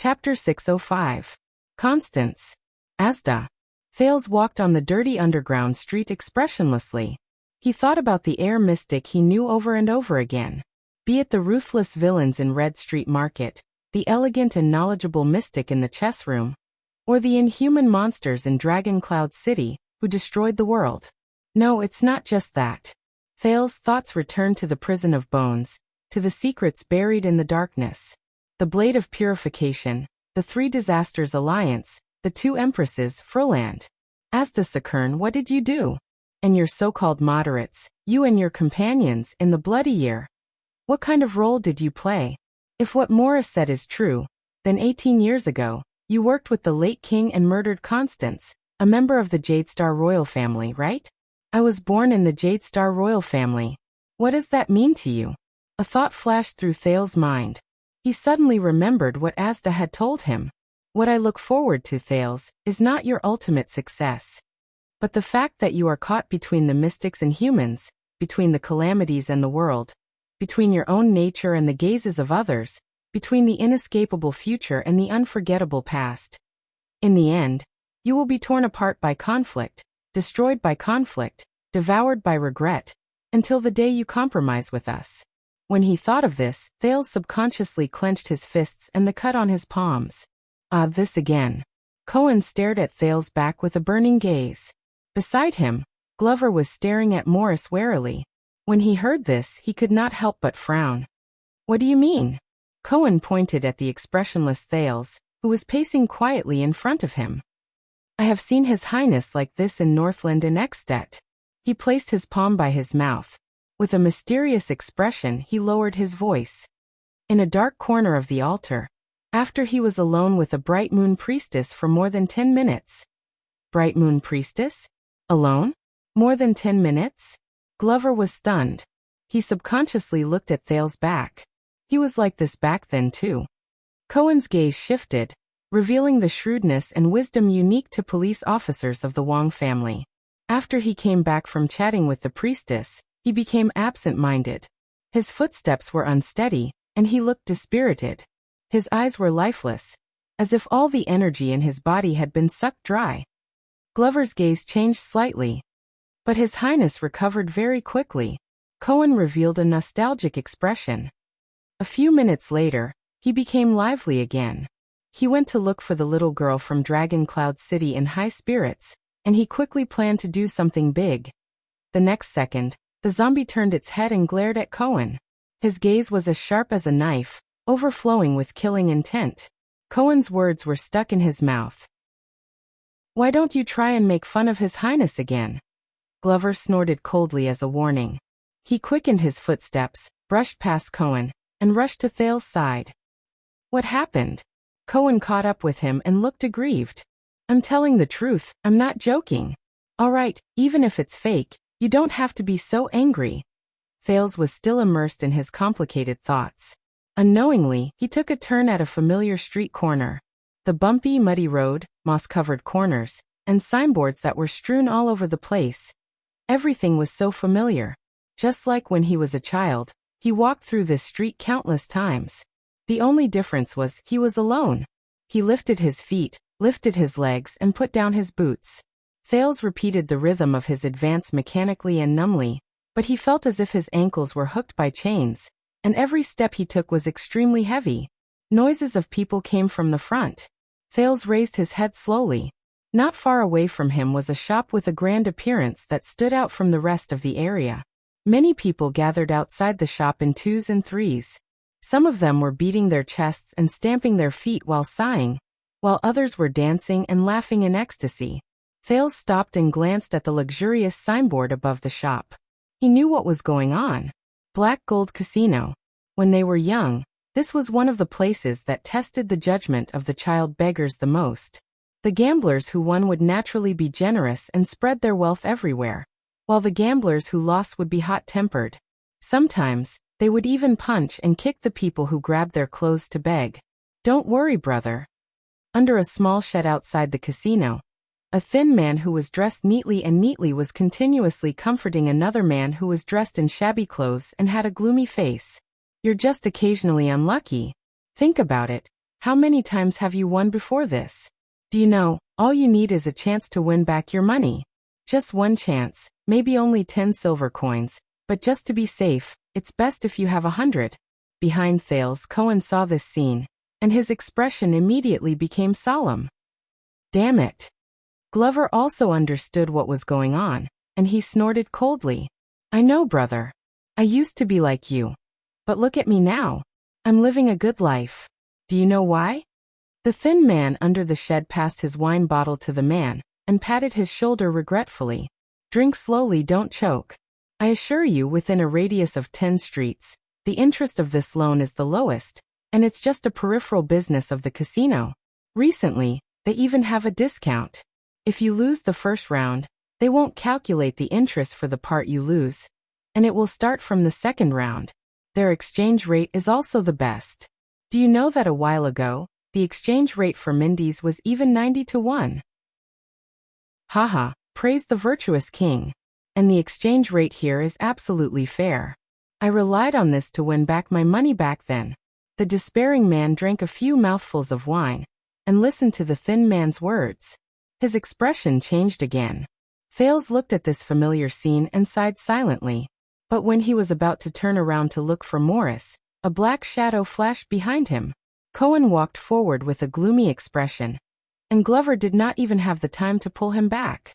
Chapter 605. Constance. Asda. Thales walked on the dirty underground street expressionlessly. He thought about the Heir mystic he knew over and over again. Be it the ruthless villains in Red Street Market, the elegant and knowledgeable mystic in the chess room, or the inhuman monsters in Dragon Cloud City, who destroyed the world. No, it's not just that. Thales' thoughts returned to the prison of bones, to the secrets buried in the darkness. The Blade of Purification, the Three Disasters Alliance, the two Empresses, Froland. Asda Sakern, what did you do? And your so-called moderates, you and your companions, in the Bloody Year? What kind of role did you play? If what Morris said is true, then 18 years ago, you worked with the late king and murdered Constance, a member of the Jadestar royal family, right? I was born in the Jadestar royal family. What does that mean to you? A thought flashed through Thales' mind. He suddenly remembered what Asda had told him. What I look forward to, Thales, is not your ultimate success, but the fact that you are caught between the mystics and humans, between the calamities and the world, between your own nature and the gazes of others, between the inescapable future and the unforgettable past. In the end, you will be torn apart by conflict, destroyed by conflict, devoured by regret, until the day you compromise with us. When he thought of this, Thales subconsciously clenched his fists and the cut on his palms. Ah, this again. Cohen stared at Thales' back with a burning gaze. Beside him, Glover was staring at Morris warily. When he heard this, he could not help but frown. What do you mean? Cohen pointed at the expressionless Thales, who was pacing quietly in front of him. I have seen His Highness like this in Northland and Ekstedt. He placed his palm by his mouth. With a mysterious expression, he lowered his voice. In a dark corner of the altar, after he was alone with a Bright Moon Priestess for more than 10 minutes. Bright Moon Priestess? Alone? More than 10 minutes? Glover was stunned. He subconsciously looked at Thales' back. He was like this back then too. Cohen's gaze shifted, revealing the shrewdness and wisdom unique to police officers of the Wong family. After he came back from chatting with the priestess, he became absent-minded. His footsteps were unsteady, and he looked dispirited. His eyes were lifeless, as if all the energy in his body had been sucked dry. Glover's gaze changed slightly, but His Highness recovered very quickly. Cohen revealed a nostalgic expression. A few minutes later, he became lively again. He went to look for the little girl from Dragon Cloud City in high spirits, and he quickly planned to do something big. The next second, the zombie turned its head and glared at Cohen. His gaze was as sharp as a knife, overflowing with killing intent. Cohen's words were stuck in his mouth. Why don't you try and make fun of His Highness again? Glover snorted coldly as a warning. He quickened his footsteps, brushed past Cohen, and rushed to Thales' side. What happened? Cohen caught up with him and looked aggrieved. I'm telling the truth, I'm not joking. All right, even if it's fake, you don't have to be so angry. Thales was still immersed in his complicated thoughts. Unknowingly, he took a turn at a familiar street corner. The bumpy, muddy road, moss-covered corners, and signboards that were strewn all over the place. Everything was so familiar. Just like when he was a child, he walked through this street countless times. The only difference was he was alone. He lifted his feet, lifted his legs, and put down his boots. Thales repeated the rhythm of his advance mechanically and numbly, but he felt as if his ankles were hooked by chains, and every step he took was extremely heavy. Noises of people came from the front. Thales raised his head slowly. Not far away from him was a shop with a grand appearance that stood out from the rest of the area. Many people gathered outside the shop in twos and threes. Some of them were beating their chests and stamping their feet while sighing, while others were dancing and laughing in ecstasy. Thales stopped and glanced at the luxurious signboard above the shop. He knew what was going on. Black Gold Casino. When they were young, this was one of the places that tested the judgment of the child beggars the most. The gamblers who won would naturally be generous and spread their wealth everywhere, while the gamblers who lost would be hot-tempered. Sometimes, they would even punch and kick the people who grabbed their clothes to beg. Don't worry, brother. Under a small shed outside the casino, a thin man who was dressed neatly was continuously comforting another man who was dressed in shabby clothes and had a gloomy face. You're just occasionally unlucky. Think about it. How many times have you won before this? Do you know, all you need is a chance to win back your money. Just one chance, maybe only 10 silver coins, but just to be safe, it's best if you have 100. Behind Thales, Cohen saw this scene, and his expression immediately became solemn. Damn it. Glover also understood what was going on, and he snorted coldly. I know, brother. I used to be like you. But look at me now. I'm living a good life. Do you know why? The thin man under the shed passed his wine bottle to the man, and patted his shoulder regretfully. Drink slowly, don't choke. I assure you, within a radius of 10 streets, the interest of this loan is the lowest, and it's just a peripheral business of the casino. Recently, they even have a discount. If you lose the first round, they won't calculate the interest for the part you lose, and it will start from the second round. Their exchange rate is also the best. Do you know that a while ago, the exchange rate for Mindy's was even 90 to 1? Haha, praise the virtuous king. And the exchange rate here is absolutely fair. I relied on this to win back my money back then. The despairing man drank a few mouthfuls of wine, and listened to the thin man's words. His expression changed again. Thales looked at this familiar scene and sighed silently. But when he was about to turn around to look for Morris, a black shadow flashed behind him. Cohen walked forward with a gloomy expression, and Glover did not even have the time to pull him back.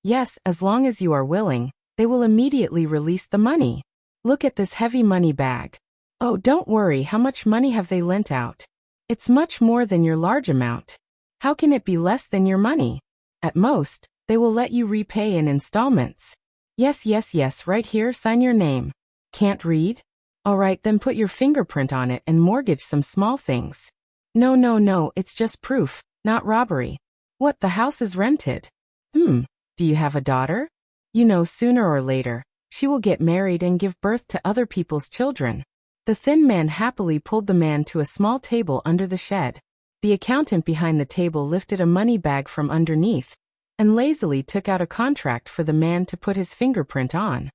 Yes, as long as you are willing, they will immediately release the money. Look at this heavy money bag. Oh, don't worry, how much money have they lent out? It's much more than your large amount. How can it be less than your money? At most, they will let you repay in installments. Yes, right here, sign your name. Can't read? Alright, then put your fingerprint on it and mortgage some small things. No, it's just proof, not robbery. What, the house is rented? Do you have a daughter? You know, sooner or later, she will get married and give birth to other people's children. The thin man happily pulled the man to a small table under the shed. The accountant behind the table lifted a money bag from underneath, and lazily took out a contract for the man to put his fingerprint on.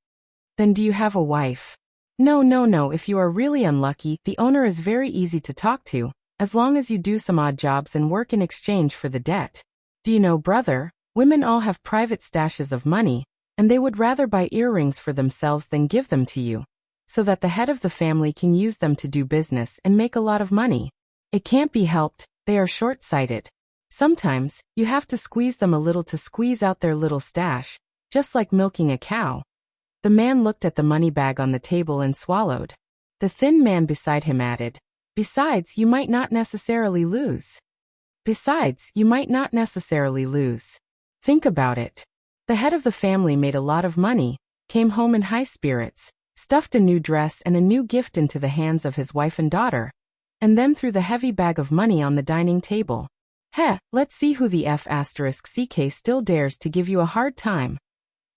Then do you have a wife? No, if you are really unlucky, the owner is very easy to talk to, as long as you do some odd jobs and work in exchange for the debt. Do you know, brother, women all have private stashes of money, and they would rather buy earrings for themselves than give them to you, so that the head of the family can use them to do business and make a lot of money. It can't be helped, they are short-sighted. Sometimes, you have to squeeze them a little to squeeze out their little stash, just like milking a cow. The man looked at the money bag on the table and swallowed. The thin man beside him added, Besides, you might not necessarily lose. Think about it. The head of the family made a lot of money, came home in high spirits, stuffed a new dress and a new gift into the hands of his wife and daughter, and then threw the heavy bag of money on the dining table. Let's see who the F***ck still dares to give you a hard time.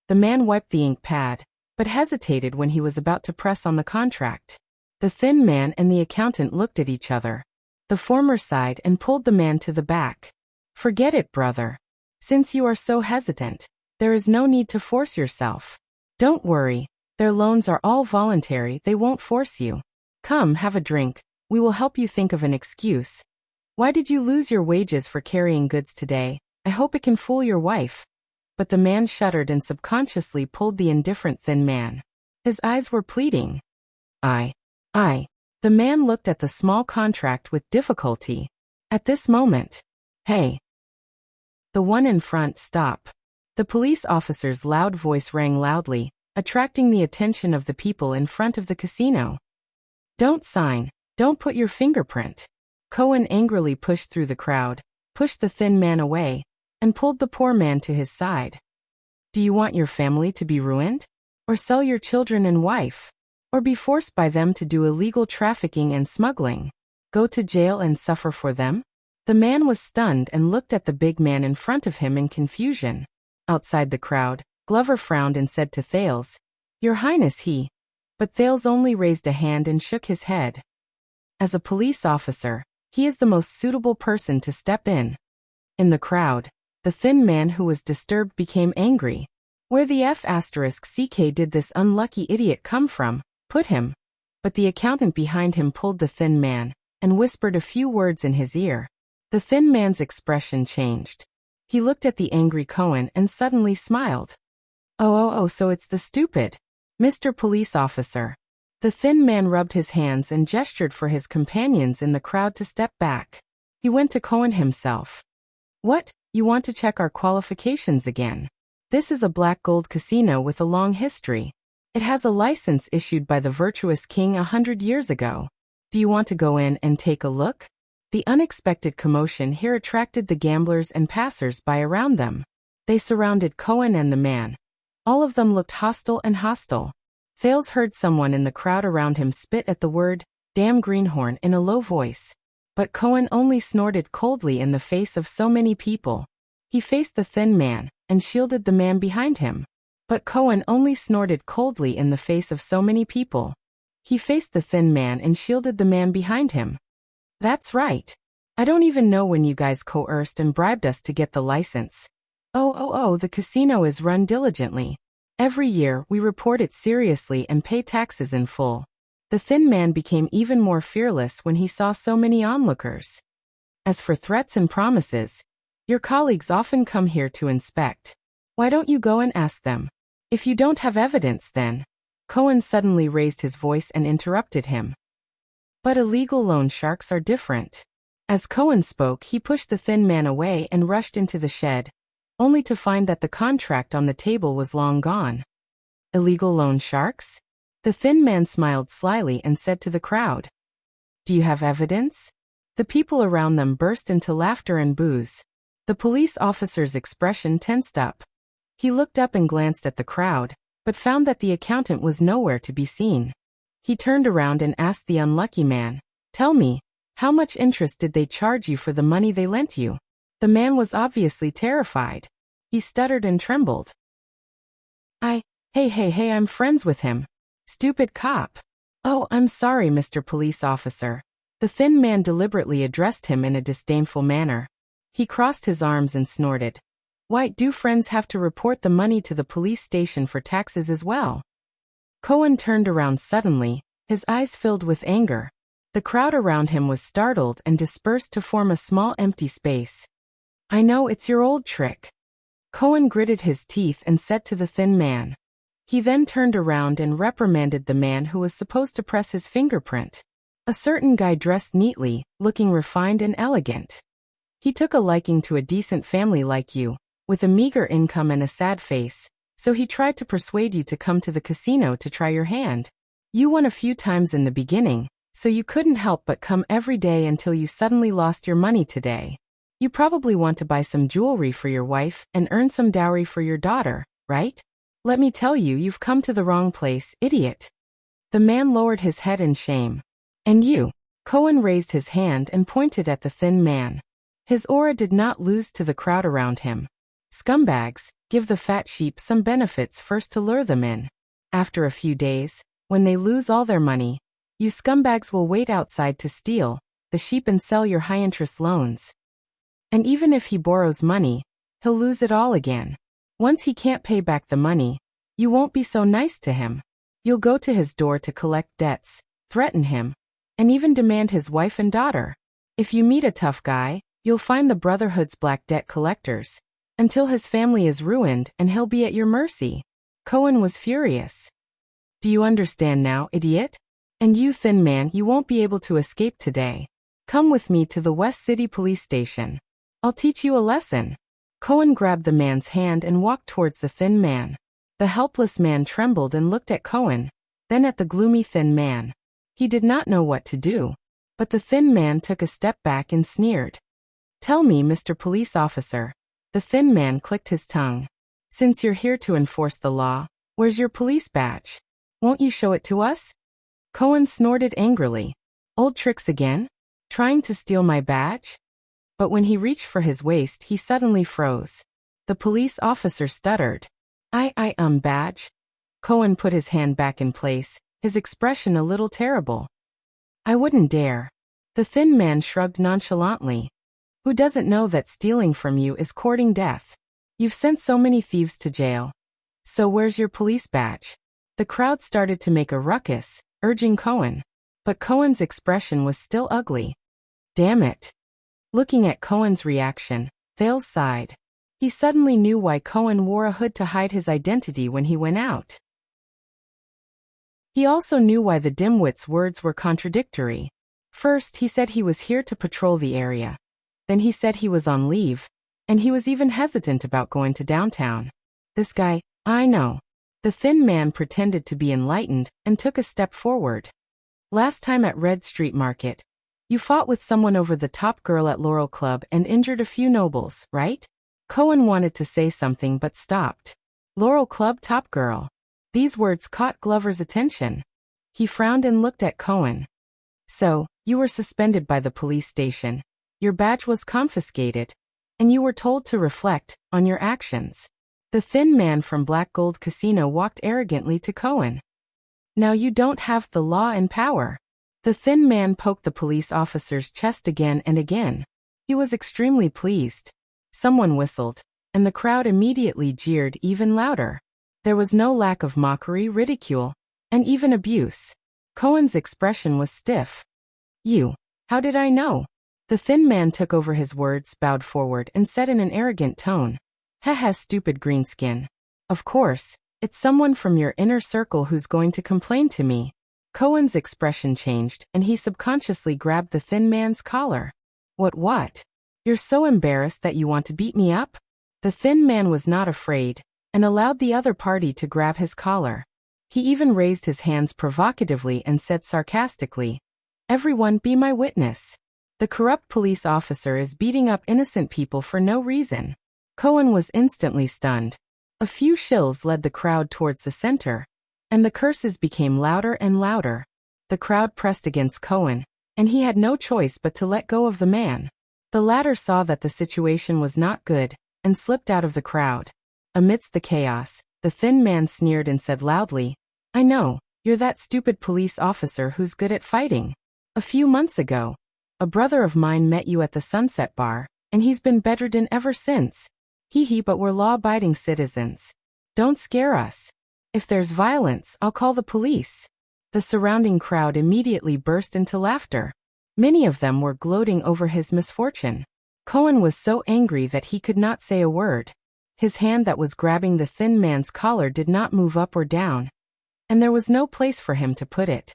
The man wiped the ink pad, but hesitated when he was about to press on the contract. The thin man and the accountant looked at each other. The former sighed and pulled the man to the back. Forget it, brother. Since you are so hesitant, there is no need to force yourself. Don't worry, their loans are all voluntary, they won't force you. Come, have a drink, we will help you think of an excuse. Why did you lose your wages for carrying goods today? I hope it can fool your wife. But the man shuddered and subconsciously pulled the indifferent thin man. His eyes were pleading. I. The man looked at the small contract with difficulty. At this moment. Hey. The one in front, stop. The police officer's loud voice rang loudly, attracting the attention of the people in front of the casino. Don't sign, don't put your fingerprint. Cohen angrily pushed through the crowd, pushed the thin man away, and pulled the poor man to his side. Do you want your family to be ruined? Or sell your children and wife? Or be forced by them to do illegal trafficking and smuggling? Go to jail and suffer for them? The man was stunned and looked at the big man in front of him in confusion. Outside the crowd, Glover frowned and said to Thales, Your Highness, he. But Thales only raised a hand and shook his head. As a police officer, he is the most suitable person to step in. In the crowd, the thin man who was disturbed became angry. Where the F***ck did this unlucky idiot come from? Put him. But the accountant behind him pulled the thin man, and whispered a few words in his ear. The thin man's expression changed. He looked at the angry Cohen and suddenly smiled. Oh, so it's the stupid Mr. Police Officer. The thin man rubbed his hands and gestured for his companions in the crowd to step back. He went to Cohen himself. What, you want to check our qualifications again? This is a black gold casino with a long history. It has a license issued by the virtuous king 100 years ago. Do you want to go in and take a look? The unexpected commotion here attracted the gamblers and passers-by around them. They surrounded Cohen and the man. All of them looked hostile. Fales heard someone in the crowd around him spit at the word, "damn greenhorn," in a low voice. But Cohen only snorted coldly in the face of so many people. He faced the thin man and shielded the man behind him. But Cohen only snorted coldly in the face of so many people. He faced the thin man and shielded the man behind him. That's right. I don't even know when you guys coerced and bribed us to get the license. Oh, the casino is run diligently. Every year we report it seriously and pay taxes in full. The thin man became even more fearless when he saw so many onlookers. As for threats and promises, your colleagues often come here to inspect. Why don't you go and ask them? If you don't have evidence, then. Cohen suddenly raised his voice and interrupted him. But illegal loan sharks are different. As Cohen spoke, he pushed the thin man away and rushed into the shed, only to find that the contract on the table was long gone. Illegal loan sharks? The thin man smiled slyly and said to the crowd. Do you have evidence? The people around them burst into laughter and boos. The police officer's expression tensed up. He looked up and glanced at the crowd, but found that the accountant was nowhere to be seen. He turned around and asked the unlucky man, "Tell me, how much interest did they charge you for the money they lent you?" The man was obviously terrified. He stuttered and trembled. Hey, I'm friends with him. Stupid cop. Oh, I'm sorry, Mr. Police Officer. The thin man deliberately addressed him in a disdainful manner. He crossed his arms and snorted. Why do friends have to report the money to the police station for taxes as well? Cohen turned around suddenly, his eyes filled with anger. The crowd around him was startled and dispersed to form a small empty space. I know it's your old trick. Cohen gritted his teeth and said to the thin man. He then turned around and reprimanded the man who was supposed to press his fingerprint. A certain guy dressed neatly, looking refined and elegant. He took a liking to a decent family like you, with a meager income and a sad face, so he tried to persuade you to come to the casino to try your hand. You won a few times in the beginning, so you couldn't help but come every day until you suddenly lost your money today. You probably want to buy some jewelry for your wife and earn some dowry for your daughter, right? Let me tell you, you've come to the wrong place, idiot. The man lowered his head in shame. And you? Cohen raised his hand and pointed at the thin man. His aura did not lose to the crowd around him. Scumbags, give the fat sheep some benefits first to lure them in. After a few days, when they lose all their money, you scumbags will wait outside to steal the sheep and sell your high-interest loans. And even if he borrows money, he'll lose it all again. Once he can't pay back the money, you won't be so nice to him. You'll go to his door to collect debts, threaten him, and even demand his wife and daughter. If you meet a tough guy, you'll find the Brotherhood's black debt collectors, until his family is ruined and he'll be at your mercy. Cohen was furious. Do you understand now, idiot? And you, thin man, you won't be able to escape today. Come with me to the West City Police Station. I'll teach you a lesson. Cohen grabbed the man's hand and walked towards the thin man. The helpless man trembled and looked at Cohen, then at the gloomy thin man. He did not know what to do, but the thin man took a step back and sneered. Tell me, Mr. Police Officer. The thin man clicked his tongue. Since you're here to enforce the law, where's your police badge? Won't you show it to us? Cohen snorted angrily. Old tricks again? Trying to steal my badge? But when he reached for his waist, he suddenly froze. The police officer stuttered. Badge? Cohen put his hand back in place, his expression a little terrible. I wouldn't dare. The thin man shrugged nonchalantly. Who doesn't know that stealing from you is courting death? You've sent so many thieves to jail. So where's your police badge? The crowd started to make a ruckus, urging Cohen. But Cohen's expression was still ugly. Damn it. Looking at Cohen's reaction, Thales sighed. He suddenly knew why Cohen wore a hood to hide his identity when he went out. He also knew why the dimwit's words were contradictory. First, he said he was here to patrol the area. Then he said he was on leave, and he was even hesitant about going to downtown. This guy, I know. The thin man pretended to be enlightened and took a step forward. Last time at Red Street Market, you fought with someone over the top girl at Laurel Club and injured a few nobles, right? Cohen wanted to say something but stopped. Laurel Club top girl. These words caught Glover's attention. He frowned and looked at Cohen. So, you were suspended by the police station. Your badge was confiscated. And you were told to reflect on your actions. The thin man from Black Gold Casino walked arrogantly to Cohen. Now you don't have the law and power. The thin man poked the police officer's chest again and again. He was extremely pleased. Someone whistled, and the crowd immediately jeered even louder. There was no lack of mockery, ridicule, and even abuse. Cohen's expression was stiff. You. How did I know? The thin man took over his words, bowed forward, and said in an arrogant tone, Haha, stupid greenskin. Of course, it's someone from your inner circle who's going to complain to me. Cohen's expression changed, and he subconsciously grabbed the thin man's collar. What? You're so embarrassed that you want to beat me up? The thin man was not afraid, and allowed the other party to grab his collar. He even raised his hands provocatively and said sarcastically, Everyone be my witness. The corrupt police officer is beating up innocent people for no reason. Cohen was instantly stunned. A few shills led the crowd towards the center, and the curses became louder and louder. The crowd pressed against Cohen, and he had no choice but to let go of the man. The latter saw that the situation was not good, and slipped out of the crowd. Amidst the chaos, the thin man sneered and said loudly, I know, you're that stupid police officer who's good at fighting. A few months ago, a brother of mine met you at the Sunset Bar, and he's been bedridden ever since. Hee, but we're law-abiding citizens. Don't scare us. If there's violence, I'll call the police. The surrounding crowd immediately burst into laughter. Many of them were gloating over his misfortune. Cohen was so angry that he could not say a word. His hand that was grabbing the thin man's collar did not move up or down, and there was no place for him to put it.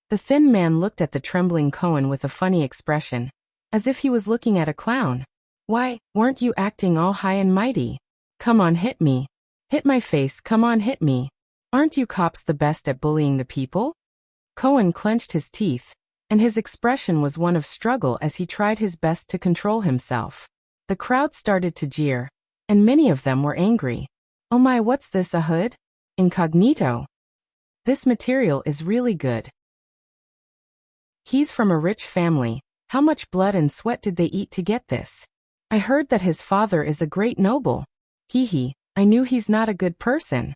The thin man looked at the trembling Cohen with a funny expression, as if he was looking at a clown. Why, weren't you acting all high and mighty? Come on, hit me. Hit my face, come on, hit me. Aren't you cops the best at bullying the people? Cohen clenched his teeth, and his expression was one of struggle as he tried his best to control himself. The crowd started to jeer, and many of them were angry. Oh my, what's this, a hood? Incognito. This material is really good. He's from a rich family. How much blood and sweat did they eat to get this? I heard that his father is a great noble. I knew he's not a good person.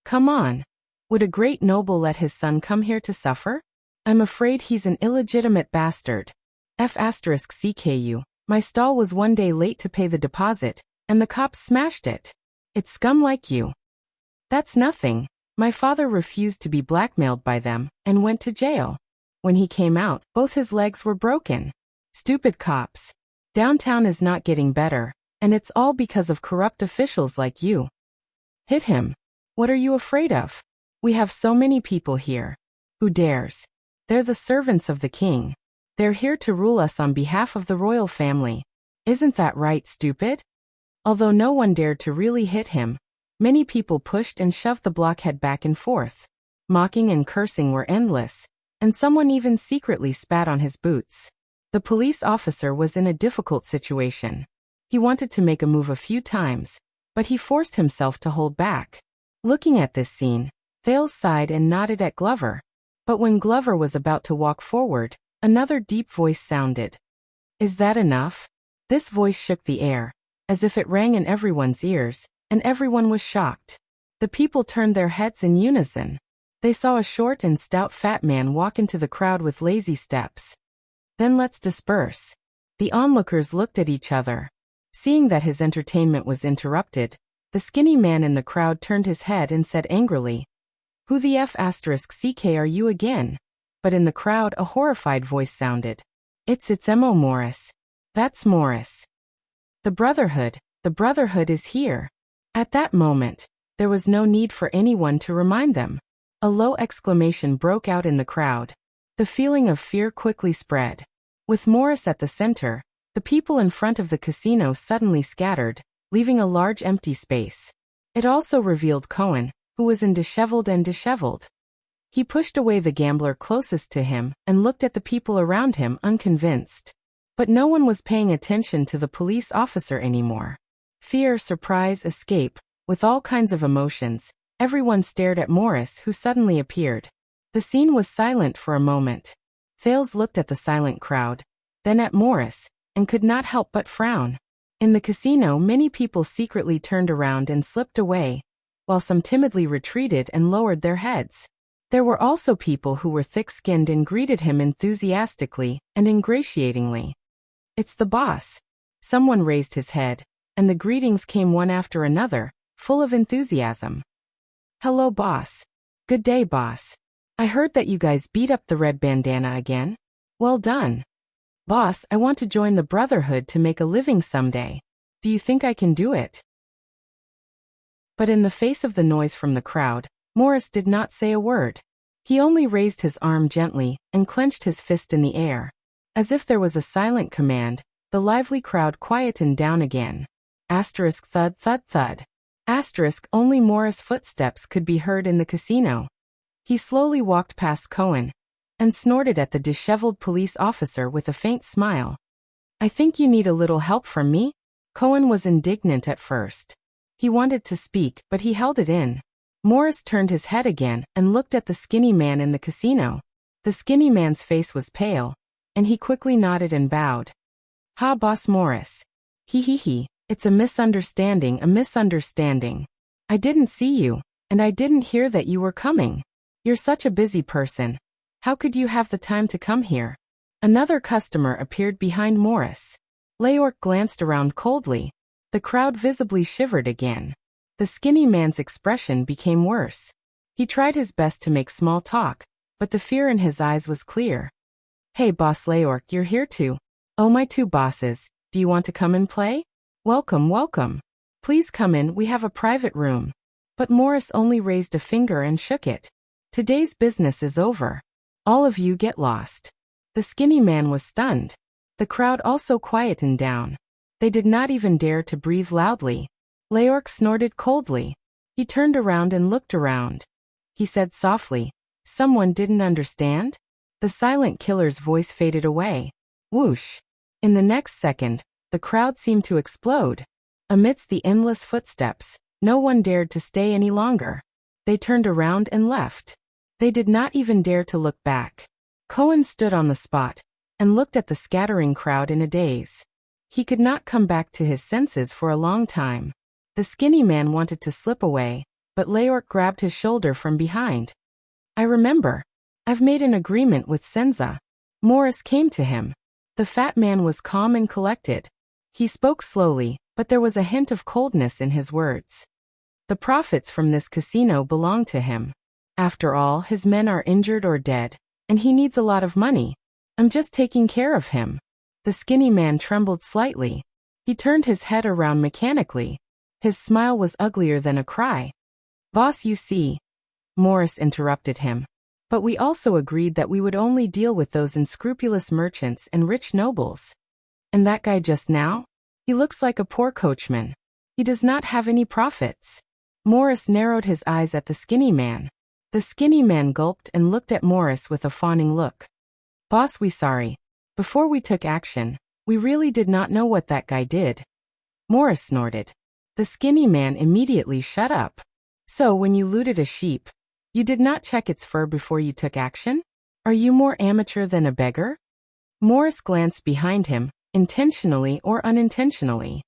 Come on. Would a great noble let his son come here to suffer? I'm afraid he's an illegitimate bastard. F***CKU. My stall was one day late to pay the deposit, and the cops smashed it. It's scum like you. That's nothing. My father refused to be blackmailed by them, and went to jail. When he came out, both his legs were broken. Stupid cops. Downtown is not getting better, and it's all because of corrupt officials like you. Hit him. What are you afraid of? We have so many people here. Who dares? They're the servants of the king. They're here to rule us on behalf of the royal family. Isn't that right, stupid? Although no one dared to really hit him, many people pushed and shoved the blockhead back and forth. Mocking and cursing were endless, and someone even secretly spat on his boots. The police officer was in a difficult situation. He wanted to make a move a few times, but he forced himself to hold back. Looking at this scene, Thales sighed and nodded at Glover. But when Glover was about to walk forward, another deep voice sounded. Is that enough? This voice shook the air, as if it rang in everyone's ears, and everyone was shocked. The people turned their heads in unison. They saw a short and stout fat man walk into the crowd with lazy steps. Then let's disperse. The onlookers looked at each other. Seeing that his entertainment was interrupted, the skinny man in the crowd turned his head and said angrily, Who the F asterisk CK are you again? But in the crowd a horrified voice sounded. It's Mo Morris. That's Morris. The Brotherhood is here. At that moment, there was no need for anyone to remind them. A low exclamation broke out in the crowd. The feeling of fear quickly spread. With Morris at the center, the people in front of the casino suddenly scattered, leaving a large empty space. It also revealed Cohen, who was disheveled. He pushed away the gambler closest to him and looked at the people around him unconvinced. But no one was paying attention to the police officer anymore. Fear, surprise, escape, with all kinds of emotions, everyone stared at Morris, who suddenly appeared. The scene was silent for a moment. Thales looked at the silent crowd, then at Morris, and could not help but frown. In the casino, many people secretly turned around and slipped away, while some timidly retreated and lowered their heads. There were also people who were thick-skinned and greeted him enthusiastically and ingratiatingly. It's the boss. Someone raised his head, and the greetings came one after another, full of enthusiasm. Hello, boss. Good day, boss. I heard that you guys beat up the red bandana again. Well done. Boss, I want to join the Brotherhood to make a living someday. Do you think I can do it? But in the face of the noise from the crowd, Morris did not say a word. He only raised his arm gently and clenched his fist in the air. As if there was a silent command, the lively crowd quietened down again. Asterisk thud thud thud. Asterisk only Morris' footsteps could be heard in the casino. He slowly walked past Cohen and snorted at the disheveled police officer with a faint smile. I think you need a little help from me? Cohen was indignant at first. He wanted to speak, but he held it in. Morris turned his head again and looked at the skinny man in the casino. The skinny man's face was pale, and he quickly nodded and bowed. Ha, Boss Morris. He. It's a misunderstanding. I didn't see you, and I didn't hear that you were coming. You're such a busy person. How could you have the time to come here? Another customer appeared behind Morris. Leork glanced around coldly. The crowd visibly shivered again. The skinny man's expression became worse. He tried his best to make small talk, but the fear in his eyes was clear. Hey, Boss Leork, you're here too. Oh, my two bosses, do you want to come and play? Welcome. Please come in, we have a private room. But Morris only raised a finger and shook it. Today's business is over. All of you get lost. The skinny man was stunned. The crowd also quietened down. They did not even dare to breathe loudly. Leork snorted coldly. He turned around and looked around. He said softly, "Someone didn't understand?" The silent killer's voice faded away. Whoosh. In the next second, the crowd seemed to explode. Amidst the endless footsteps, no one dared to stay any longer. They turned around and left. They did not even dare to look back. Cohen stood on the spot and looked at the scattering crowd in a daze. He could not come back to his senses for a long time. The skinny man wanted to slip away, but Leork grabbed his shoulder from behind. I remember. I've made an agreement with Senza. Morris came to him. The fat man was calm and collected. He spoke slowly, but there was a hint of coldness in his words. The profits from this casino belong to him. After all, his men are injured or dead, and he needs a lot of money. I'm just taking care of him. The skinny man trembled slightly. He turned his head around mechanically. His smile was uglier than a cry. Boss, you see. Morris interrupted him. But we also agreed that we would only deal with those unscrupulous merchants and rich nobles. And that guy just now? He looks like a poor coachman. He does not have any profits. Morris narrowed his eyes at the skinny man. The skinny man gulped and looked at Morris with a fawning look. Boss, we sorry. Before we took action, we really did not know what that guy did. Morris snorted. The skinny man immediately shut up. So when you looted a sheep, you did not check its fur before you took action? Are you more amateur than a beggar? Morris glanced behind him, intentionally or unintentionally.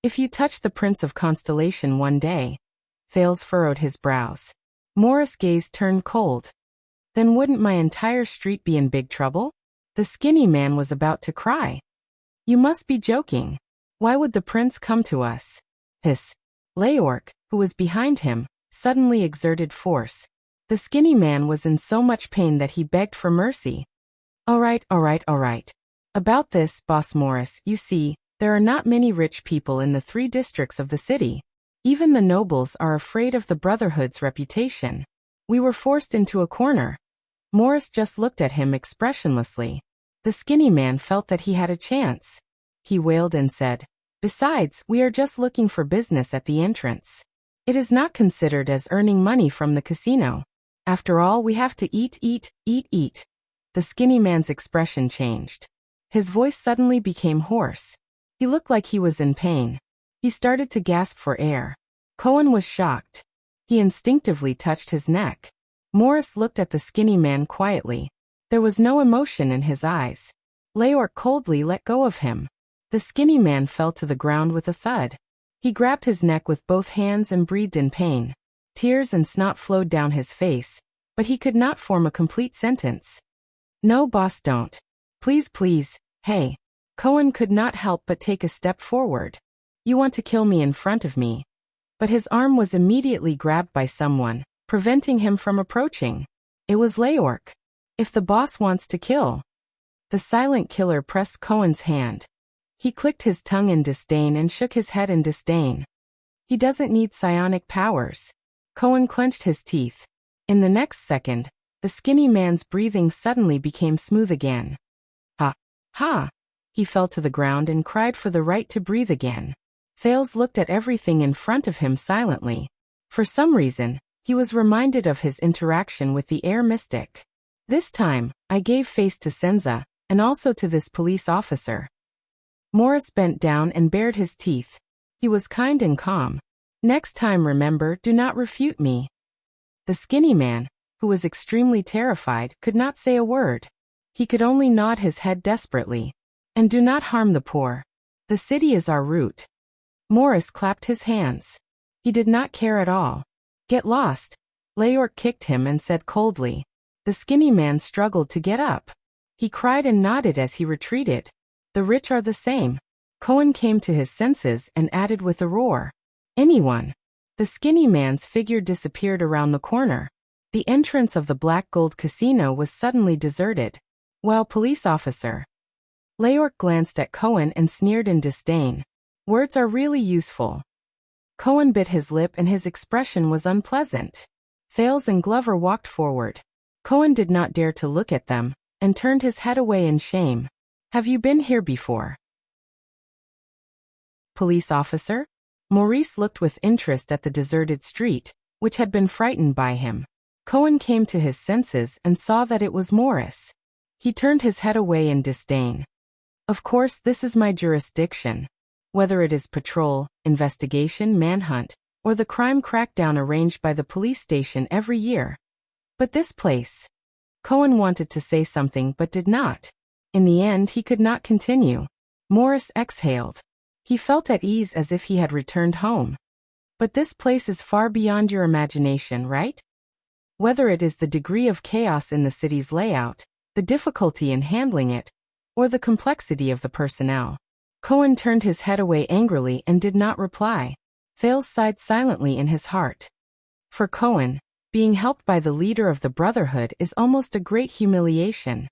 If you touch the Prince of Constellation one day, Thales furrowed his brows. Morris' gaze turned cold. Then wouldn't my entire street be in big trouble? The skinny man was about to cry. You must be joking. Why would the prince come to us? Hiss. Leork, who was behind him, suddenly exerted force. The skinny man was in so much pain that he begged for mercy. All right. About this, Boss Morris, you see, there are not many rich people in the 3 districts of the city. Even the nobles are afraid of the Brotherhood's reputation. We were forced into a corner. Morris just looked at him expressionlessly. The skinny man felt that he had a chance. He wailed and said, "Besides, we are just looking for business at the entrance. It is not considered as earning money from the casino. After all, we have to eat. The skinny man's expression changed. His voice suddenly became hoarse. He looked like he was in pain. He started to gasp for air. Cohen was shocked. He instinctively touched his neck. Morris looked at the skinny man quietly. There was no emotion in his eyes. Leork coldly let go of him. The skinny man fell to the ground with a thud. He grabbed his neck with both hands and breathed in pain. Tears and snot flowed down his face, but he could not form a complete sentence. No, boss, don't. Please, hey. Cohen could not help but take a step forward. You want to kill me in front of me. But his arm was immediately grabbed by someone, preventing him from approaching. It was Leork. If the boss wants to kill. The silent killer pressed Cohen's hand. He clicked his tongue in disdain and shook his head in disdain. He doesn't need psionic powers. Cohen clenched his teeth. In the next second, the skinny man's breathing suddenly became smooth again. Ha! He fell to the ground and cried for the right to breathe again. Thales looked at everything in front of him silently. For some reason, he was reminded of his interaction with the Heir mystic. This time, I gave face to Senza, and also to this police officer. Morris bent down and bared his teeth. He was kind and calm. Next time, remember, do not refute me. The skinny man, who was extremely terrified, could not say a word. He could only nod his head desperately. And do not harm the poor. The city is our route. Morris clapped his hands. He did not care at all. Get lost. Leork kicked him and said coldly. The skinny man struggled to get up. He cried and nodded as he retreated. The rich are the same. Cohen came to his senses and added with a roar. Anyone. The skinny man's figure disappeared around the corner. The entrance of the Black Gold Casino was suddenly deserted. Well, police officer. Leork glanced at Cohen and sneered in disdain. Words are really useful. Cohen bit his lip and his expression was unpleasant. Thales and Glover walked forward. Cohen did not dare to look at them, and turned his head away in shame. Have you been here before? Police officer? Maurice looked with interest at the deserted street, which had been frightened by him. Cohen came to his senses and saw that it was Morris. He turned his head away in disdain. Of course, this is my jurisdiction. Whether it is patrol, investigation, manhunt, or the crime crackdown arranged by the police station every year. But this place. Cohen wanted to say something but did not. In the end, he could not continue. Morris exhaled. He felt at ease as if he had returned home. But this place is far beyond your imagination, right? Whether it is the degree of chaos in the city's layout, the difficulty in handling it, or the complexity of the personnel. Cohen turned his head away angrily and did not reply. Thales sighed silently in his heart. For Cohen, being helped by the leader of the Brotherhood is almost a great humiliation.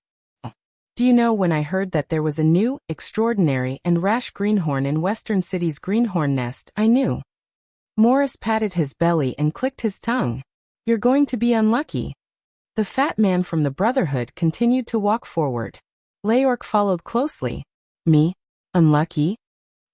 Do you know, when I heard that there was a new, extraordinary, and rash greenhorn in Western City's greenhorn nest, I knew. Morris patted his belly and clicked his tongue. You're going to be unlucky. The fat man from the Brotherhood continued to walk forward. Leork followed closely. Me? Unlucky?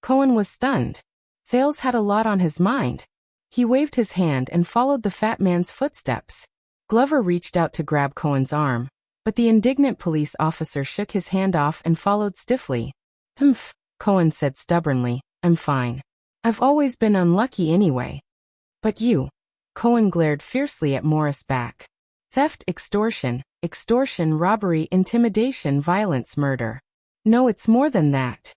Cohen was stunned. Thales had a lot on his mind. He waved his hand and followed the fat man's footsteps. Glover reached out to grab Cohen's arm, but the indignant police officer shook his hand off and followed stiffly. Humph, Cohen said stubbornly, I'm fine. I've always been unlucky anyway. But you. Cohen glared fiercely at Morris back. Theft, extortion, robbery, intimidation, violence, murder. No, it's more than that.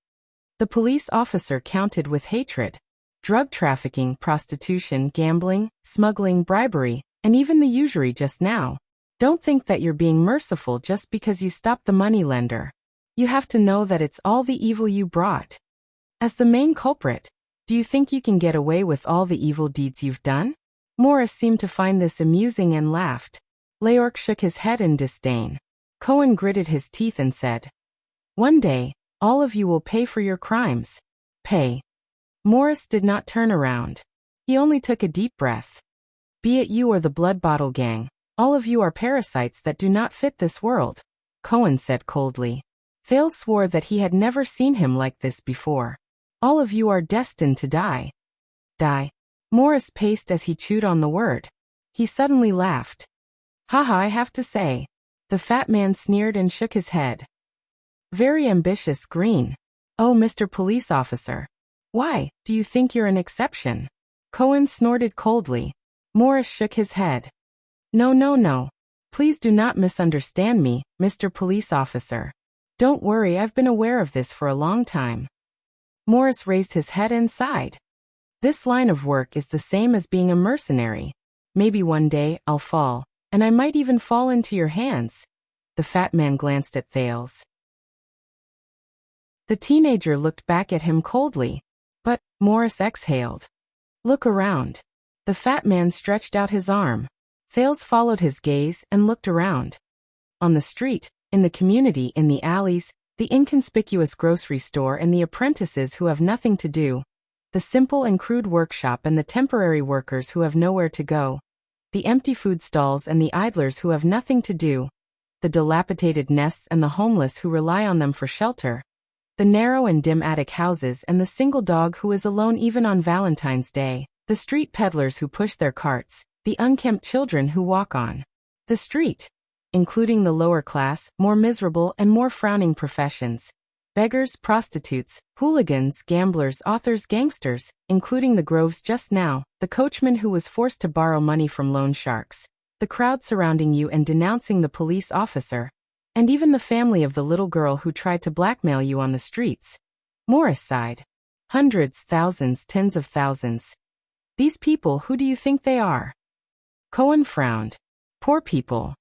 The police officer counted with hatred. Drug trafficking, prostitution, gambling, smuggling, bribery, and even the usury just now. Don't think that you're being merciful just because you stopped the moneylender. You have to know that it's all the evil you brought. As the main culprit, do you think you can get away with all the evil deeds you've done? Morris seemed to find this amusing and laughed. Leorc shook his head in disdain. Cohen gritted his teeth and said, "One day, all of you will pay for your crimes." Pay. Morris did not turn around. He only took a deep breath. "Be it you or the Blood Bottle Gang, all of you are parasites that do not fit this world," Cohen said coldly. Thales swore that he had never seen him like this before. "All of you are destined to die." Die. Morris paced as he chewed on the word. He suddenly laughed. "Haha, I have to say." The fat man sneered and shook his head. "Very ambitious, Green. Oh, Mr. Police Officer. Why, do you think you're an exception?" Cohen snorted coldly. Morris shook his head. No, no, no. Please do not misunderstand me, Mr. Police Officer. Don't worry, I've been aware of this for a long time." Morris raised his head and sighed. "This line of work is the same as being a mercenary. Maybe one day I'll fall, and I might even fall into your hands." The fat man glanced at Thales. The teenager looked back at him coldly. "But," Morris exhaled. "Look around." The fat man stretched out his arm. Thales followed his gaze and looked around. On the street, in the community, in the alleys, the inconspicuous grocery store and the apprentices who have nothing to do, the simple and crude workshop and the temporary workers who have nowhere to go, the empty food stalls and the idlers who have nothing to do, the dilapidated nests and the homeless who rely on them for shelter, the narrow and dim attic houses and the single dog who is alone even on Valentine's Day, the street peddlers who push their carts, the unkempt children who walk on the street, including the lower class, more miserable and more frowning professions, beggars, prostitutes, hooligans, gamblers, authors, gangsters, including the Groves just now, the coachman who was forced to borrow money from loan sharks, the crowd surrounding you and denouncing the police officer, and even the family of the little girl who tried to blackmail you on the streets. Morris sighed. Hundreds, thousands, tens of thousands. These people, who do you think they are? Cohen frowned. Poor people.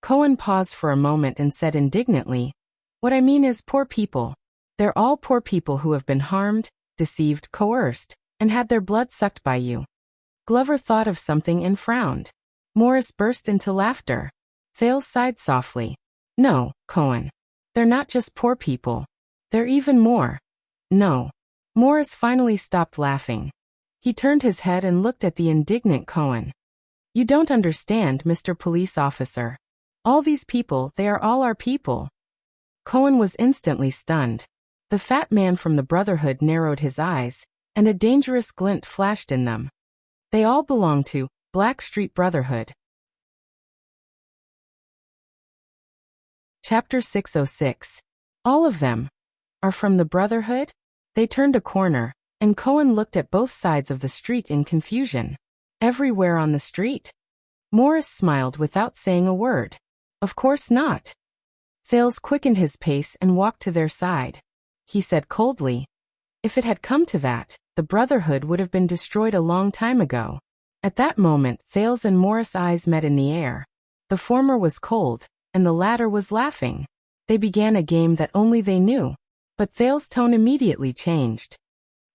Cohen paused for a moment and said indignantly, "What I mean is poor people. They're all poor people who have been harmed, deceived, coerced, and had their blood sucked by you." Glover thought of something and frowned. Morris burst into laughter. Thales sighed softly. "No, Cohen. They're not just poor people. They're even more." "No." Morris finally stopped laughing. He turned his head and looked at the indignant Cohen. "You don't understand, Mr. Police Officer. All these people, they are all our people." Cohen was instantly stunned. The fat man from the Brotherhood narrowed his eyes, and a dangerous glint flashed in them. "They all belong to Black Street Brotherhood." Chapter 606. All of them are from the Brotherhood? They turned a corner, and Cohen looked at both sides of the street in confusion. Everywhere on the street? Morris smiled without saying a word. Of course not. Thales quickened his pace and walked to their side. He said coldly, "If it had come to that, the Brotherhood would have been destroyed a long time ago." At that moment, Thales and Morris' eyes met in the air. The former was cold, and the latter was laughing. They began a game that only they knew. But Thales' tone immediately changed.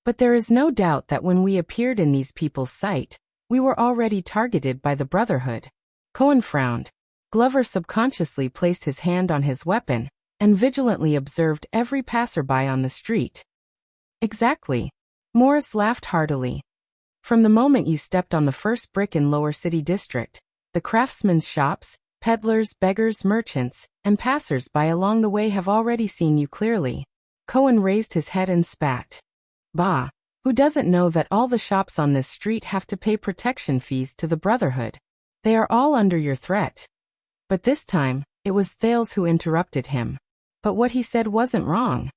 "But there is no doubt that when we appeared in these people's sight, we were already targeted by the Brotherhood." Cohen frowned. Glover subconsciously placed his hand on his weapon, and vigilantly observed every passerby on the street. "Exactly." Morris laughed heartily. "From the moment you stepped on the first brick in Lower City District, the craftsmen's shops, peddlers, beggars, merchants, and passers-by along the way have already seen you clearly." Cohen raised his head and spat. "Bah, who doesn't know that all the shops on this street have to pay protection fees to the Brotherhood? They are all under your threat." But this time, it was Thales who interrupted him. But what he said wasn't wrong.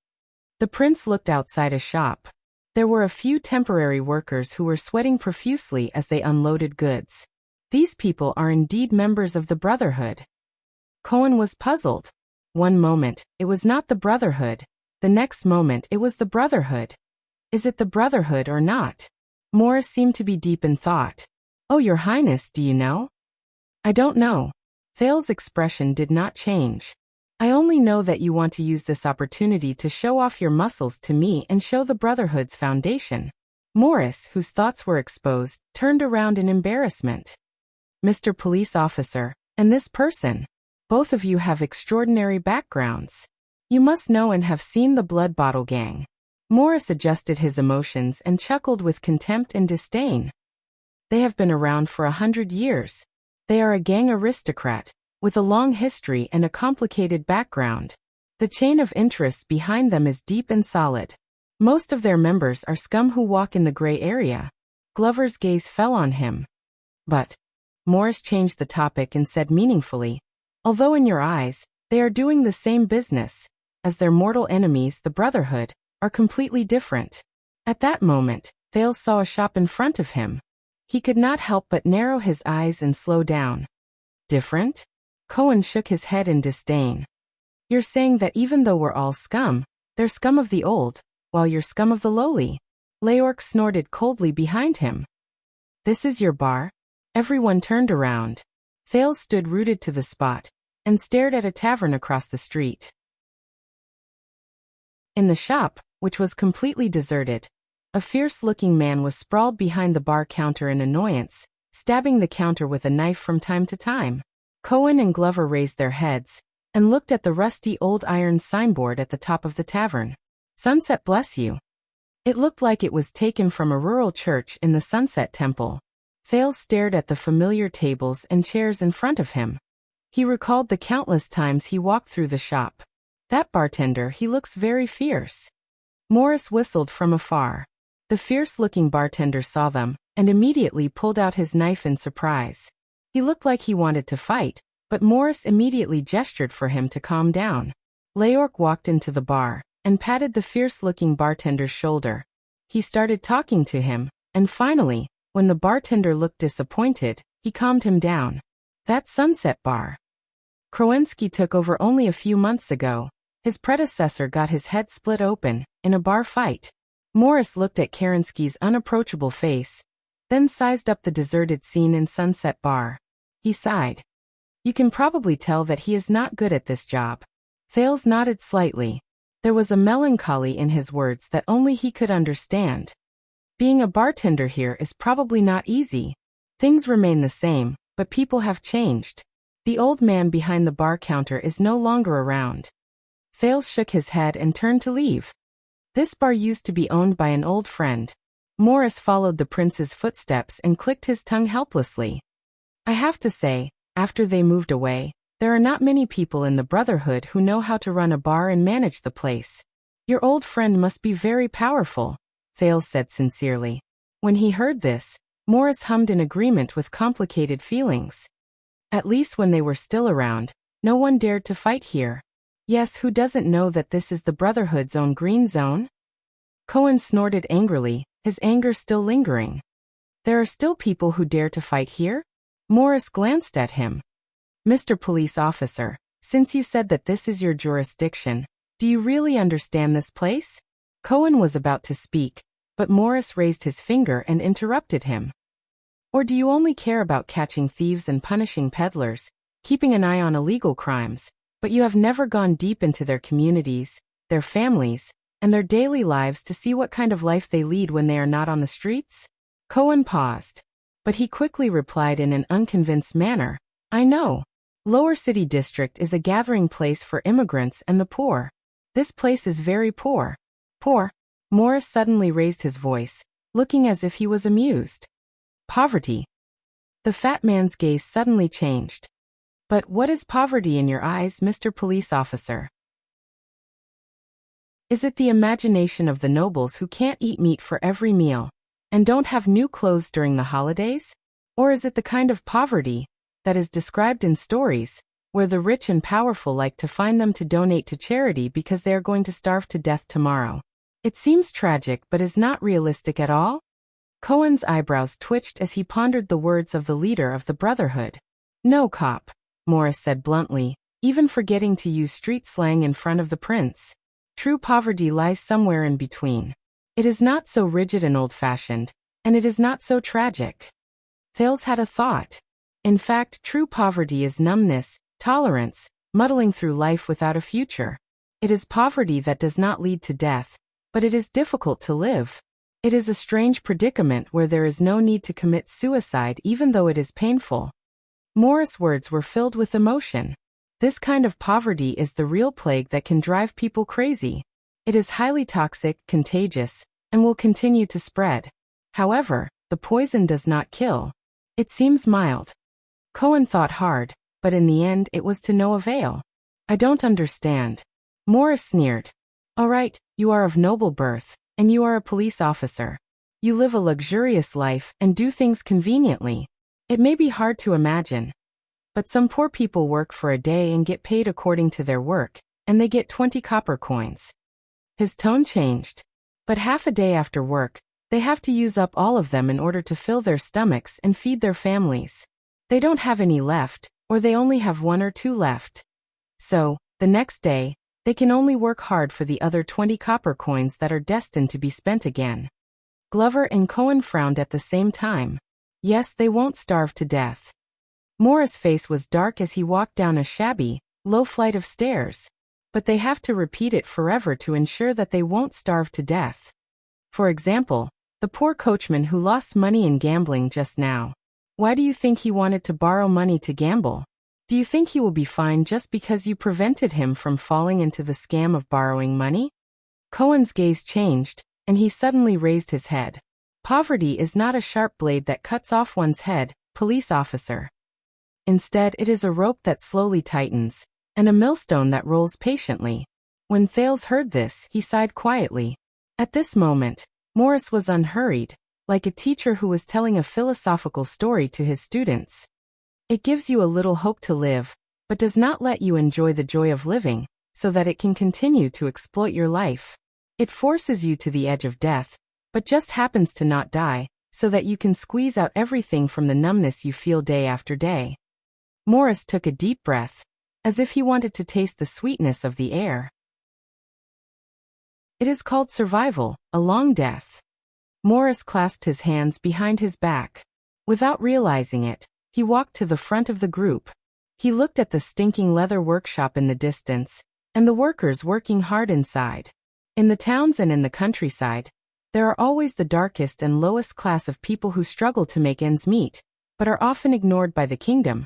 The prince looked outside a shop. There were a few temporary workers who were sweating profusely as they unloaded goods. These people are indeed members of the Brotherhood. Cohen was puzzled. One moment, it was not the Brotherhood. The next moment, it was the Brotherhood. Is it the Brotherhood or not? Morris seemed to be deep in thought. "Oh, Your Highness, do you know?" "I don't know." Thales' expression did not change. "I only know that you want to use this opportunity to show off your muscles to me and show the Brotherhood's foundation." Morris, whose thoughts were exposed, turned around in embarrassment. Mr. Police Officer, and this person. Both of you have extraordinary backgrounds. You must know and have seen the Blood Bottle Gang. Morris adjusted his emotions and chuckled with contempt and disdain. They have been around for 100 years. They are a gang aristocrat, with a long history and a complicated background. The chain of interests behind them is deep and solid. Most of their members are scum who walk in the gray area. Glover's gaze fell on him. But Morris changed the topic and said meaningfully, although in your eyes, they are doing the same business, as their mortal enemies, the Brotherhood, are completely different. At that moment, Thales saw a shop in front of him. He could not help but narrow his eyes and slow down. Different? Cohen shook his head in disdain. You're saying that even though we're all scum, they're scum of the old, while you're scum of the lowly. Leork snorted coldly behind him. This is your bar? Everyone turned around. Thales stood rooted to the spot, and stared at a tavern across the street. In the shop, which was completely deserted, a fierce-looking man was sprawled behind the bar counter in annoyance, stabbing the counter with a knife from time to time. Cohen and Glover raised their heads, and looked at the rusty old iron signboard at the top of the tavern. Sunset bless you. It looked like it was taken from a rural church in the Sunset Temple. Thales stared at the familiar tables and chairs in front of him. He recalled the countless times he walked through the shop. That bartender, he looks very fierce. Morris whistled from afar. The fierce-looking bartender saw them, and immediately pulled out his knife in surprise. He looked like he wanted to fight, but Morris immediately gestured for him to calm down. Leork walked into the bar, and patted the fierce-looking bartender's shoulder. He started talking to him, and finally, when the bartender looked disappointed, he calmed him down. That Sunset Bar. Krowinski took over only a few months ago. His predecessor got his head split open, in a bar fight. Morris looked at Kerensky's unapproachable face, then sized up the deserted scene in Sunset Bar. He sighed. You can probably tell that he is not good at this job. Thales nodded slightly. There was a melancholy in his words that only he could understand. Being a bartender here is probably not easy. Things remain the same, but people have changed. The old man behind the bar counter is no longer around. Thales shook his head and turned to leave. This bar used to be owned by an old friend. Morris followed the prince's footsteps and clicked his tongue helplessly. I have to say, after they moved away, there are not many people in the Brotherhood who know how to run a bar and manage the place. Your old friend must be very powerful, Thales said sincerely. When he heard this, Morris hummed in agreement with complicated feelings. At least when they were still around, no one dared to fight here. Yes, who doesn't know that this is the Brotherhood's own green zone? Cohen snorted angrily, his anger still lingering. There are still people who dare to fight here? Morris glanced at him. Mr. Police Officer, since you said that this is your jurisdiction, do you really understand this place? Cohen was about to speak, but Morris raised his finger and interrupted him. Or do you only care about catching thieves and punishing peddlers, keeping an eye on illegal crimes, but you have never gone deep into their communities, their families, and their daily lives to see what kind of life they lead when they are not on the streets? Cohen paused, but he quickly replied in an unconvinced manner, I know. Lower City District is a gathering place for immigrants and the poor. This place is very poor. Poor? Morris suddenly raised his voice, looking as if he was amused. Poverty. The fat man's gaze suddenly changed. But what is poverty in your eyes, Mr. Police Officer? Is it the imagination of the nobles who can't eat meat for every meal, and don't have new clothes during the holidays? Or is it the kind of poverty that is described in stories, where the rich and powerful like to find them to donate to charity because they are going to starve to death tomorrow? It seems tragic but is not realistic at all? Cohen's eyebrows twitched as he pondered the words of the leader of the Brotherhood. No, cop, Morris said bluntly, even forgetting to use street slang in front of the prince. True poverty lies somewhere in between. It is not so rigid and old-fashioned, and it is not so tragic. Thales had a thought. In fact, true poverty is numbness, tolerance, muddling through life without a future. It is poverty that does not lead to death, but it is difficult to live. It is a strange predicament where there is no need to commit suicide even though it is painful. Morris' words were filled with emotion. This kind of poverty is the real plague that can drive people crazy. It is highly toxic, contagious, and will continue to spread. However, the poison does not kill. It seems mild. Cohen thought hard, but in the end it was to no avail. I don't understand. Morris sneered. All right, you are of noble birth, and you are a police officer. You live a luxurious life and do things conveniently. It may be hard to imagine. But some poor people work for a day and get paid according to their work, and they get 20 copper coins. His tone changed. But half a day after work, they have to use up all of them in order to fill their stomachs and feed their families. They don't have any left, or they only have 1 or 2 left. So, the next day, they can only work hard for the other 20 copper coins that are destined to be spent again. Glover and Cohen frowned at the same time. Yes, they won't starve to death. Morris' face was dark as he walked down a shabby, low flight of stairs. But they have to repeat it forever to ensure that they won't starve to death. For example, the poor coachman who lost money in gambling just now. Why do you think he wanted to borrow money to gamble? Do you think he will be fine just because you prevented him from falling into the scam of borrowing money? Cohen's gaze changed, and he suddenly raised his head. Poverty is not a sharp blade that cuts off one's head, police officer. Instead, it is a rope that slowly tightens, and a millstone that rolls patiently. When Thales heard this, he sighed quietly. At this moment, Morris was unhurried, like a teacher who was telling a philosophical story to his students. It gives you a little hope to live, but does not let you enjoy the joy of living, so that it can continue to exploit your life. It forces you to the edge of death, but just happens to not die, so that you can squeeze out everything from the numbness you feel day after day. Morris took a deep breath, as if he wanted to taste the sweetness of the air. It is called survival, a long death. Morris clasped his hands behind his back. Without realizing it, he walked to the front of the group. He looked at the stinking leather workshop in the distance, and the workers working hard inside. In the towns and in the countryside, there are always the darkest and lowest class of people who struggle to make ends meet, but are often ignored by the kingdom.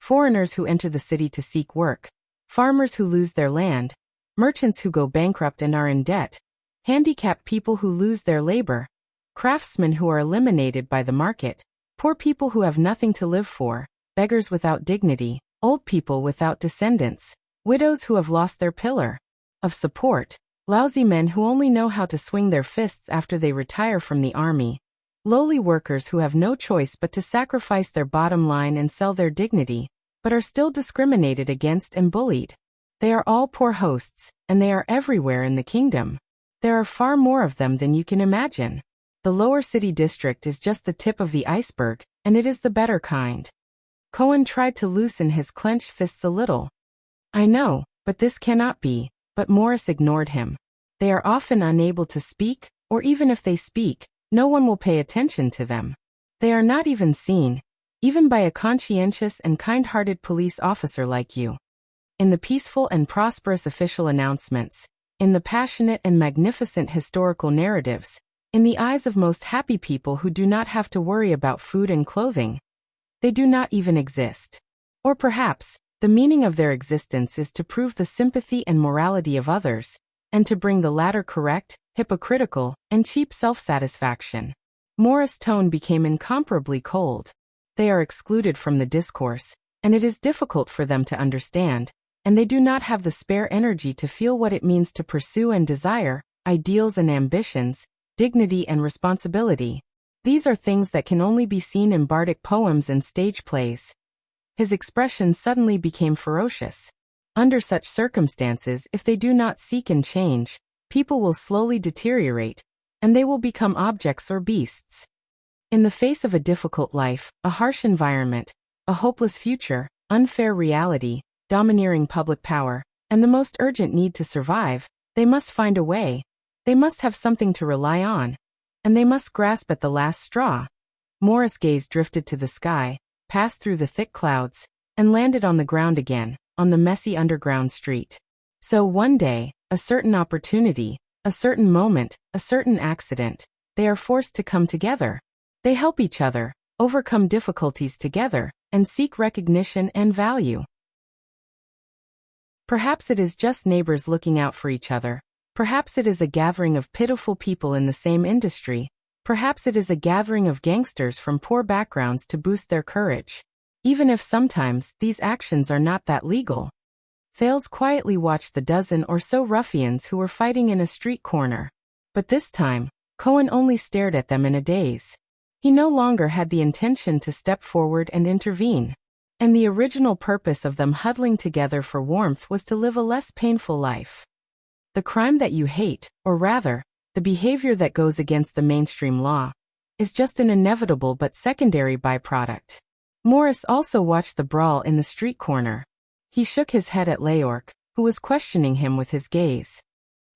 Foreigners who enter the city to seek work, farmers who lose their land, merchants who go bankrupt and are in debt, handicapped people who lose their labor, craftsmen who are eliminated by the market, poor people who have nothing to live for, beggars without dignity, old people without descendants, widows who have lost their pillar of support, lousy men who only know how to swing their fists after they retire from the army, lowly workers who have no choice but to sacrifice their bottom line and sell their dignity, but are still discriminated against and bullied. They are all poor hosts, and they are everywhere in the kingdom. There are far more of them than you can imagine. The lower city district is just the tip of the iceberg, and it is the better kind. Cohen tried to loosen his clenched fists a little. I know, but this cannot be, but Morris ignored him. They are often unable to speak, or even if they speak, no one will pay attention to them. They are not even seen, even by a conscientious and kind-hearted police officer like you. In the peaceful and prosperous official announcements, in the passionate and magnificent historical narratives, in the eyes of most happy people who do not have to worry about food and clothing, they do not even exist. Or perhaps, the meaning of their existence is to prove the sympathy and morality of others, and to bring the latter correct, hypocritical, and cheap self-satisfaction. Morris' tone became incomparably cold. They are excluded from the discourse, and it is difficult for them to understand, and they do not have the spare energy to feel what it means to pursue and desire ideals and ambitions, dignity and responsibility. These are things that can only be seen in bardic poems and stage plays. His expression suddenly became ferocious. Under such circumstances, if they do not seek and change, people will slowly deteriorate, and they will become objects or beasts. In the face of a difficult life, a harsh environment, a hopeless future, unfair reality, domineering public power, and the most urgent need to survive, they must find a way. They must have something to rely on, and they must grasp at the last straw. Morris' gaze drifted to the sky, passed through the thick clouds, and landed on the ground again, on the messy underground street. So one day, a certain opportunity, a certain moment, a certain accident, they are forced to come together. They help each other, overcome difficulties together, and seek recognition and value. Perhaps it is just neighbors looking out for each other. Perhaps it is a gathering of pitiful people in the same industry. Perhaps it is a gathering of gangsters from poor backgrounds to boost their courage. Even if sometimes these actions are not that legal. Thales quietly watched the dozen or so ruffians who were fighting in a street corner. But this time, Cohen only stared at them in a daze. He no longer had the intention to step forward and intervene. And the original purpose of them huddling together for warmth was to live a less painful life. The crime that you hate, or rather, the behavior that goes against the mainstream law, is just an inevitable but secondary byproduct. Morris also watched the brawl in the street corner. He shook his head at Leork, who was questioning him with his gaze.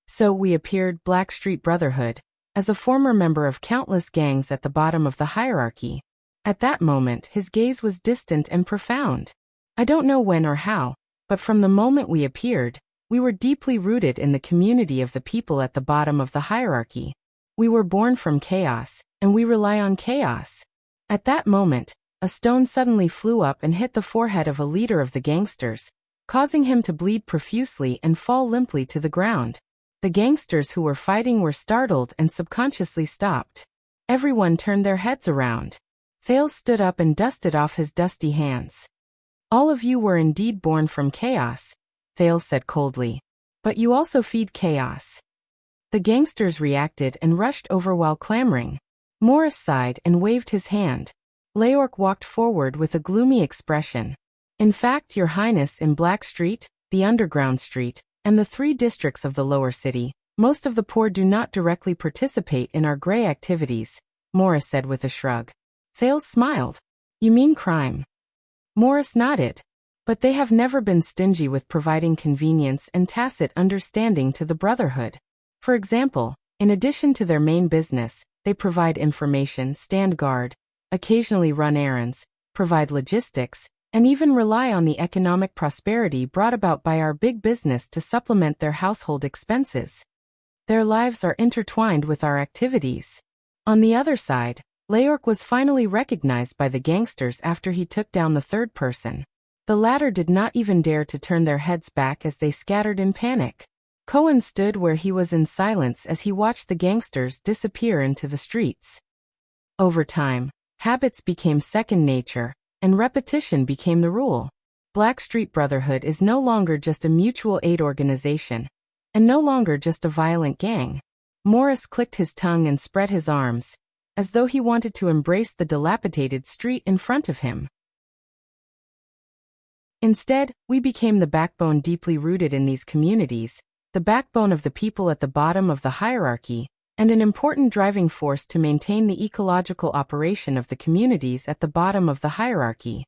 So we appeared, Black Street Brotherhood, as a former member of countless gangs at the bottom of the hierarchy. At that moment his gaze was distant and profound. I don't know when or how, but from the moment we appeared, we were deeply rooted in the community of the people at the bottom of the hierarchy. We were born from chaos, and we rely on chaos. At that moment, a stone suddenly flew up and hit the forehead of a leader of the gangsters, causing him to bleed profusely and fall limply to the ground. The gangsters who were fighting were startled and subconsciously stopped. Everyone turned their heads around. Thales stood up and dusted off his dusty hands. All of you were indeed born from chaos, Thales said coldly. But you also feed chaos. The gangsters reacted and rushed over while clamoring. Morris sighed and waved his hand. Leork walked forward with a gloomy expression. In fact, Your Highness, in Black Street, the Underground Street, and the 3 districts of the lower city, most of the poor do not directly participate in our grey activities, Morris said with a shrug. Thales smiled. You mean crime? Morris nodded. But they have never been stingy with providing convenience and tacit understanding to the Brotherhood. For example, in addition to their main business, they provide information, stand guard, occasionally run errands, provide logistics, and even rely on the economic prosperity brought about by our big business to supplement their household expenses. Their lives are intertwined with our activities. On the other side, Leork was finally recognized by the gangsters after he took down the third person. The latter did not even dare to turn their heads back as they scattered in panic. Cohen stood where he was in silence as he watched the gangsters disappear into the streets. Over time, habits became second nature, and repetition became the rule. Black Street Brotherhood is no longer just a mutual aid organization, and no longer just a violent gang. Morris clicked his tongue and spread his arms, as though he wanted to embrace the dilapidated street in front of him. Instead, we became the backbone deeply rooted in these communities, the backbone of the people at the bottom of the hierarchy, and an important driving force to maintain the ecological operation of the communities at the bottom of the hierarchy.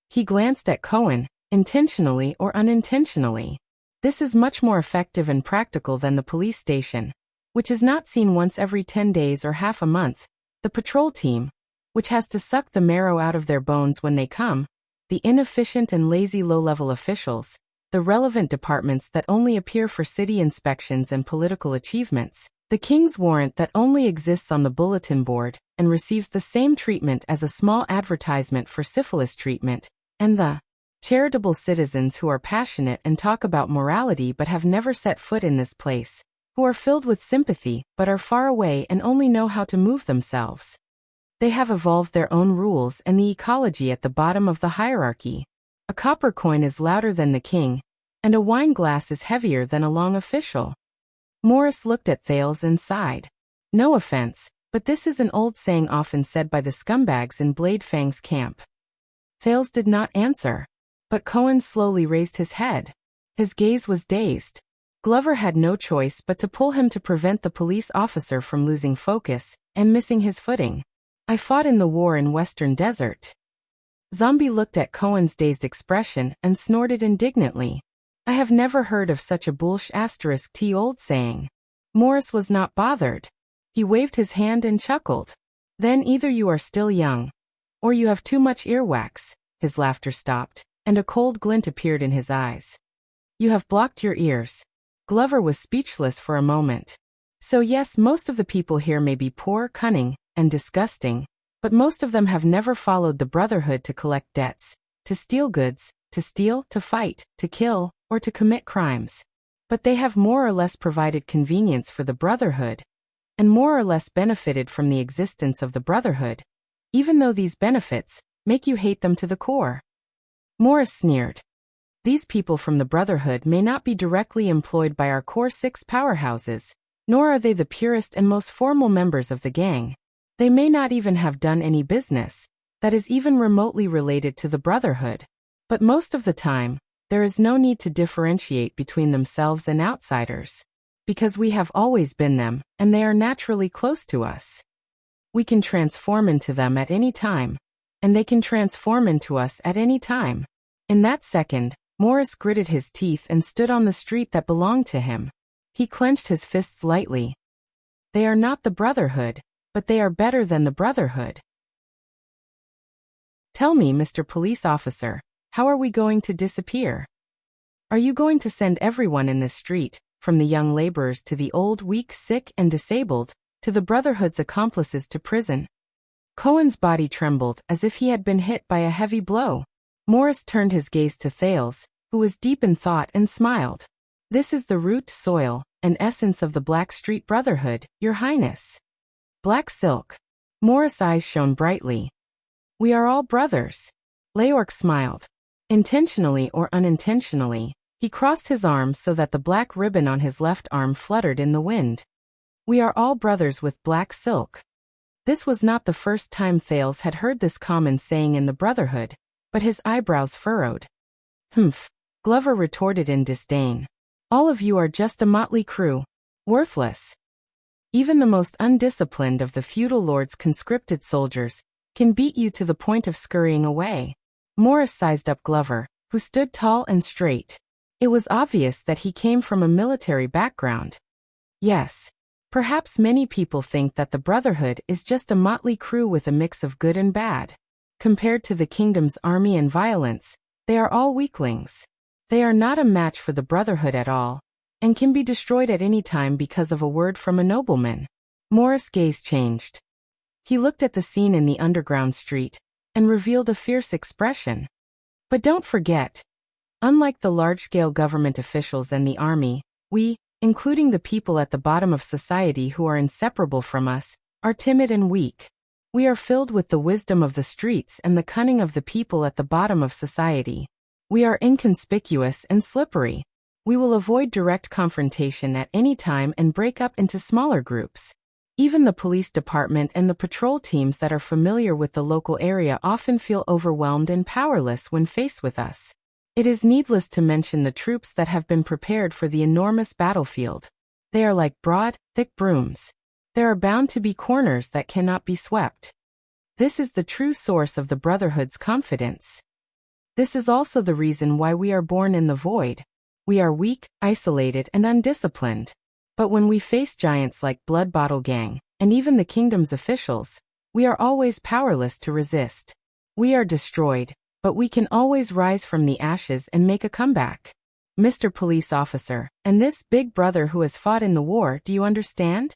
He glanced at Cohen, intentionally or unintentionally. This is much more effective and practical than the police station, which is not seen once every 10 days or half a month, the patrol team, which has to suck the marrow out of their bones when they come, the inefficient and lazy low-level officials, the relevant departments that only appear for city inspections and political achievements, the king's warrant that only exists on the bulletin board and receives the same treatment as a small advertisement for syphilis treatment, and the charitable citizens who are passionate and talk about morality but have never set foot in this place, who are filled with sympathy but are far away and only know how to move themselves. They have evolved their own rules and the ecology at the bottom of the hierarchy. A copper coin is louder than the king, and a wine glass is heavier than a long official. Morris looked at Thales and sighed. No offense, but this is an old saying often said by the scumbags in Blade Fang's camp. Thales did not answer, but Cohen slowly raised his head. His gaze was dazed. Glover had no choice but to pull him to prevent the police officer from losing focus and missing his footing. I fought in the war in Western Desert. Zombie looked at Cohen's dazed expression and snorted indignantly. I have never heard of such a bullsh*t old saying. Morris was not bothered. He waved his hand and chuckled. Then either you are still young, or you have too much earwax. His laughter stopped, and a cold glint appeared in his eyes. You have blocked your ears. Glover was speechless for a moment. So yes, most of the people here may be poor, cunning, and disgusting, but most of them have never followed the Brotherhood to collect debts, to steal goods, to steal, to fight, to kill, or to commit crimes. But they have more or less provided convenience for the Brotherhood, and more or less benefited from the existence of the Brotherhood, even though these benefits make you hate them to the core. Morris sneered. These people from the Brotherhood may not be directly employed by our core 6 powerhouses, nor are they the purest and most formal members of the gang. They may not even have done any business that is even remotely related to the Brotherhood. But most of the time, there is no need to differentiate between themselves and outsiders, because we have always been them, and they are naturally close to us. We can transform into them at any time, and they can transform into us at any time. In that second, Morris gritted his teeth and stood on the street that belonged to him. He clenched his fists lightly. They are not the Brotherhood, but they are better than the Brotherhood. Tell me, Mr. Police Officer, how are we going to disappear? Are you going to send everyone in this street, from the young laborers to the old, weak, sick, and disabled, to the Brotherhood's accomplices to prison? Cohen's body trembled as if he had been hit by a heavy blow. Morris turned his gaze to Thales, who was deep in thought, and smiled. This is the root, soil, and essence of the Blackstreet Brotherhood, Your Highness. Black silk. Morris' eyes shone brightly. We are all brothers. Leorc smiled. Intentionally or unintentionally, he crossed his arms so that the black ribbon on his left arm fluttered in the wind. We are all brothers with black silk. This was not the first time Thales had heard this common saying in the Brotherhood, but his eyebrows furrowed. Humph, Glover retorted in disdain. All of you are just a motley crew. Worthless. Even the most undisciplined of the feudal lord's conscripted soldiers can beat you to the point of scurrying away. Morris sized up Glover, who stood tall and straight. It was obvious that he came from a military background. Yes. Perhaps many people think that the Brotherhood is just a motley crew with a mix of good and bad. Compared to the kingdom's army and violence, they are all weaklings. They are not a match for the Brotherhood at all, and can be destroyed at any time because of a word from a nobleman. Morris' gaze changed. He looked at the scene in the underground street, and revealed a fierce expression. But don't forget, unlike the large-scale government officials and the army, we, including the people at the bottom of society who are inseparable from us, are timid and weak. We are filled with the wisdom of the streets and the cunning of the people at the bottom of society. We are inconspicuous and slippery. We will avoid direct confrontation at any time and break up into smaller groups. Even the police department and the patrol teams that are familiar with the local area often feel overwhelmed and powerless when faced with us. It is needless to mention the troops that have been prepared for the enormous battlefield. They are like broad, thick brooms. There are bound to be corners that cannot be swept. This is the true source of the Brotherhood's confidence. This is also the reason why we are born in the void. We are weak, isolated, and undisciplined. But when we face giants like Blood Bottle Gang, and even the kingdom's officials, we are always powerless to resist. We are destroyed, but we can always rise from the ashes and make a comeback. Mr. Police Officer, and this big brother who has fought in the war, do you understand?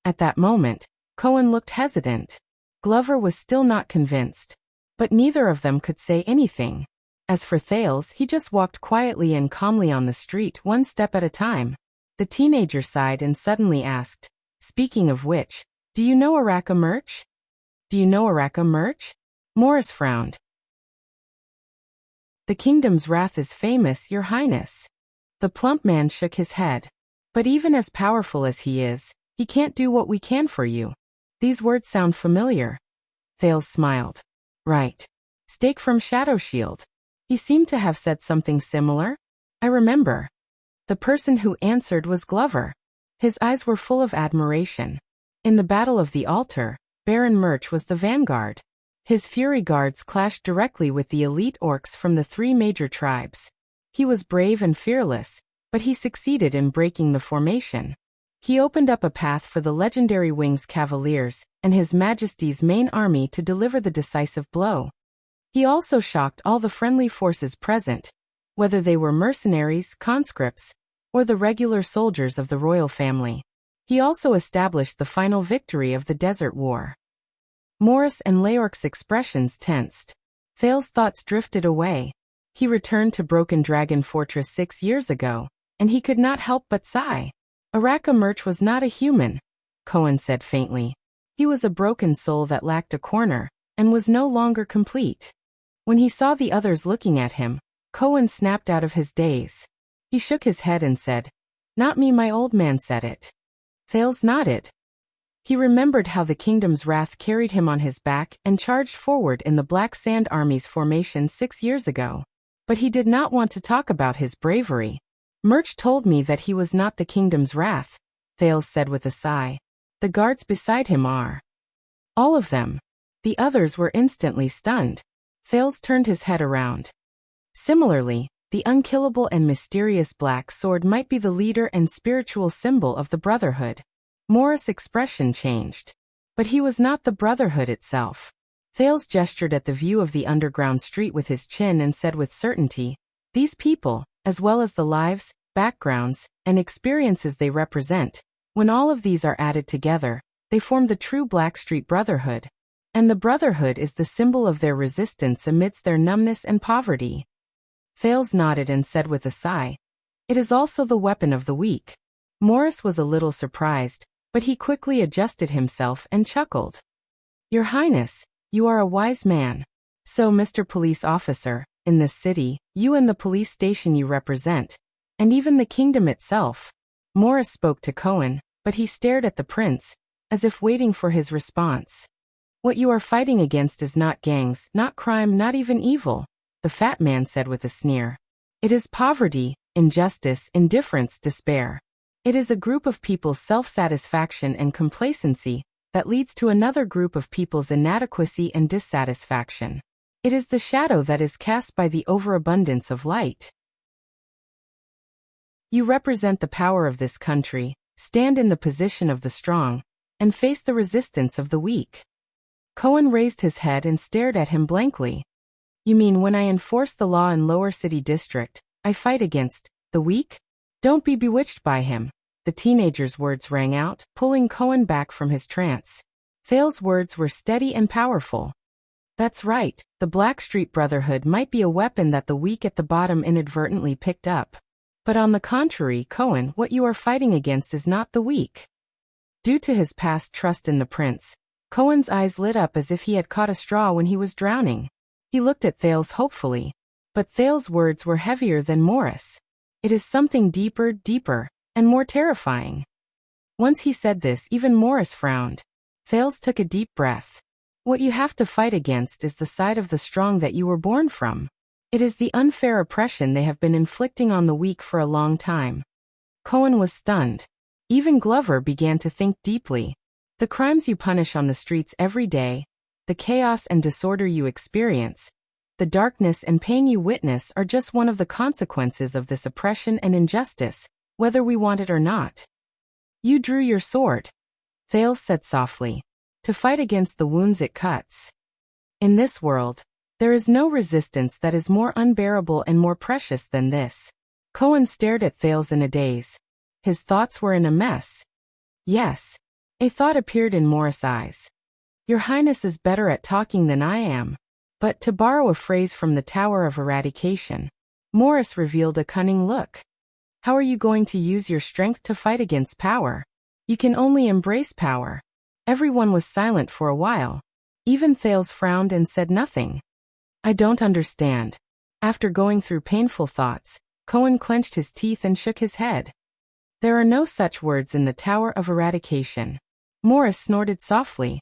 At that moment, Cohen looked hesitant. Glover was still not convinced. But neither of them could say anything. As for Thales, he just walked quietly and calmly on the street, one step at a time. The teenager sighed and suddenly asked, speaking of which, do you know Araka Merch? Do you know Araka Merch? Morris frowned. The kingdom's wrath is famous, Your Highness. The plump man shook his head. But even as powerful as he is, he can't do what we can for you. These words sound familiar. Thales smiled. Right. Stake from Shadow Shield. He seemed to have said something similar. I remember. The person who answered was Glover. His eyes were full of admiration. In the Battle of the Altar, Baron Murch was the vanguard. His Fury Guards clashed directly with the elite orcs from the 3 major tribes. He was brave and fearless, but he succeeded in breaking the formation. He opened up a path for the legendary Wings Cavaliers and His Majesty's main army to deliver the decisive blow. He also shocked all the friendly forces present, whether they were mercenaries, conscripts, or the regular soldiers of the royal family. He also established the final victory of the Desert War. Morris and Leorc's expressions tensed. Thale's thoughts drifted away. He returned to Broken Dragon Fortress 6 years ago, and he could not help but sigh. Araka Murch was not a human, Cohen said faintly. He was a broken soul that lacked a corner, and was no longer complete. When he saw the others looking at him, Cohen snapped out of his daze. He shook his head and said, "Not me, my old man said it." Thales nodded. He remembered how the kingdom's wrath carried him on his back and charged forward in the Black Sand Army's formation 6 years ago. But he did not want to talk about his bravery. Murch told me that he was not the kingdom's wrath, Thales said with a sigh. The guards beside him are. All of them. The others were instantly stunned. Thales turned his head around. Similarly, the unkillable and mysterious Black Sword might be the leader and spiritual symbol of the Brotherhood. Morris' expression changed. But he was not the Brotherhood itself. Thales gestured at the view of the underground street with his chin and said with certainty, "These people, as well as the lives, backgrounds, and experiences they represent, when all of these are added together, they form the true Blackstreet Brotherhood. And the Brotherhood is the symbol of their resistance amidst their numbness and poverty." Thales nodded and said with a sigh, "It is also the weapon of the weak." Morris was a little surprised, but he quickly adjusted himself and chuckled. "Your Highness, you are a wise man. So, Mr. Police Officer, in this city, you and the police station you represent, and even the kingdom itself." Morris spoke to Cohen, but he stared at the prince, as if waiting for his response. "What you are fighting against is not gangs, not crime, not even evil," the fat man said with a sneer. "It is poverty, injustice, indifference, despair. It is a group of people's self-satisfaction and complacency that leads to another group of people's inadequacy and dissatisfaction. It is the shadow that is cast by the overabundance of light. You represent the power of this country, stand in the position of the strong, and face the resistance of the weak." Cohen raised his head and stared at him blankly. "You mean when I enforce the law in Lower City District, I fight against the weak? Don't be bewitched by him." The teenager's words rang out, pulling Cohen back from his trance. Thale's words were steady and powerful. "That's right, the Blackstreet Brotherhood might be a weapon that the weak at the bottom inadvertently picked up. But on the contrary, Cohen, what you are fighting against is not the weak." Due to his past trust in the prince, Cohen's eyes lit up as if he had caught a straw when he was drowning. He looked at Thales hopefully. But Thales' words were heavier than Morris. "It is something deeper, and more terrifying." Once he said this, even Morris frowned. Thales took a deep breath. "What you have to fight against is the side of the strong that you were born from. It is the unfair oppression they have been inflicting on the weak for a long time." Cohen was stunned. Even Glover began to think deeply. "The crimes you punish on the streets every day, the chaos and disorder you experience, the darkness and pain you witness are just one of the consequences of this oppression and injustice, whether we want it or not. You drew your sword," Thales said softly, "to fight against the wounds it cuts. In this world, there is no resistance that is more unbearable and more precious than this." Cohen stared at Thales in a daze. His thoughts were in a mess. Yes. A thought appeared in Morris' eyes. "Your Highness is better at talking than I am." But to borrow a phrase from the Tower of Eradication, Morris revealed a cunning look. "How are you going to use your strength to fight against power? You can only embrace power." Everyone was silent for a while. Even Thales frowned and said nothing. "I don't understand." After going through painful thoughts, Cohen clenched his teeth and shook his head. "There are no such words in the Tower of Eradication." Morris snorted softly.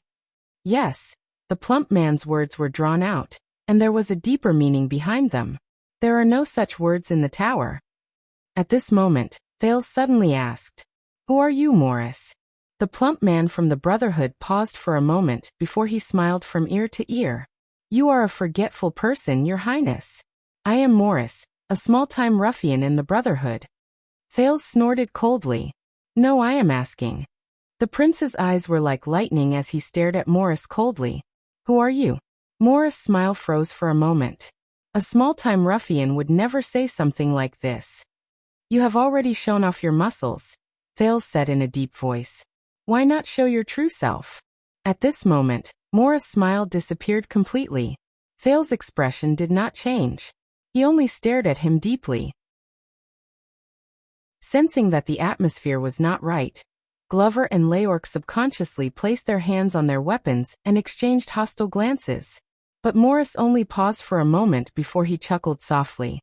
Yes, the plump man's words were drawn out, and there was a deeper meaning behind them. "There are no such words in the tower." At this moment, Thales suddenly asked, "Who are you, Morris?" The plump man from the Brotherhood paused for a moment before he smiled from ear to ear. "You are a forgetful person, Your Highness. I am Morris, a small-time ruffian in the Brotherhood." Thales snorted coldly. "No, I am asking." The prince's eyes were like lightning as he stared at Morris coldly. "Who are you?" Morris' smile froze for a moment. A small-time ruffian would never say something like this. "You have already shown off your muscles," Thales said in a deep voice. Why not show your true self? At this moment, Morris' smile disappeared completely. Thales' expression did not change. He only stared at him deeply. Sensing that the atmosphere was not right, Glover and Leork subconsciously placed their hands on their weapons and exchanged hostile glances. But Morris only paused for a moment before he chuckled softly.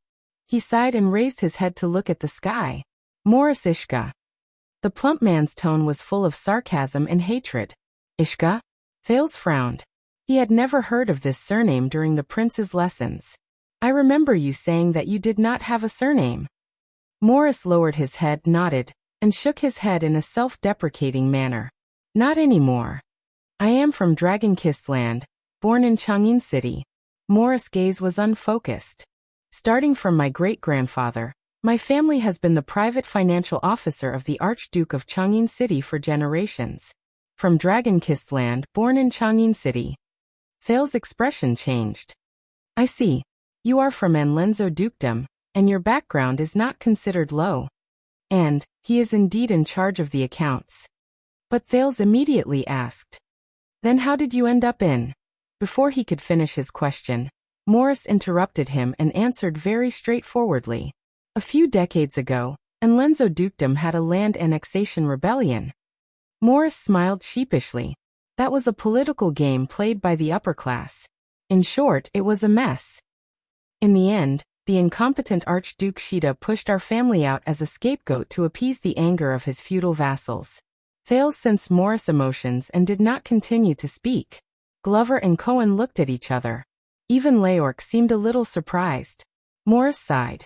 He sighed and raised his head to look at the sky. Morris Ishka. The plump man's tone was full of sarcasm and hatred. Ishka? Thales frowned. He had never heard of this surname during the prince's lessons. I remember you saying that you did not have a surname. Morris lowered his head, nodded, and shook his head in a self-deprecating manner. Not anymore. I am from Dragon-Kissed Land, born in Chang'in City. Morris' gaze was unfocused. Starting from my great-grandfather, my family has been the private financial officer of the Archduke of Chang'in City for generations. From Dragon-Kissed Land, born in Chang'in City. Thales' expression changed. I see. You are from Anlenzo Dukedom, and your background is not considered low. And, he is indeed in charge of the accounts. But Thales immediately asked. Then how did you end up in? Before he could finish his question, Morris interrupted him and answered very straightforwardly. A few decades ago, Anlenzo Dukedom had a land annexation rebellion. Morris smiled sheepishly. That was a political game played by the upper class. In short, it was a mess. In the end, the incompetent Archduke Shida pushed our family out as a scapegoat to appease the anger of his feudal vassals. Thales sensed Morris' emotions and did not continue to speak. Glover and Cohen looked at each other. Even Leork seemed a little surprised. Morris sighed.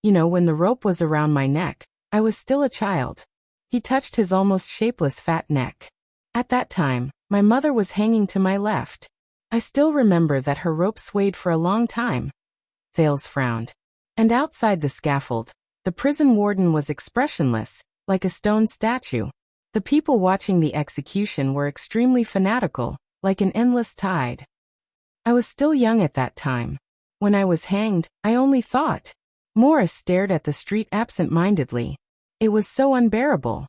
You know, when the rope was around my neck, I was still a child. He touched his almost shapeless fat neck. At that time, my mother was hanging to my left. I still remember that her rope swayed for a long time. Thales frowned. And outside the scaffold, the prison warden was expressionless, like a stone statue. The people watching the execution were extremely fanatical, like an endless tide. I was still young at that time. When I was hanged, I only thought. Morris stared at the street absent-mindedly. It was so unbearable.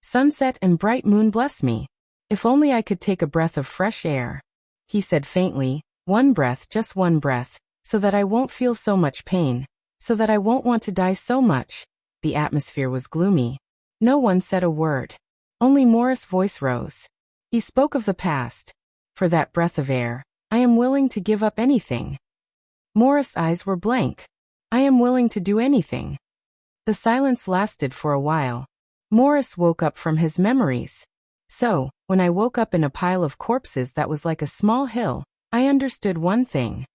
Sunset and bright moon bless me. If only I could take a breath of fresh air. He said faintly, one breath, just one breath, so that I won't feel so much pain, so that I won't want to die so much. The atmosphere was gloomy. No one said a word. Only Morris' voice rose. He spoke of the past. For that breath of air, I am willing to give up anything. Morris' eyes were blank. I am willing to do anything. The silence lasted for a while. Morris woke up from his memories. So, when I woke up in a pile of corpses that was like a small hill, I understood one thing.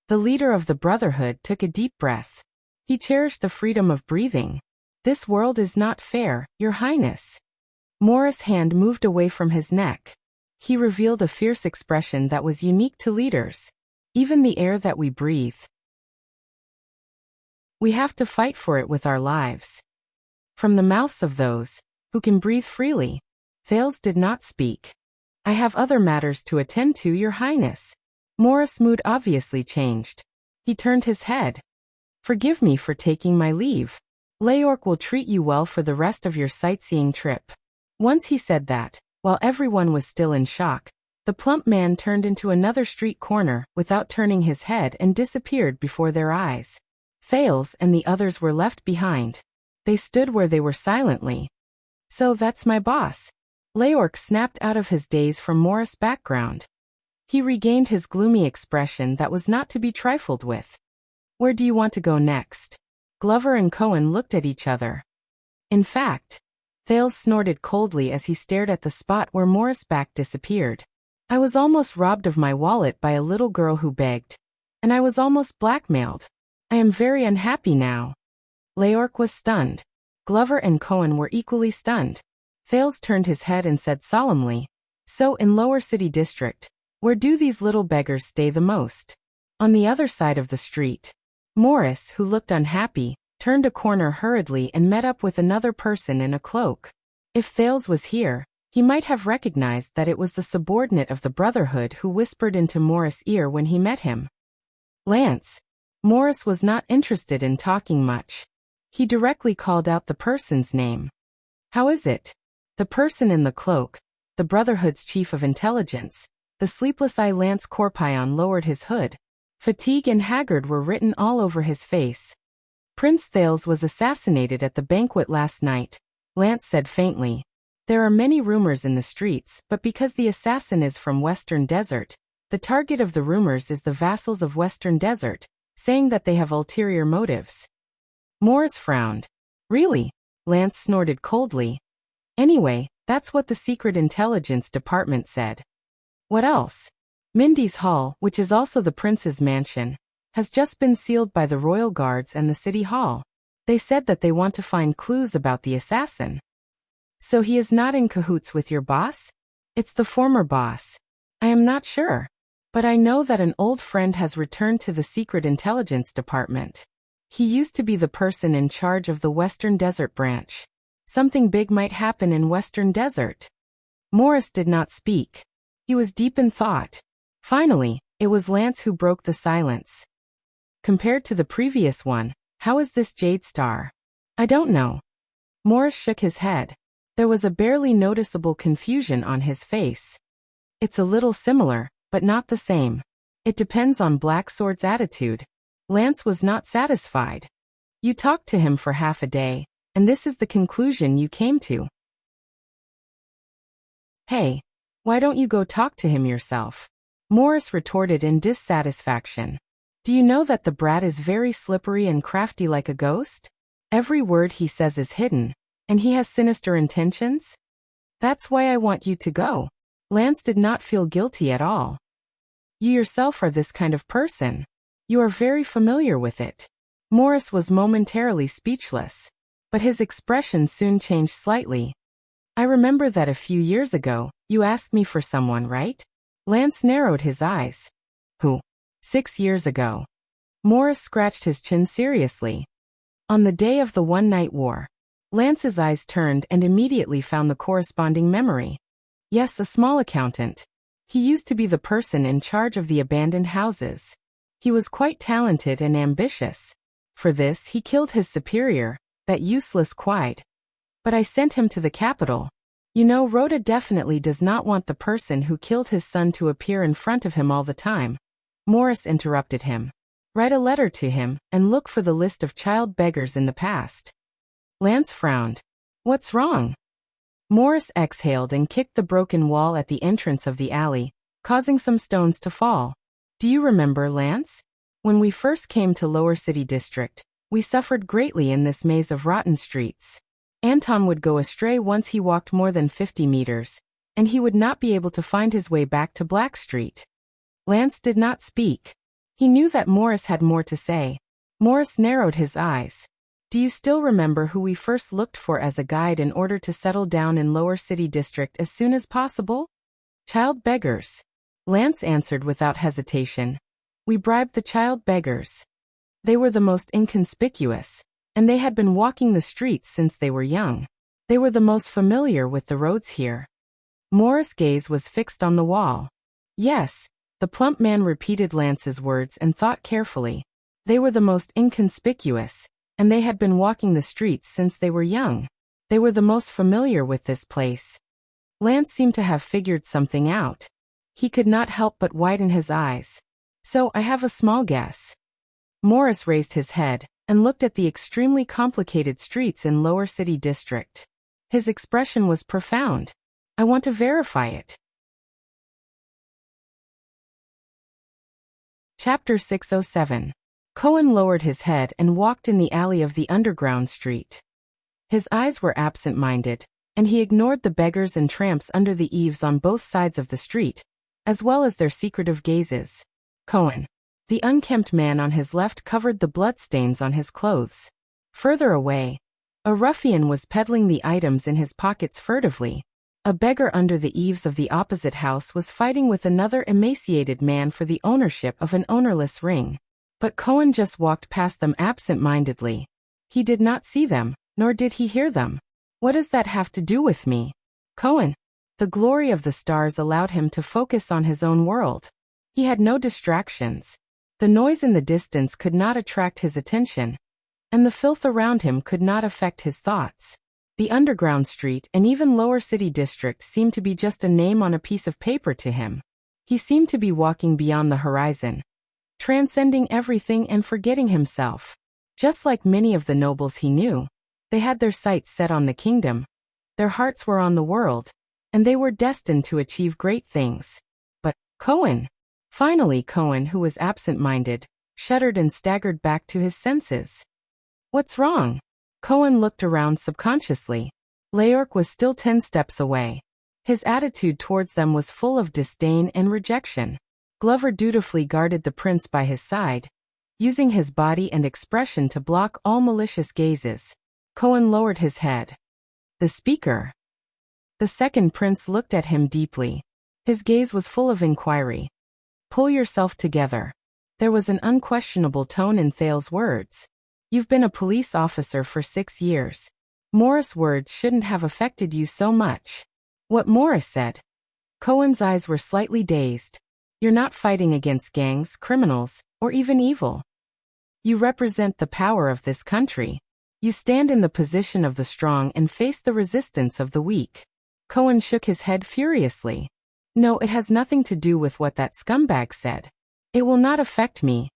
The leader of the Brotherhood took a deep breath. He cherished the freedom of breathing. This world is not fair, Your Highness. Morris' hand moved away from his neck. He revealed a fierce expression that was unique to leaders. Even the air that we breathe. We have to fight for it with our lives. From the mouths of those who can breathe freely. Thales did not speak. I have other matters to attend to, Your Highness. Morris' mood obviously changed. He turned his head. Forgive me for taking my leave. Leork will treat you well for the rest of your sightseeing trip. Once he said that, while everyone was still in shock, the plump man turned into another street corner without turning his head and disappeared before their eyes. Thales and the others were left behind. They stood where they were silently. So that's my boss. Leork snapped out of his daze from Morris' background. He regained his gloomy expression that was not to be trifled with. Where do you want to go next? Glover and Cohen looked at each other. In fact, Thales snorted coldly as he stared at the spot where Morris' back disappeared. I was almost robbed of my wallet by a little girl who begged. And I was almost blackmailed. I am very unhappy now. Leork was stunned. Glover and Cohen were equally stunned. Thales turned his head and said solemnly, So in Lower City District, where do these little beggars stay the most? On the other side of the street. Morris, who looked unhappy, turned a corner hurriedly and met up with another person in a cloak. If Thales was here, he might have recognized that it was the subordinate of the Brotherhood who whispered into Morris' ear when he met him. Lance. Morris was not interested in talking much. He directly called out the person's name. How is it? The person in the cloak, the Brotherhood's chief of intelligence, the sleepless eye Lance Corpion lowered his hood. Fatigue and haggard were written all over his face. Prince Thales was assassinated at the banquet last night, Lance said faintly. There are many rumors in the streets, but because the assassin is from Western Desert, the target of the rumors is the vassals of Western Desert, saying that they have ulterior motives. Morris frowned. Really? Lance snorted coldly. Anyway, that's what the Secret Intelligence Department said. What else? Mindy's Hall, which is also the prince's mansion, has just been sealed by the Royal Guards and the City Hall. They said that they want to find clues about the assassin. So he is not in cahoots with your boss? It's the former boss. I am not sure. But I know that an old friend has returned to the Secret Intelligence Department. He used to be the person in charge of the Western Desert branch. Something big might happen in Western Desert. Morris did not speak. He was deep in thought. Finally, it was Lance who broke the silence. Compared to the previous one, how is this Jade Star? I don't know. Morris shook his head. There was a barely noticeable confusion on his face. It's a little similar, but not the same. It depends on Black Sword's attitude. Lance was not satisfied. You talked to him for half a day, and this is the conclusion you came to. Hey, why don't you go talk to him yourself? Morris retorted in dissatisfaction. Do you know that the brat is very slippery and crafty like a ghost? Every word he says is hidden, and he has sinister intentions? That's why I want you to go. Lance did not feel guilty at all. You yourself are this kind of person. You are very familiar with it. Morris was momentarily speechless, but his expression soon changed slightly. I remember that a few years ago, you asked me for someone, right? Lance narrowed his eyes. Who? 6 years ago. Morris scratched his chin seriously. On the day of the one-night war. Lance's eyes turned and immediately found the corresponding memory. Yes, a small accountant. He used to be the person in charge of the abandoned houses. He was quite talented and ambitious. For this, he killed his superior, that useless Quide. But I sent him to the capital. You know, Rhoda definitely does not want the person who killed his son to appear in front of him all the time. Morris interrupted him. Write a letter to him, and look for the list of child beggars in the past. Lance frowned. What's wrong? Morris exhaled and kicked the broken wall at the entrance of the alley, causing some stones to fall. Do you remember, Lance? When we first came to Lower City District, we suffered greatly in this maze of rotten streets. Anton would go astray once he walked more than 50 meters, and he would not be able to find his way back to Black Street. Lance did not speak. He knew that Morris had more to say. Morris narrowed his eyes. Do you still remember who we first looked for as a guide in order to settle down in Lower City District as soon as possible? Child beggars. Lance answered without hesitation. We bribed the child beggars. They were the most inconspicuous, and they had been walking the streets since they were young. They were the most familiar with the roads here. Morris' gaze was fixed on the wall. Yes, the plump man repeated Lance's words and thought carefully. They were the most inconspicuous, and they had been walking the streets since they were young. They were the most familiar with this place. Lance seemed to have figured something out. He could not help but widen his eyes. So, I have a small guess. Morris raised his head and looked at the extremely complicated streets in Lower City District. His expression was profound. I want to verify it. Chapter 607. Cohen lowered his head and walked in the alley of the underground street. His eyes were absent-minded, and he ignored the beggars and tramps under the eaves on both sides of the street, as well as their secretive gazes. Cohen. The unkempt man on his left covered the bloodstains on his clothes. Further away, a ruffian was peddling the items in his pockets furtively. A beggar under the eaves of the opposite house was fighting with another emaciated man for the ownership of an ownerless ring. But Cohen just walked past them absent-mindedly. He did not see them, nor did he hear them. What does that have to do with me? Cohen. The glory of the stars allowed him to focus on his own world. He had no distractions. The noise in the distance could not attract his attention, and the filth around him could not affect his thoughts. The underground street and even lower city district seemed to be just a name on a piece of paper to him. He seemed to be walking beyond the horizon, transcending everything and forgetting himself. Just like many of the nobles he knew, they had their sights set on the kingdom, their hearts were on the world, and they were destined to achieve great things. But Cohen! Finally Cohen, who was absent-minded, shuddered and staggered back to his senses. What's wrong? Cohen looked around subconsciously. Leorc was still 10 steps away. His attitude towards them was full of disdain and rejection. Glover dutifully guarded the prince by his side, using his body and expression to block all malicious gazes. Cohen lowered his head. The speaker. The second prince looked at him deeply. His gaze was full of inquiry. Pull yourself together. There was an unquestionable tone in Thales's words. You've been a police officer for 6 years. Morris' words shouldn't have affected you so much. What Morris said? Cohen's eyes were slightly dazed. You're not fighting against gangs, criminals, or even evil. You represent the power of this country. You stand in the position of the strong and face the resistance of the weak. Cohen shook his head furiously. No, it has nothing to do with what that scumbag said. It will not affect me.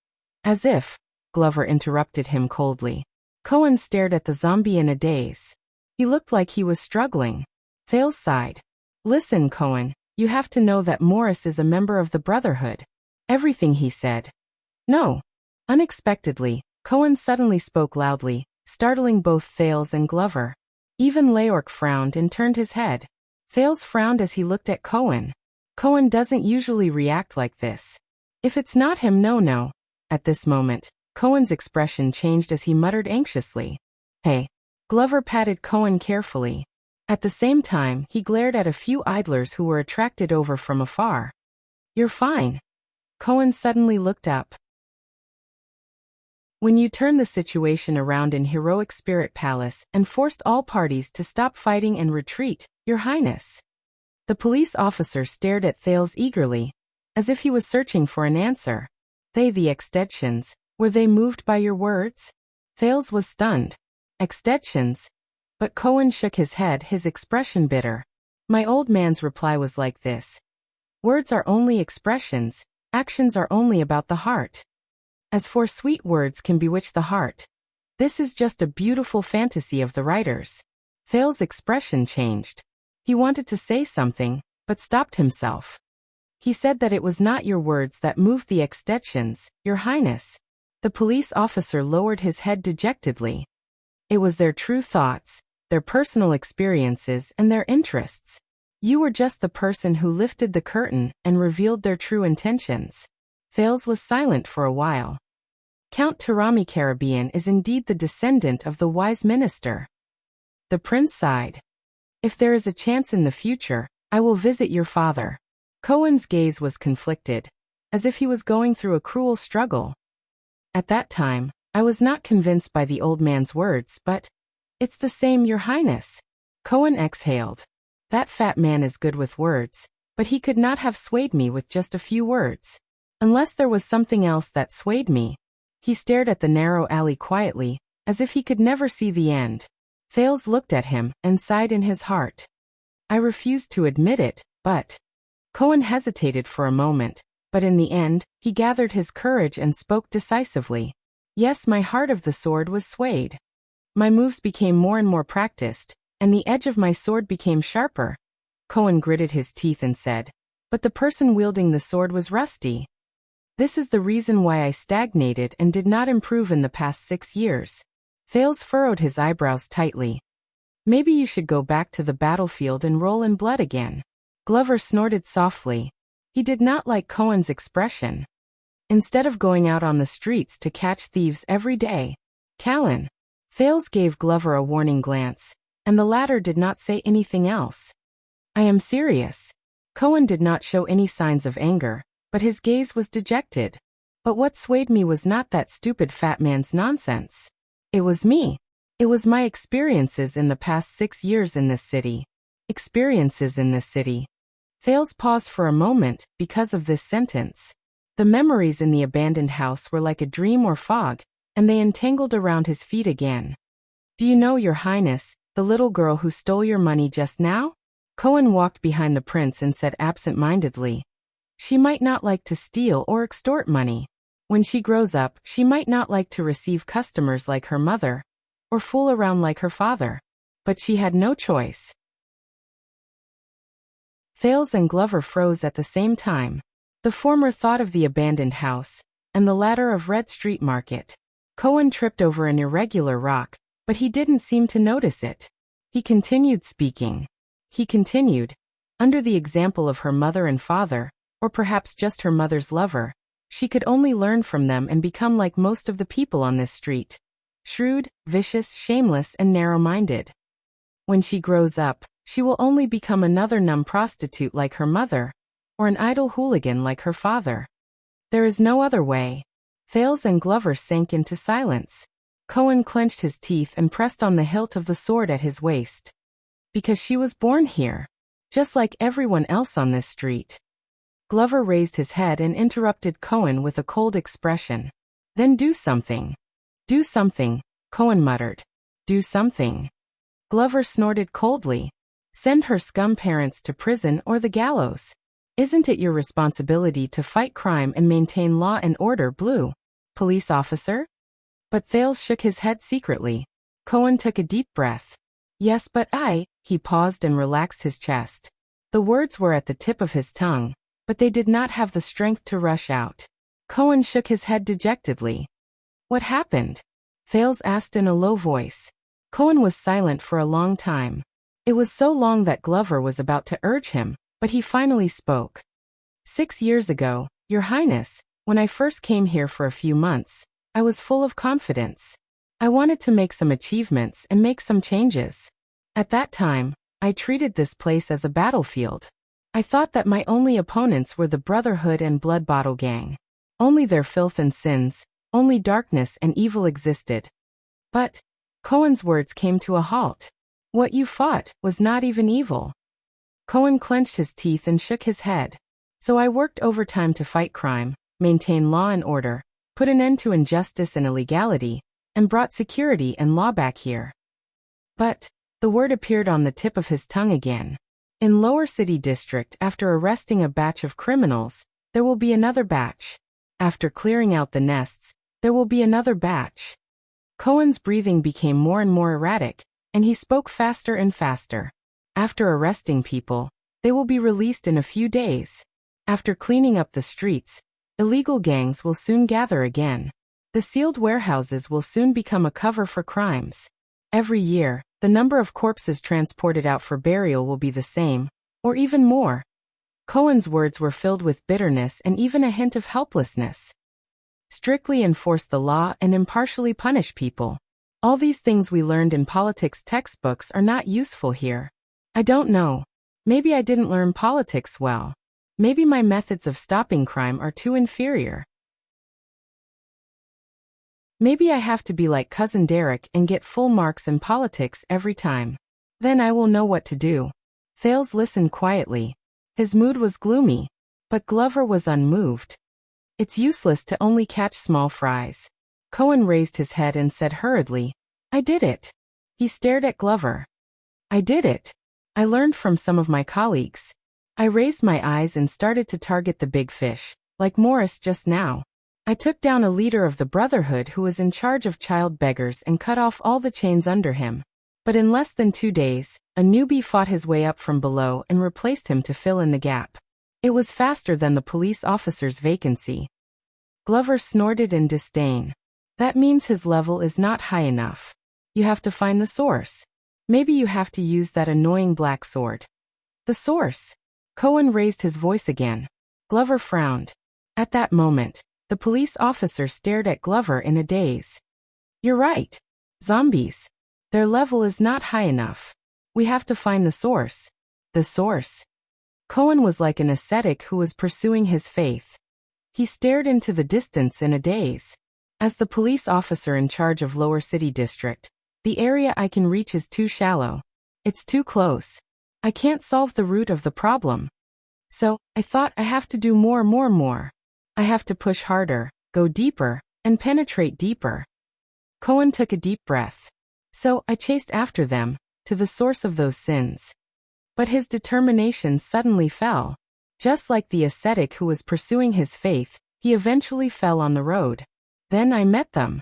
As if, Glover interrupted him coldly. Cohen stared at the zombie in a daze. He looked like he was struggling. Thales sighed. Listen, Cohen, you have to know that Morris is a member of the Brotherhood. Everything he said. No. Unexpectedly, Cohen suddenly spoke loudly, startling both Thales and Glover. Even Leorc frowned and turned his head. Thales frowned as he looked at Cohen. Cohen doesn't usually react like this. If it's not him, no. At this moment, Cohen's expression changed as he muttered anxiously. Hey. Glover patted Cohen carefully. At the same time, he glared at a few idlers who were attracted over from afar. You're fine. Cohen suddenly looked up. When you turned the situation around in Heroic Spirit Palace and forced all parties to stop fighting and retreat, Your Highness. The police officer stared at Thales eagerly, as if he was searching for an answer. They, the extensions, were they moved by your words? Thales was stunned. Extensions? But Cohen shook his head, his expression bitter. My old man's reply was like this. Words are only expressions, actions are only about the heart. As for sweet words can bewitch the heart. This is just a beautiful fantasy of the writers. Thales' expression changed. He wanted to say something, but stopped himself. He said that it was not your words that moved the extensions, Your Highness. The police officer lowered his head dejectedly. It was their true thoughts, their personal experiences and their interests. You were just the person who lifted the curtain and revealed their true intentions. Thales was silent for a while. Count Tarami Caribbean is indeed the descendant of the wise minister. The prince sighed. If there is a chance in the future, I will visit your father. Cohen's gaze was conflicted, as if he was going through a cruel struggle. At that time, I was not convinced by the old man's words, but it's the same, Your Highness. Cohen exhaled. That fat man is good with words, but he could not have swayed me with just a few words. Unless there was something else that swayed me. He stared at the narrow alley quietly, as if he could never see the end. Thales looked at him and sighed in his heart. I refused to admit it, but... Cohen hesitated for a moment, but in the end, he gathered his courage and spoke decisively. Yes, my heart of the sword was swayed. My moves became more and more practiced, and the edge of my sword became sharper. Cohen gritted his teeth and said, but the person wielding the sword was rusty. This is the reason why I stagnated and did not improve in the past 6 years. Thales furrowed his eyebrows tightly. Maybe you should go back to the battlefield and roll in blood again. Glover snorted softly. He did not like Cohen's expression. Instead of going out on the streets to catch thieves every day. Callan. Thales gave Glover a warning glance, and the latter did not say anything else. I am serious. Cohen did not show any signs of anger, but his gaze was dejected. But what swayed me was not that stupid fat man's nonsense. It was me. It was my experiences in the past 6 years in this city. Experiences in this city. Thales paused for a moment because of this sentence. The memories in the abandoned house were like a dream or fog, and they entangled around his feet again. Do you know, Your Highness, The little girl who stole your money just now? Cohen walked behind the prince and said absent-mindedly. She might not like to steal or extort money. When she grows up, she might not like to receive customers like her mother, or fool around like her father. But she had no choice. Thales and Glover froze at the same time. The former thought of the abandoned house, and the latter of Red Street Market. Cohen tripped over an irregular rock, but he didn't seem to notice it. He continued speaking. He continued, under the example of her mother and father, or perhaps just her mother's lover, she could only learn from them and become like most of the people on this street. Shrewd, vicious, shameless, and narrow-minded. When she grows up, she will only become another numb prostitute like her mother, or an idle hooligan like her father. There is no other way. Thales and Glover sank into silence. Cohen clenched his teeth and pressed on the hilt of the sword at his waist. Because she was born here, just like everyone else on this street. Glover raised his head and interrupted Cohen with a cold expression. Then do something. Do something, Cohen muttered. Do something. Glover snorted coldly. Send her scum parents to prison or the gallows. Isn't it your responsibility to fight crime and maintain law and order, Blue police officer? But Thales shook his head secretly. Cohen took a deep breath. Yes, but he paused and relaxed his chest. The words were at the tip of his tongue, but they did not have the strength to rush out. Cohen shook his head dejectedly. What happened? Thales asked in a low voice. Cohen was silent for a long time. It was so long that Glover was about to urge him, but he finally spoke. 6 years ago, Your Highness, when I first came here for a few months, I was full of confidence. I wanted to make some achievements and make some changes. At that time, I treated this place as a battlefield. I thought that my only opponents were the Brotherhood and Blood Bottle Gang. Only their filth and sins, only darkness and evil existed. But, Cohen's words came to a halt. What you fought was not even evil. Cohen clenched his teeth and shook his head. So I worked overtime to fight crime, maintain law and order, put an end to injustice and illegality, and brought security and law back here. But, the word appeared on the tip of his tongue again. In Lower City District, after arresting a batch of criminals, there will be another batch. After clearing out the nests, there will be another batch. Cohen's breathing became more and more erratic, and he spoke faster and faster. After arresting people, they will be released in a few days. After cleaning up the streets, illegal gangs will soon gather again. The sealed warehouses will soon become a cover for crimes. Every year, the number of corpses transported out for burial will be the same, or even more. Cohen's words were filled with bitterness and even a hint of helplessness. Strictly enforce the law and impartially punish people. All these things we learned in politics textbooks are not useful here. I don't know. Maybe I didn't learn politics well. Maybe my methods of stopping crime are too inferior. Maybe I have to be like Cousin Derek and get full marks in politics every time. Then I will know what to do. Thales listened quietly. His mood was gloomy, but Glover was unmoved. It's useless to only catch small fries. Cohen raised his head and said hurriedly, I did it. He stared at Glover. I did it. I learned from some of my colleagues. I raised my eyes and started to target the big fish, like Morris just now. I took down a leader of the Brotherhood who was in charge of child beggars and cut off all the chains under him. But in less than 2 days, a newbie fought his way up from below and replaced him to fill in the gap. It was faster than the police officer's vacancy. Glover snorted in disdain. That means his level is not high enough. You have to find the source. Maybe you have to use that annoying black sword. The source. Cohen raised his voice again. Glover frowned. At that moment, the police officer stared at Glover in a daze. You're right. Zombies. Their level is not high enough. We have to find the source. The source. Cohen was like an ascetic who was pursuing his faith. He stared into the distance in a daze. As the police officer in charge of Lower City District, the area I can reach is too shallow. It's too close. I can't solve the root of the problem. So, I thought I have to do more. I have to push harder, go deeper, and penetrate deeper. Cohen took a deep breath. So, I chased after them, to the source of those sins. But his determination suddenly fell. Just like the ascetic who was pursuing his faith, he eventually fell on the road. Then I met them.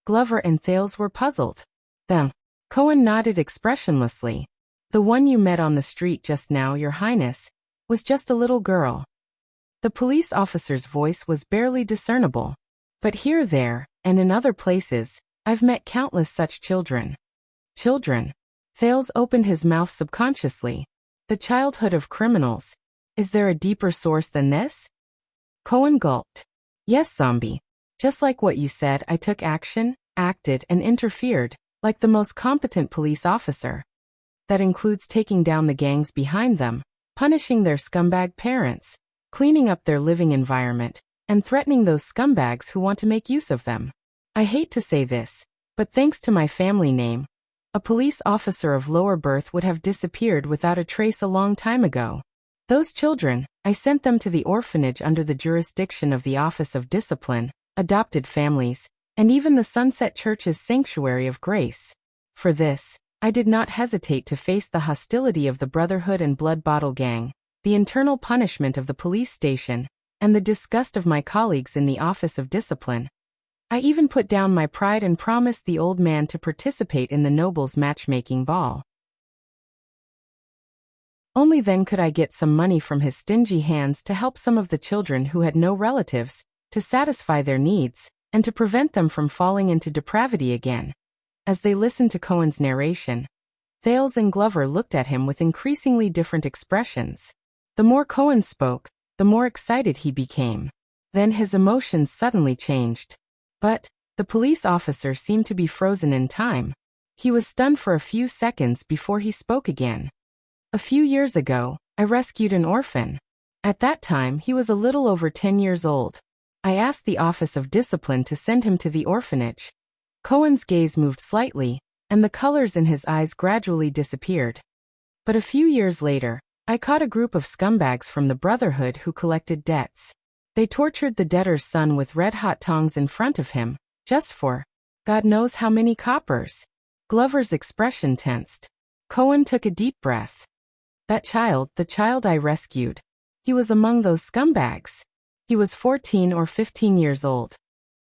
Glover and Thales were puzzled. Them. Cohen nodded expressionlessly. The one you met on the street just now, Your Highness, was just a little girl. The police officer's voice was barely discernible. But here, there, and in other places, I've met countless such children. Children. Thales opened his mouth subconsciously. The childhood of criminals. Is there a deeper source than this? Cohen gulped. Yes, zombie. Just like what you said, I took action, acted, and interfered, like the most competent police officer. That includes taking down the gangs behind them, punishing their scumbag parents, cleaning up their living environment, and threatening those scumbags who want to make use of them. I hate to say this, but thanks to my family name, a police officer of lower birth would have disappeared without a trace a long time ago. Those children, I sent them to the orphanage under the jurisdiction of the Office of Discipline, adopted families, and even the Sunset Church's Sanctuary of Grace. For this, I did not hesitate to face the hostility of the Brotherhood and Blood Bottle Gang, the internal punishment of the police station, and the disgust of my colleagues in the Office of Discipline. I even put down my pride and promised the old man to participate in the nobles' matchmaking ball. Only then could I get some money from his stingy hands to help some of the children who had no relatives, to satisfy their needs, and to prevent them from falling into depravity again. As they listened to Cohen's narration, Thales and Glover looked at him with increasingly different expressions. The more Cohen spoke, the more excited he became. Then his emotions suddenly changed. But the police officer seemed to be frozen in time. He was stunned for a few seconds before he spoke again. A few years ago, I rescued an orphan. At that time, he was a little over 10 years old. I asked the Office of Discipline to send him to the orphanage. Cohen's gaze moved slightly, and the colors in his eyes gradually disappeared. But a few years later, I caught a group of scumbags from the Brotherhood who collected debts. They tortured the debtor's son with red-hot tongs in front of him, just for God knows how many coppers. Glover's expression tensed. Cohen took a deep breath. That child, the child I rescued. He was among those scumbags. He was 14 or 15 years old.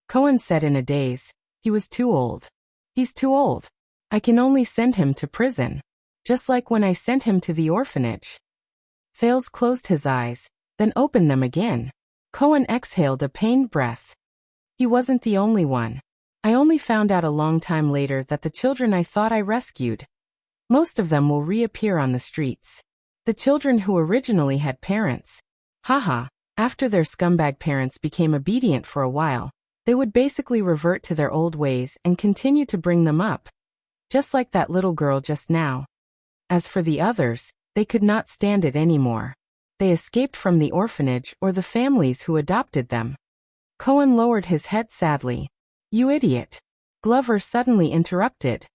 Cohen said in a daze, he was too old. He's too old. I can only send him to prison. Just like when I sent him to the orphanage. Thales closed his eyes, then opened them again. Cohen exhaled a pained breath. He wasn't the only one. I only found out a long time later that the children I thought I rescued, most of them will reappear on the streets. The children who originally had parents. Haha, after their scumbag parents became obedient for a while, they would basically revert to their old ways and continue to bring them up. Just like that little girl just now. As for the others, they could not stand it anymore. They escaped from the orphanage or the families who adopted them. Cohen lowered his head sadly. You idiot. Glover suddenly interrupted.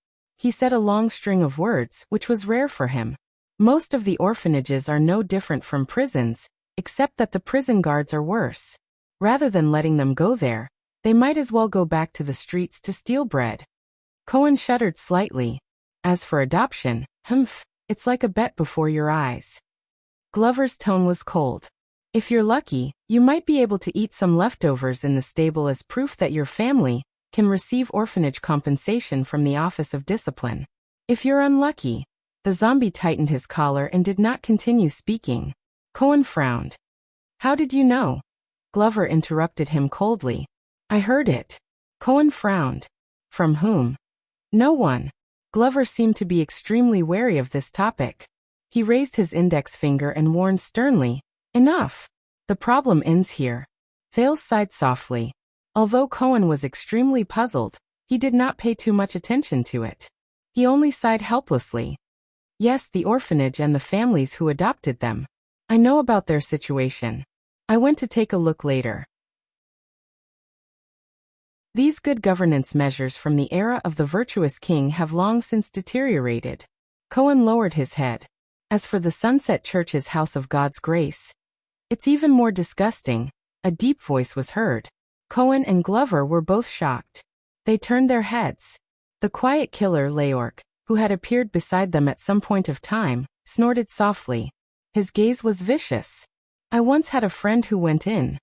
He said a long string of words, which was rare for him. Most of the orphanages are no different from prisons, except that the prison guards are worse. Rather than letting them go there, they might as well go back to the streets to steal bread. Cohen shuddered slightly. As for adoption, it's like a bet before your eyes. Glover's tone was cold. If you're lucky, you might be able to eat some leftovers in the stable as proof that your family can receive orphanage compensation from the Office of Discipline. If you're unlucky, the zombie tightened his collar and did not continue speaking. Cohen frowned. How did you know? Glover interrupted him coldly. I heard it. Cohen frowned. From whom? No one. Glover seemed to be extremely wary of this topic. He raised his index finger and warned sternly, Enough. The problem ends here. Thales sighed softly. Although Cohen was extremely puzzled, he did not pay too much attention to it. He only sighed helplessly. Yes, the orphanage and the families who adopted them. I know about their situation. I went to take a look later. These good governance measures from the era of the virtuous king have long since deteriorated. Cohen lowered his head. As for the Sunset Church's House of God's Grace, it's even more disgusting. A deep voice was heard. Cohen and Glover were both shocked. They turned their heads. The quiet killer Leork, who had appeared beside them at some point of time, snorted softly. His gaze was vicious. I once had a friend who went in.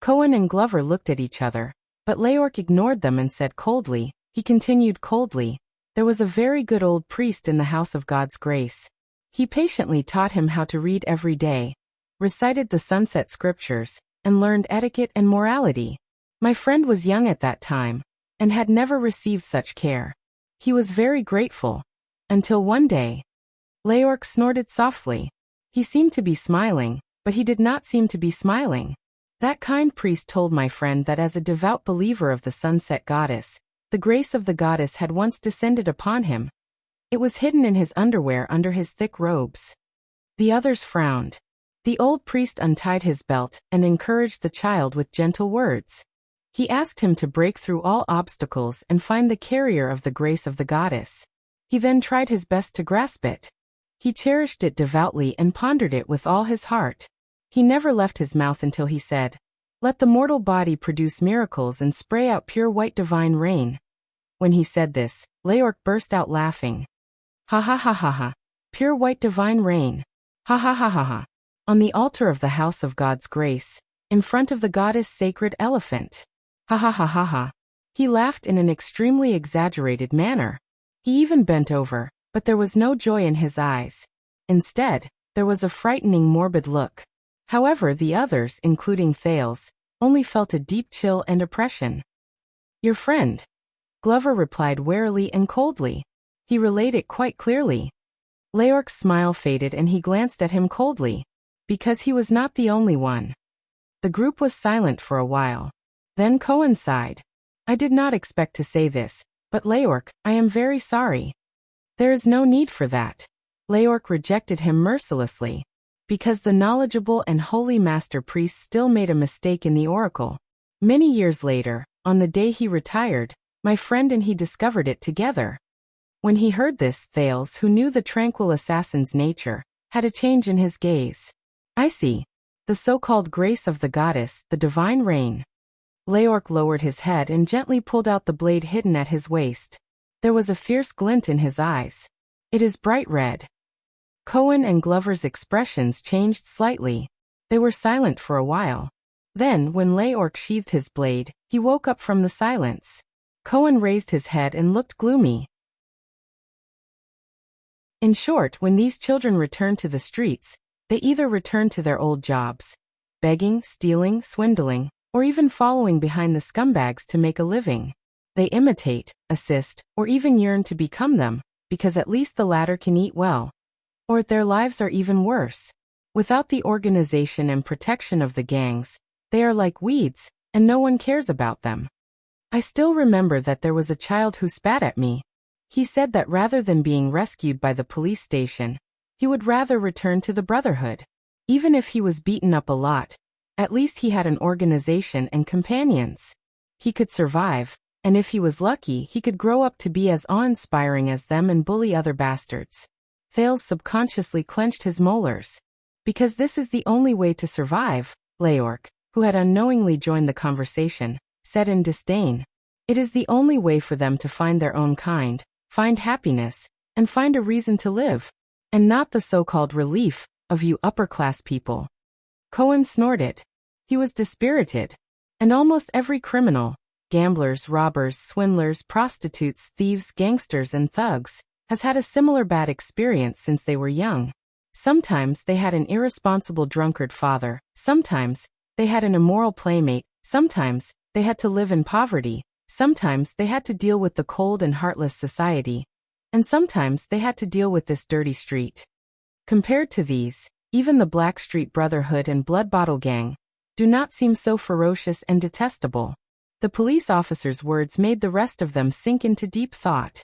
Cohen and Glover looked at each other, but Leork ignored them and said coldly, he continued coldly, there was a very good old priest in the house of God's grace. He patiently taught him how to read every day, recited the sunset scriptures, and learned etiquette and morality. My friend was young at that time, and had never received such care. He was very grateful. Until one day. Leork snorted softly. He seemed to be smiling, but he did not seem to be smiling. That kind priest told my friend that as a devout believer of the sunset goddess, the grace of the goddess had once descended upon him. It was hidden in his underwear under his thick robes. The others frowned. The old priest untied his belt and encouraged the child with gentle words. He asked him to break through all obstacles and find the carrier of the grace of the goddess. He then tried his best to grasp it. He cherished it devoutly and pondered it with all his heart. He never left his mouth until he said, "Let the mortal body produce miracles and spray out pure white divine rain." When he said this, Leork burst out laughing. Ha ha ha ha ha. Pure white divine rain. Ha ha ha ha ha. On the altar of the house of God's grace, in front of the goddess' sacred elephant. Ha ha ha ha ha. He laughed in an extremely exaggerated manner. He even bent over, but there was no joy in his eyes. Instead, there was a frightening morbid look. However, the others, including Thales, only felt a deep chill and oppression. Your friend, Glover replied warily and coldly. He relayed it quite clearly. Leork's smile faded and he glanced at him coldly. Because he was not the only one. The group was silent for a while. Then Cohen sighed. I did not expect to say this, but Leork, I am very sorry. There is no need for that. Leork rejected him mercilessly. Because the knowledgeable and holy master priest still made a mistake in the oracle. Many years later, on the day he retired, my friend and he discovered it together. When he heard this, Thales, who knew the tranquil assassin's nature, had a change in his gaze. I see. The so-called grace of the goddess, the divine rain. Leork lowered his head and gently pulled out the blade hidden at his waist. There was a fierce glint in his eyes. It is bright red. Cohen and Glover's expressions changed slightly. They were silent for a while. Then, when Leork sheathed his blade, he woke up from the silence. Cohen raised his head and looked gloomy. In short, when these children return to the streets, they either return to their old jobs, begging, stealing, swindling, or even following behind the scumbags to make a living. They imitate, assist, or even yearn to become them, because at least the latter can eat well. Or their lives are even worse. Without the organization and protection of the gangs, they are like weeds, and no one cares about them. I still remember that there was a child who spat at me. He said that rather than being rescued by the police station, he would rather return to the Brotherhood. Even if he was beaten up a lot, at least he had an organization and companions. He could survive, and if he was lucky, he could grow up to be as awe-inspiring as them and bully other bastards. Thales subconsciously clenched his molars. Because this is the only way to survive, Leork, who had unknowingly joined the conversation, said in disdain. It is the only way for them to find their own kind, find happiness, and find a reason to live. And not the so-called relief of you upper-class people. Cohen snorted. He was dispirited. And almost every criminal, gamblers, robbers, swindlers, prostitutes, thieves, gangsters, and thugs, has had a similar bad experience since they were young. Sometimes they had an irresponsible drunkard father, sometimes they had an immoral playmate, sometimes they had to live in poverty, sometimes they had to deal with the cold and heartless society, and sometimes they had to deal with this dirty street. Compared to these, even the Blackstreet Brotherhood and Blood Bottle Gang do not seem so ferocious and detestable. The police officer's words made the rest of them sink into deep thought.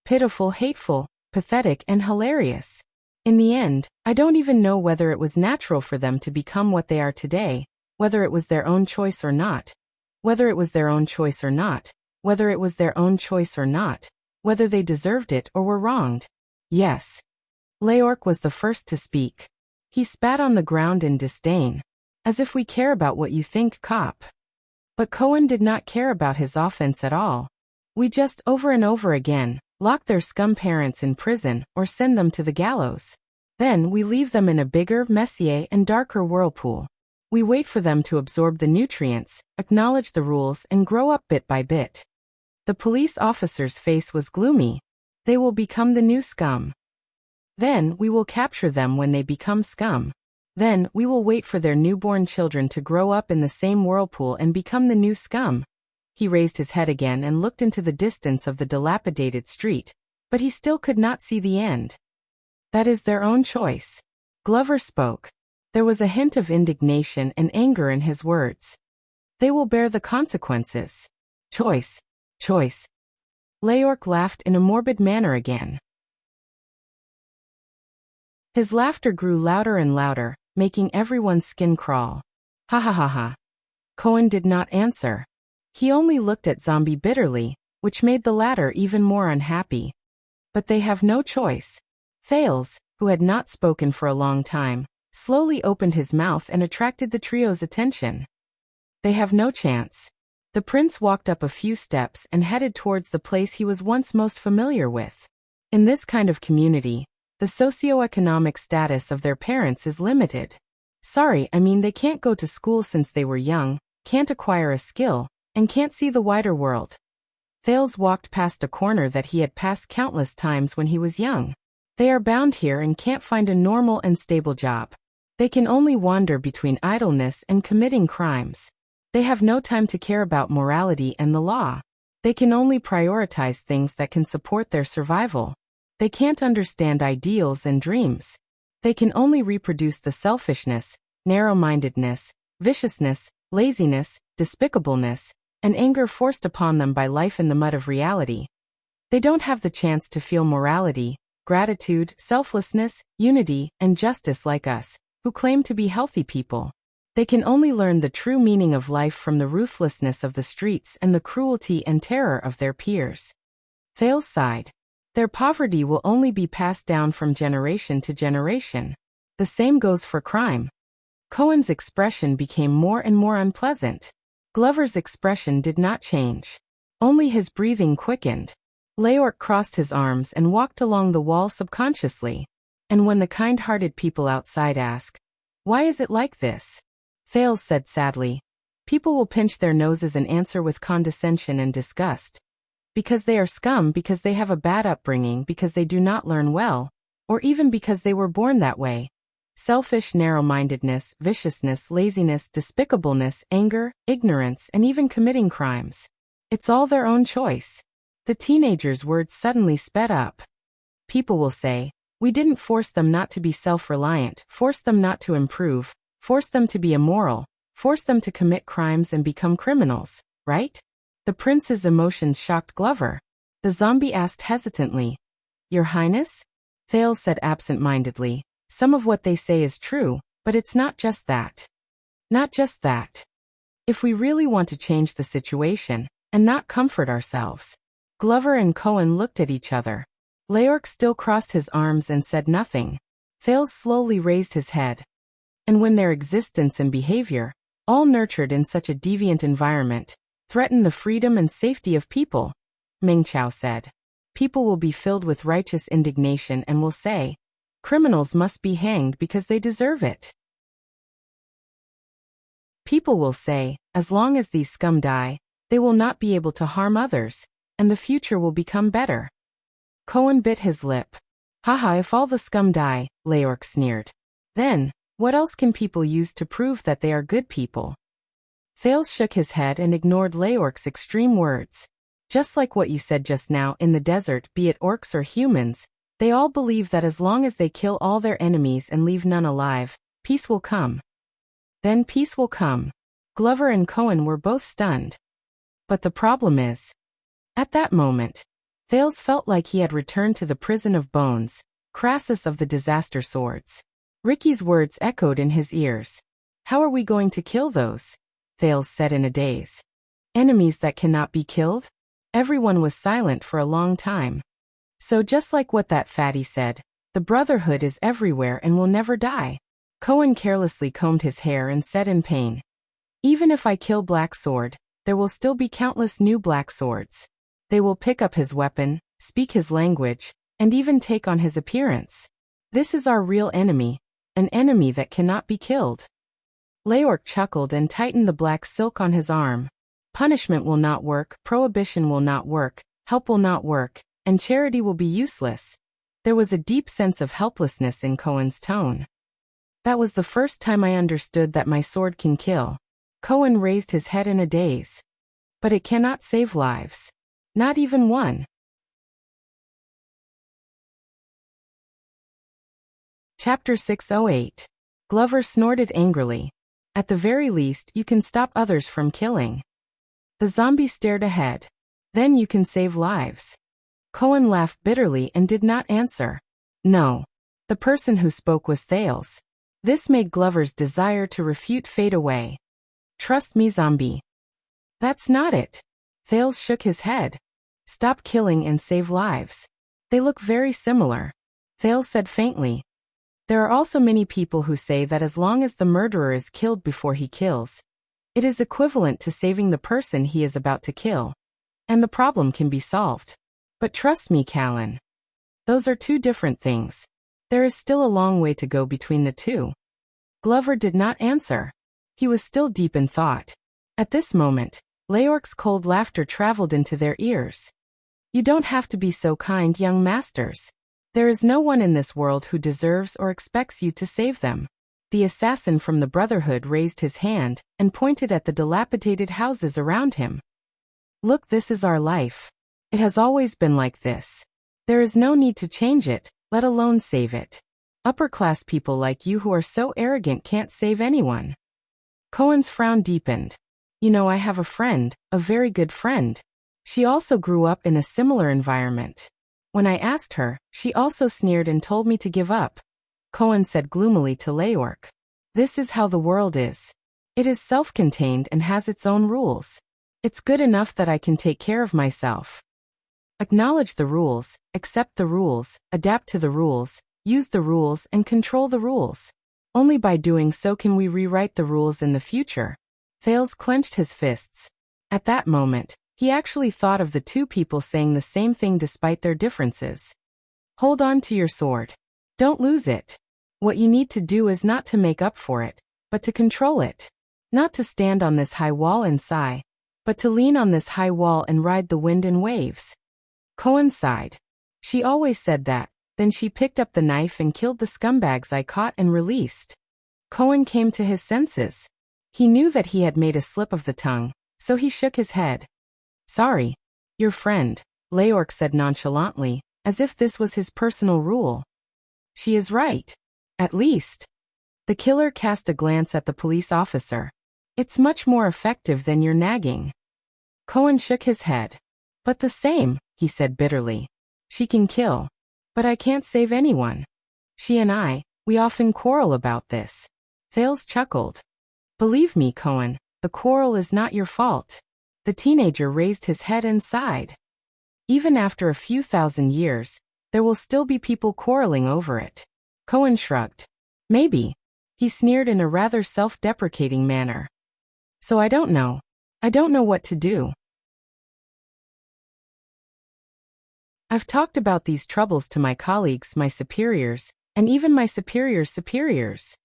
Pitiful, hateful, pathetic, and hilarious. In the end, I don't even know whether it was natural for them to become what they are today, whether it was their own choice or not, whether it was their own choice or not, whether it was their own choice or not, whether they deserved it or were wronged. Yes. Leork was the first to speak. He spat on the ground in disdain. As if we care about what you think, cop. But Cohen did not care about his offense at all. We just over and over again, lock their scum parents in prison, or send them to the gallows. Then we leave them in a bigger, messier, and darker whirlpool. We wait for them to absorb the nutrients, acknowledge the rules, and grow up bit by bit. The police officer's face was gloomy. They will become the new scum. Then we will capture them when they become scum. Then we will wait for their newborn children to grow up in the same whirlpool and become the new scum. He raised his head again and looked into the distance of the dilapidated street, but he still could not see the end. That is their own choice. Glover spoke. There was a hint of indignation and anger in his words. They will bear the consequences. Choice. Choice. Leorc laughed in a morbid manner again. His laughter grew louder and louder, making everyone's skin crawl. Ha ha ha ha. Cohen did not answer. He only looked at Zombie bitterly, which made the latter even more unhappy. But they have no choice. Thales, who had not spoken for a long time, slowly opened his mouth and attracted the trio's attention. They have no chance. The prince walked up a few steps and headed towards the place he was once most familiar with. In this kind of community, the socioeconomic status of their parents is limited. Sorry, I mean they can't go to school since they were young, can't acquire a skill, and can't see the wider world. Thales walked past a corner that he had passed countless times when he was young. They are bound here and can't find a normal and stable job. They can only wander between idleness and committing crimes. They have no time to care about morality and the law. They can only prioritize things that can support their survival. They can't understand ideals and dreams. They can only reproduce the selfishness, narrow-mindedness, viciousness, laziness, despicableness, and anger forced upon them by life in the mud of reality. They don't have the chance to feel morality, gratitude, selflessness, unity, and justice like us, who claim to be healthy people. They can only learn the true meaning of life from the ruthlessness of the streets and the cruelty and terror of their peers. Thales sighed. Their poverty will only be passed down from generation to generation. The same goes for crime. Cohen's expression became more and more unpleasant. Glover's expression did not change. Only his breathing quickened. Leorc crossed his arms and walked along the wall subconsciously. And when the kind-hearted people outside asked, "Why is it like this?" Thales said sadly, "People will pinch their noses and answer with condescension and disgust. Because they are scum, because they have a bad upbringing, because they do not learn well, or even because they were born that way. Selfish narrow-mindedness, viciousness, laziness, despicableness, anger, ignorance, and even committing crimes. It's all their own choice." The teenager's words suddenly sped up. People will say, "We didn't force them not to be self-reliant, force them not to improve, force them to be immoral, force them to commit crimes and become criminals, right?" The prince's emotions shocked Glover. The zombie asked hesitantly, "Your Highness?" Thales said absent-mindedly, "Some of what they say is true, but it's not just that. Not just that. If we really want to change the situation, and not comfort ourselves." Glover and Cohen looked at each other. Leorc still crossed his arms and said nothing. Thales slowly raised his head. And when their existence and behavior, all nurtured in such a deviant environment, threaten the freedom and safety of people, Ming Chao said, people will be filled with righteous indignation and will say, criminals must be hanged because they deserve it. People will say, as long as these scum die, they will not be able to harm others, and the future will become better. Cohen bit his lip. Haha, if all the scum die, Leorc sneered. Then, what else can people use to prove that they are good people? Thales shook his head and ignored Leorc's extreme words. Just like what you said just now, in the desert, be it orcs or humans, they all believe that as long as they kill all their enemies and leave none alive, peace will come. Then peace will come. Glover and Cohen were both stunned. But the problem is, at that moment, Thales felt like he had returned to the prison of bones, Crassus of the disaster swords. Ricky's words echoed in his ears. How are we going to kill those? Thales said in a daze. Enemies that cannot be killed? Everyone was silent for a long time. So just like what that fatty said, the Brotherhood is everywhere and will never die. Cohen carelessly combed his hair and said in pain, even if I kill Black Sword, there will still be countless new Black Swords. They will pick up his weapon, speak his language, and even take on his appearance. This is our real enemy, an enemy that cannot be killed. Leorc chuckled and tightened the black silk on his arm. Punishment will not work, prohibition will not work, help will not work, and charity will be useless. There was a deep sense of helplessness in Cohen's tone. That was the first time I understood that my sword can kill. Cohen raised his head in a daze. But it cannot save lives. Not even one. Chapter 608. Glover snorted angrily. At the very least, you can stop others from killing. The zombie stared ahead. Then you can save lives. Cohen laughed bitterly and did not answer. No. The person who spoke was Thales. This made Glover's desire to refute fade away. Trust me, zombie. That's not it. Thales shook his head. Stop killing and save lives. They look very similar. Thales said faintly. There are also many people who say that as long as the murderer is killed before he kills, it is equivalent to saving the person he is about to kill. And the problem can be solved. But trust me, Callan. Those are two different things. There is still a long way to go between the two. Glover did not answer. He was still deep in thought. At this moment, Leorc's cold laughter traveled into their ears. You don't have to be so kind, young masters. There is no one in this world who deserves or expects you to save them. The assassin from the Brotherhood raised his hand and pointed at the dilapidated houses around him. Look, this is our life. It has always been like this. There is no need to change it, let alone save it. Upper-class people like you who are so arrogant can't save anyone. Cohen's frown deepened. You know, I have a friend, a very good friend. She also grew up in a similar environment. When I asked her, she also sneered and told me to give up. Cohen said gloomily to Leorc. This is how the world is. It is self-contained and has its own rules. It's good enough that I can take care of myself. Acknowledge the rules, accept the rules, adapt to the rules, use the rules and control the rules. Only by doing so can we rewrite the rules in the future. Thales clenched his fists. At that moment, he actually thought of the two people saying the same thing despite their differences. Hold on to your sword. Don't lose it. What you need to do is not to make up for it, but to control it. Not to stand on this high wall and sigh, but to lean on this high wall and ride the wind and waves. Cohen sighed. She always said that. Then she picked up the knife and killed the scumbags I caught and released. Cohen came to his senses. He knew that he had made a slip of the tongue, so he shook his head. Sorry. Your friend, Leorc said nonchalantly, as if this was his personal rule. She is right. At least. The killer cast a glance at the police officer. It's much more effective than your nagging. Cohen shook his head. But the same, he said bitterly. She can kill. But I can't save anyone. She and I, we often quarrel about this. Thales chuckled. Believe me, Cohen, the quarrel is not your fault. The teenager raised his head and sighed. Even after a few thousand years, there will still be people quarreling over it. Cohen shrugged. Maybe. He sneered in a rather self-deprecating manner. So I don't know. I don't know what to do. I've talked about these troubles to my colleagues, my superiors, and even my superiors' superiors.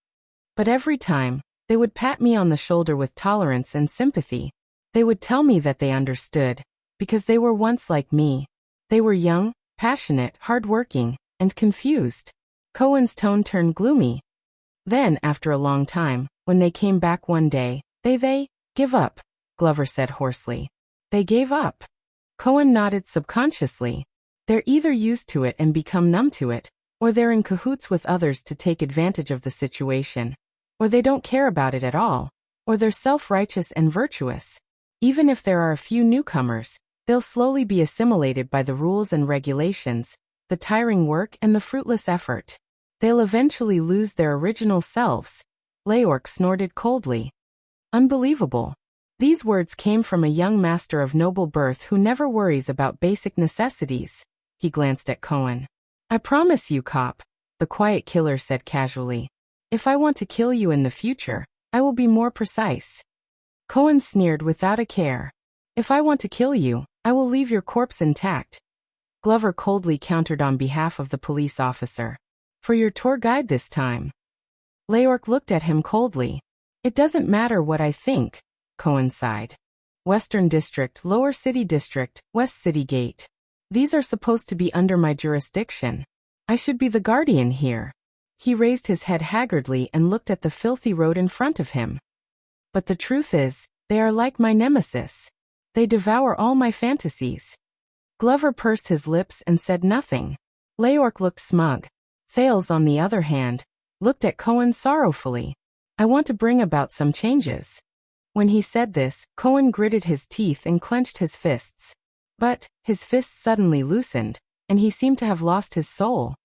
But every time, they would pat me on the shoulder with tolerance and sympathy. They would tell me that they understood, because they were once like me. They were young, passionate, hard-working, and confused. Cohen's tone turned gloomy. Then, after a long time, when they came back one day, they give up, Glover said hoarsely. They gave up. Cohen nodded subconsciously. They're either used to it and become numb to it, or they're in cahoots with others to take advantage of the situation, or they don't care about it at all, or they're self-righteous and virtuous. Even if there are a few newcomers, they'll slowly be assimilated by the rules and regulations, the tiring work and the fruitless effort. They'll eventually lose their original selves. Leorc snorted coldly. Unbelievable. These words came from a young master of noble birth who never worries about basic necessities. He glanced at Cohen. I promise you, cop, the quiet killer said casually. If I want to kill you in the future, I will be more precise. Cohen sneered without a care. If I want to kill you, I will leave your corpse intact. Glover coldly countered on behalf of the police officer. For your tour guide this time. Leork looked at him coldly. It doesn't matter what I think, Cohen sighed. Western District, Lower City District, West City Gate. These are supposed to be under my jurisdiction. I should be the guardian here. He raised his head haggardly and looked at the filthy road in front of him. But the truth is, they are like my nemesis. They devour all my fantasies. Glover pursed his lips and said nothing. Leork looked smug. Thales, on the other hand, looked at Cohen sorrowfully. I want to bring about some changes. When he said this, Cohen gritted his teeth and clenched his fists. But his fists suddenly loosened, and he seemed to have lost his soul.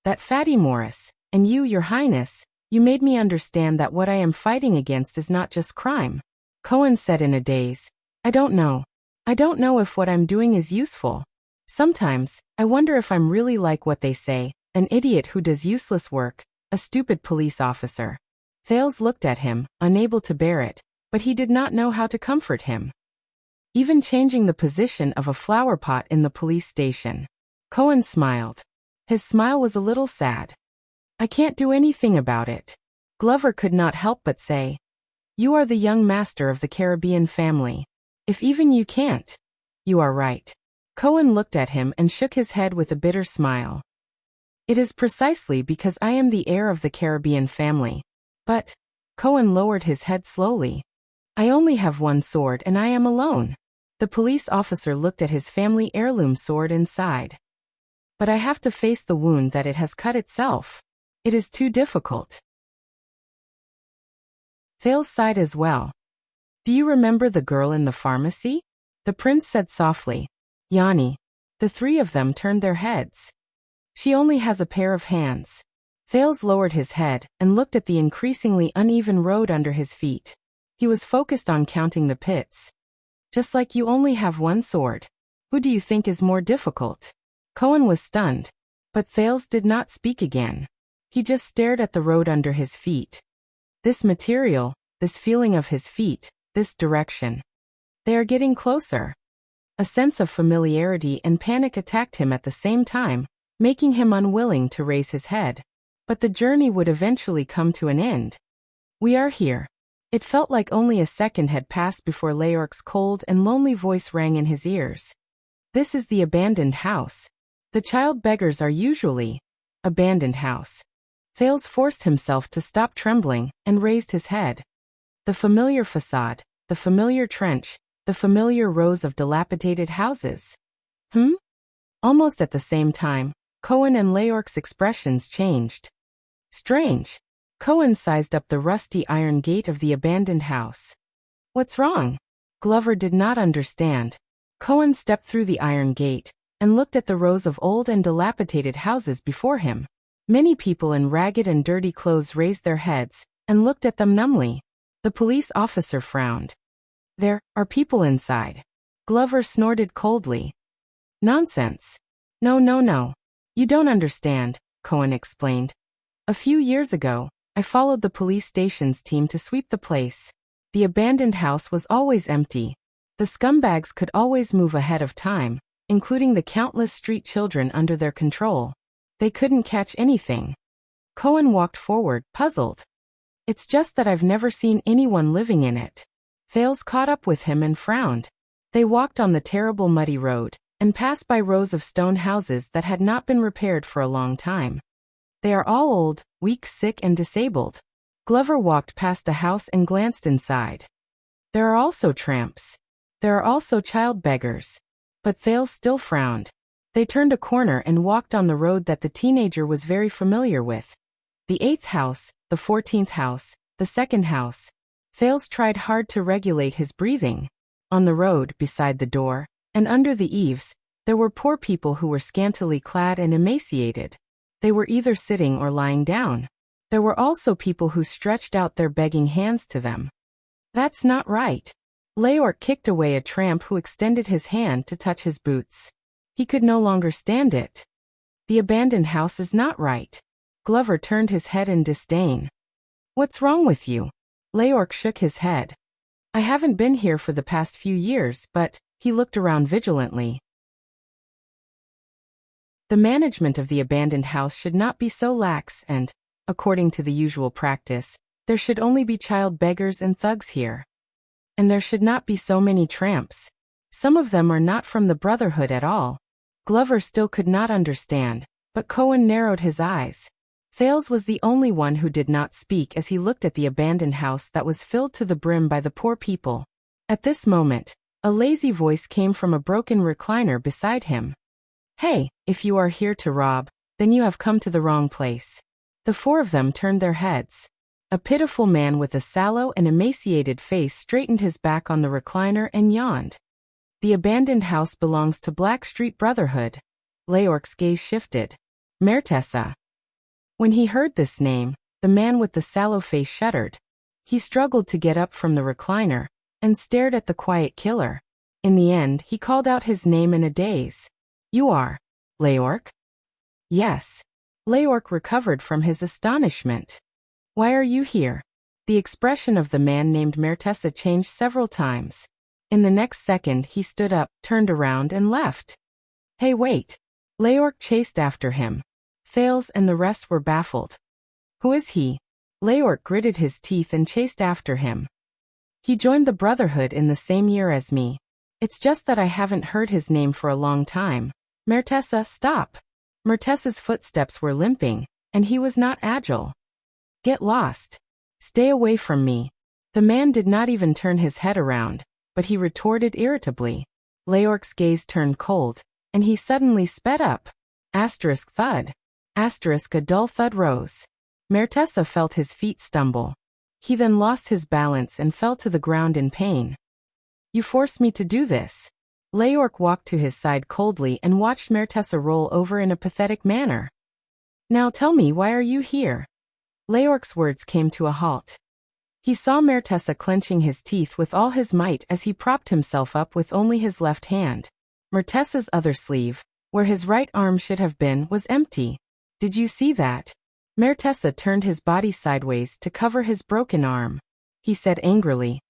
That fatty Morris, and you, your highness, you made me understand that what I am fighting against is not just crime. Cohen said in a daze. I don't know. I don't know if what I'm doing is useful. Sometimes, I wonder if I'm really like what they say, an idiot who does useless work, a stupid police officer. Thales looked at him, unable to bear it, but he did not know how to comfort him. Even changing the position of a flower pot in the police station. Cohen smiled. His smile was a little sad. I can't do anything about it. Glover could not help but say. You are the young master of the Caribbean family. If even you can't. You are right. Cohen looked at him and shook his head with a bitter smile. It is precisely because I am the heir of the Caribbean family. But, Cohen lowered his head slowly. I only have one sword and I am alone. The police officer looked at his family heirloom sword and sighed. But I have to face the wound that it has cut itself. It is too difficult. Thales sighed as well. Do you remember the girl in the pharmacy? The prince said softly. Yanni. The three of them turned their heads. She only has a pair of hands. Thales lowered his head and looked at the increasingly uneven road under his feet. He was focused on counting the pits. Just like you only have one sword. Who do you think is more difficult? Cohen was stunned. But Thales did not speak again. He just stared at the road under his feet. This material, this feeling of his feet, this direction. They are getting closer. A sense of familiarity and panic attacked him at the same time, making him unwilling to raise his head. But the journey would eventually come to an end. We are here. It felt like only a second had passed before Leork's cold and lonely voice rang in his ears. This is the abandoned house. The child beggars are usually abandoned house. Thales forced himself to stop trembling and raised his head. The familiar facade, the familiar trench, the familiar rows of dilapidated houses. Almost at the same time, Cohen and Leork's expressions changed. Strange. Cohen sized up the rusty iron gate of the abandoned house. What's wrong? Glover did not understand. Cohen stepped through the iron gate and looked at the rows of old and dilapidated houses before him. Many people in ragged and dirty clothes raised their heads and looked at them numbly. The police officer frowned. There are people inside. Glover snorted coldly. Nonsense. No. You don't understand, Cohen explained. A few years ago, I followed the police station's team to sweep the place. The abandoned house was always empty. The scumbags could always move ahead of time, including the countless street children under their control. They couldn't catch anything. Cohen walked forward, puzzled. It's just that I've never seen anyone living in it. Thales caught up with him and frowned. They walked on the terrible muddy road, and passed by rows of stone houses that had not been repaired for a long time. They are all old, weak, sick, and disabled. Glover walked past a house and glanced inside. There are also tramps. There are also child beggars. But Thales still frowned. They turned a corner and walked on the road that the teenager was very familiar with. The 8th house, the 14th house, the 2nd house. Thales tried hard to regulate his breathing. On the road, beside the door, and under the eaves, there were poor people who were scantily clad and emaciated. They were either sitting or lying down. There were also people who stretched out their begging hands to them. That's not right. Leork kicked away a tramp who extended his hand to touch his boots. He could no longer stand it. The abandoned house is not right. Glover turned his head in disdain. What's wrong with you? Leork shook his head. I haven't been here for the past few years, but he looked around vigilantly. The management of the abandoned house should not be so lax and, according to the usual practice, there should only be child beggars and thugs here. And there should not be so many tramps. Some of them are not from the Brotherhood at all. Glover still could not understand, but Cohen narrowed his eyes. Thales was the only one who did not speak as he looked at the abandoned house that was filled to the brim by the poor people. At this moment, a lazy voice came from a broken recliner beside him. "Hey, if you are here to rob, then you have come to the wrong place." The four of them turned their heads. A pitiful man with a sallow and emaciated face straightened his back on the recliner and yawned. "The abandoned house belongs to Blackstreet Brotherhood." Leorc's gaze shifted. "Mertessa." When he heard this name, the man with the sallow face shuddered. He struggled to get up from the recliner and stared at the quiet killer. In the end, he called out his name in a daze. "You are Leorc?" "Yes." Leorc recovered from his astonishment. "Why are you here?" The expression of the man named Mertessa changed several times. In the next second he stood up, turned around and left. "Hey, wait." Leorc chased after him. Thales and the rest were baffled. "Who is he?" Leorc gritted his teeth and chased after him. "He joined the Brotherhood in the same year as me. It's just that I haven't heard his name for a long time." "Mertessa, stop." Mertessa's footsteps were limping, and he was not agile. "Get lost. Stay away from me." The man did not even turn his head around, but he retorted irritably. Leorc's gaze turned cold, and he suddenly sped up. Asterisk thud. Asterisk a dull thud rose. Mertessa felt his feet stumble. He then lost his balance and fell to the ground in pain. "You forced me to do this." Leorc walked to his side coldly and watched Mertessa roll over in a pathetic manner. "Now tell me, why are you here?" Leorc's words came to a halt. He saw Mertessa clenching his teeth with all his might as he propped himself up with only his left hand. Mertessa's other sleeve, where his right arm should have been, was empty. "Did you see that?" Mertessa turned his body sideways to cover his broken arm. He said angrily,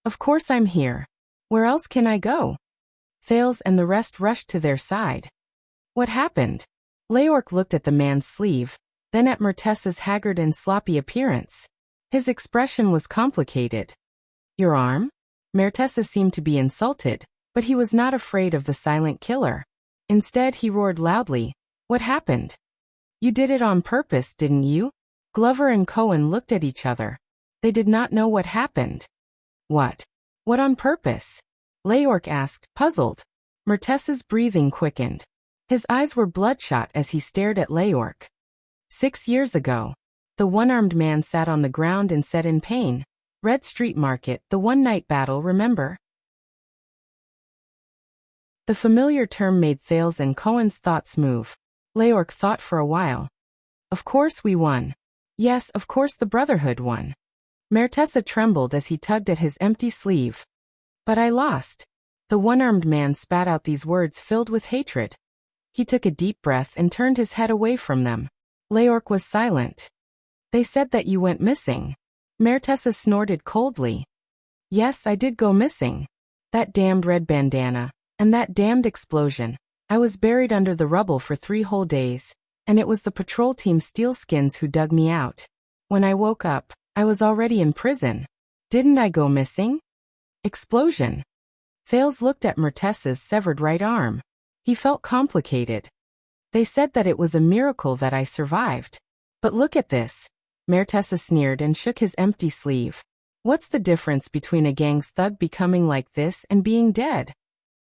"Of course I'm here. Where else can I go?" Thales and the rest rushed to their side. "What happened?" Leorc looked at the man's sleeve, then at Mertessa's haggard and sloppy appearance. His expression was complicated. "Your arm?" Mertessa seemed to be insulted, but he was not afraid of the silent killer. Instead, he roared loudly, "What happened? You did it on purpose, didn't you?" Glover and Cohen looked at each other. They did not know what happened. "What? What on purpose?" Leorc asked, puzzled. Mertessa's breathing quickened. His eyes were bloodshot as he stared at Leorc. 6 years ago. The one-armed man sat on the ground and said in pain, "Red Street Market, the one-night battle, remember?" The familiar term made Thales and Cohen's thoughts move. Leorc thought for a while. "Of course we won." "Yes, of course the Brotherhood won." Mertessa trembled as he tugged at his empty sleeve. "But I lost." The one-armed man spat out these words filled with hatred. He took a deep breath and turned his head away from them. Leorc was silent. "They said that you went missing." Mertessa snorted coldly. "Yes, I did go missing. That damned red bandana, and that damned explosion. I was buried under the rubble for 3 whole days, and it was the patrol team Steelskins who dug me out. When I woke up, I was already in prison. Didn't I go missing?" Explosion. Thales looked at Mertessa's severed right arm. He felt complicated. "They said that it was a miracle that I survived. But look at this." Mertessa sneered and shook his empty sleeve. "What's the difference between a gang's thug becoming like this and being dead?"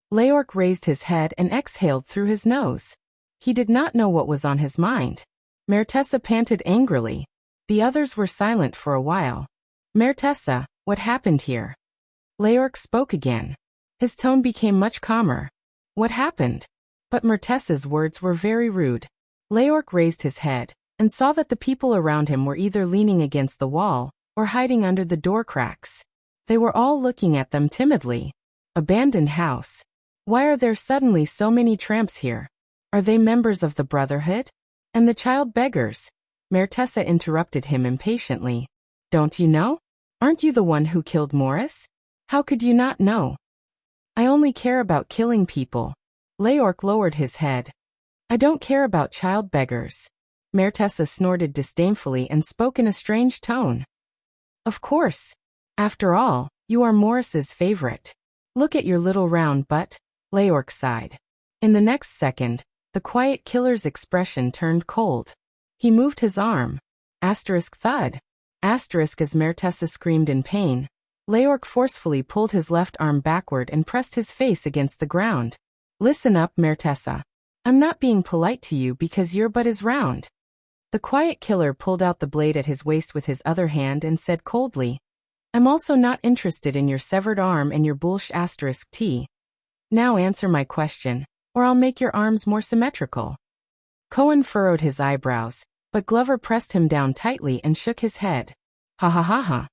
Leorc raised his head and exhaled through his nose. He did not know what was on his mind. Mertessa panted angrily. The others were silent for a while. "Mertessa, what happened here?" Leorc spoke again. His tone became much calmer. "What happened?" But Mertessa's words were very rude. Leorc raised his head and saw that the people around him were either leaning against the wall or hiding under the door cracks. They were all looking at them timidly. Abandoned house. Why are there suddenly so many tramps here? Are they members of the Brotherhood? And the child beggars? Mertessa interrupted him impatiently. "Don't you know? Aren't you the one who killed Morris? How could you not know?" "I only care about killing people." Leorc lowered his head. I don't care about child beggars. Mertessa snorted disdainfully and spoke in a strange tone. Of course. After all, you are Morris's favorite. Look at your little round butt, Leorc sighed. In the next second, the quiet killer's expression turned cold. He moved his arm. Thud. As Mertessa screamed in pain, Leorc forcefully pulled his left arm backward and pressed his face against the ground. Listen up, Mertessa. I'm not being polite to you because your butt is round. The quiet killer pulled out the blade at his waist with his other hand and said coldly, I'm also not interested in your severed arm and your bullsh *t. Now answer my question, or I'll make your arms more symmetrical. Cohen furrowed his eyebrows, but Glover pressed him down tightly and shook his head. Ha ha ha ha.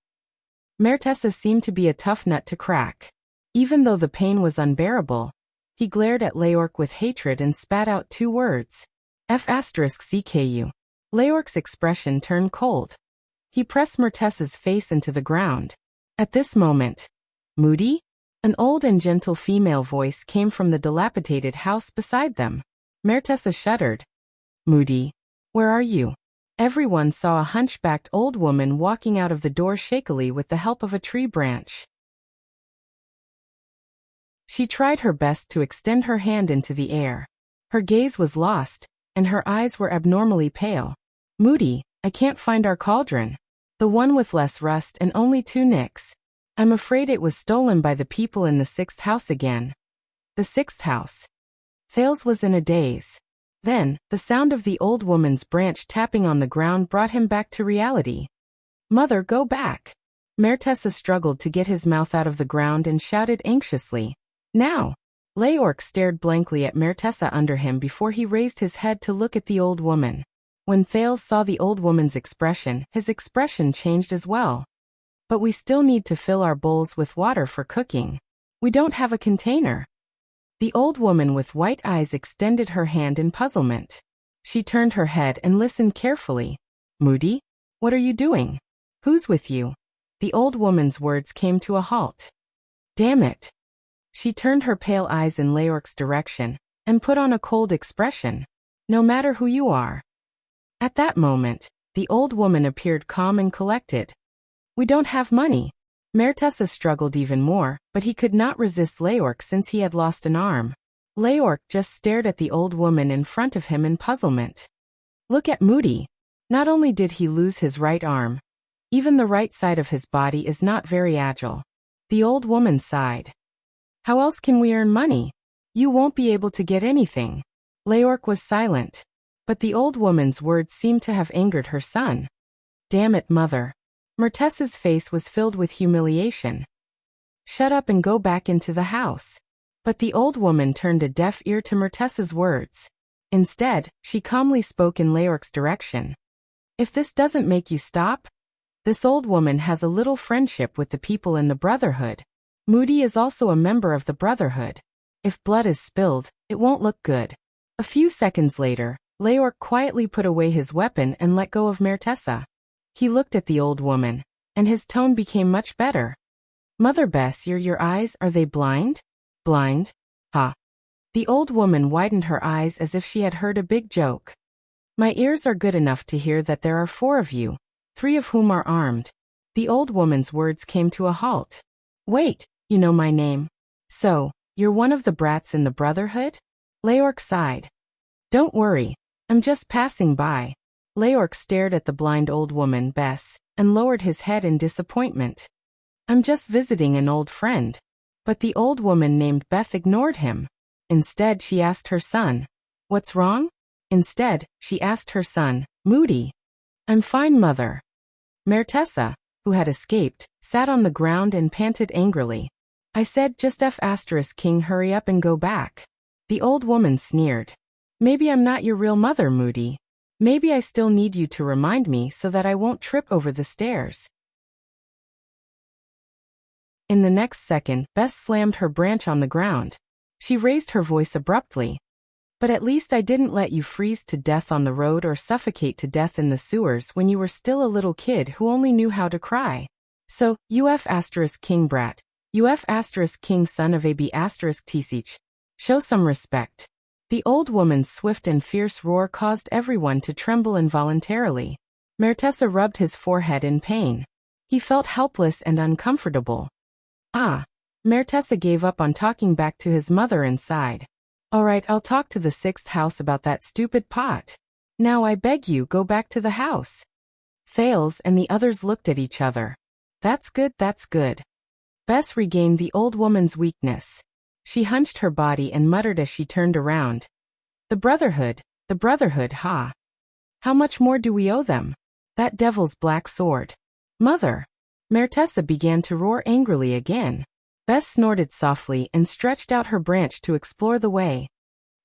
Mertessa seemed to be a tough nut to crack. Even though the pain was unbearable, he glared at Leorc with hatred and spat out 2 words. F***CKU. Leorc's expression turned cold. He pressed Mertessa's face into the ground. At this moment, Moody? An old and gentle female voice came from the dilapidated house beside them. Mertessa shuddered. Moody, where are you? Everyone saw a hunchbacked old woman walking out of the door shakily with the help of a tree branch. She tried her best to extend her hand into the air. Her gaze was lost, and her eyes were abnormally pale. Moody, I can't find our cauldron. The one with less rust and only 2 nicks. I'm afraid it was stolen by the people in the 6th house again. The 6th house. Thales was in a daze. Then, the sound of the old woman's branch tapping on the ground brought him back to reality. Mother, go back. Mertessa struggled to get his mouth out of the ground and shouted anxiously. Now. Leorc stared blankly at Mertessa under him before he raised his head to look at the old woman. When Thales saw the old woman's expression, his expression changed as well. But we still need to fill our bowls with water for cooking. We don't have a container. The old woman with white eyes extended her hand in puzzlement. She turned her head and listened carefully. Moody? What are you doing? Who's with you? The old woman's words came to a halt. Damn it. She turned her pale eyes in Leorc's direction and put on a cold expression. No matter who you are. At that moment, the old woman appeared calm and collected. We don't have money. Mertessa struggled even more, but he could not resist Leorc since he had lost an arm. Leorc just stared at the old woman in front of him in puzzlement. Look at Moody. Not only did he lose his right arm, even the right side of his body is not very agile. The old woman sighed. How else can we earn money? You won't be able to get anything. Leorc was silent. But the old woman's words seemed to have angered her son. Damn it, mother. Mertessa's face was filled with humiliation. Shut up and go back into the house. But the old woman turned a deaf ear to Mertessa's words. Instead, she calmly spoke in Leorc's direction. If this doesn't make you stop, this old woman has a little friendship with the people in the Brotherhood. Moody is also a member of the Brotherhood. If blood is spilled, it won't look good. A few seconds later, Leorc quietly put away his weapon and let go of Mertessa. He looked at the old woman, and his tone became much better. Mother Bess, your eyes, are they blind? Blind? Ha. The old woman widened her eyes as if she had heard a big joke. My ears are good enough to hear that there are 4 of you, 3 of whom are armed. The old woman's words came to a halt. Wait, you know my name. So, you're one of the brats in the Brotherhood? Leorc sighed. Don't worry. I'm just passing by. Leorc stared at the blind old woman, Bess, and lowered his head in disappointment. I'm just visiting an old friend. But the old woman named Beth ignored him. Instead, she asked her son, What's wrong? Instead, she asked her son, Moody. I'm fine, mother. Mertessa, who had escaped, sat on the ground and panted angrily. I said just King, hurry up and go back. The old woman sneered. Maybe I'm not your real mother, Moody. Maybe I still need you to remind me so that I won't trip over the stairs. In the next second, Bess slammed her branch on the ground. She raised her voice abruptly. But at least I didn't let you freeze to death on the road or suffocate to death in the sewers when you were still a little kid who only knew how to cry. So, King brat, King son of AB*Tsich. Show some respect. The old woman's swift and fierce roar caused everyone to tremble involuntarily. Mertessa rubbed his forehead in pain. He felt helpless and uncomfortable. Mertessa gave up on talking back to his mother and sighed. All right, I'll talk to the 6th house about that stupid pot. Now I beg you, go back to the house. Thales and the others looked at each other. That's good, that's good. Bess regained the old woman's weakness. She hunched her body and muttered as she turned around. The Brotherhood, ha. How much more do we owe them? That devil's black sword. Mother. Mertessa began to roar angrily again. Bess snorted softly and stretched out her branch to explore the way.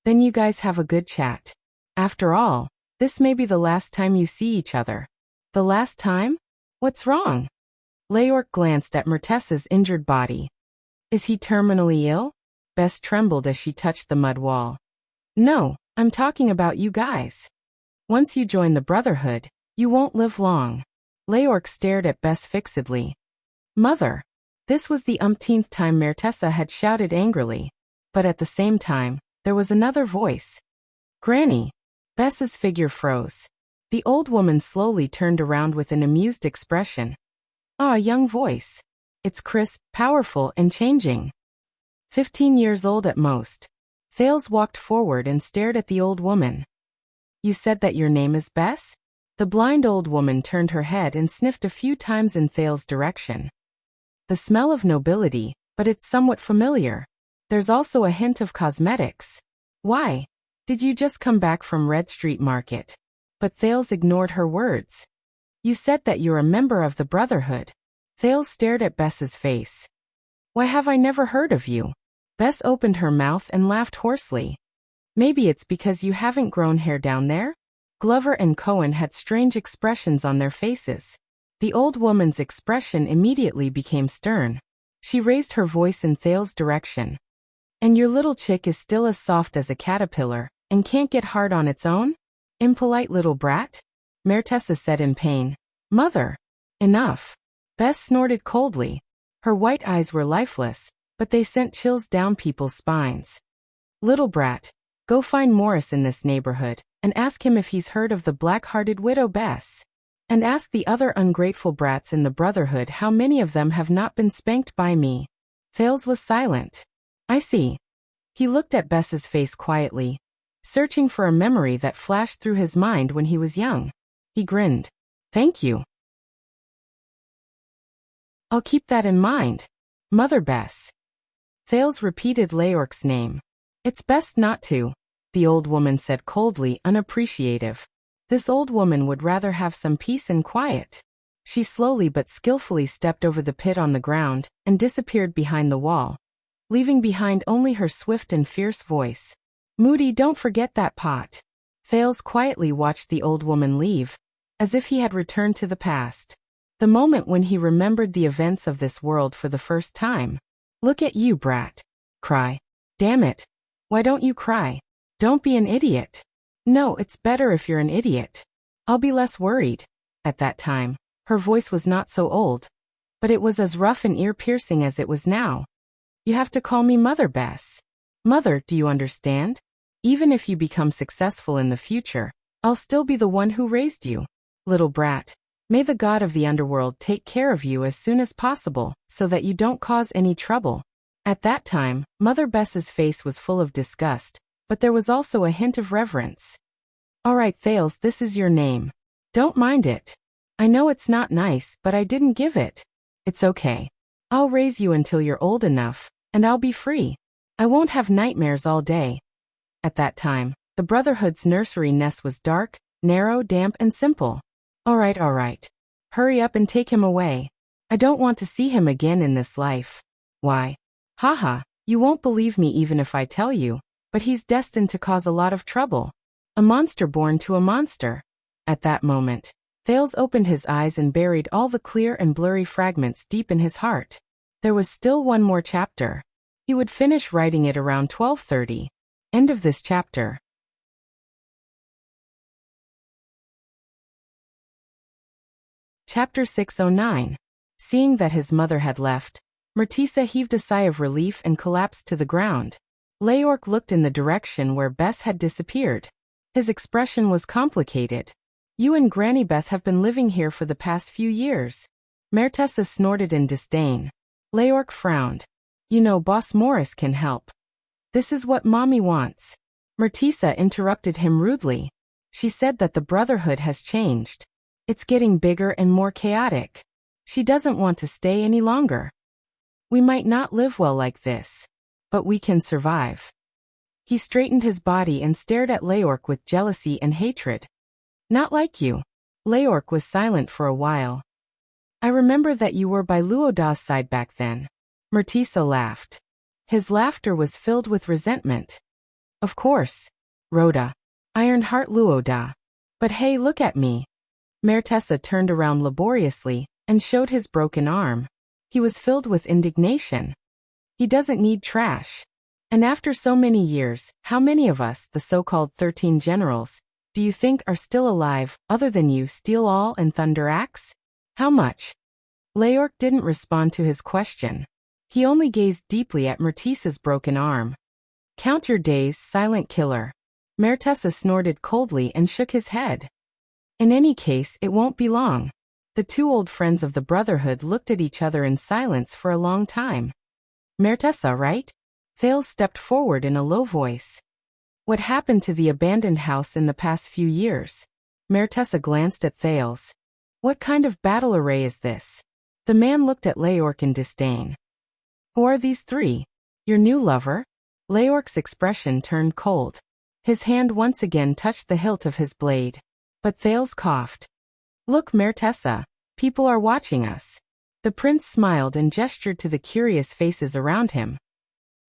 Then you guys have a good chat. After all, this may be the last time you see each other. The last time? What's wrong? Leorc glanced at Mertessa's injured body. Is he terminally ill? Bess trembled as she touched the mud wall. No, I'm talking about you guys. Once you join the Brotherhood, you won't live long. Leorc stared at Bess fixedly. Mother. This was the umpteenth time Mertessa had shouted angrily. But at the same time, there was another voice. Granny. Bess's figure froze. The old woman slowly turned around with an amused expression. A young voice. It's crisp, powerful, and changing. 15 years old at most. Thales walked forward and stared at the old woman. You said that your name is Bess? The blind old woman turned her head and sniffed a few times in Thales' direction. The smell of nobility, but it's somewhat familiar. There's also a hint of cosmetics. Why? Did you just come back from Red Street Market? But Thales ignored her words. You said that you're a member of the Brotherhood. Thales stared at Bess's face. Why have I never heard of you? Bess opened her mouth and laughed hoarsely. Maybe it's because you haven't grown hair down there? Glover and Cohen had strange expressions on their faces. The old woman's expression immediately became stern. She raised her voice in Thales' direction. And your little chick is still as soft as a caterpillar, and can't get hard on its own? Impolite little brat? Mertessa said in pain. Mother. Enough. Bess snorted coldly. Her white eyes were lifeless, but they sent chills down people's spines. Little brat, go find Morris in this neighborhood, and ask him if he's heard of the black-hearted widow Bess. And ask the other ungrateful brats in the Brotherhood how many of them have not been spanked by me. Thales was silent. I see. He looked at Bess's face quietly, searching for a memory that flashed through his mind when he was young. He grinned. Thank you. I'll keep that in mind. Mother Bess. Thales repeated Leorc's name. It's best not to, the old woman said coldly, unappreciative. This old woman would rather have some peace and quiet. She slowly but skillfully stepped over the pit on the ground and disappeared behind the wall, leaving behind only her swift and fierce voice. Moody, don't forget that pot. Thales quietly watched the old woman leave, as if he had returned to the past. The moment when he remembered the events of this world for the first time. Look at you, brat. Cry. Damn it. Why don't you cry? Don't be an idiot. No, it's better if you're an idiot. I'll be less worried. At that time, her voice was not so old, but it was as rough and ear-piercing as it was now. You have to call me Mother Bess. Mother, do you understand? Even if you become successful in the future, I'll still be the one who raised you. Little brat, may the god of the underworld take care of you as soon as possible, so that you don't cause any trouble. At that time, Mother Bess's face was full of disgust, but there was also a hint of reverence. All right, Thales, this is your name. Don't mind it. I know it's not nice, but I didn't give it. It's okay. I'll raise you until you're old enough, and I'll be free. I won't have nightmares all day. At that time, the Brotherhood's nursery nest was dark, narrow, damp, and simple. All right. Hurry up and take him away. I don't want to see him again in this life. Why? Haha, you won't believe me even if I tell you, but he's destined to cause a lot of trouble. A monster born to a monster. At that moment, Thales opened his eyes and buried all the clear and blurry fragments deep in his heart. There was still one more chapter. He would finish writing it around 12:30. End of this chapter. Chapter 609. Seeing that his mother had left, Mertessa heaved a sigh of relief and collapsed to the ground. Leork looked in the direction where Bess had disappeared. His expression was complicated. You and Granny Beth have been living here for the past few years. Mertessa snorted in disdain. Leork frowned. You know Boss Morris can help. This is what Mommy wants. Mertessa interrupted him rudely. She said that the Brotherhood has changed. It's getting bigger and more chaotic. She doesn't want to stay any longer. We might not live well like this, but we can survive. He straightened his body and stared at Leork with jealousy and hatred. Not like you. Leork was silent for a while. I remember that you were by Luoda's side back then. Mertessa laughed. His laughter was filled with resentment. Of course. Rhoda. Ironheart Luoda. But hey, look at me. Mertessa turned around laboriously and showed his broken arm. He was filled with indignation. He doesn't need trash. And after so many years, how many of us, the so-called 13 generals, do you think are still alive, other than you, Steel All and Thunder Axe? How much? Leork didn't respond to his question. He only gazed deeply at Mertessa's broken arm. Count your days, silent killer. Mertessa snorted coldly and shook his head. In any case, it won't be long. The two old friends of the Brotherhood looked at each other in silence for a long time. Mertessa, right? Thales stepped forward in a low voice. What happened to the abandoned house in the past few years? Mertessa glanced at Thales. What kind of battle array is this? The man looked at Leork in disdain. Who are these three? Your new lover? Leork's expression turned cold. His hand once again touched the hilt of his blade. But Thales coughed. Look, Mertessa, people are watching us. The prince smiled and gestured to the curious faces around him.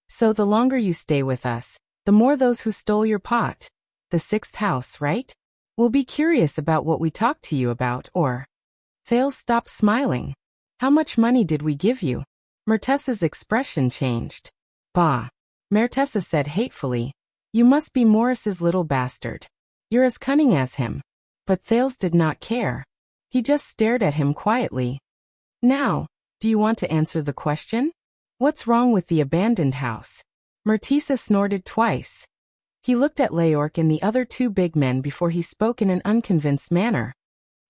So the longer you stay with us, the more those who stole your pot. The sixth house, right? Will be curious about what we talked to you about, or... Thales stopped smiling. How much money did we give you? Mertessa's expression changed. Bah. Mertessa said hatefully. You must be Morris's little bastard. You're as cunning as him. But Thales did not care. He just stared at him quietly. Now, do you want to answer the question? What's wrong with the abandoned house? Mertessa snorted twice. He looked at Leork and the other two big men before he spoke in an unconvinced manner.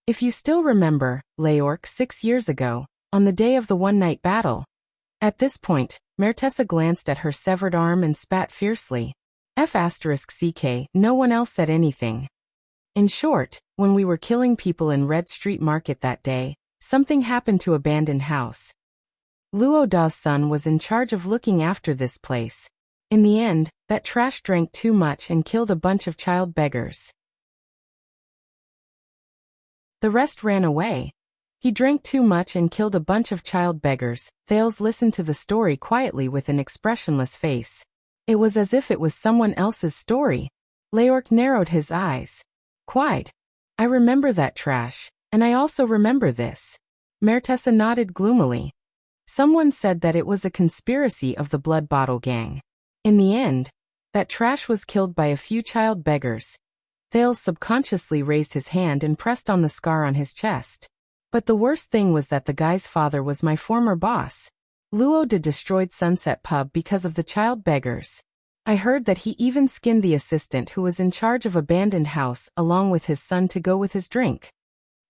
If you still remember, Leork, 6 years ago, on the day of the one-night battle. At this point, Mertessa glanced at her severed arm and spat fiercely. F***ck, no one else said anything. In short, when we were killing people in Red Street Market that day, something happened to abandoned house. Luoda's son was in charge of looking after this place. In the end, that trash drank too much and killed a bunch of child beggars. The rest ran away. He drank too much and killed a bunch of child beggars. Thales listened to the story quietly with an expressionless face. It was as if it was someone else's story. Leork narrowed his eyes. Quite. I remember that trash, and I also remember this. Mertessa nodded gloomily. Someone said that it was a conspiracy of the Blood Bottle Gang. In the end, that trash was killed by a few child beggars. Thales subconsciously raised his hand and pressed on the scar on his chest. But the worst thing was that the guy's father was my former boss. Luoda destroyed Sunset Pub because of the child beggars. I heard that he even skinned the assistant who was in charge of abandoned house along with his son to go with his drink.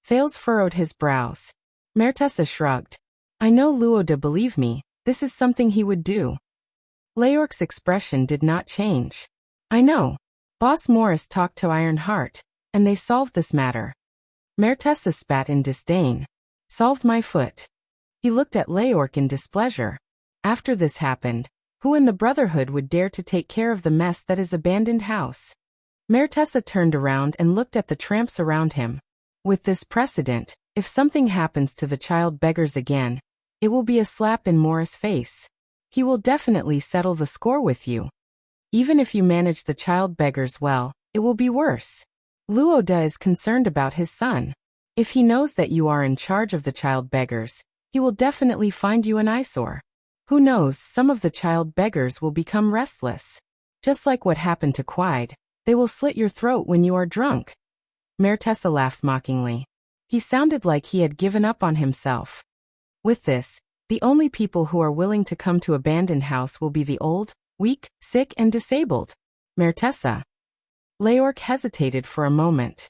Thales furrowed his brows. Mertessa shrugged. I know Luoda, believe me, this is something he would do. Leork's expression did not change. I know. Boss Morris talked to Ironheart, and they solved this matter. Mertessa spat in disdain. Solved my foot. He looked at Leork in displeasure. After this happened, who in the Brotherhood would dare to take care of the mess that is abandoned house? Mertessa turned around and looked at the tramps around him. With this precedent, if something happens to the child beggars again, it will be a slap in Morris' face. He will definitely settle the score with you. Even if you manage the child beggars well, it will be worse. Luoda is concerned about his son. If he knows that you are in charge of the child beggars, he will definitely find you an eyesore. Who knows, some of the child beggars will become restless. Just like what happened to Quide, they will slit your throat when you are drunk. Mertessa laughed mockingly. He sounded like he had given up on himself. With this, the only people who are willing to come to abandoned house will be the old, weak, sick and disabled. Mertessa. Leorc hesitated for a moment.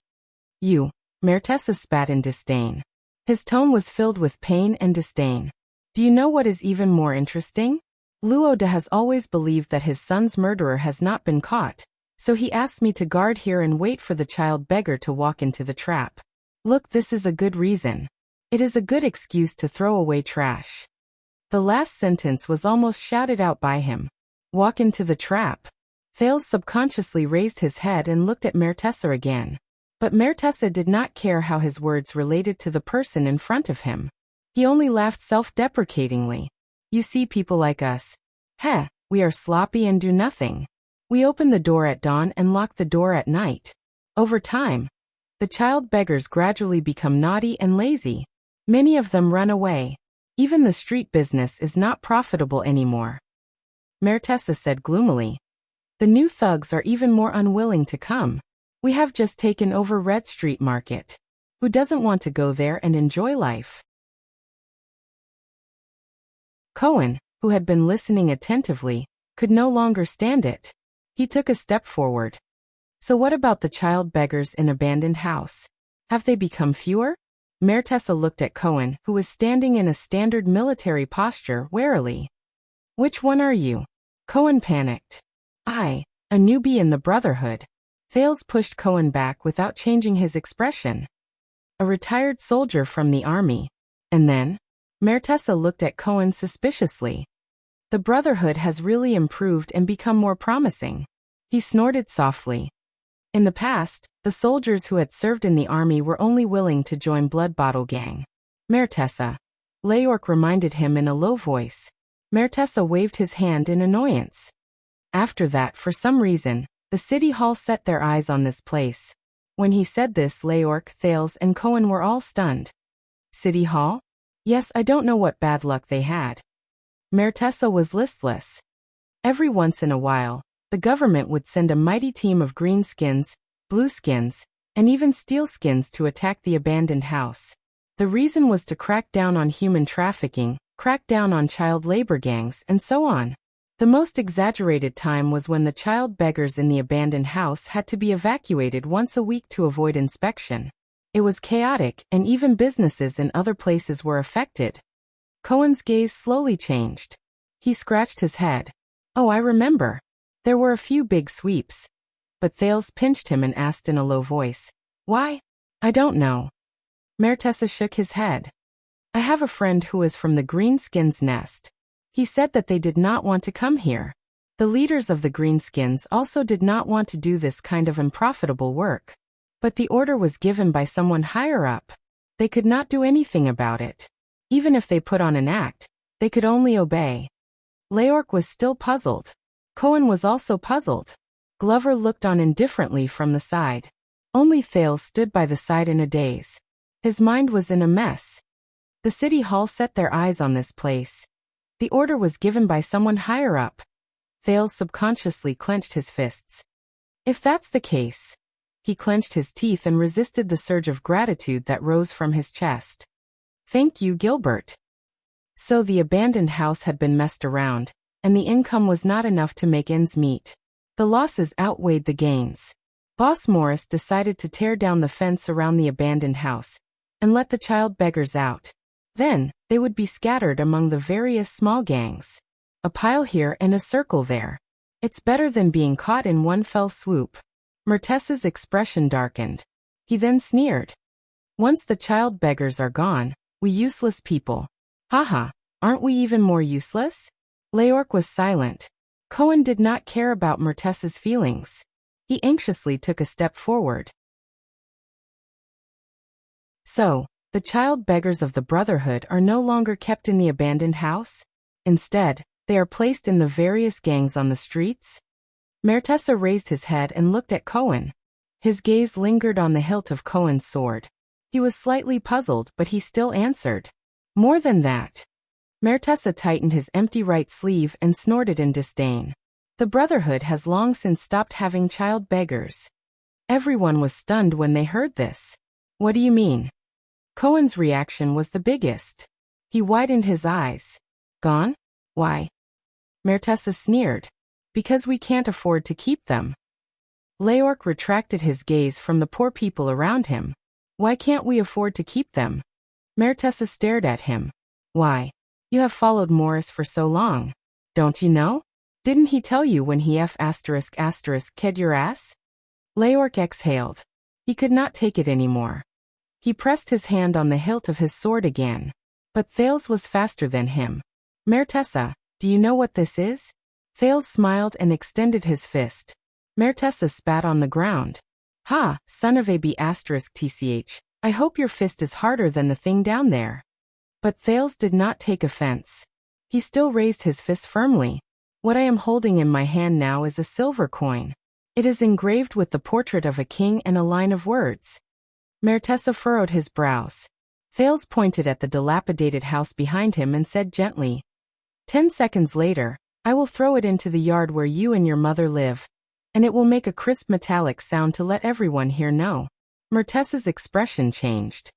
You. Mertessa spat in disdain. His tone was filled with pain and disdain. Do you know what is even more interesting? Luoda has always believed that his son's murderer has not been caught, so he asked me to guard here and wait for the child beggar to walk into the trap. Look, this is a good reason. It is a good excuse to throw away trash. The last sentence was almost shouted out by him. Walk into the trap. Thales subconsciously raised his head and looked at Mertessa again. But Mertessa did not care how his words related to the person in front of him. He only laughed self-deprecatingly. You see, people like us. Heh, we are sloppy and do nothing. We open the door at dawn and lock the door at night. Over time, the child beggars gradually become naughty and lazy. Many of them run away. Even the street business is not profitable anymore. Mertessa said gloomily. The new thugs are even more unwilling to come. We have just taken over Red Street Market. Who doesn't want to go there and enjoy life? Cohen, who had been listening attentively, could no longer stand it. He took a step forward. So what about the child beggars in abandoned house? Have they become fewer? Mertessa looked at Cohen, who was standing in a standard military posture, warily. Which one are you? Cohen panicked. I, a newbie in the Brotherhood. Thales pushed Cohen back without changing his expression. A retired soldier from the army. And then? Mertessa looked at Cohen suspiciously. The Brotherhood has really improved and become more promising. He snorted softly. In the past, the soldiers who had served in the army were only willing to join Blood Bottle Gang. Mertessa. Leorc reminded him in a low voice. Mertessa waved his hand in annoyance. After that, for some reason, the city hall set their eyes on this place. When he said this, Leorc, Thales, and Cohen were all stunned. City hall? Yes, I don't know what bad luck they had. Mertessa was listless. Every once in a while, the government would send a mighty team of greenskins, blueskins, and even steelskins to attack the abandoned house. The reason was to crack down on human trafficking, crack down on child labor gangs, and so on. The most exaggerated time was when the child beggars in the abandoned house had to be evacuated once a week to avoid inspection. It was chaotic, and even businesses in other places were affected. Cohen's gaze slowly changed. He scratched his head. Oh, I remember. There were a few big sweeps. But Thales pinched him and asked in a low voice. Why? I don't know. Mertessa shook his head. I have a friend who is from the Greenskins' nest. He said that they did not want to come here. The leaders of the Greenskins also did not want to do this kind of unprofitable work. But the order was given by someone higher up. They could not do anything about it. Even if they put on an act, they could only obey. Leorc was still puzzled. Cohen was also puzzled. Glover looked on indifferently from the side. Only Thales stood by the side in a daze. His mind was in a mess. The city hall set their eyes on this place. The order was given by someone higher up. Thales subconsciously clenched his fists. If that's the case. He clenched his teeth and resisted the surge of gratitude that rose from his chest. Thank you, Gilbert. So the abandoned house had been messed around, and the income was not enough to make ends meet. The losses outweighed the gains. Boss Morris decided to tear down the fence around the abandoned house and let the child beggars out. Then, they would be scattered among the various small gangs. A pile here and a circle there. It's better than being caught in one fell swoop. Mertessa's expression darkened. He then sneered. Once the child beggars are gone, we useless people. Haha, aren't we even more useless? Leorc was silent. Cohen did not care about Mertessa's feelings. He anxiously took a step forward. So, the child beggars of the Brotherhood are no longer kept in the abandoned house? Instead, they are placed in the various gangs on the streets? Mertessa raised his head and looked at Cohen. His gaze lingered on the hilt of Cohen's sword. He was slightly puzzled, but he still answered. More than that. Mertessa tightened his empty right sleeve and snorted in disdain. The Brotherhood has long since stopped having child beggars. Everyone was stunned when they heard this. What do you mean? Cohen's reaction was the biggest. He widened his eyes. Gone? Why? Mertessa sneered. Because we can't afford to keep them. Leork retracted his gaze from the poor people around him. Why can't we afford to keep them? Mertessa stared at him. Why? You have followed Morris for so long. Don't you know? Didn't he tell you when he ked your ass? Leork exhaled. He could not take it anymore. He pressed his hand on the hilt of his sword again. But Thales was faster than him. Mertessa, do you know what this is? Thales smiled and extended his fist. Mertessa spat on the ground. Ha, son of a b*tch, I hope your fist is harder than the thing down there. But Thales did not take offense. He still raised his fist firmly. What I am holding in my hand now is a silver coin. It is engraved with the portrait of a king and a line of words. Mertessa furrowed his brows. Thales pointed at the dilapidated house behind him and said gently, 10 seconds later, I will throw it into the yard where you and your mother live, and it will make a crisp metallic sound to let everyone here know. Mertessa's expression changed.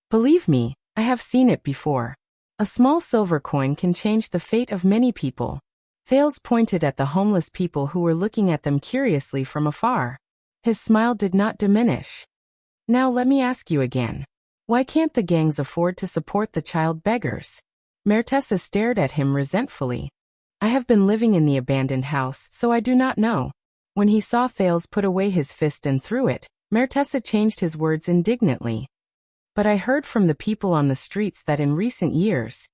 Believe me, I have seen it before. A small silver coin can change the fate of many people. Thales pointed at the homeless people who were looking at them curiously from afar. His smile did not diminish. Now let me ask you again. Why can't the gangs afford to support the child beggars? Mertessa stared at him resentfully. I have been living in the abandoned house, so I do not know. When he saw Thales put away his fist and threw it, Mertessa changed his words indignantly. But I heard from the people on the streets that in recent years,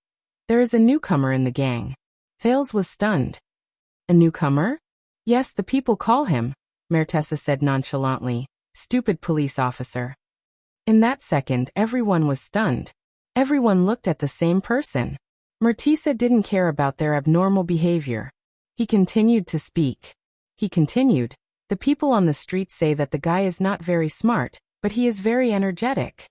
there is a newcomer in the gang. Thales was stunned. A newcomer? Yes, the people call him, Mertessa said nonchalantly, stupid police officer. In that second, everyone was stunned. Everyone looked at the same person. Mertessa didn't care about their abnormal behavior. He continued to speak. He continued, the people on the street say that the guy is not very smart, but he is very energetic.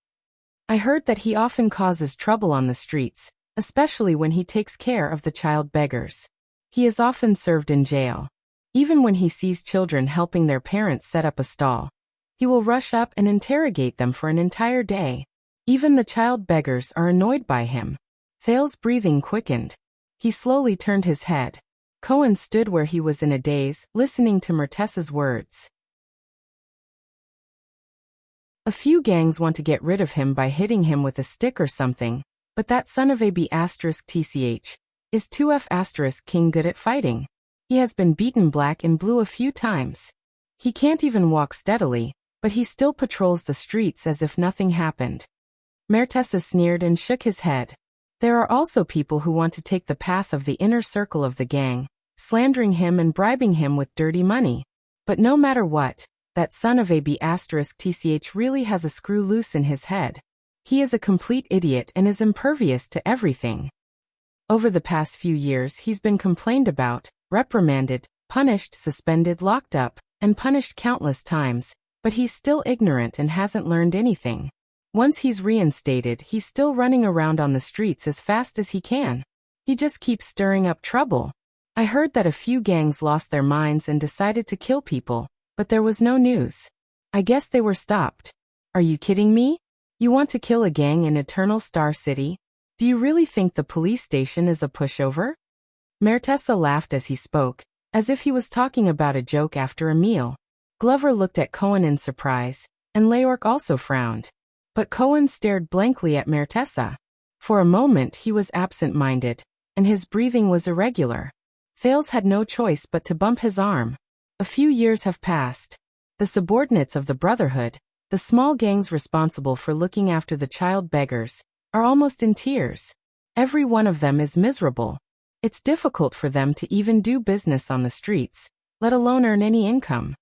I heard that he often causes trouble on the streets, especially when he takes care of the child beggars. He is often served in jail. Even when he sees children helping their parents set up a stall, he will rush up and interrogate them for an entire day. Even the child beggars are annoyed by him. Thales' breathing quickened. He slowly turned his head. Cohen stood where he was in a daze, listening to Mertessa's words. A few gangs want to get rid of him by hitting him with a stick or something, but that son of a b*tch is 2f* king good at fighting. He has been beaten black and blue a few times. He can't even walk steadily, but he still patrols the streets as if nothing happened. Mertessa sneered and shook his head. There are also people who want to take the path of the inner circle of the gang, slandering him and bribing him with dirty money. But no matter what, that son of a b*tch really has a screw loose in his head. He is a complete idiot and is impervious to everything. Over the past few years he's been complained about, reprimanded, punished, suspended, locked up, and punished countless times, but he's still ignorant and hasn't learned anything. Once he's reinstated, he's still running around on the streets as fast as he can. He just keeps stirring up trouble. I heard that a few gangs lost their minds and decided to kill people, but there was no news. I guess they were stopped. Are you kidding me? You want to kill a gang in Eternal Star City? Do you really think the police station is a pushover? Mertessa laughed as he spoke, as if he was talking about a joke after a meal. Glover looked at Cohen in surprise, and Leork also frowned. But Cohen stared blankly at Mertessa. For a moment he was absent-minded, and his breathing was irregular. Thales had no choice but to bump his arm. A few years have passed. The subordinates of the Brotherhood, the small gangs responsible for looking after the child beggars, are almost in tears. Every one of them is miserable. It's difficult for them to even do business on the streets, let alone earn any income.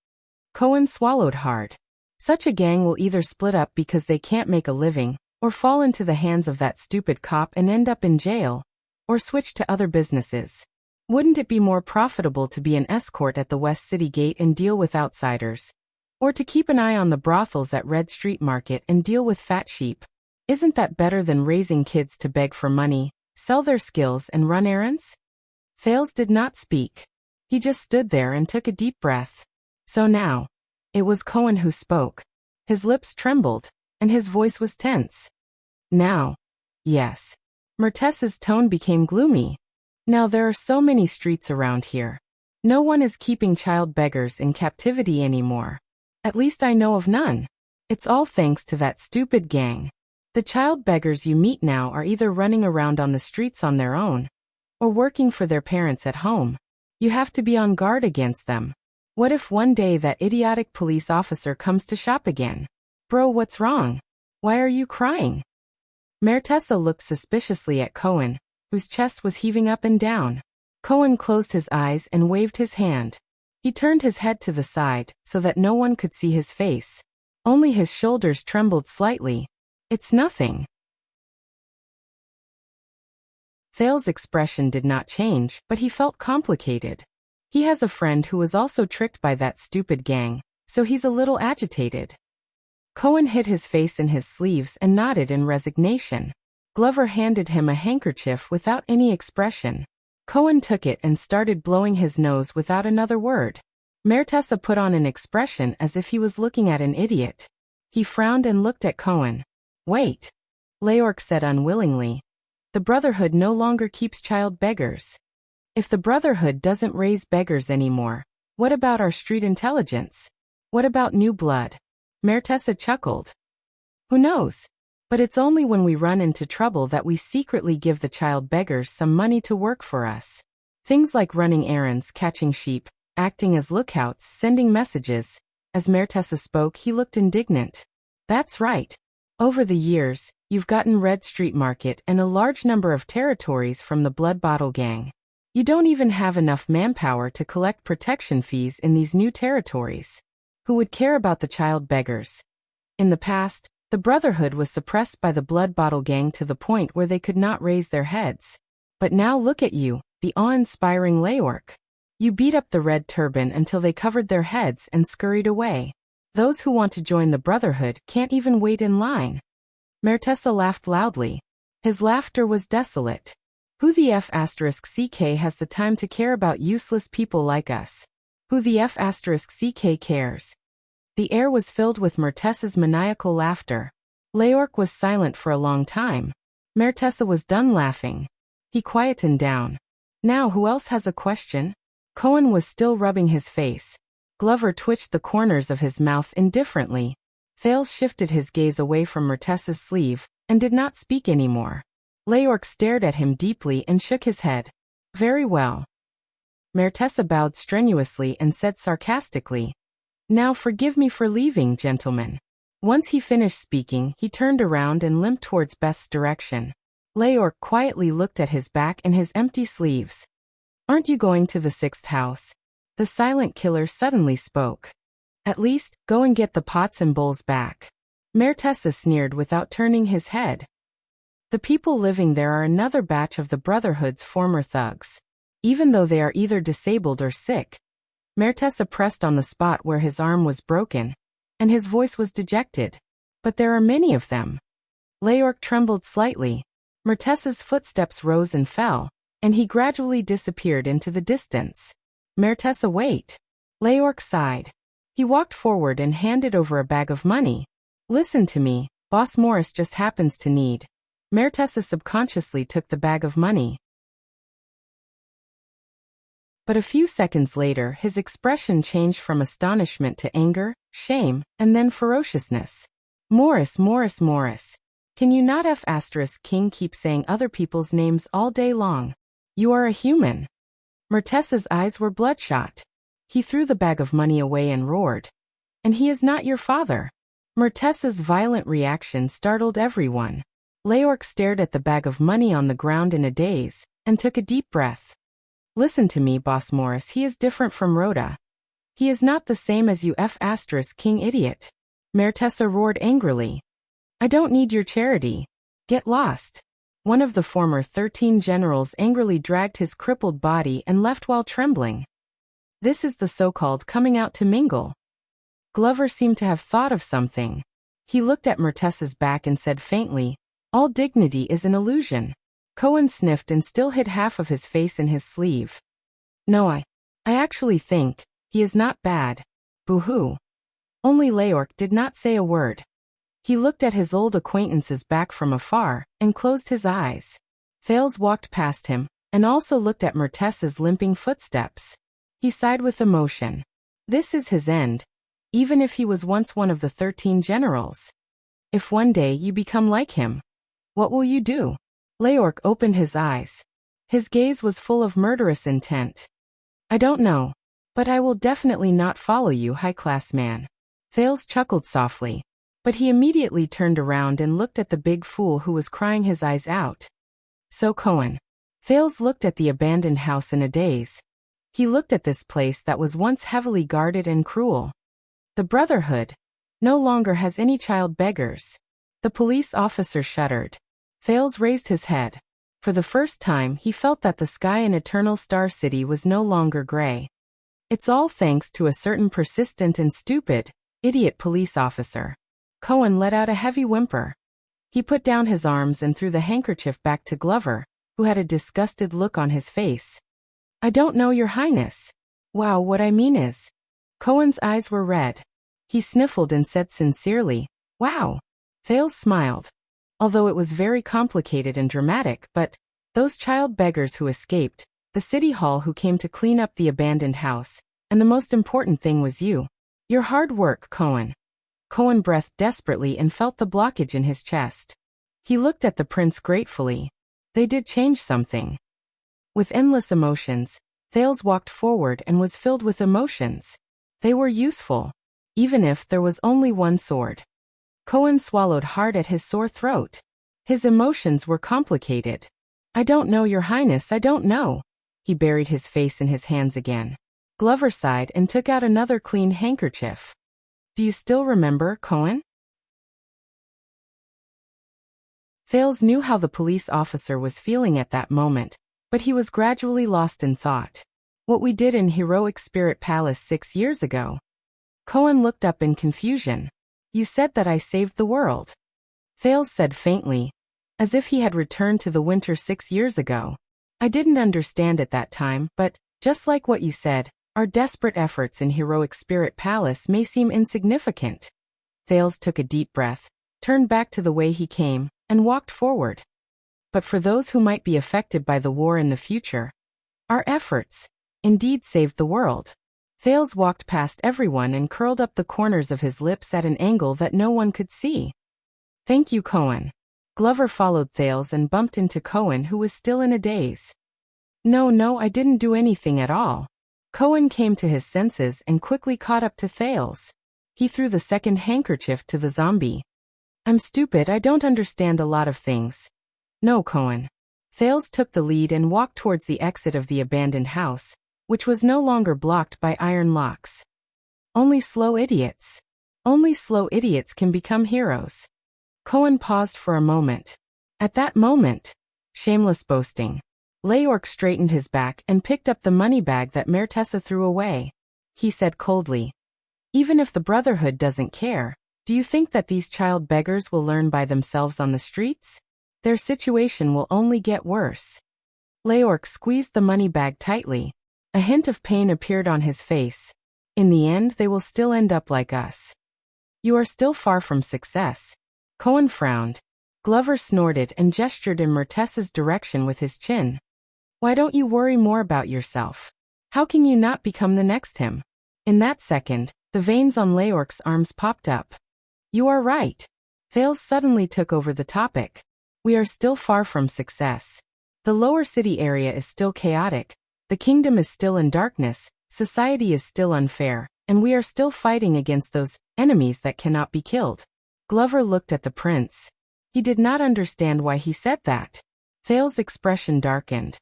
Cohen swallowed hard. Such a gang will either split up because they can't make a living, or fall into the hands of that stupid cop and end up in jail, or switch to other businesses. Wouldn't it be more profitable to be an escort at the West City Gate and deal with outsiders? Or to keep an eye on the brothels at Red Street Market and deal with fat sheep? Isn't that better than raising kids to beg for money, sell their skills and run errands? Thales did not speak. He just stood there and took a deep breath. So now, it was Cohen who spoke. His lips trembled, and his voice was tense. Now, yes. Mertessa's tone became gloomy. Now there are so many streets around here. No one is keeping child beggars in captivity anymore. At least I know of none. It's all thanks to that stupid gang. The child beggars you meet now are either running around on the streets on their own, or working for their parents at home. You have to be on guard against them. What if one day that idiotic police officer comes to shop again? Bro, what's wrong? Why are you crying? Mertessa looked suspiciously at Cohen, whose chest was heaving up and down. Cohen closed his eyes and waved his hand. He turned his head to the side so that no one could see his face. Only his shoulders trembled slightly. It's nothing. Thal's expression did not change, but he felt complicated. He has a friend who was also tricked by that stupid gang, so he's a little agitated. Cohen hid his face in his sleeves and nodded in resignation. Glover handed him a handkerchief without any expression. Cohen took it and started blowing his nose without another word. Mertessa put on an expression as if he was looking at an idiot. He frowned and looked at Cohen. Wait. Leork said unwillingly. The Brotherhood no longer keeps child beggars. If the Brotherhood doesn't raise beggars anymore, what about our street intelligence? What about new blood? Mertessa chuckled. Who knows? But it's only when we run into trouble that we secretly give the child beggars some money to work for us. Things like running errands, catching sheep, acting as lookouts, sending messages. As Mertessa spoke, he looked indignant. That's right. Over the years, you've gotten Red Street Market and a large number of territories from the Blood Bottle Gang. You don't even have enough manpower to collect protection fees in these new territories. Who would care about the child beggars? In the past, the Brotherhood was suppressed by the Blood Bottle Gang to the point where they could not raise their heads. But now look at you, the awe-inspiring Leork. You beat up the Red Turban until they covered their heads and scurried away. Those who want to join the Brotherhood can't even wait in line. Mertessa laughed loudly. His laughter was desolate. Who the F*CK has the time to care about useless people like us? Who the F*CK cares? The air was filled with Mertessa's maniacal laughter. Leork was silent for a long time. Mertessa was done laughing. He quietened down. Now who else has a question? Cohen was still rubbing his face. Glover twitched the corners of his mouth indifferently. Thales shifted his gaze away from Mertessa's sleeve, and did not speak anymore. Leork stared at him deeply and shook his head. Very well. Mertessa bowed strenuously and said sarcastically, Now forgive me for leaving, gentlemen. Once he finished speaking, he turned around and limped towards Beth's direction. Leork quietly looked at his back and his empty sleeves. Aren't you going to the 6th house? The silent killer suddenly spoke. At least, go and get the pots and bowls back. Mertessa sneered without turning his head. The people living there are another batch of the Brotherhood's former thugs. Even though they are either disabled or sick. Mertessa pressed on the spot where his arm was broken, and his voice was dejected. But there are many of them. Leork trembled slightly. Mertessa's footsteps rose and fell, and he gradually disappeared into the distance. Mertessa, wait. Leork sighed. He walked forward and handed over a bag of money. Listen to me, Boss Morris just happens to need. Mertessa subconsciously took the bag of money. But a few seconds later, his expression changed from astonishment to anger, shame, and then ferociousness. Morris, Morris, Morris. Can you not F*King keep saying other people's names all day long? You are a human. Mertessa's eyes were bloodshot. He threw the bag of money away and roared. And he is not your father. Mertessa's violent reaction startled everyone. Leork stared at the bag of money on the ground in a daze, and took a deep breath. Listen to me, Boss Morris, he is different from Rhoda. He is not the same as you F*King idiot. Mertessa roared angrily. I don't need your charity. Get lost. One of the former 13 generals angrily dragged his crippled body and left while trembling. This is the so-called coming out to mingle. Glover seemed to have thought of something. He looked at Mertessa's back and said faintly, All dignity is an illusion. Cohen sniffed and still hid half of his face in his sleeve. No, I actually think, he is not bad. Boo-hoo. Only Leork did not say a word. He looked at his old acquaintance's back from afar, and closed his eyes. Thales walked past him, and also looked at Mertessa's limping footsteps. He sighed with emotion. This is his end. Even if he was once one of the 13 generals. If one day you become like him, what will you do? Leorc opened his eyes. His gaze was full of murderous intent. I don't know. But I will definitely not follow you, high-class man. Thales chuckled softly. But he immediately turned around and looked at the big fool who was crying his eyes out. So Cohen. Thales looked at the abandoned house in a daze. He looked at this place that was once heavily guarded and cruel. The Brotherhood no longer has any child beggars. The police officer shuddered. Thales raised his head. For the first time he felt that the sky in Eternal Star City was no longer gray. It's all thanks to a certain persistent and stupid, idiot police officer. Cohen let out a heavy whimper. He put down his arms and threw the handkerchief back to Glover, who had a disgusted look on his face. I don't know, Your Highness. Wow, what I mean is. Cohen's eyes were red. He sniffled and said sincerely, wow. Thales smiled. Although it was very complicated and dramatic, but those child beggars who escaped, the city hall who came to clean up the abandoned house, and the most important thing was you. Your hard work, Cohen. Cohen breathed desperately and felt the blockage in his chest. He looked at the prince gratefully. They did change something. With endless emotions, Thales walked forward and was filled with emotions. They were useful, even if there was only one sword. Cohen swallowed hard at his sore throat. His emotions were complicated. I don't know, Your Highness, I don't know. He buried his face in his hands again. Glover sighed and took out another clean handkerchief. Do you still remember, Cohen? Thales knew how the police officer was feeling at that moment, but he was gradually lost in thought. What we did in Heroic Spirit Palace 6 years ago. Cohen looked up in confusion. You said that I saved the world. Thales said faintly, as if he had returned to the winter 6 years ago. I didn't understand at that time, but, just like what you said, our desperate efforts in Heroic Spirit Palace may seem insignificant. Thales took a deep breath, turned back to the way he came, and walked forward. But for those who might be affected by the war in the future, our efforts, indeed saved the world. Thales walked past everyone and curled up the corners of his lips at an angle that no one could see. Thank you, Cohen. Glover followed Thales and bumped into Cohen, who was still in a daze. No, I didn't do anything at all. Cohen came to his senses and quickly caught up to Thales. He threw the second handkerchief to the zombie. I'm stupid, I don't understand a lot of things. No, Cohen. Thales took the lead and walked towards the exit of the abandoned house, which was no longer blocked by iron locks. Only slow idiots can become heroes. Cohen paused for a moment. At that moment, shameless boasting. Leorc straightened his back and picked up the money bag that Mertessa threw away. He said coldly, even if the Brotherhood doesn't care, do you think that these child beggars will learn by themselves on the streets? Their situation will only get worse. Leorc squeezed the money bag tightly. A hint of pain appeared on his face. In the end, they will still end up like us. You are still far from success. Cohen frowned. Glover snorted and gestured in Mertessa's direction with his chin. Why don't you worry more about yourself? How can you not become the next him? In that second, the veins on Leorc's arms popped up. You are right. Thales suddenly took over the topic. We are still far from success. The lower city area is still chaotic. The kingdom is still in darkness, society is still unfair, and we are still fighting against those enemies that cannot be killed. Glover looked at the prince. He did not understand why he said that. Thales' expression darkened.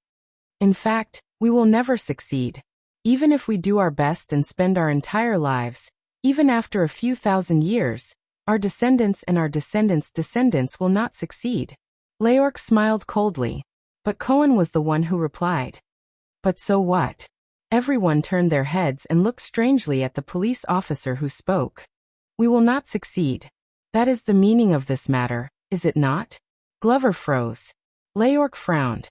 In fact, we will never succeed. Even if we do our best and spend our entire lives, even after a few thousand years, our descendants and our descendants' descendants will not succeed. Leorc smiled coldly. But Cohen was the one who replied. But so what? Everyone turned their heads and looked strangely at the police officer who spoke. We will not succeed. That is the meaning of this matter, is it not? Glover froze. Leorc frowned.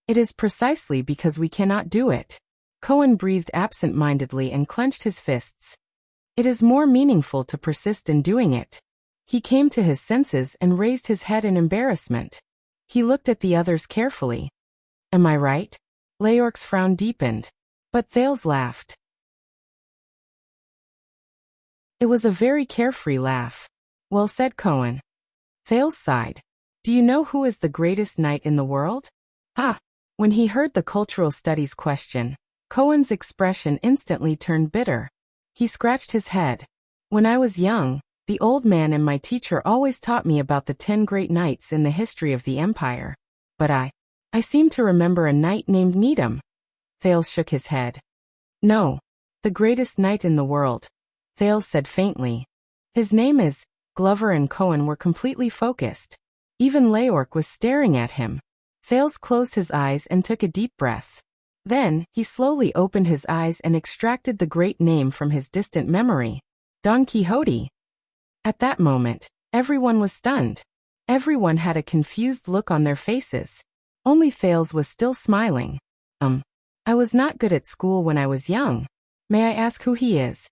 It is precisely because we cannot do it. Cohen breathed absent-mindedly and clenched his fists. It is more meaningful to persist in doing it. He came to his senses and raised his head in embarrassment. He looked at the others carefully. Am I right? Leorc's frown deepened. But Thales laughed. It was a very carefree laugh. Well said, Cohen. Thales sighed. Do you know who is the greatest knight in the world? Ah! When he heard the cultural studies question, Cohen's expression instantly turned bitter. He scratched his head. When I was young, the old man and my teacher always taught me about the 10 great knights in the history of the empire. But I seem to remember a knight named Needham. Thales shook his head. No. The greatest knight in the world, Thales said faintly. His name is... Glover and Cohen were completely focused. Even Leorc was staring at him. Thales closed his eyes and took a deep breath. Then, he slowly opened his eyes and extracted the great name from his distant memory. Don Quixote. At that moment, everyone was stunned. Everyone had a confused look on their faces. Only Thales was still smiling. I was not good at school when I was young. May I ask who he is?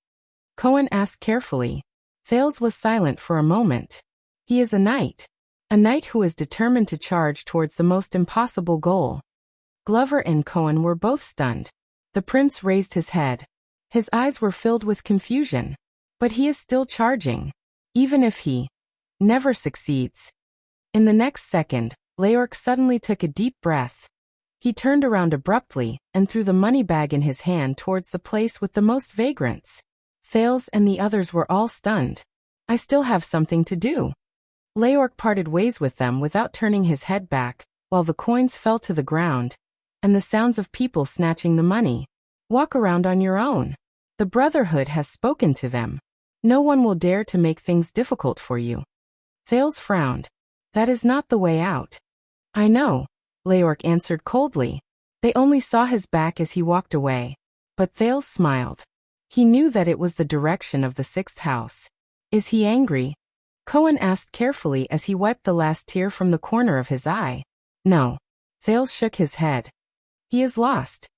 Cohen asked carefully. Thales was silent for a moment. He is a knight. A knight who is determined to charge towards the most impossible goal. Glover and Cohen were both stunned. The prince raised his head. His eyes were filled with confusion. But he is still charging. Even if he never succeeds. In the next second, Leorc suddenly took a deep breath. He turned around abruptly and threw the money bag in his hand towards the place with the most vagrants. Thales and the others were all stunned. I still have something to do. Leorc parted ways with them without turning his head back, while the coins fell to the ground, and the sounds of people snatching the money. Walk around on your own. The Brotherhood has spoken to them. No one will dare to make things difficult for you. Thales frowned. That is not the way out. I know, Leorc answered coldly. They only saw his back as he walked away. But Thales smiled. He knew that it was the direction of the 6th house. Is he angry? Cohen asked carefully as he wiped the last tear from the corner of his eye. No. Thales shook his head. He is lost.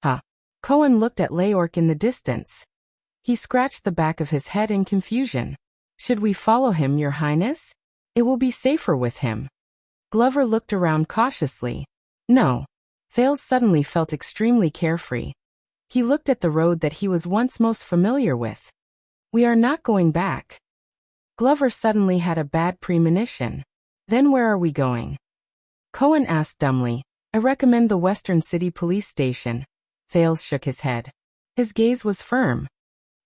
Huh. Cohen looked at Leorc in the distance. He scratched the back of his head in confusion. Should we follow him, Your Highness? It will be safer with him. Glover looked around cautiously. No. Thales suddenly felt extremely carefree. He looked at the road that he was once most familiar with. We are not going back. Glover suddenly had a bad premonition. Then where are we going? Cohen asked dumbly. I recommend the Western City Police Station. Thales shook his head. His gaze was firm.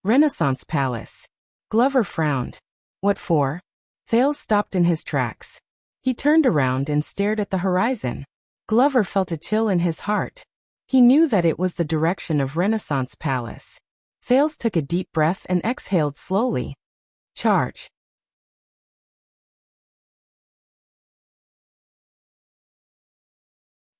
Renaissance Palace. Glover frowned. What for? Thales stopped in his tracks. He turned around and stared at the horizon. Glover felt a chill in his heart. He knew that it was the direction of Renaissance Palace. Thales took a deep breath and exhaled slowly. Charge.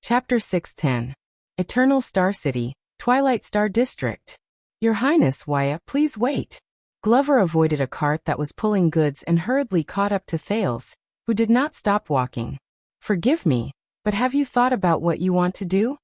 Chapter 610. Eternal Star City, Twilight Star District. Your Highness, Wuxia, please wait. Glover avoided a cart that was pulling goods and hurriedly caught up to Thales, who did not stop walking. Forgive me, but have you thought about what you want to do?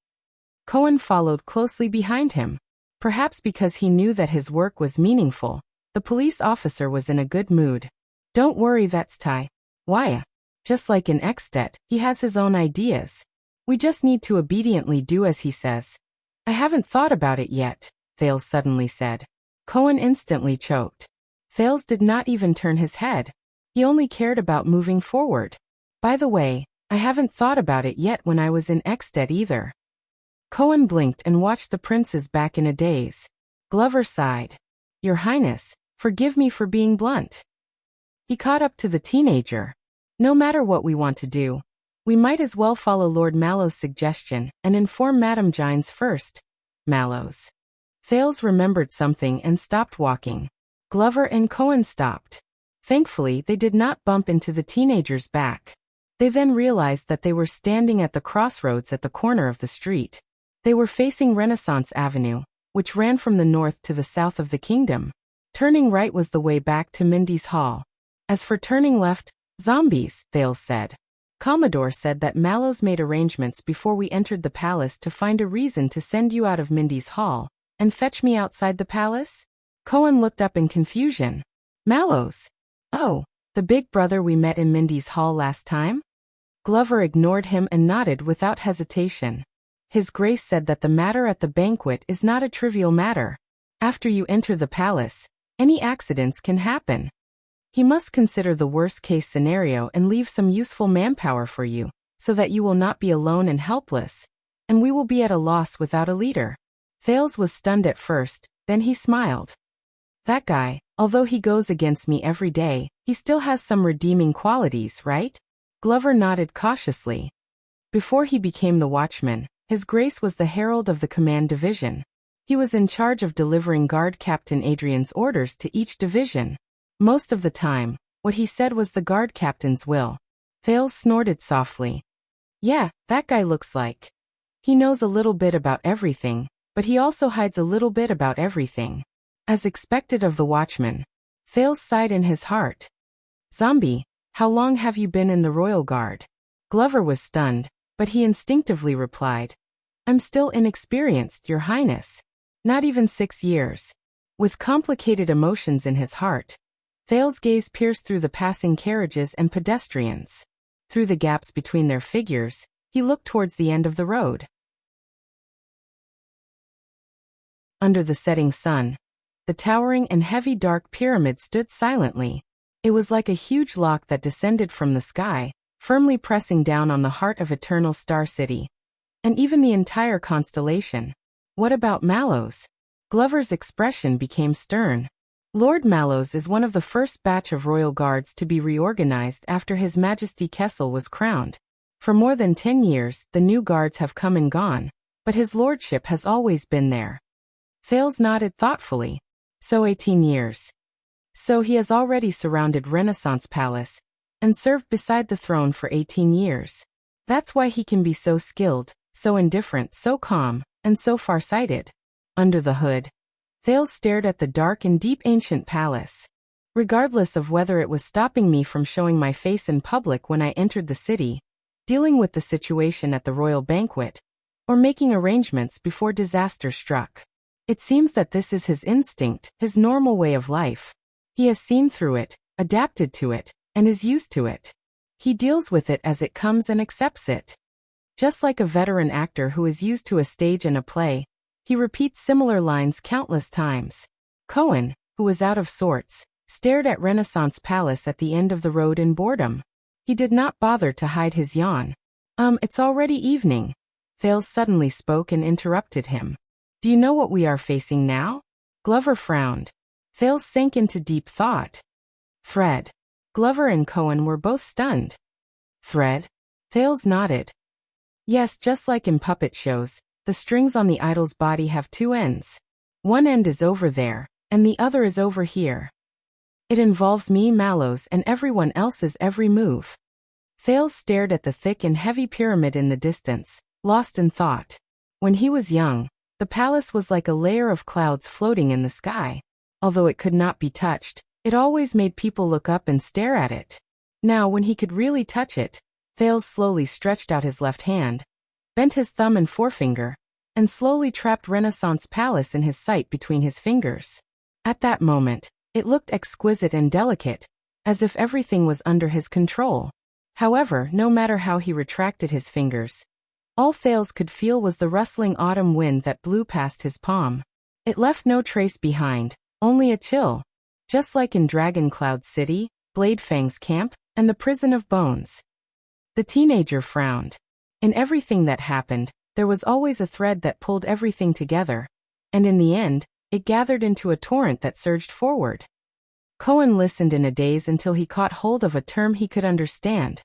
Cohen followed closely behind him. Perhaps because he knew that his work was meaningful, the police officer was in a good mood. Don't worry, that's Tai. Wuxia. Just like in Extet, he has his own ideas. We just need to obediently do as he says. I haven't thought about it yet, Thales suddenly said. Cohen instantly choked. Thales did not even turn his head. He only cared about moving forward. By the way, I haven't thought about it yet when I was in Extet either. Cohen blinked and watched the prince's back in a daze. Glover sighed. Your Highness, forgive me for being blunt. He caught up to the teenager. No matter what we want to do, we might as well follow Lord Mallow's suggestion and inform Madame Gines first. Mallow's. Thales remembered something and stopped walking. Glover and Cohen stopped. Thankfully, they did not bump into the teenager's back. They then realized that they were standing at the crossroads at the corner of the street. They were facing Renaissance Avenue, which ran from the north to the south of the kingdom. Turning right was the way back to Mindy's Hall. As for turning left, zombies, Thales said. Commodore said that Mallows made arrangements before we entered the palace to find a reason to send you out of Mindy's Hall and fetch me outside the palace? Cohen looked up in confusion. Mallows? Oh, the big brother we met in Mindy's Hall last time? Glover ignored him and nodded without hesitation. His Grace said that the matter at the banquet is not a trivial matter. After you enter the palace, any accidents can happen. He must consider the worst-case scenario and leave some useful manpower for you, so that you will not be alone and helpless, and we will be at a loss without a leader. Thales was stunned at first, then he smiled. That guy, although he goes against me every day, he still has some redeeming qualities, right? Glover nodded cautiously. Before he became the watchman, His Grace was the herald of the command division. He was in charge of delivering Guard Captain Adrian's orders to each division. Most of the time, what he said was the guard captain's will. Thales snorted softly. Yeah, that guy looks like. He knows a little bit about everything, but he also hides a little bit about everything. As expected of the watchman, Thales sighed in his heart. Zombie, how long have you been in the Royal Guard? Glover was stunned, but he instinctively replied, I'm still inexperienced, Your Highness. Not even 6 years. With complicated emotions in his heart, Thales' gaze pierced through the passing carriages and pedestrians. Through the gaps between their figures, he looked towards the end of the road. Under the setting sun, the towering and heavy dark pyramid stood silently. It was like a huge lock that descended from the sky, firmly pressing down on the heart of Eternal Star City. And even the entire constellation. What about Mallows? Glover's expression became stern. Lord Mallows is one of the first batch of royal guards to be reorganized after His Majesty Kessel was crowned. For more than 10 years, the new guards have come and gone, but his lordship has always been there. Thales nodded thoughtfully. So 18 years. So he has already surrounded Renaissance Palace, and served beside the throne for 18 years. That's why he can be so skilled, so indifferent, so calm, and so far-sighted. Under the hood, Thales stared at the dark and deep ancient palace. Regardless of whether it was stopping me from showing my face in public when I entered the city, dealing with the situation at the royal banquet, or making arrangements before disaster struck. It seems that this is his instinct, his normal way of life. He has seen through it, adapted to it, and is used to it. He deals with it as it comes and accepts it. Just like a veteran actor who is used to a stage and a play, he repeats similar lines countless times. Cohen, who was out of sorts, stared at Renaissance Palace at the end of the road in boredom. He did not bother to hide his yawn. It's already evening. Thales suddenly spoke and interrupted him. Do you know what we are facing now? Glover frowned. Thales sank into deep thought. Thread. Glover and Cohen were both stunned. Thread? Thales nodded. Yes, just like in puppet shows, the strings on the idol's body have 2 ends. One end is over there, and the other is over here. It involves me, Mallows, and everyone else's every move. Thales stared at the thick and heavy pyramid in the distance, lost in thought. When he was young, the palace was like a layer of clouds floating in the sky. Although it could not be touched, it always made people look up and stare at it. Now, when he could really touch it, Thales slowly stretched out his left hand, bent his thumb and forefinger, and slowly trapped Renaissance Palace in his sight between his fingers. At that moment, it looked exquisite and delicate, as if everything was under his control. However, no matter how he retracted his fingers, all Thales could feel was the rustling autumn wind that blew past his palm. It left no trace behind, only a chill. Just like in Dragon Cloud City, Bladefang's camp, and the Prison of Bones. The teenager frowned. In everything that happened, there was always a thread that pulled everything together, and in the end, it gathered into a torrent that surged forward. Cohen listened in a daze until he caught hold of a term he could understand.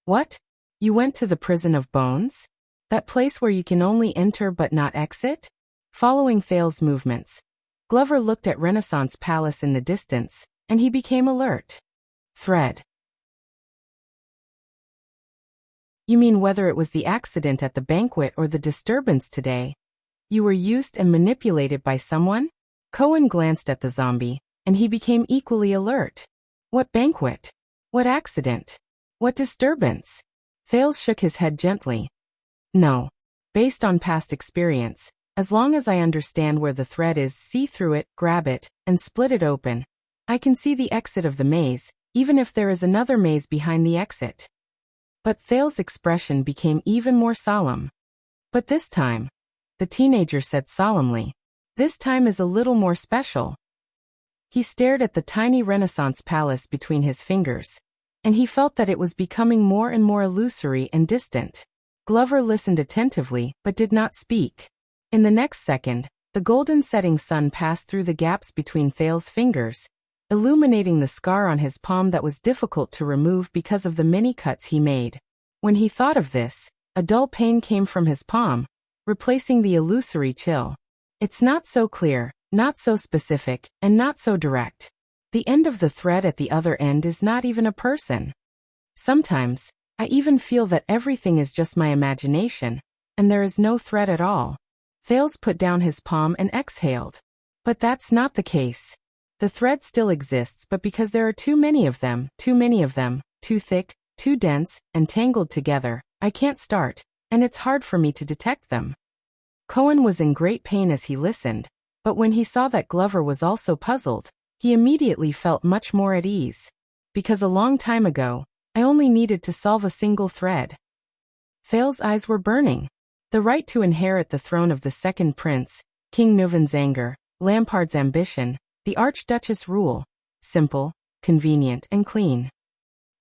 What? You went to the Prison of Bones? That place where you can only enter but not exit? Following Thales' movements, Glover looked at Renaissance Palace in the distance, and he became alert. Thread. You mean whether it was the accident at the banquet or the disturbance today? You were used and manipulated by someone? Cohen glanced at the zombie, and he became equally alert. What banquet? What accident? What disturbance? Thales shook his head gently. No. Based on past experience, as long as I understand where the thread is, see through it, grab it, and split it open, I can see the exit of the maze, even if there is another maze behind the exit. But Thales' expression became even more solemn. But this time, the teenager said solemnly, this time is a little more special. He stared at the tiny Renaissance palace between his fingers, and he felt that it was becoming more and more illusory and distant. Glover listened attentively, but did not speak. In the next second, the golden setting sun passed through the gaps between Thales's fingers, illuminating the scar on his palm that was difficult to remove because of the many cuts he made. When he thought of this, a dull pain came from his palm, replacing the illusory chill. It's not so clear, not so specific, and not so direct. The end of the thread at the other end is not even a person. Sometimes, I even feel that everything is just my imagination, and there is no thread at all. Thales put down his palm and exhaled. But that's not the case. The thread still exists, but because there are too many of them, too thick, too dense, and tangled together, I can't start, and it's hard for me to detect them. Cohen was in great pain as he listened, but when he saw that Glover was also puzzled, he immediately felt much more at ease. Because a long time ago, I only needed to solve a single thread. Thales's eyes were burning. The right to inherit the throne of the second prince, King Nuvan's anger, Lampard's ambition, the Archduchess' rule, simple, convenient, and clean.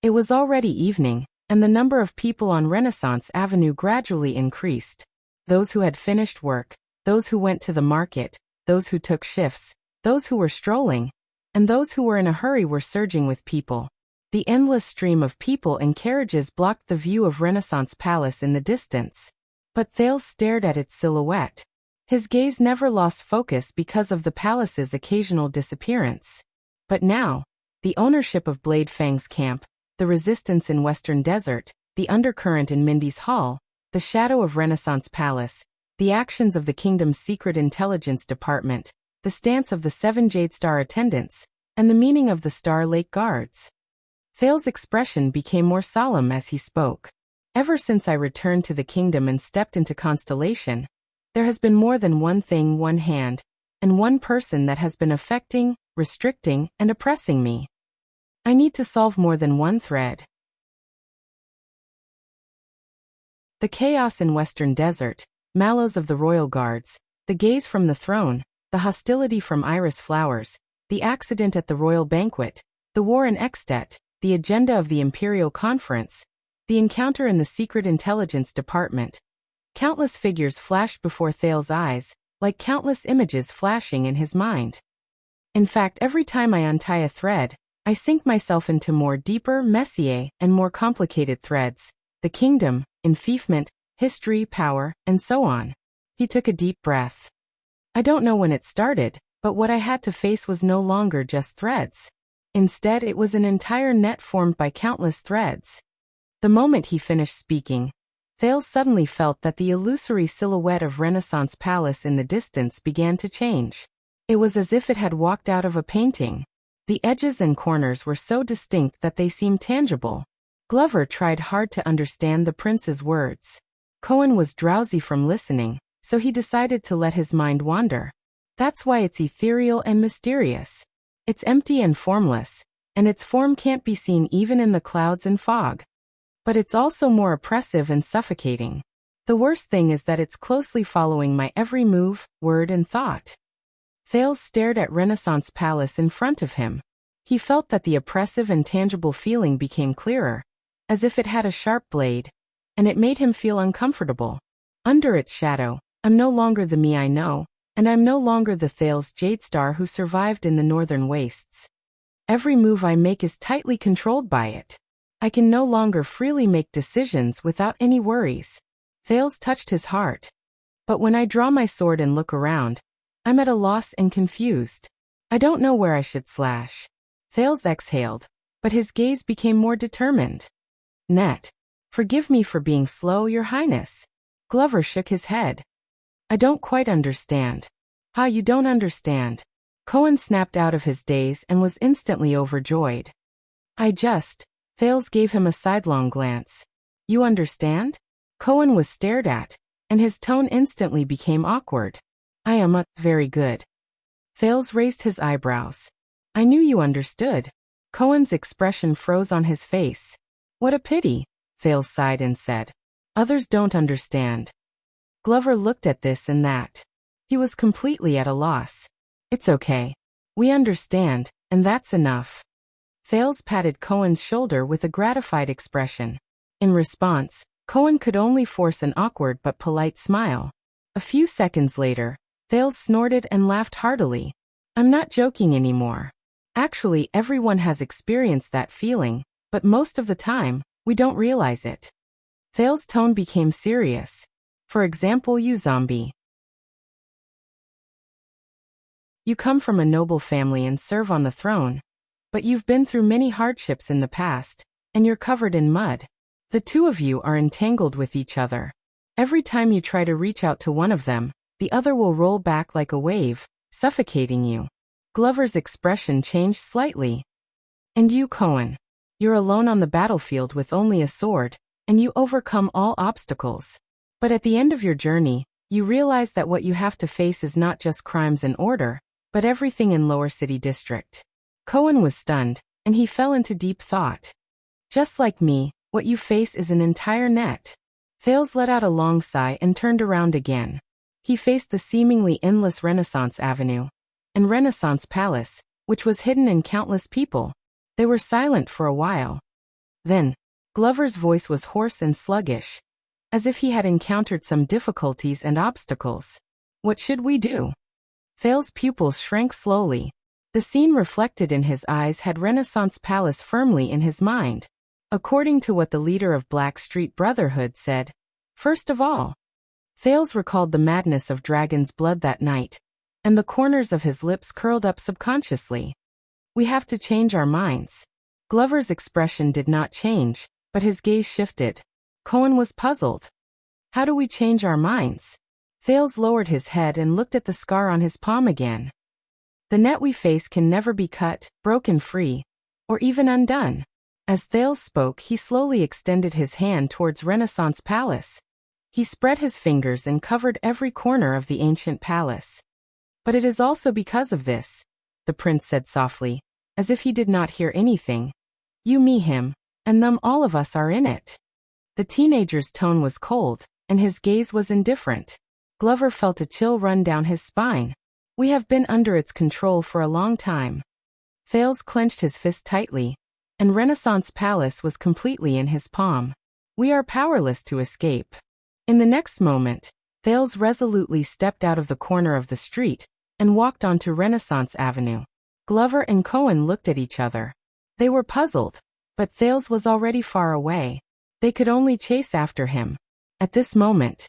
It was already evening, and the number of people on Renaissance Avenue gradually increased. Those who had finished work, those who went to the market, those who took shifts, those who were strolling, and those who were in a hurry were surging with people. The endless stream of people and carriages blocked the view of Renaissance Palace in the distance. But Thales stared at its silhouette. His gaze never lost focus because of the palace's occasional disappearance. But now, the ownership of Blade Fang's camp, the resistance in Western Desert, the undercurrent in Mindy's Hall, the shadow of Renaissance Palace, the actions of the kingdom's secret intelligence department, the stance of the 7 Jade Star attendants, and the meaning of the Star Lake Guards. Thales's expression became more solemn as he spoke. Ever since I returned to the kingdom and stepped into Constellation, there has been more than one thing, one hand, and one person that has been affecting, restricting, and oppressing me. I need to solve more than one thread. The chaos in Western Desert, mallows of the royal guards, the gaze from the throne, the hostility from iris flowers, the accident at the royal banquet, the war in Extet, the agenda of the imperial conference, the encounter in the secret intelligence department. Countless figures flashed before Thales's eyes, like countless images flashing in his mind. In fact, every time I untie a thread, I sink myself into more deeper, messier, and more complicated threads. The kingdom, enfeoffment, history, power, and so on. He took a deep breath. I don't know when it started, but what I had to face was no longer just threads. Instead, it was an entire net formed by countless threads. The moment he finished speaking, Thales suddenly felt that the illusory silhouette of Renaissance Palace in the distance began to change. It was as if it had walked out of a painting. The edges and corners were so distinct that they seemed tangible. Glover tried hard to understand the prince's words. Cohen was drowsy from listening, so he decided to let his mind wander. That's why it's ethereal and mysterious. It's empty and formless, and its form can't be seen even in the clouds and fog. But it's also more oppressive and suffocating. The worst thing is that it's closely following my every move, word, and thought. Thales stared at Renaissance Palace in front of him. He felt that the oppressive and tangible feeling became clearer, as if it had a sharp blade, and it made him feel uncomfortable. Under its shadow, I'm no longer the me I know, and I'm no longer the Thales Jade Star who survived in the northern wastes. Every move I make is tightly controlled by it. I can no longer freely make decisions without any worries. Thales touched his heart. But when I draw my sword and look around, I'm at a loss and confused. I don't know where I should slash. Thales exhaled, but his gaze became more determined. Net. Forgive me for being slow, Your Highness. Glover shook his head. I don't quite understand. How you don't understand? Cohen snapped out of his daze and was instantly overjoyed. Thales gave him a sidelong glance. You understand? Cohen was stared at, and his tone instantly became awkward. I am very good. Thales raised his eyebrows. I knew you understood. Cohen's expression froze on his face. What a pity, Thales sighed and said. Others don't understand. Glover looked at this and that. He was completely at a loss. It's okay. We understand, and that's enough. Thales patted Cohen's shoulder with a gratified expression. In response, Cohen could only force an awkward but polite smile. A few seconds later, Thales snorted and laughed heartily. I'm not joking anymore. Actually, everyone has experienced that feeling, but most of the time, we don't realize it. Thales' tone became serious. For example, you zombie. You come from a noble family and serve on the throne, but you've been through many hardships in the past, and you're covered in mud. The two of you are entangled with each other. Every time you try to reach out to one of them, the other will roll back like a wave, suffocating you. Glover's expression changed slightly. And you, Cohen. You're alone on the battlefield with only a sword, and you overcome all obstacles. But at the end of your journey, you realize that what you have to face is not just crimes and order, but everything in Lower City District. Cohen was stunned, and he fell into deep thought. Just like me, what you face is an entire net. Thales let out a long sigh and turned around again. He faced the seemingly endless Renaissance Avenue and Renaissance Palace, which was hidden in countless people. They were silent for a while. Then, Glover's voice was hoarse and sluggish, as if he had encountered some difficulties and obstacles. What should we do? Thales' pupils shrank slowly. The scene reflected in his eyes had Renaissance Palace firmly in his mind. According to what the leader of Black Street Brotherhood said, first of all, Thales recalled the madness of Dragon's blood that night, and the corners of his lips curled up subconsciously. We have to change our minds. Glover's expression did not change, but his gaze shifted. Cohen was puzzled. How do we change our minds? Thales lowered his head and looked at the scar on his palm again. The net we face can never be cut, broken free, or even undone. As Thales spoke, he slowly extended his hand towards Renaissance Palace. He spread his fingers and covered every corner of the ancient palace. But it is also because of this, the prince said softly, as if he did not hear anything. You, me, him, and them, all of us are in it. The teenager's tone was cold, and his gaze was indifferent. Glover felt a chill run down his spine. We have been under its control for a long time. Thales clenched his fist tightly, and Renaissance Palace was completely in his palm. We are powerless to escape. In the next moment, Thales resolutely stepped out of the corner of the street and walked onto Renaissance Avenue. Glover and Cohen looked at each other. They were puzzled, but Thales was already far away. They could only chase after him. At this moment,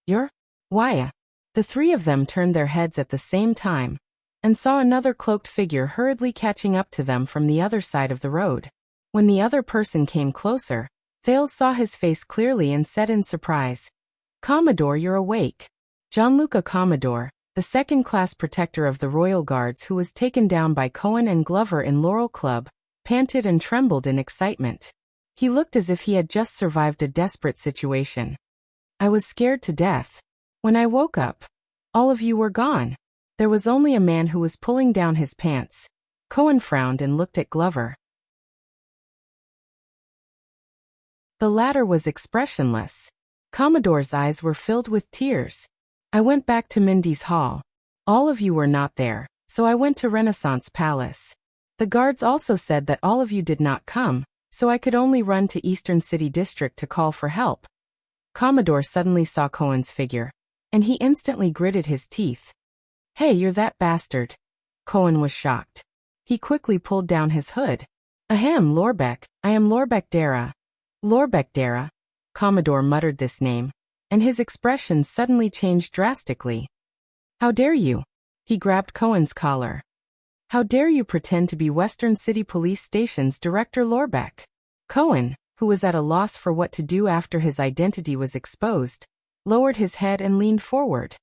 You're? Why? The three of them turned their heads at the same time and saw another cloaked figure hurriedly catching up to them from the other side of the road. When the other person came closer, Thales saw his face clearly and said in surprise, Commodore, you're awake. Gianluca Commodore, the second-class protector of the Royal Guards who was taken down by Cohen and Glover in Laurel Club, panted and trembled in excitement. He looked as if he had just survived a desperate situation. I was scared to death. When I woke up, all of you were gone. There was only a man who was pulling down his pants. Cohen frowned and looked at Glover. The latter was expressionless. Commodore's eyes were filled with tears. I went back to Mindy's Hall. All of you were not there, so I went to Renaissance Palace. The guards also said that all of you did not come, so I could only run to Eastern City District to call for help. Commodore suddenly saw Cohen's figure, and he instantly gritted his teeth. Hey, you're that bastard. Cohen was shocked. He quickly pulled down his hood. Ahem, Lorbeck, I am Lorbeck Dara. Lorbeck Dara. Commodore muttered this name, and his expression suddenly changed drastically. How dare you? He grabbed Cohen's collar. How dare you pretend to be Western City Police Station's Director Lorbeck? Cohen, who was at a loss for what to do after his identity was exposed, lowered his head and leaned forward.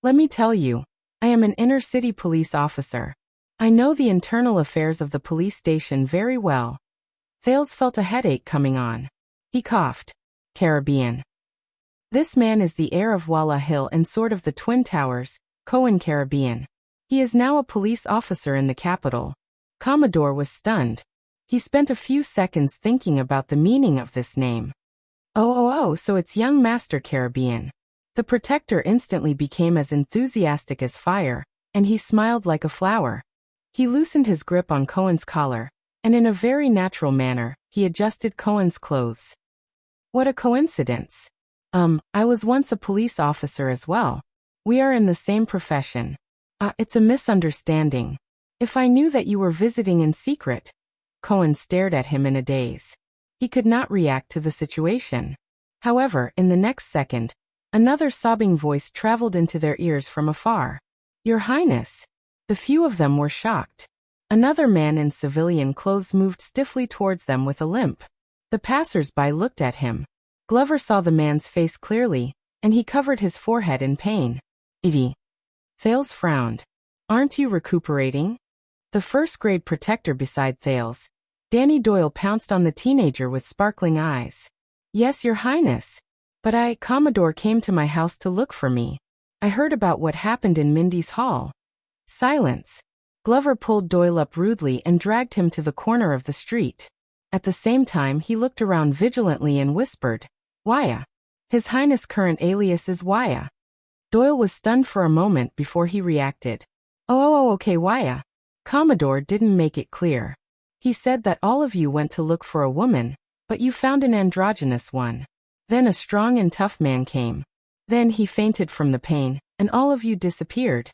Let me tell you, I am an inner-city police officer. I know the internal affairs of the police station very well. Thales felt a headache coming on. He coughed. Caribbean. This man is the heir of Walla Hill and Sword of the Twin Towers, Cohen Caribbean. He is now a police officer in the capital. Commodore was stunned. He spent a few seconds thinking about the meaning of this name. Oh, so it's young Master Caribbean. The protector instantly became as enthusiastic as fire, and he smiled like a flower. He loosened his grip on Cohen's collar, and in a very natural manner, he adjusted Cohen's clothes. What a coincidence. I was once a police officer as well. We are in the same profession. It's a misunderstanding. If I knew that you were visiting in secret. Cohen stared at him in a daze. He could not react to the situation. However, in the next second, another sobbing voice traveled into their ears from afar. Your Highness. The few of them were shocked. Another man in civilian clothes moved stiffly towards them with a limp. The passers-by looked at him. Glover saw the man's face clearly, and he covered his forehead in pain. Edie. Thales frowned. Aren't you recuperating? The first-grade protector beside Thales, Danny Doyle, pounced on the teenager with sparkling eyes. Yes, Your Highness. But Commodore came to my house to look for me. I heard about what happened in Mindy's hall. Silence. Glover pulled Doyle up rudely and dragged him to the corner of the street. At the same time, he looked around vigilantly and whispered, Waya. His Highness' current alias is Waya. Doyle was stunned for a moment before he reacted. Okay, Waya. Commodore didn't make it clear. He said that all of you went to look for a woman, but you found an androgynous one. Then a strong and tough man came. Then he fainted from the pain, and all of you disappeared.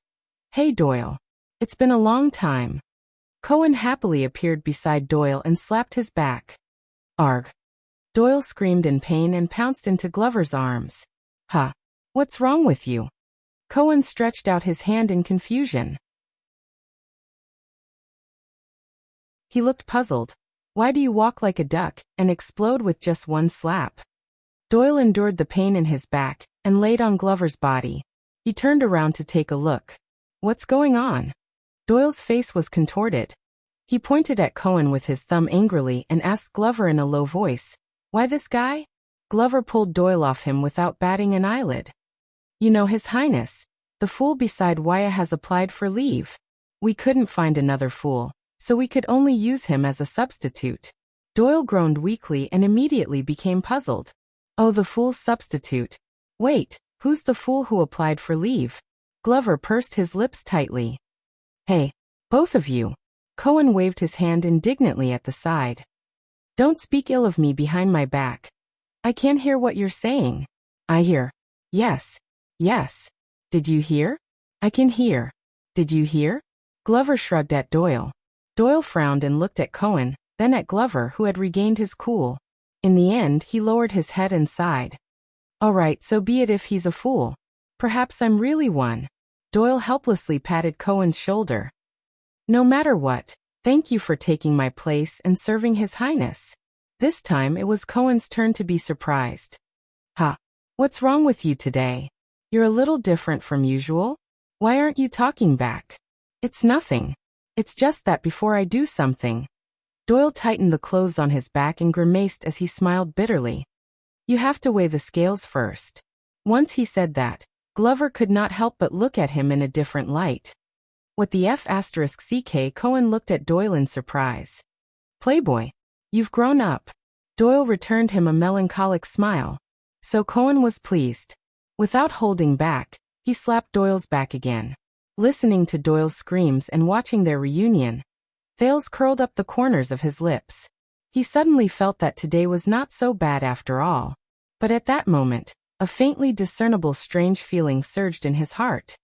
Hey, Doyle. It's been a long time. Cohen happily appeared beside Doyle and slapped his back. Arg. Doyle screamed in pain and pounced into Glover's arms. What's wrong with you? Cohen stretched out his hand in confusion. He looked puzzled. Why do you walk like a duck and explode with just one slap? Doyle endured the pain in his back and laid on Glover's body. He turned around to take a look. What's going on? Doyle's face was contorted. He pointed at Cohen with his thumb angrily and asked Glover in a low voice, Why this guy? Glover pulled Doyle off him without batting an eyelid. You know, His Highness, the fool beside Waya has applied for leave. We couldn't find another fool, so we could only use him as a substitute. Doyle groaned weakly and immediately became puzzled. Oh, the fool's substitute. Wait, who's the fool who applied for leave? Glover pursed his lips tightly. Hey, both of you. Cohen waved his hand indignantly at the side. Don't speak ill of me behind my back. I can't hear what you're saying. I hear. Yes. Yes. Did you hear? I can hear. Did you hear? Glover shrugged at Doyle. Doyle frowned and looked at Cohen, then at Glover, who had regained his cool. In the end, he lowered his head and sighed. All right, so be it if he's a fool. Perhaps I'm really one. Doyle helplessly patted Cohen's shoulder. No matter what, thank you for taking my place and serving His Highness. This time it was Cohen's turn to be surprised. What's wrong with you today? You're a little different from usual. Why aren't you talking back? It's nothing. It's just that before I do something. Doyle tightened the clothes on his back and grimaced as he smiled bitterly. You have to weigh the scales first. Once he said that, Glover could not help but look at him in a different light. What the F***ck? Cohen looked at Doyle in surprise. Playboy. You've grown up. Doyle returned him a melancholic smile. So Cohen was pleased. Without holding back, he slapped Doyle's back again. Listening to Doyle's screams and watching their reunion, Thales curled up the corners of his lips. He suddenly felt that today was not so bad after all. But at that moment, a faintly discernible strange feeling surged in his heart.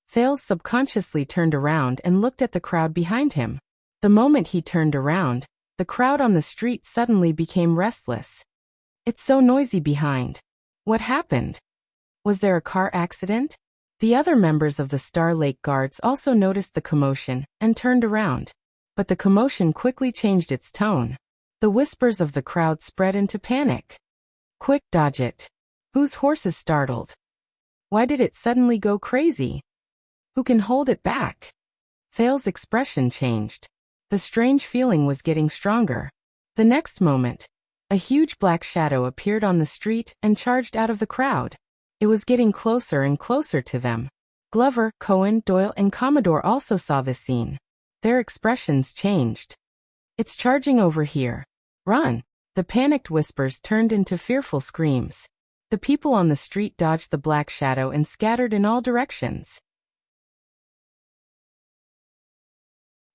Thales subconsciously turned around and looked at the crowd behind him. The moment he turned around, the crowd on the street suddenly became restless. It's so noisy behind. What happened? Was there a car accident? The other members of the Star Lake Guards also noticed the commotion and turned around. But the commotion quickly changed its tone. The whispers of the crowd spread into panic. Quick, dodge it. Whose horse is startled? Why did it suddenly go crazy? Who can hold it back? Thales' expression changed. The strange feeling was getting stronger. The next moment, a huge black shadow appeared on the street and charged out of the crowd. It was getting closer and closer to them. Glover, Cohen, Doyle, and Commodore also saw this scene. Their expressions changed. It's charging over here. Run! The panicked whispers turned into fearful screams. The people on the street dodged the black shadow and scattered in all directions.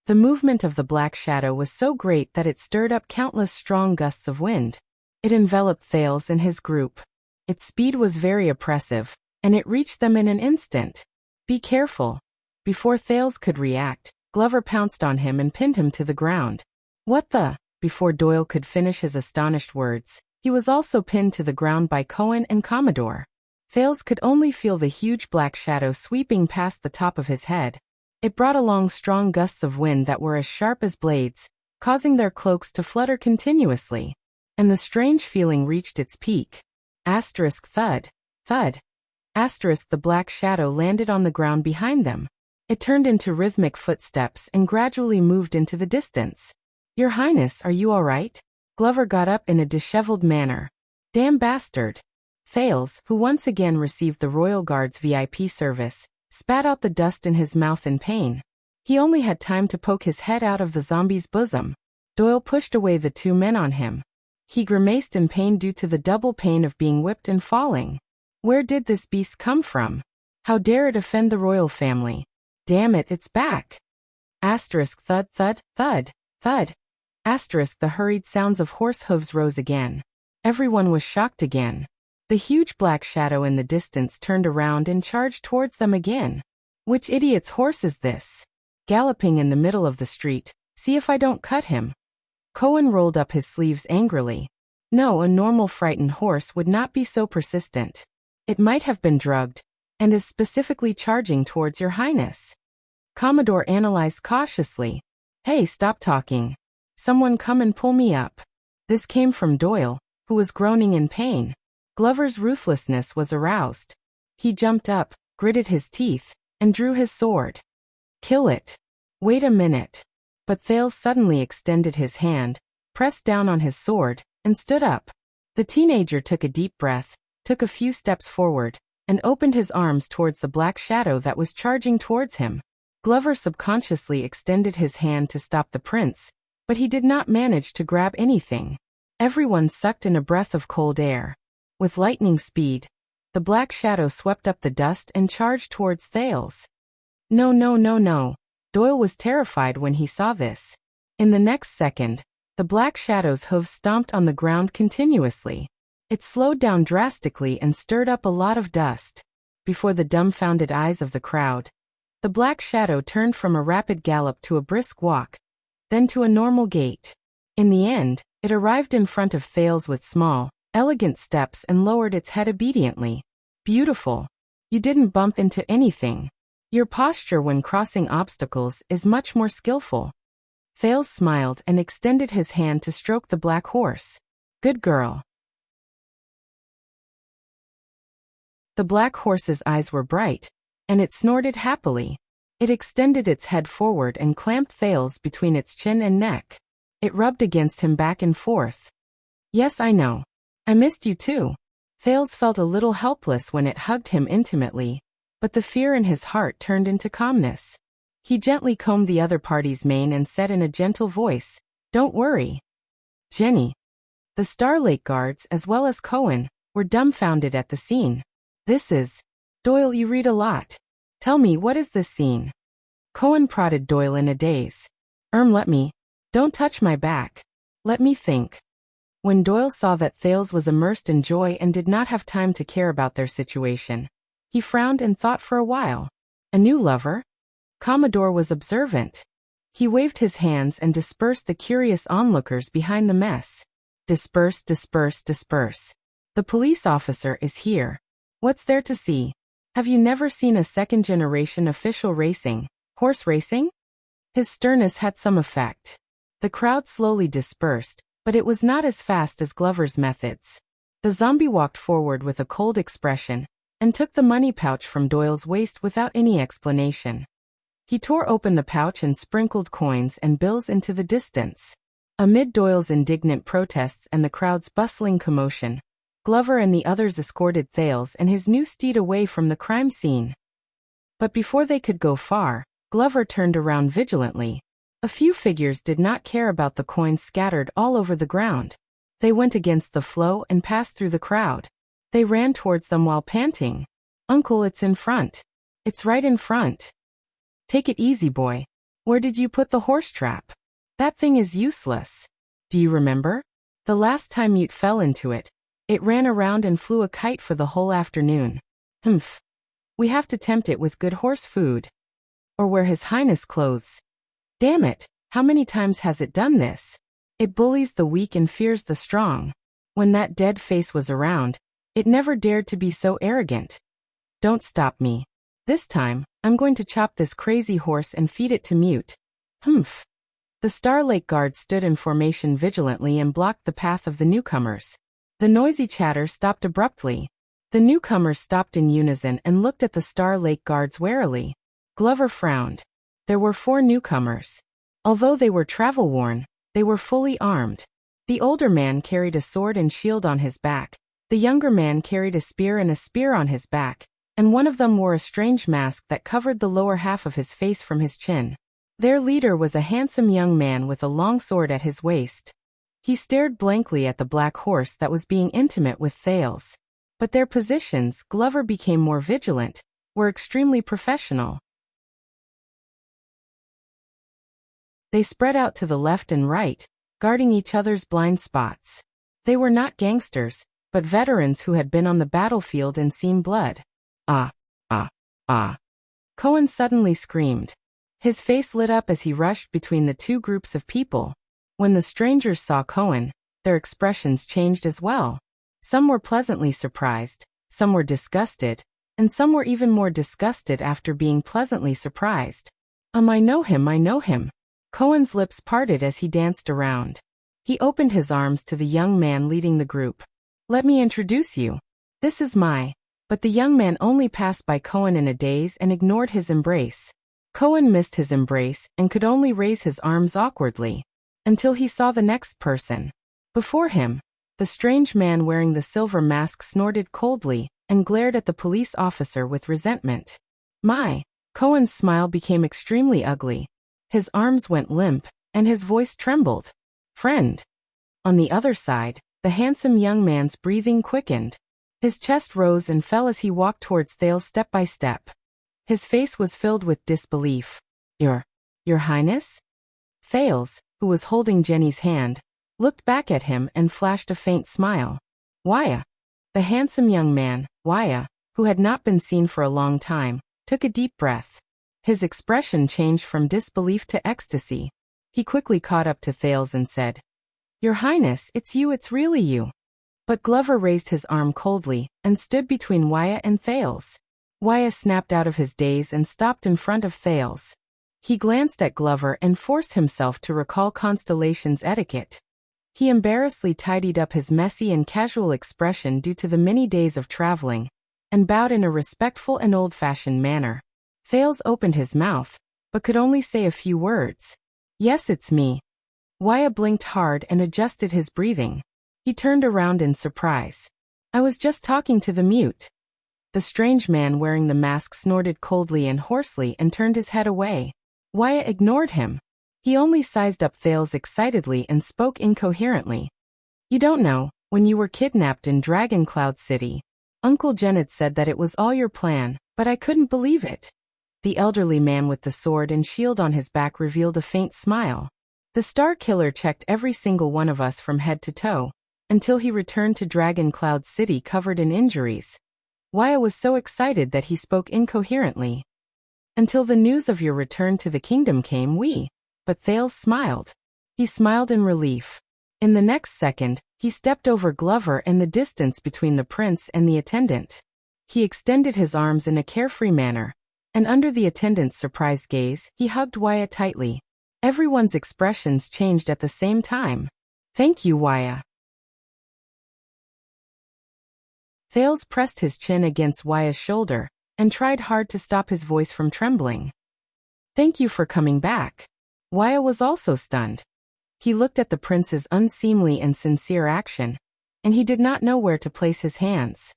The movement of the black shadow was so great that it stirred up countless strong gusts of wind. It enveloped Thales and his group. Its speed was very oppressive, and it reached them in an instant. Be careful. Before Thales could react, Glover pounced on him and pinned him to the ground. What the? Before Doyle could finish his astonished words, he was also pinned to the ground by Cohen and Commodore. Thales could only feel the huge black shadow sweeping past the top of his head. It brought along strong gusts of wind that were as sharp as blades, causing their cloaks to flutter continuously. And the strange feeling reached its peak. Asterisk thud. Thud. Asterisk the black shadow landed on the ground behind them. It turned into rhythmic footsteps and gradually moved into the distance. Your Highness, are you all right? Glover got up in a disheveled manner. Damn bastard. Thales, who once again received the Royal Guard's VIP service, spat out the dust in his mouth in pain. He only had time to poke his head out of the zombie's bosom. Doyle pushed away the two men on him. He grimaced in pain due to the double pain of being whipped and falling. Where did this beast come from? How dare it offend the royal family? Damn it, it's back. Asterisk thud thud thud thud. Asterisk the hurried sounds of horse hooves rose again. Everyone was shocked again. The huge black shadow in the distance turned around and charged towards them again. Which idiot's horse is this? Galloping in the middle of the street. See if I don't cut him. Cohen rolled up his sleeves angrily. No, a normal frightened horse would not be so persistent. It might have been drugged, and is specifically charging towards your highness. Commodore analyzed cautiously. Hey, stop talking. Someone come and pull me up. This came from Doyle, who was groaning in pain. Glover's ruthlessness was aroused. He jumped up, gritted his teeth, and drew his sword. Kill it. Wait a minute. But Thales suddenly extended his hand, pressed down on his sword, and stood up. The teenager took a deep breath, took a few steps forward, and opened his arms towards the black shadow that was charging towards him. Glover subconsciously extended his hand to stop the prince, but he did not manage to grab anything. Everyone sucked in a breath of cold air. With lightning speed, the black shadow swept up the dust and charged towards Thales. No, no, no, no. Doyle was terrified when he saw this. In the next second, the black shadow's hooves stomped on the ground continuously. It slowed down drastically and stirred up a lot of dust. Before the dumbfounded eyes of the crowd, the black shadow turned from a rapid gallop to a brisk walk, then to a normal gait. In the end, it arrived in front of Thales with small, elegant steps and lowered its head obediently. Beautiful. You didn't bump into anything. Your posture when crossing obstacles is much more skillful. Thales smiled and extended his hand to stroke the black horse. Good girl. The black horse's eyes were bright, and it snorted happily. It extended its head forward and clamped Thales between its chin and neck. It rubbed against him back and forth. Yes, I know. I missed you too. Thales felt a little helpless when it hugged him intimately, but the fear in his heart turned into calmness. He gently combed the other party's mane and said in a gentle voice, Don't worry. Jenny. The Starlake guards, as well as Cohen, were dumbfounded at the scene. This is... Doyle, you read a lot. Tell me, what is this scene? Cohen prodded Doyle in a daze. Let me. Don't touch my back. Let me think. When Doyle saw that Thales was immersed in joy and did not have time to care about their situation, he frowned and thought for a while. A new lover? Commodore was observant. He waved his hands and dispersed the curious onlookers behind the mess. Disperse, disperse, disperse. The police officer is here. What's there to see? Have you never seen a second-generation official racing, horse racing? His sternness had some effect. The crowd slowly dispersed, but it was not as fast as Glover's methods. The zombie walked forward with a cold expression, and took the money pouch from Doyle's waist without any explanation. He tore open the pouch and sprinkled coins and bills into the distance. Amid Doyle's indignant protests and the crowd's bustling commotion, Glover and the others escorted Thales and his new steed away from the crime scene. But before they could go far, Glover turned around vigilantly. A few figures did not care about the coins scattered all over the ground. They went against the flow and passed through the crowd. They ran towards them while panting. Uncle, it's in front. It's right in front. Take it easy, boy. Where did you put the horse trap? That thing is useless. Do you remember? The last time Mute fell into it, it ran around and flew a kite for the whole afternoon. Humph. We have to tempt it with good horse food. Or wear His Highness clothes. Damn it, how many times has it done this? It bullies the weak and fears the strong. When that dead face was around, it never dared to be so arrogant. Don't stop me. This time, I'm going to chop this crazy horse and feed it to Mute. Humph. The Star Lake Guard stood in formation vigilantly and blocked the path of the newcomers. The noisy chatter stopped abruptly. The newcomers stopped in unison and looked at the Star Lake Guards warily. Glover frowned. There were 4 newcomers. Although they were travel-worn, they were fully armed. The older man carried a sword and shield on his back. The younger man carried a spear and a spear on his back, and one of them wore a strange mask that covered the lower half of his face from his chin. Their leader was a handsome young man with a long sword at his waist. He stared blankly at the black horse that was being intimate with Thales. But their positions, Glover became more vigilant, were extremely professional. They spread out to the left and right, guarding each other's blind spots. They were not gangsters, but veterans who had been on the battlefield and seen blood. Ah, ah, ah. Cohen suddenly screamed. His face lit up as he rushed between the 2 groups of people. When the strangers saw Cohen, their expressions changed as well. Some were pleasantly surprised, some were disgusted, and some were even more disgusted after being pleasantly surprised. I know him, I know him. Cohen's lips parted as he danced around. He opened his arms to the young man leading the group. Let me introduce you. This is my. But the young man only passed by Cohen in a daze and ignored his embrace. Cohen missed his embrace and could only raise his arms awkwardly. Until he saw the next person. Before him, the strange man wearing the silver mask snorted coldly and glared at the police officer with resentment. My. Cohen's smile became extremely ugly. His arms went limp, and his voice trembled. Friend. On the other side, the handsome young man's breathing quickened. His chest rose and fell as he walked towards Thales step by step. His face was filled with disbelief. Your Highness? Thales, who was holding Jenny's hand, looked back at him and flashed a faint smile. Wuxia. The handsome young man, Wuxia, who had not been seen for a long time, took a deep breath. His expression changed from disbelief to ecstasy. He quickly caught up to Thales and said, Your Highness, it's you, it's really you. But Glover raised his arm coldly and stood between Wuxia and Thales. Wuxia snapped out of his daze and stopped in front of Thales. He glanced at Glover and forced himself to recall Constellation's etiquette. He embarrassedly tidied up his messy and casual expression due to the many days of traveling, and bowed in a respectful and old-fashioned manner. Thales opened his mouth, but could only say a few words. Yes, it's me. Wuxia blinked hard and adjusted his breathing. He turned around in surprise. I was just talking to the Mute. The strange man wearing the mask snorted coldly and hoarsely and turned his head away. Wuxia ignored him. He only sized up Thales excitedly and spoke incoherently. You don't know, when you were kidnapped in Dragon Cloud City, Uncle Jennett said that it was all your plan, but I couldn't believe it. The elderly man with the sword and shield on his back revealed a faint smile. The Star Killer checked every single one of us from head to toe, until he returned to Dragon Cloud City covered in injuries. Wuxia was so excited that he spoke incoherently. Until the news of your return to the kingdom came, But Thales smiled. He smiled in relief. In the next second, he stepped over Glover and the distance between the prince and the attendant. He extended his arms in a carefree manner, and under the attendant's surprised gaze, he hugged Wuxia tightly. Everyone's expressions changed at the same time. Thank you, Wuxia. Thales pressed his chin against Wuxia's shoulder, and tried hard to stop his voice from trembling. Thank you for coming back. Wuxia was also stunned. He looked at the prince's unseemly and sincere action, and he did not know where to place his hands.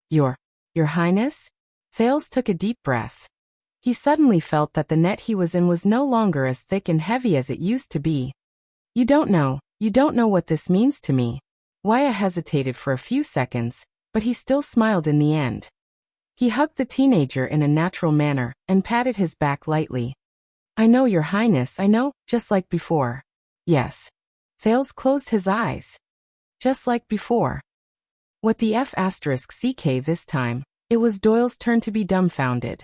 Your Highness? Thales took a deep breath. He suddenly felt that the net he was in was no longer as thick and heavy as it used to be. You don't know what this means to me. Wuxia hesitated for a few seconds, but he still smiled in the end. He hugged the teenager in a natural manner and patted his back lightly. I know, Your Highness, I know, just like before. Yes. Thales closed his eyes. Just like before. What the F***ck this time? It was Doyle's turn to be dumbfounded.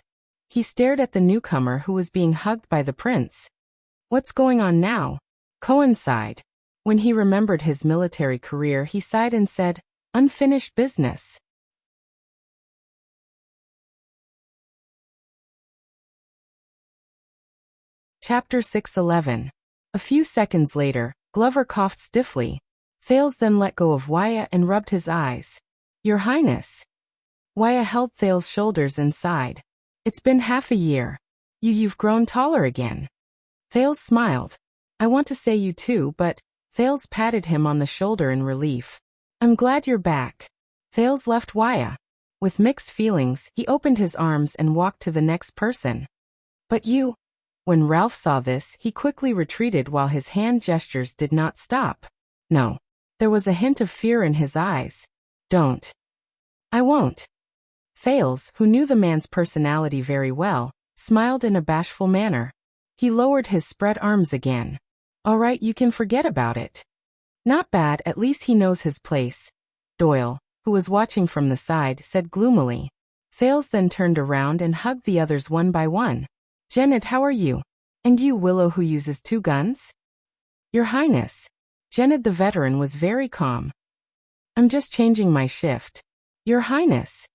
He stared at the newcomer who was being hugged by the prince. What's going on now? Cohen sighed. When he remembered his military career, he sighed and said, unfinished business. Chapter 611. A few seconds later, Glover coughed stiffly. Thales then let go of Wuxia and rubbed his eyes. Your Highness. Wuxia held Thales' shoulders and sighed. It's been half a year. You've grown taller again. Thales smiled. I want to say you too, but Thales patted him on the shoulder in relief. I'm glad you're back. Thales left Wuxia. With mixed feelings, he opened his arms and walked to the next person. But you. When Ralph saw this, he quickly retreated while his hand gestures did not stop. No. There was a hint of fear in his eyes. Don't. I won't. Thales, who knew the man's personality very well, smiled in a bashful manner. He lowered his spread arms again. All right, you can forget about it. Not bad, at least he knows his place. Doyle, who was watching from the side, said gloomily. Thales then turned around and hugged the others one by one. Janet, how are you? And you, Willow, who uses 2 guns? Your Highness. Janet the veteran was very calm. I'm just changing my shift. Your Highness.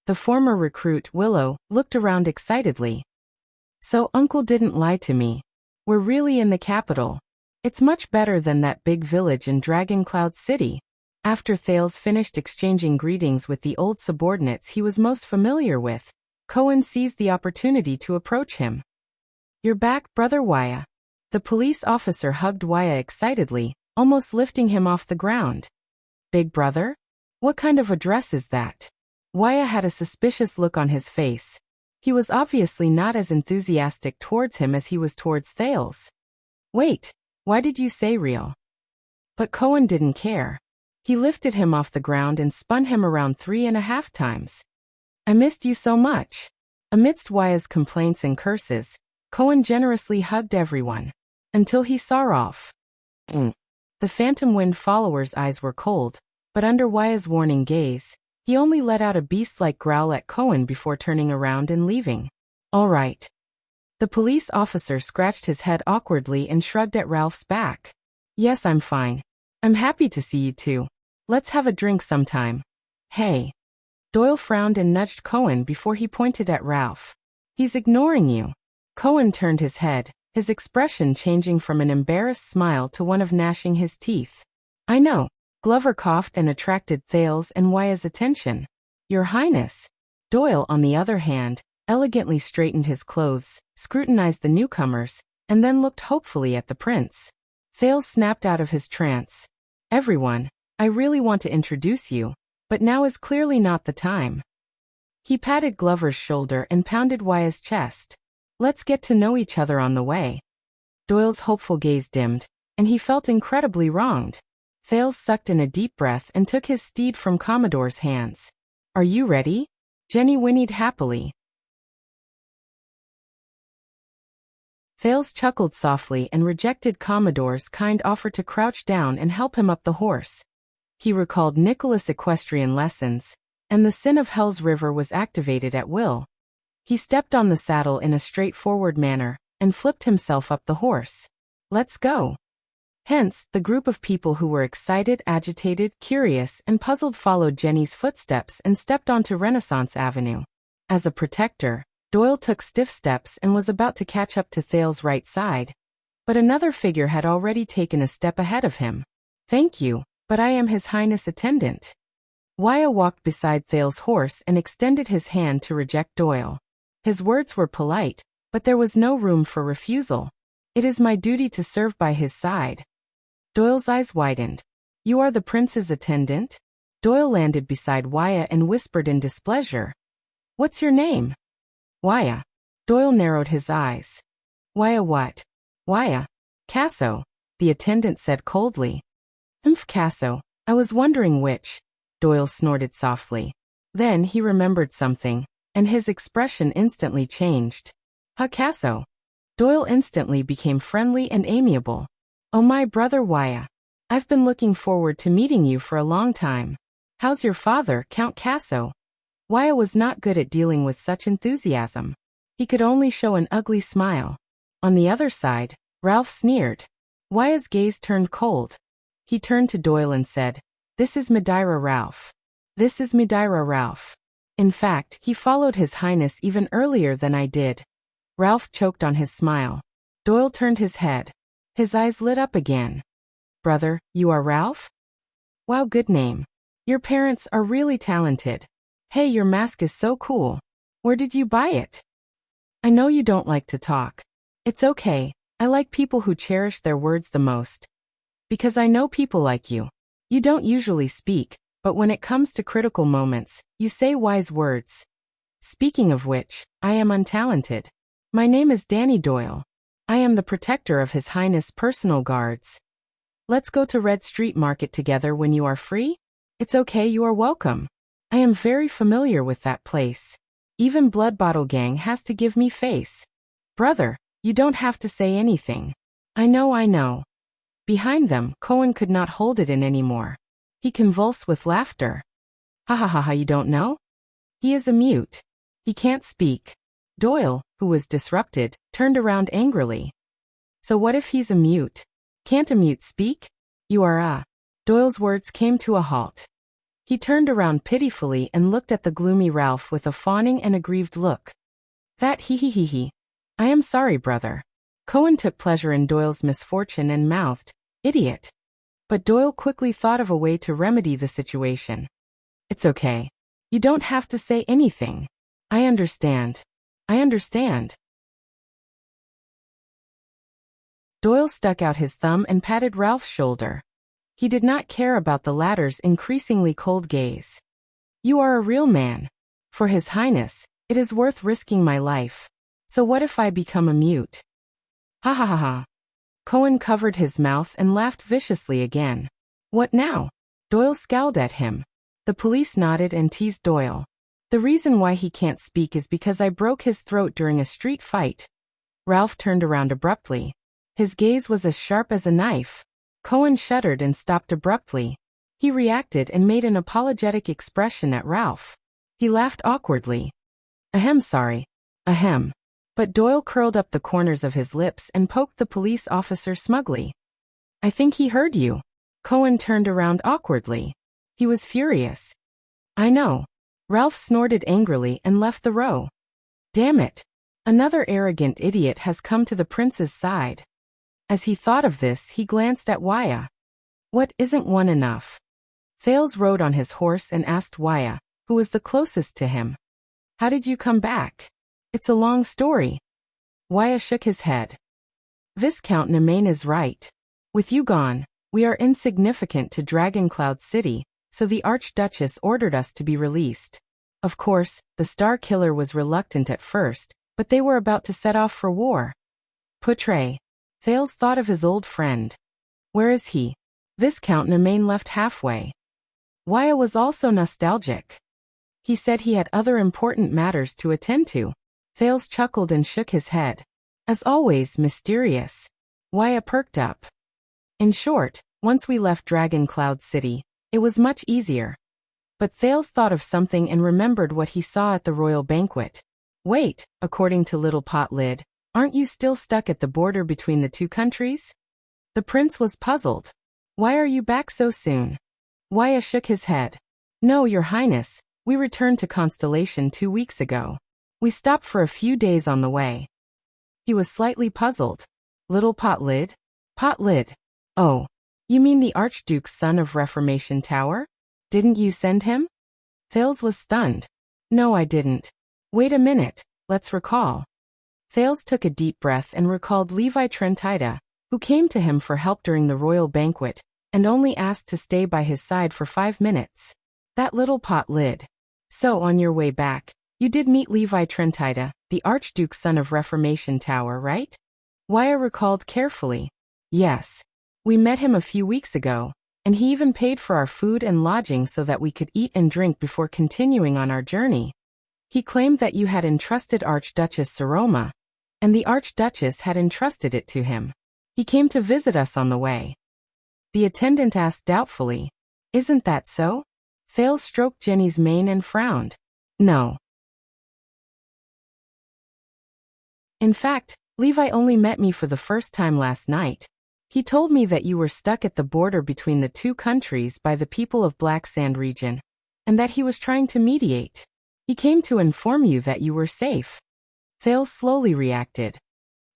The former recruit, Willow, looked around excitedly. So Uncle didn't lie to me. We're really in the capital. It's much better than that big village in Dragon Cloud City. After Thales finished exchanging greetings with the old subordinates he was most familiar with, Cohen seized the opportunity to approach him. You're back, Brother Wuxia. The police officer hugged Wuxia excitedly, almost lifting him off the ground. Big brother? What kind of address is that? Wuxia had a suspicious look on his face. He was obviously not as enthusiastic towards him as he was towards Thales. Wait, why did you say real? But Cohen didn't care. He lifted him off the ground and spun him around 3.5 times. I missed you so much. Amidst Wuxia's complaints and curses, Cohen generously hugged everyone. Until he saw Rolf. The Phantom Wind follower's eyes were cold, but under Wuxia's warning gaze, he only let out a beast-like growl at Cohen before turning around and leaving. All right. The police officer scratched his head awkwardly and shrugged at Ralph's back. Yes, I'm fine. I'm happy to see you too. Let's have a drink sometime. Hey. Doyle frowned and nudged Cohen before he pointed at Ralph. He's ignoring you. Cohen turned his head, his expression changing from an embarrassed smile to one of gnashing his teeth. I know. Glover coughed and attracted Thales and Wuxia's attention. Your Highness. Doyle, on the other hand, elegantly straightened his clothes, scrutinized the newcomers, and then looked hopefully at the prince. Thales snapped out of his trance. Everyone, I really want to introduce you, but now is clearly not the time. He patted Glover's shoulder and pounded Wuxia's chest. Let's get to know each other on the way. Doyle's hopeful gaze dimmed, and he felt incredibly wronged. Thales sucked in a deep breath and took his steed from Commodore's hands. Are you ready? Jenny whinnied happily. Thales chuckled softly and rejected Commodore's kind offer to crouch down and help him up the horse. He recalled Nicholas' equestrian lessons, and the Sin of Hell's River was activated at will. He stepped on the saddle in a straightforward manner and flipped himself up the horse. Let's go. Hence, the group of people who were excited, agitated, curious, and puzzled followed Jenny's footsteps and stepped onto Renaissance Avenue. As a protector, Doyle took stiff steps and was about to catch up to Thales' right side. But another figure had already taken a step ahead of him. Thank you, but I am His Highness' attendant. Wuxia walked beside Thales' horse and extended his hand to reject Doyle. His words were polite, but there was no room for refusal. It is my duty to serve by his side. Doyle's eyes widened. You are the prince's attendant? Doyle landed beside Wuxia and whispered in displeasure. What's your name? Wuxia. Doyle narrowed his eyes. Wuxia what? Wuxia. Casso, the attendant said coldly. Casso. I was wondering which. Doyle snorted softly. Then he remembered something, and his expression instantly changed. Ha Casso. Doyle instantly became friendly and amiable. Oh my brother Wuxia. I've been looking forward to meeting you for a long time. How's your father, Count Casso? Wuxia was not good at dealing with such enthusiasm. He could only show an ugly smile. On the other side, Ralph sneered. Wuxia's gaze turned cold. He turned to Doyle and said, "This is Madeira Ralph. This is Madeira Ralph. In fact, he followed His Highness even earlier than I did." Ralph choked on his smile. Doyle turned his head. His eyes lit up again. "Brother, you are Ralph? Wow, good name. Your parents are really talented. Hey, your mask is so cool. Where did you buy it?" "I know you don't like to talk. It's okay. I like people who cherish their words the most. Because I know people like you. You don't usually speak, but when it comes to critical moments, you say wise words. Speaking of which, I am untalented. My name is Danny Doyle. I am the protector of His Highness' personal guards. Let's go to Red Street Market together when you are free? It's okay, you are welcome. I am very familiar with that place. Even Blood Bottle Gang has to give me face. Brother, you don't have to say anything. I know. Behind them, Cohen could not hold it in anymore. He convulsed with laughter. Ha ha ha ha, you don't know? He is a mute. He can't speak. Doyle, who was disrupted, turned around angrily. So what if he's a mute? Can't a mute speak? You are. Doyle's words came to a halt. He turned around pitifully and looked at the gloomy Ralph with a fawning and aggrieved look. That he. I am sorry, brother. Cohen took pleasure in Doyle's misfortune and mouthed, "Idiot." But Doyle quickly thought of a way to remedy the situation. It's okay. You don't have to say anything. I understand. Doyle stuck out his thumb and patted Ralph's shoulder. He did not care about the latter's increasingly cold gaze. You are a real man. For His Highness, it is worth risking my life. So what if I become a mute? Ha ha ha ha. Cohen covered his mouth and laughed viciously again. What now? Doyle scowled at him. The police nodded and teased Doyle. The reason why he can't speak is because I broke his throat during a street fight. Ralph turned around abruptly. His gaze was as sharp as a knife. Cohen shuddered and stopped abruptly. He reacted and made an apologetic expression at Ralph. He laughed awkwardly. Ahem, sorry. Ahem. But Doyle curled up the corners of his lips and poked the police officer smugly. I think he heard you. Cohen turned around awkwardly. He was furious. I know. Ralph snorted angrily and left the row. Damn it. Another arrogant idiot has come to the prince's side. As he thought of this, he glanced at Wuxia. What, isn't one enough? Thales rode on his horse and asked Wuxia, who was the closest to him. How did you come back? It's a long story. Wuxia shook his head. Viscount Nemain is right. With you gone, we are insignificant to Dragoncloud City, so the Archduchess ordered us to be released. Of course, the Star Killer was reluctant at first, but they were about to set off for war. Poutre. Thales thought of his old friend. Where is he? Viscount Nemain left halfway. Wuxia was also nostalgic. He said he had other important matters to attend to. Thales chuckled and shook his head. As always, mysterious. Wuxia perked up. In short, once we left Dragoncloud City, it was much easier. But Thales thought of something and remembered what he saw at the royal banquet. Wait, according to Little Pot Lid, aren't you still stuck at the border between the two countries? The prince was puzzled. Why are you back so soon? Wuxia shook his head. No, your highness, we returned to Constellation 2 weeks ago. We stopped for a few days on the way. He was slightly puzzled. Little Pot Lid? Pot Lid. Oh, you mean the Archduke's son of Reformation Tower? Didn't you send him? Thales was stunned. No, I didn't. Wait a minute, let's recall. Thales took a deep breath and recalled Levi Trentida, who came to him for help during the royal banquet, and only asked to stay by his side for 5 minutes. That Little Pot Lid. So on your way back, you did meet Levi Trentida, the Archduke's son of Reformation Tower, right? Wuxia recalled carefully. Yes. We met him a few weeks ago. and he even paid for our food and lodging so that we could eat and drink before continuing on our journey. He claimed that you had entrusted Archduchess Saroma, and the Archduchess had entrusted it to him. He came to visit us on the way." The attendant asked doubtfully, "Isn't that so?" Thales stroked Jenny's mane and frowned. "No. In fact, Levi only met me for the first time last night. He told me that you were stuck at the border between the two countries by the people of Black Sand region, and that he was trying to mediate. He came to inform you that you were safe." Thales slowly reacted.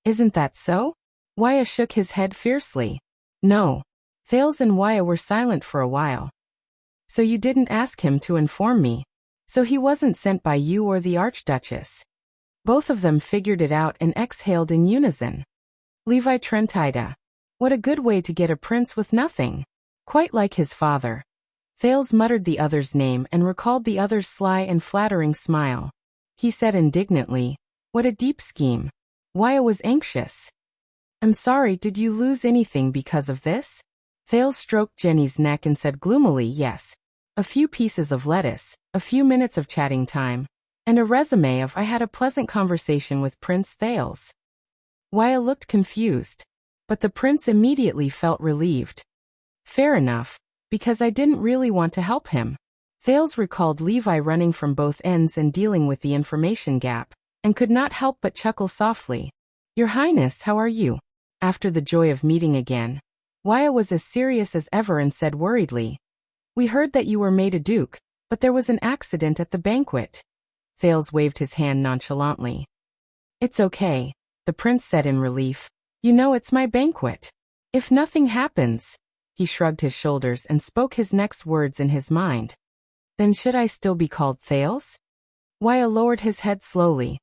"Isn't that so?" Waya shook his head fiercely. "No." Thales and Waya were silent for a while. "So you didn't ask him to inform me? So he wasn't sent by you or the Archduchess?" Both of them figured it out and exhaled in unison. Levi Trentida. What a good way to get a prince with nothing. Quite like his father. Thales muttered the other's name and recalled the other's sly and flattering smile. He said indignantly, "What a deep scheme." Waya was anxious. "I'm sorry, did you lose anything because of this?" Thales stroked Jenny's neck and said gloomily, "Yes. A few pieces of lettuce, a few minutes of chatting time, and a resume of I had a pleasant conversation with Prince Thales." Waya looked confused, but the prince immediately felt relieved. "Fair enough, because I didn't really want to help him." Thales recalled Levi running from both ends and dealing with the information gap, and could not help but chuckle softly. "Your Highness, how are you?" After the joy of meeting again, Waya was as serious as ever and said worriedly, "We heard that you were made a duke, but there was an accident at the banquet." Thales waved his hand nonchalantly. "It's okay," the prince said in relief. "You know it's my banquet. If nothing happens." He shrugged his shoulders and spoke his next words in his mind. "Then should I still be called Thales?" Waya lowered his head slowly.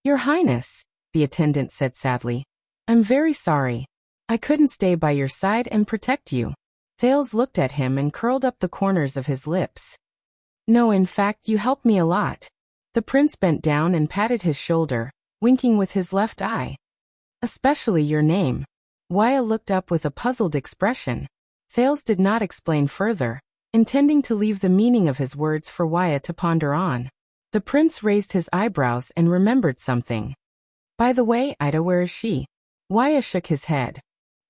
"Your Highness," the attendant said sadly, "I'm very sorry. I couldn't stay by your side and protect you." Thales looked at him and curled up the corners of his lips. "No, in fact, you helped me a lot." The prince bent down and patted his shoulder, winking with his left eye. "Especially your name." Waya looked up with a puzzled expression. Thales did not explain further, intending to leave the meaning of his words for Waya to ponder on. The prince raised his eyebrows and remembered something. "By the way, Ida, where is she?" Waya shook his head.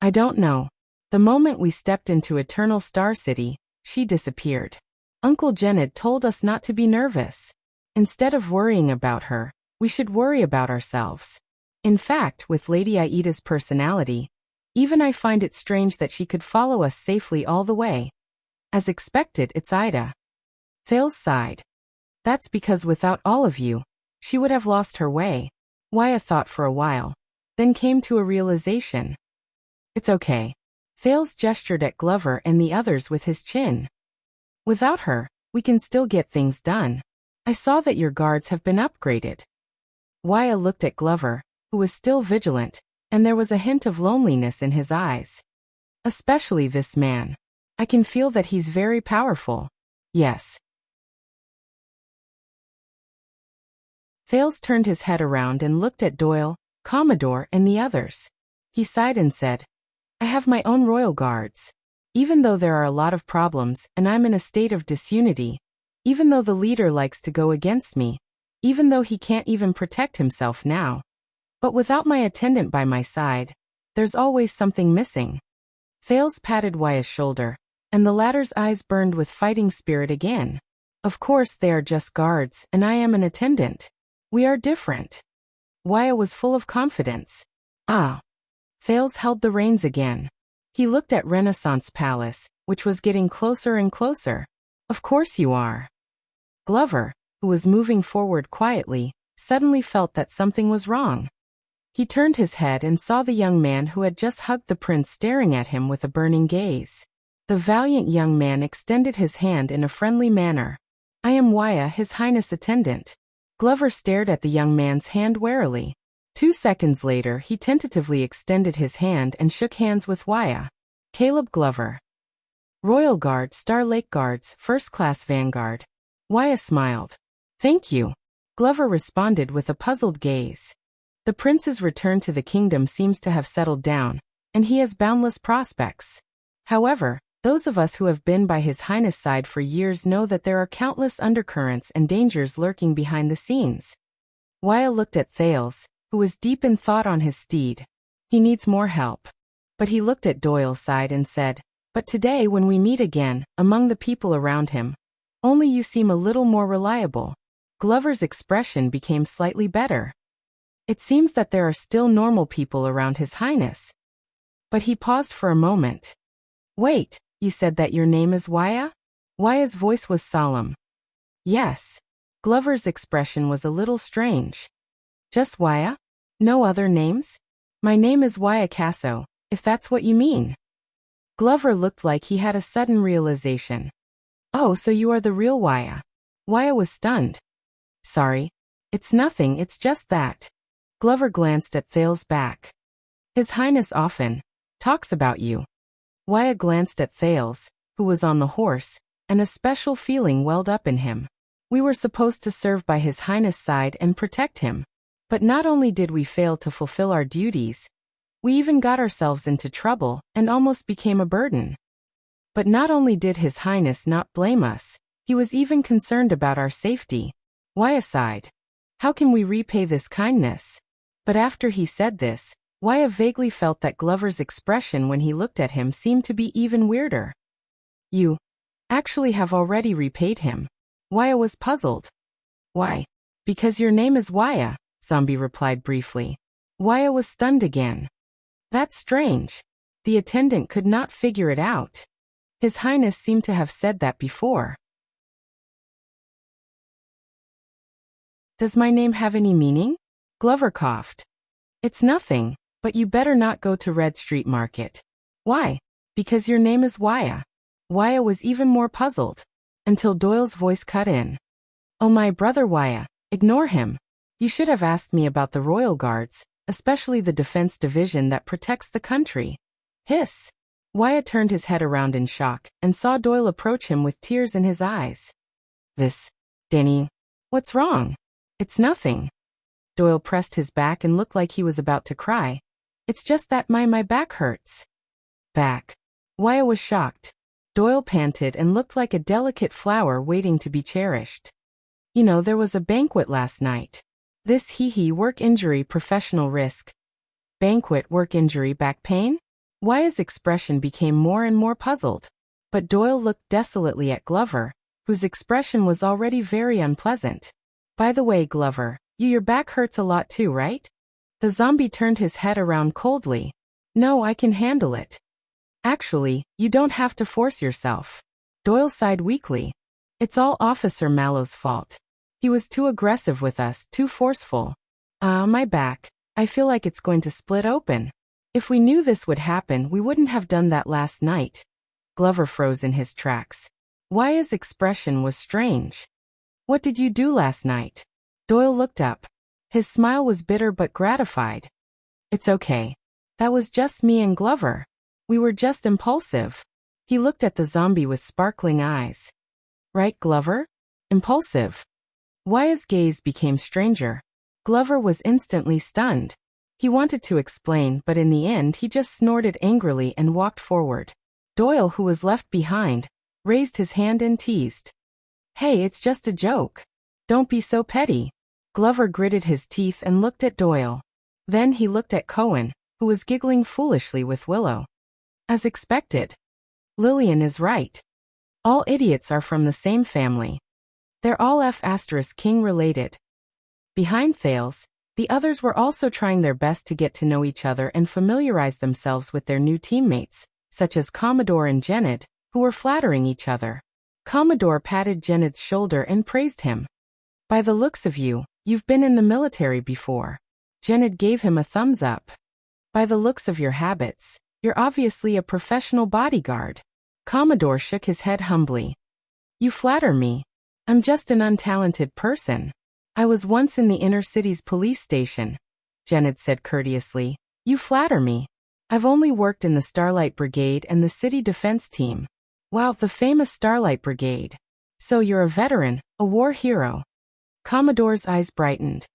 "I don't know. The moment we stepped into Eternal Star City, she disappeared. Uncle Jenned told us not to be nervous. Instead of worrying about her, we should worry about ourselves. In fact, with Lady Aida's personality, even I find it strange that she could follow us safely all the way. As expected, it's Ida." Thales sighed. "That's because without all of you, she would have lost her way." Waya thought for a while, then came to a realization. "It's okay." Thales gestured at Glover and the others with his chin. "Without her, we can still get things done. I saw that your guards have been upgraded." Waya looked at Glover, who was still vigilant, and there was a hint of loneliness in his eyes. "Especially this man. I can feel that he's very powerful." "Yes." Thales turned his head around and looked at Doyle, Commodore, and the others. He sighed and said, "I have my own royal guards. Even though there are a lot of problems and I'm in a state of disunity, even though the leader likes to go against me, even though he can't even protect himself now. But without my attendant by my side, there's always something missing." Thales patted Waya's shoulder, and the latter's eyes burned with fighting spirit again. "Of course they are just guards, and I am an attendant. We are different." Waya was full of confidence. "Ah." Thales held the reins again. He looked at Renaissance Palace, which was getting closer and closer. "Of course you are." Glover, who was moving forward quietly, suddenly felt that something was wrong. He turned his head and saw the young man who had just hugged the prince staring at him with a burning gaze. The valiant young man extended his hand in a friendly manner. "I am Waya, His Highness' attendant." Glover stared at the young man's hand warily. 2 seconds later, he tentatively extended his hand and shook hands with Waya. "Caleb Glover. Royal Guard, Star Lake Guards, First Class Vanguard." Waya smiled. "Thank you." Glover responded with a puzzled gaze. The prince's return to the kingdom seems to have settled down, and he has boundless prospects. However, Those of us who have been by His Highness' side for years know that there are countless undercurrents and dangers lurking behind the scenes. Wuxia looked at Thales, who was deep in thought on his steed. He needs more help. But he looked at Doyle's side and said, "But today when we meet again, among the people around him, only you seem a little more reliable." Glover's expression became slightly better. "It seems that there are still normal people around His Highness." But he paused for a moment. "Wait, you said that your name is Wuxia?" Wuxia's voice was solemn. "Yes." Glover's expression was a little strange. "Just Wuxia? No other names?" "My name is Wuxia Casso, if that's what you mean." Glover looked like he had a sudden realization. "Oh, so you are the real Wuxia." Wuxia was stunned. "Sorry. It's nothing, it's just that." Glover glanced at Thales' back. "His Highness often talks about you." Wuxia glanced at Thales, who was on the horse, and a special feeling welled up in him. "We were supposed to serve by His Highness' side and protect him. But not only did we fail to fulfill our duties, we even got ourselves into trouble and almost became a burden. But not only did His Highness not blame us, he was even concerned about our safety." Wuxia sighed. "How can we repay this kindness?" But after he said this, Wuxia vaguely felt that Glover's expression when he looked at him seemed to be even weirder. "You actually have already repaid him?" Wuxia was puzzled. "Why? Because your name is Wuxia," Zombie replied briefly. Wuxia was stunned again. "That's strange." The attendant could not figure it out. His Highness seemed to have said that before. "Does my name have any meaning?" Glover coughed. "It's nothing, but you better not go to Red Street Market." "Why?" "Because your name is Wuxia." Wuxia was even more puzzled, until Doyle's voice cut in. "Oh, my brother Wuxia, ignore him. You should have asked me about the Royal Guards, especially the Defense Division that protects the country." Hiss. Wuxia turned his head around in shock and saw Doyle approach him with tears in his eyes. Danny, what's wrong?" "It's nothing." Doyle pressed his back and looked like he was about to cry. "It's just that my back hurts." "Back?" Wuxia was shocked. Doyle panted and looked like a delicate flower waiting to be cherished. "You know, there was a banquet last night. This work injury professional risk." "Banquet, work injury, back pain?" Wuxia's expression became more and more puzzled. But Doyle looked desolately at Glover, whose expression was already very unpleasant. "By the way, Glover, your back hurts a lot too, right?" The zombie turned his head around coldly. "No, I can handle it." "Actually, you don't have to force yourself." Doyle sighed weakly. "It's all Officer Mallow's fault. He was too aggressive with us, too forceful. My back. I feel like it's going to split open. If we knew this would happen, we wouldn't have done that last night." Glover froze in his tracks. Wuxia's expression was strange. "What did you do last night?" Doyle looked up. His smile was bitter but gratified. "It's okay. That was just me and Glover. We were just impulsive." He looked at the zombie with sparkling eyes. "Right, Glover? Impulsive?" Wuxia's gaze became stranger. Glover was instantly stunned. He wanted to explain, but in the end he just snorted angrily and walked forward. Doyle, who was left behind, raised his hand and teased. "Hey, it's just a joke. Don't be so petty." Glover gritted his teeth and looked at Doyle. Then he looked at Cohen, who was giggling foolishly with Willow. As expected. Lillian is right. All idiots are from the same family. They're all F***king related. Behind Thales, the others were also trying their best to get to know each other and familiarize themselves with their new teammates, such as Commodore and Jenid, who were flattering each other. Commodore patted Jenid's shoulder and praised him. "By the looks of you, you've been in the military before." Jenid gave him a thumbs up. "By the looks of your habits, you're obviously a professional bodyguard." Commodore shook his head humbly. "You flatter me. I'm just an untalented person. I was once in the inner city's police station," Jenid said courteously. "You flatter me. I've only worked in the Starlight Brigade and the city defense team." "Wow, the famous Starlight Brigade. So you're a veteran, a war hero." Commodore's eyes brightened.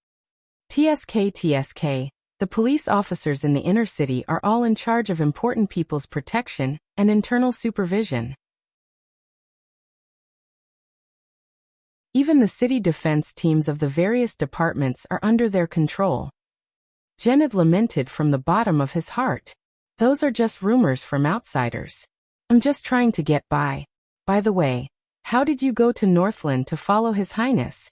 TSK, The police officers in the inner city are all in charge of important people's protection and internal supervision. Even the city defense teams of the various departments are under their control. Genid lamented from the bottom of his heart. Those are just rumors from outsiders. I'm just trying to get by. By the way, how did you go to Northland to follow His Highness?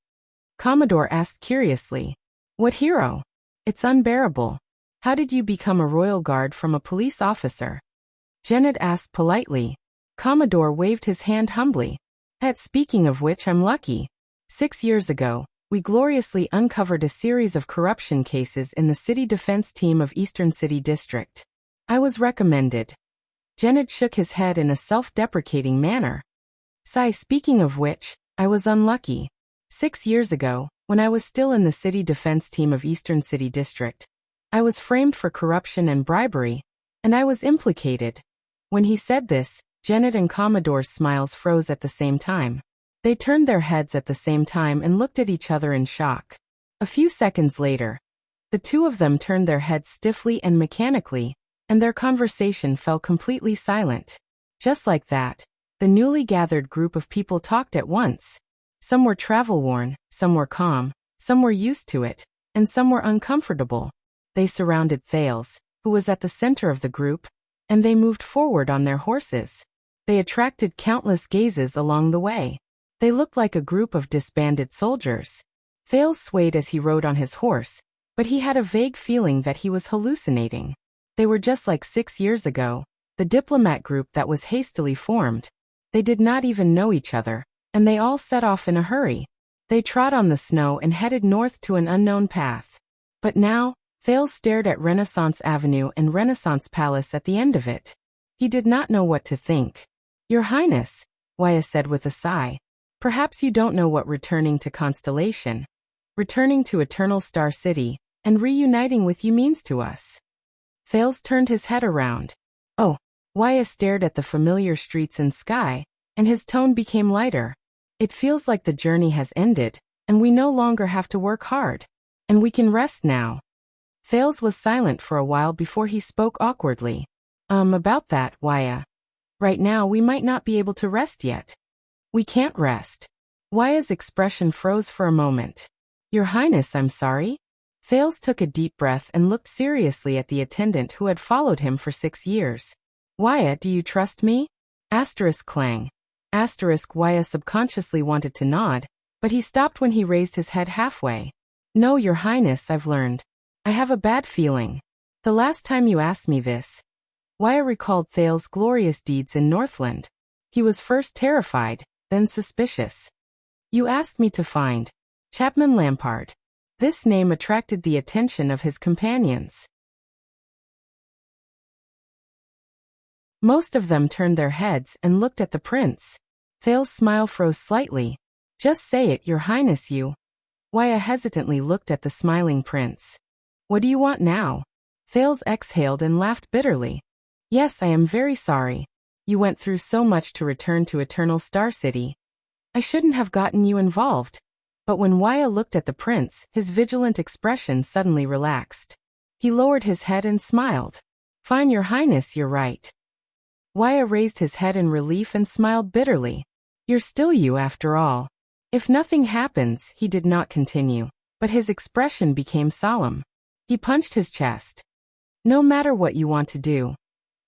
Commodore asked curiously. What hero? It's unbearable. How did you become a royal guard from a police officer? Genid asked politely. Commodore waved his hand humbly. Speaking of which, I'm lucky. 6 years ago, we gloriously uncovered a series of corruption cases in the city defense team of Eastern City District. I was recommended. Genid shook his head in a self-deprecating manner. Speaking of which, I was unlucky. 6 years ago, when I was still in the city defense team of Eastern City District, I was framed for corruption and bribery, and I was implicated. When he said this, Genid and Commodore's smiles froze at the same time. They turned their heads at the same time and looked at each other in shock. A few seconds later, the two of them turned their heads stiffly and mechanically, and their conversation fell completely silent. Just like that, the newly gathered group of people talked at once. Some were travel-worn, some were calm, some were used to it, and some were uncomfortable. They surrounded Thales, who was at the center of the group, and they moved forward on their horses. They attracted countless gazes along the way. They looked like a group of disbanded soldiers. Thales swayed as he rode on his horse, but he had a vague feeling that he was hallucinating. They were just like 6 years ago, the diplomat group that was hastily formed. They did not even know each other, and they all set off in a hurry. They trod on the snow and headed north to an unknown path. But now, Thales stared at Renaissance Avenue and Renaissance Palace at the end of it. He did not know what to think. Your Highness, Wuxia said with a sigh. Perhaps you don't know what returning to Constellation, returning to Eternal Star City, and reuniting with you means to us. Thales turned his head around. Oh, Wuxia stared at the familiar streets and sky, and his tone became lighter. It feels like the journey has ended, and we no longer have to work hard. And we can rest now. Thales was silent for a while before he spoke awkwardly. About that, Wuxia. Right now we might not be able to rest yet. We can't rest. Wuxia's expression froze for a moment. Your Highness, I'm sorry? Thales took a deep breath and looked seriously at the attendant who had followed him for 6 years. Wuxia, do you trust me? Clang. Wuxia subconsciously wanted to nod, but he stopped when he raised his head halfway. No, Your Highness, I've learned. I have a bad feeling. The last time you asked me this. Wuxia recalled Thales' glorious deeds in Northland. He was first terrified, then suspicious. You asked me to find Chapman Lampard. This name attracted the attention of his companions. Most of them turned their heads and looked at the prince. Thales' smile froze slightly. Just say it, Your Highness, you. Wuxia hesitantly looked at the smiling prince. What do you want now? Thales exhaled and laughed bitterly. Yes, I am very sorry. You went through so much to return to Eternal Star City. I shouldn't have gotten you involved. But when Wuxia looked at the prince, his vigilant expression suddenly relaxed. He lowered his head and smiled. Fine, Your Highness, you're right. Wuxia raised his head in relief and smiled bitterly. You're still you after all. If nothing happens, he did not continue, but his expression became solemn. He punched his chest. No matter what you want to do.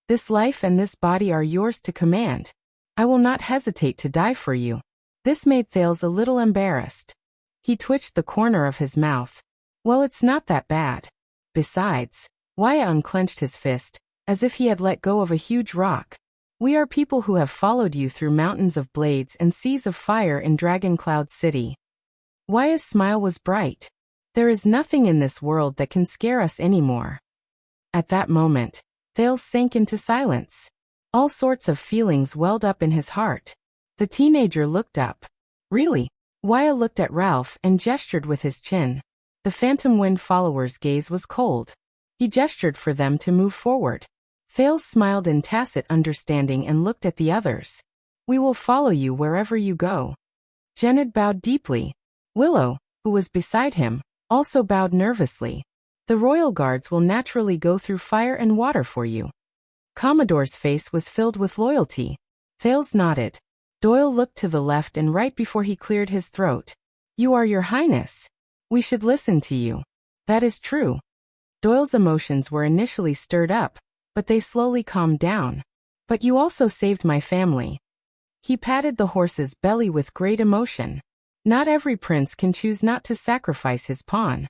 This life and this body are yours to command. I will not hesitate to die for you. This made Thales a little embarrassed. He twitched the corner of his mouth. Well, it's not that bad. Besides, Wuxia unclenched his fist, as if he had let go of a huge rock. We are people who have followed you through mountains of blades and seas of fire in Dragon Cloud City. Wuxia's smile was bright. There is nothing in this world that can scare us anymore. At that moment, Thales sank into silence. All sorts of feelings welled up in his heart. The teenager looked up. Really? Wuxia looked at Ralph and gestured with his chin. The Phantom Wind follower's gaze was cold. He gestured for them to move forward. Thales smiled in tacit understanding and looked at the others. We will follow you wherever you go. Genid bowed deeply. Willow, who was beside him, also bowed nervously. The royal guards will naturally go through fire and water for you. Commodore's face was filled with loyalty. Thales nodded. Doyle looked to the left and right before he cleared his throat. You are your highness. We should listen to you. That is true. Doyle's emotions were initially stirred up, but they slowly calmed down. But you also saved my family. He patted the horse's belly with great emotion. Not every prince can choose not to sacrifice his pawn.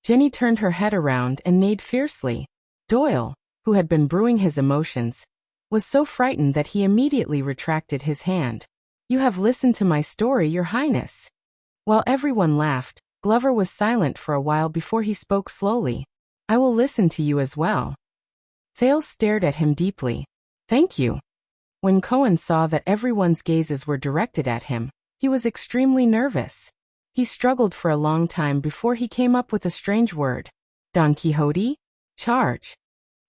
Jenny turned her head around and neighed fiercely. Doyle, who had been brewing his emotions, was so frightened that he immediately retracted his hand. You have listened to my story, your highness. While everyone laughed, Glover was silent for a while before he spoke slowly. I will listen to you as well. Thales stared at him deeply. Thank you. When Cohen saw that everyone's gazes were directed at him, he was extremely nervous. He struggled for a long time before he came up with a strange word. Don Quixote? Charge.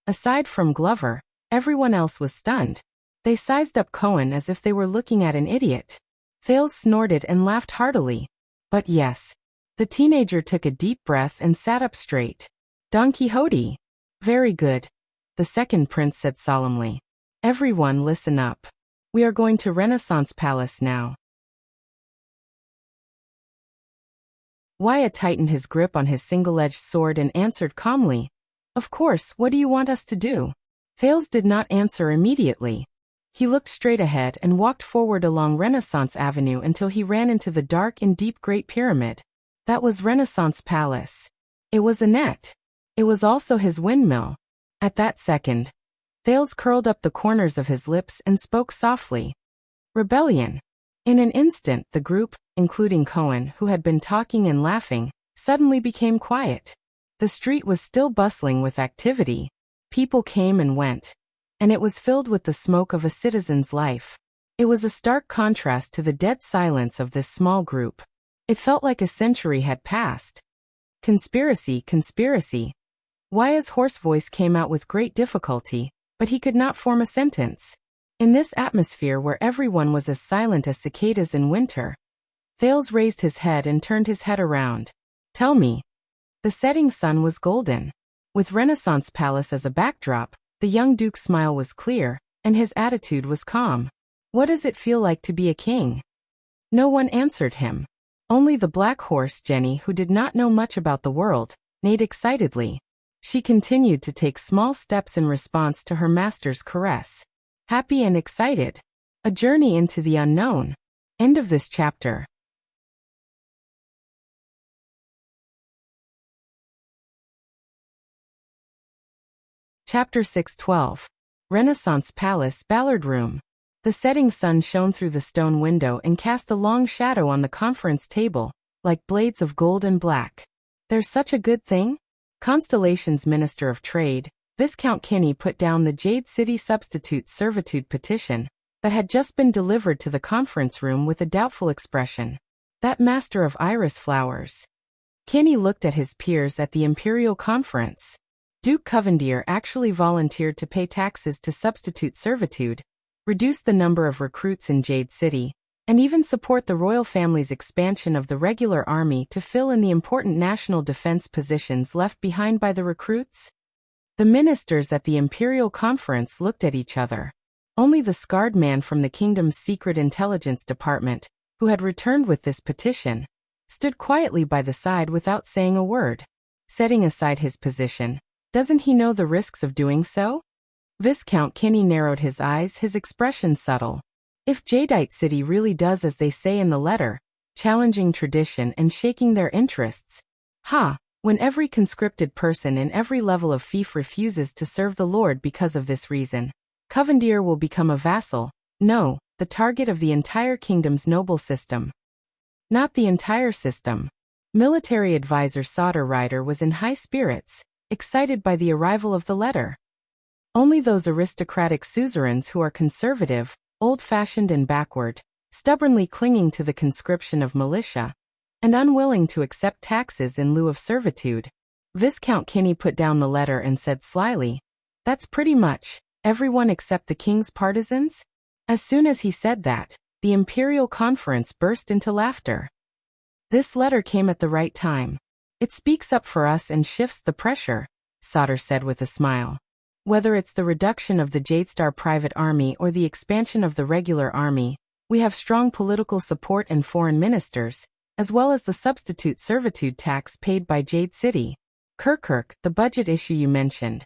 Aside from Glover, everyone else was stunned. They sized up Cohen as if they were looking at an idiot. Thales snorted and laughed heartily. But yes. The teenager took a deep breath and sat up straight. Don Quixote. Very good. The second prince said solemnly. Everyone listen up. We are going to Renaissance Palace now. Wyatt tightened his grip on his single-edged sword and answered calmly. Of course, what do you want us to do? Thales did not answer immediately. He looked straight ahead and walked forward along Renaissance Avenue until he ran into the dark and deep Great Pyramid. That was Renaissance Palace. It was Annette. It was also his windmill. At that second, Thales curled up the corners of his lips and spoke softly. Rebellion. In an instant, the group, including Cohen, who had been talking and laughing, suddenly became quiet. The street was still bustling with activity. People came and went, and it was filled with the smoke of a citizen's life. It was a stark contrast to the dead silence of this small group. It felt like a century had passed. Conspiracy, conspiracy. Wyatt's hoarse voice came out with great difficulty, but he could not form a sentence. In this atmosphere where everyone was as silent as cicadas in winter, Thales raised his head and turned his head around. Tell me. The setting sun was golden. With Renaissance Palace as a backdrop, the young duke's smile was clear, and his attitude was calm. What does it feel like to be a king? No one answered him. Only the black horse, Jenny, who did not know much about the world, neighed excitedly. She continued to take small steps in response to her master's caress. Happy and excited. A journey into the unknown. End of this chapter. Chapter 6:12. Renaissance Palace Ballard Room. The setting sun shone through the stone window and cast a long shadow on the conference table, like blades of gold and black. There's such a good thing? Constellation's Minister of Trade, Viscount Kinney, put down the Jade City Substitute Servitude petition that had just been delivered to the conference room with a doubtful expression. That master of iris flowers. Kinney looked at his peers at the Imperial Conference. Duke Covendier actually volunteered to pay taxes to substitute servitude, reduce the number of recruits in Jade City, and even support the royal family's expansion of the regular army to fill in the important national defense positions left behind by the recruits. The ministers at the Imperial Conference looked at each other. Only the scarred man from the kingdom's secret intelligence department, who had returned with this petition, stood quietly by the side without saying a word. Setting aside his position, doesn't he know the risks of doing so? Viscount Kinney narrowed his eyes, his expression subtle. If Jadeite City really does as they say in the letter, challenging tradition and shaking their interests, when every conscripted person in every level of fief refuses to serve the Lord because of this reason, Covendier will become a vassal, no, the target of the entire kingdom's noble system. Not the entire system. Military advisor Sauter Ryder was in high spirits, excited by the arrival of the letter. Only those aristocratic suzerains who are conservative, old-fashioned and backward, stubbornly clinging to the conscription of militia, and unwilling to accept taxes in lieu of servitude. Viscount Kinney put down the letter and said slyly, "That's pretty much everyone except the king's partisans?" As soon as he said that, the Imperial Conference burst into laughter. This letter came at the right time. It speaks up for us and shifts the pressure, Sauter said with a smile. Whether it's the reduction of the Jadestar private army or the expansion of the regular army, we have strong political support and foreign ministers, as well as the substitute servitude tax paid by Jade City. Kirkuk, the budget issue you mentioned.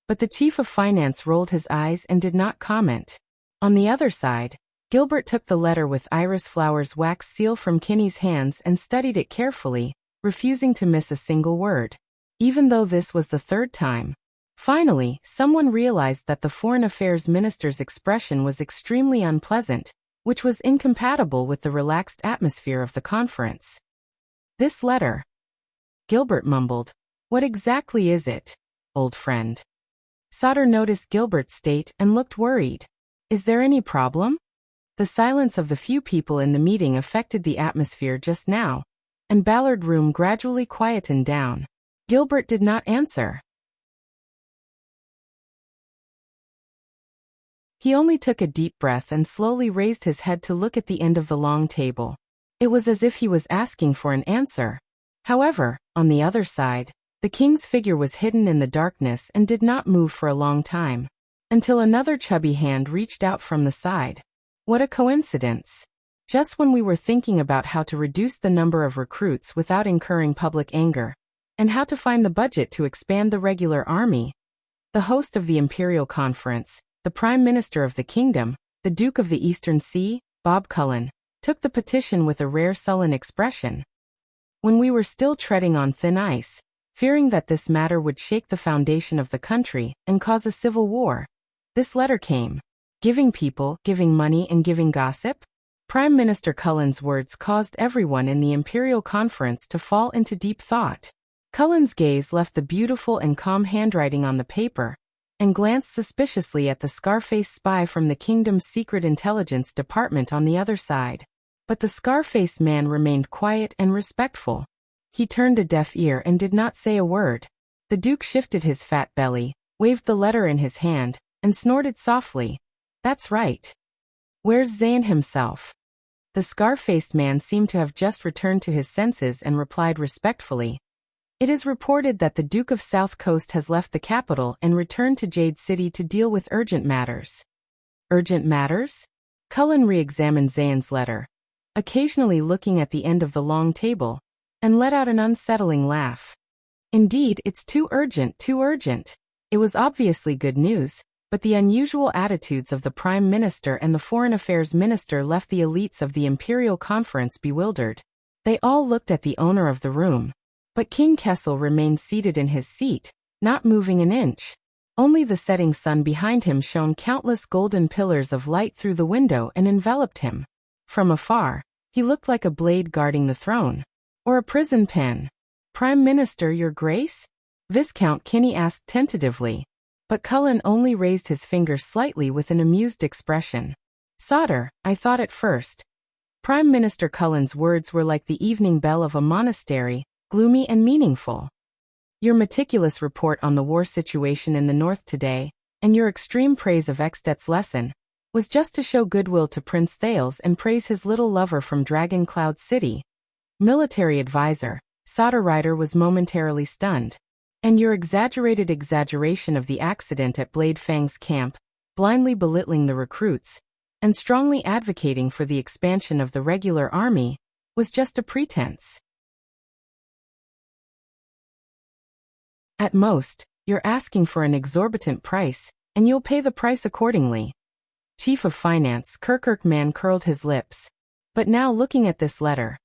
But the chief of finance rolled his eyes and did not comment. On the other side, Gilbert took the letter with Iris Flower's wax seal from Kinney's hands and studied it carefully, refusing to miss a single word. Even though this was the third time. Finally, someone realized that the Foreign Affairs Minister's expression was extremely unpleasant, which was incompatible with the relaxed atmosphere of the conference. This letter, Gilbert mumbled. What exactly is it, old friend? Sauter noticed Gilbert's state and looked worried. Is there any problem? The silence of the few people in the meeting affected the atmosphere just now, and Ballard Room gradually quietened down. Gilbert did not answer. He only took a deep breath and slowly raised his head to look at the end of the long table. It was as if he was asking for an answer. However, on the other side, the king's figure was hidden in the darkness and did not move for a long time, until another chubby hand reached out from the side. What a coincidence! Just when we were thinking about how to reduce the number of recruits without incurring public anger, and how to find the budget to expand the regular army, the host of the Imperial Conference, the Prime Minister of the Kingdom, the Duke of the Eastern Sea, Bob Cullen, took the petition with a rare sullen expression. When we were still treading on thin ice, fearing that this matter would shake the foundation of the country and cause a civil war, this letter came. Giving people, giving money and giving gossip? Prime Minister Cullen's words caused everyone in the Imperial Conference to fall into deep thought. Cullen's gaze left the beautiful and calm handwriting on the paper, and glanced suspiciously at the scar-faced spy from the kingdom's secret intelligence department on the other side. But the scar-faced man remained quiet and respectful. He turned a deaf ear and did not say a word. The Duke shifted his fat belly, waved the letter in his hand, and snorted softly. That's right. Where's Zane himself? The scar-faced man seemed to have just returned to his senses and replied respectfully. It is reported that the Duke of South Coast has left the capital and returned to Jade City to deal with urgent matters. Urgent matters? Cullen re-examined Zane's letter, occasionally looking at the end of the long table, and let out an unsettling laugh. Indeed, it's too urgent, too urgent. It was obviously good news, but the unusual attitudes of the Prime Minister and the Foreign Affairs Minister left the elites of the Imperial Conference bewildered. They all looked at the owner of the room. But King Kessel remained seated in his seat, not moving an inch. Only the setting sun behind him shone countless golden pillars of light through the window and enveloped him. From afar, he looked like a blade guarding the throne. Or a prison pen. Prime Minister, Your Grace? Viscount Kinney asked tentatively. But Cullen only raised his finger slightly with an amused expression. Sauter, I thought at first. Prime Minister Cullen's words were like the evening bell of a monastery, gloomy and meaningful. Your meticulous report on the war situation in the north today, and your extreme praise of Extet's lesson, was just to show goodwill to Prince Thales and praise his little lover from Dragon Cloud City. Military advisor, Sauter Rider was momentarily stunned. And your exaggerated exaggeration of the accident at Blade Fang's camp, blindly belittling the recruits, and strongly advocating for the expansion of the regular army, was just a pretense. At most, you're asking for an exorbitant price, and you'll pay the price accordingly. Chief of Finance Kirkuk Man curled his lips. But now looking at this letter.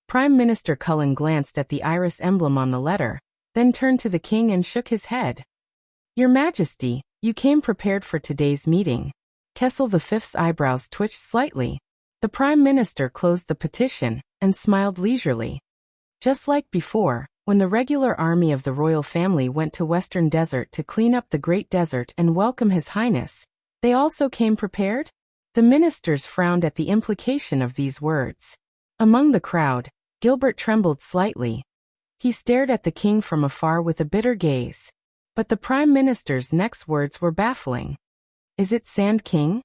Prime Minister Cullen glanced at the iris emblem on the letter, then turned to the king and shook his head. Your Majesty, you came prepared for today's meeting. Kessel V's eyebrows twitched slightly. The Prime Minister closed the petition, and smiled leisurely. Just like before, when the regular army of the royal family went to Western Desert to clean up the Great Desert and welcome His Highness, they also came prepared? The ministers frowned at the implication of these words. Among the crowd, Gilbert trembled slightly. He stared at the king from afar with a bitter gaze. But the Prime Minister's next words were baffling. Is it Sand King?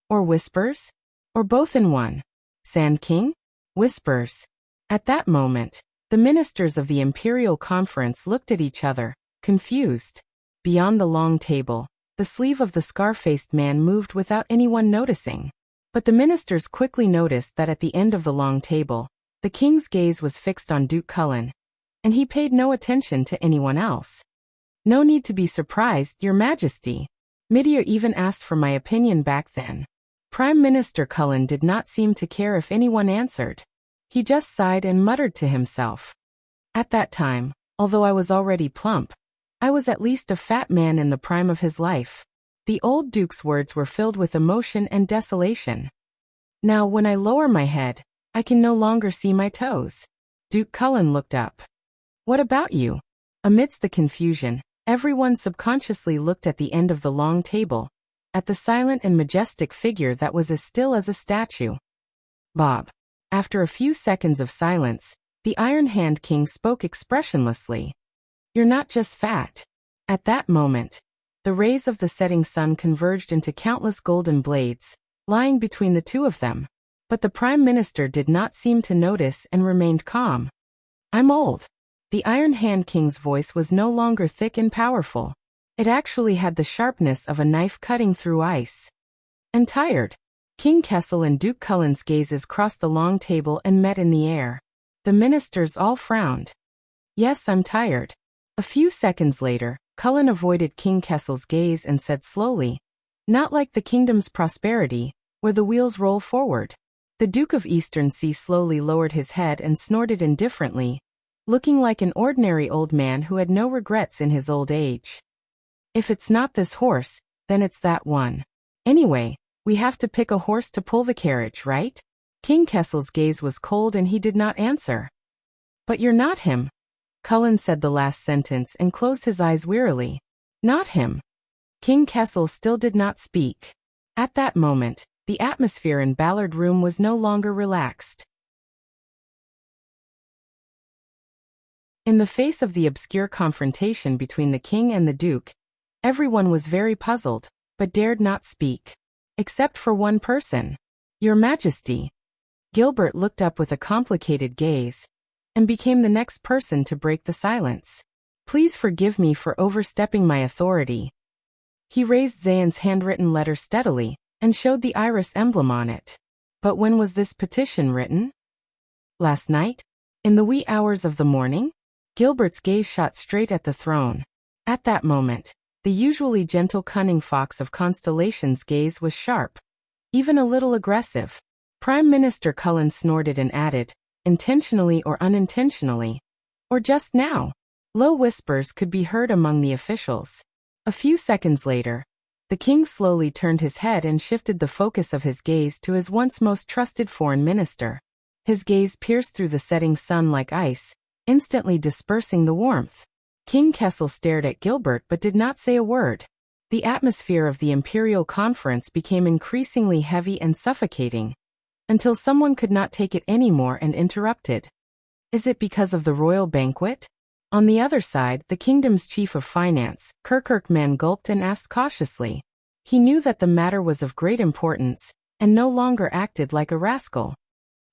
Or Whispers? Or both in one? Sand King? Whispers. At that moment, The ministers of the Imperial Conference looked at each other, confused. Beyond the long table, the sleeve of the scar-faced man moved without anyone noticing. But the ministers quickly noticed that at the end of the long table, the king's gaze was fixed on Duke Cullen, and he paid no attention to anyone else. "No need to be surprised, Your Majesty. Midir even asked for my opinion back then." Prime Minister Cullen did not seem to care if anyone answered. He just sighed and muttered to himself. At that time, although I was already plump, I was at least a fat man in the prime of his life. The old Duke's words were filled with emotion and desolation. Now when I lower my head, I can no longer see my toes. Duke Cullen looked up. "What about you?" Amidst the confusion, everyone subconsciously looked at the end of the long table, at the silent and majestic figure that was as still as a statue. "Bob." After a few seconds of silence, the Iron Hand King spoke expressionlessly. "You're not just fat." At that moment, the rays of the setting sun converged into countless golden blades, lying between the two of them. But the Prime Minister did not seem to notice and remained calm. "I'm old." The Iron Hand King's voice was no longer thick and powerful. It actually had the sharpness of a knife cutting through ice. "And tired." King Kessel and Duke Cullen's gazes crossed the long table and met in the air. The ministers all frowned. "Yes, I'm tired." A few seconds later, Cullen avoided King Kessel's gaze and said slowly, "Not like the kingdom's prosperity, where the wheels roll forward." The Duke of Eastern Sea slowly lowered his head and snorted indifferently, looking like an ordinary old man who had no regrets in his old age. "If it's not this horse, then it's that one. Anyway, we have to pick a horse to pull the carriage, right?" King Kessel's gaze was cold and he did not answer. "But you're not him." Cullen said the last sentence and closed his eyes wearily. "Not him." King Kessel still did not speak. At that moment, the atmosphere in Ballard Room was no longer relaxed. In the face of the obscure confrontation between the king and the duke, everyone was very puzzled, but dared not speak. Except for one person. "Your Majesty." Gilbert looked up with a complicated gaze, and became the next person to break the silence. "Please forgive me for overstepping my authority." He raised Zayn's handwritten letter steadily, and showed the iris emblem on it. "But when was this petition written?" "Last night? In the wee hours of the morning?" Gilbert's gaze shot straight at the throne. At that moment, the usually gentle cunning fox of Constellation's gaze was sharp, even a little aggressive. Prime Minister Cullen snorted and added, "Intentionally or unintentionally? Or just now?" Low whispers could be heard among the officials. A few seconds later, the king slowly turned his head and shifted the focus of his gaze to his once most trusted foreign minister. His gaze pierced through the setting sun like ice, instantly dispersing the warmth. King Kessel stared at Gilbert but did not say a word. The atmosphere of the Imperial Conference became increasingly heavy and suffocating, until someone could not take it anymore and interrupted. "Is it because of the royal banquet?" On the other side, the kingdom's chief of finance, Kirkman, gulped and asked cautiously. He knew that the matter was of great importance, and no longer acted like a rascal.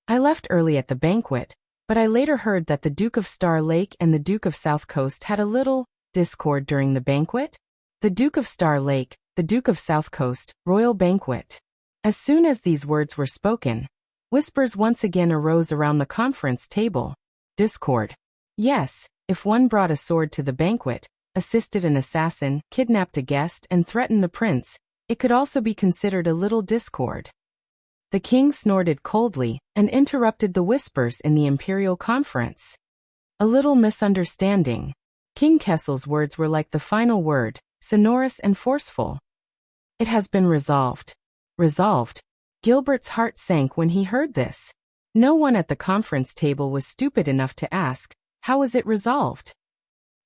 "I left early at the banquet, but I later heard that the Duke of Star Lake and the Duke of South Coast had a little discord during the banquet." The Duke of Star Lake, the Duke of South Coast, royal banquet. As soon as these words were spoken, whispers once again arose around the conference table. Discord. Yes, if one brought a sword to the banquet, assisted an assassin, kidnapped a guest, and threatened the prince, it could also be considered a little discord. The king snorted coldly and interrupted the whispers in the Imperial Conference. "A little misunderstanding." King Kessel's words were like the final word, sonorous and forceful. "It has been resolved." Resolved? Gilbert's heart sank when he heard this. No one at the conference table was stupid enough to ask, how was it resolved?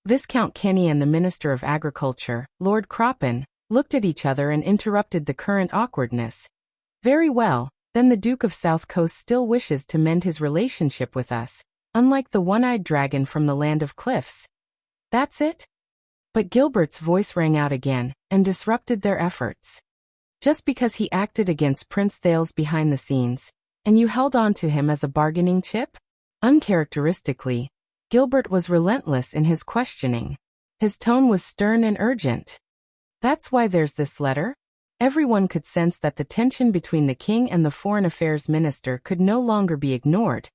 Viscount Kenny and the Minister of Agriculture, Lord Croppen, looked at each other and interrupted the current awkwardness. "Very well, then the Duke of South Coast still wishes to mend his relationship with us, unlike the one-eyed dragon from the Land of Cliffs. That's it?" But Gilbert's voice rang out again, and disrupted their efforts. "Just because he acted against Prince Thales behind the scenes, and you held on to him as a bargaining chip?" Uncharacteristically, Gilbert was relentless in his questioning. His tone was stern and urgent. That's why there's this letter? Everyone could sense that the tension between the king and the foreign affairs minister could no longer be ignored,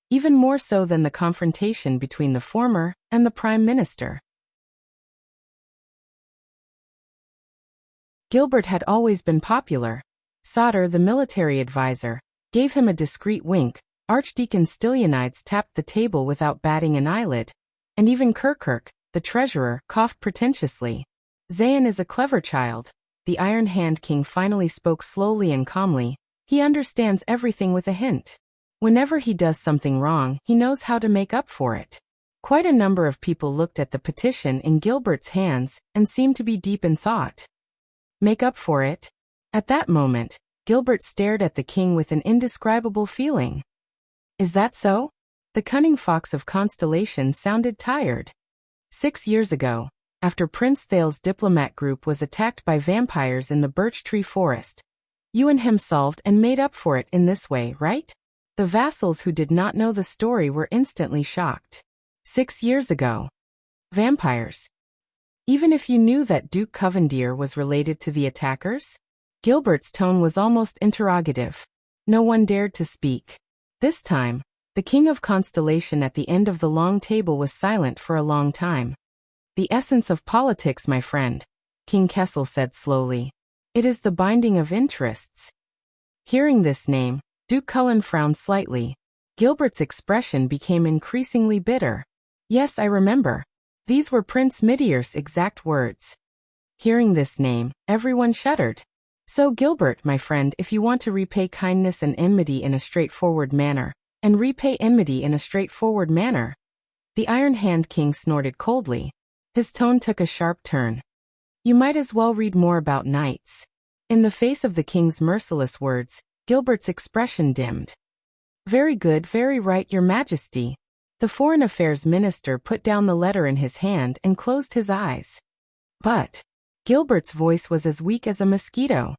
even more so than the confrontation between the former and the prime minister. Gilbert had always been popular. Sauter, the military advisor, gave him a discreet wink. Archdeacon Stylianides tapped the table without batting an eyelid, and even Kirkirk, the treasurer, coughed pretentiously. Zayn is a clever child. The Iron Hand King finally spoke slowly and calmly. He understands everything with a hint. Whenever he does something wrong, he knows how to make up for it. Quite a number of people looked at the petition in Gilbert's hands and seemed to be deep in thought. Make up for it? At that moment, Gilbert stared at the king with an indescribable feeling. Is that so? The cunning fox of Constellation sounded tired. 6 years ago, after Prince Thale's diplomat group was attacked by vampires in the birch tree forest, you and him solved and made up for it in this way, right? The vassals who did not know the story were instantly shocked. 6 years ago. Vampires. Even if you knew that Duke Covendier was related to the attackers? Gilbert's tone was almost interrogative. No one dared to speak. This time, the king of Constellation at the end of the long table was silent for a long time. The essence of politics, my friend, King Kessel said slowly. It is the binding of interests. Hearing this name, Duke Cullen frowned slightly. Gilbert's expression became increasingly bitter. Yes, I remember. These were Prince Midier's exact words. Hearing this name, everyone shuddered. So Gilbert, my friend, if you want to repay kindness and enmity in a straightforward manner, and repay enmity in a straightforward manner. The Iron Hand King snorted coldly. His tone took a sharp turn. You might as well read more about knights. In the face of the king's merciless words, Gilbert's expression dimmed. Very good, very right, your majesty. The foreign affairs minister put down the letter in his hand and closed his eyes. But Gilbert's voice was as weak as a mosquito.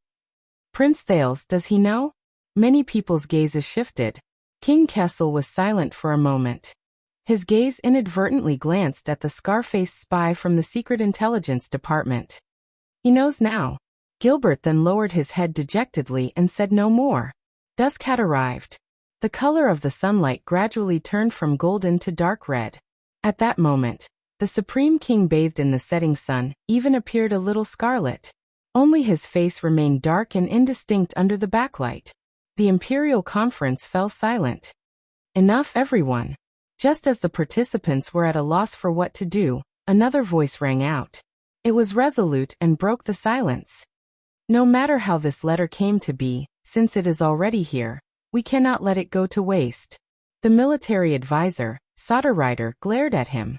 Prince Thales, does he know? Many people's gazes shifted. King Kessel was silent for a moment. His gaze inadvertently glanced at the scar-faced spy from the Secret Intelligence Department. He knows now. Gilbert then lowered his head dejectedly and said no more. Dusk had arrived. The color of the sunlight gradually turned from golden to dark red. At that moment, the Supreme King, bathed in the setting sun, even appeared a little scarlet. Only his face remained dark and indistinct under the backlight. The Imperial Conference fell silent. Enough, everyone. Just as the participants were at a loss for what to do, another voice rang out. It was resolute and broke the silence. No matter how this letter came to be, since it is already here, we cannot let it go to waste. The military advisor, Sauter, glared at him.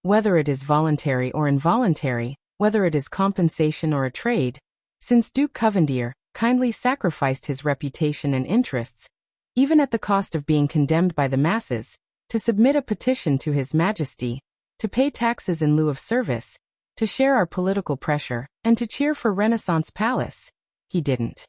Whether it is voluntary or involuntary, whether it is compensation or a trade, since Duke Covendier kindly sacrificed his reputation and interests, even at the cost of being condemned by the masses, to submit a petition to His Majesty, to pay taxes in lieu of service, to share our political pressure, and to cheer for Renaissance Palace. He didn't.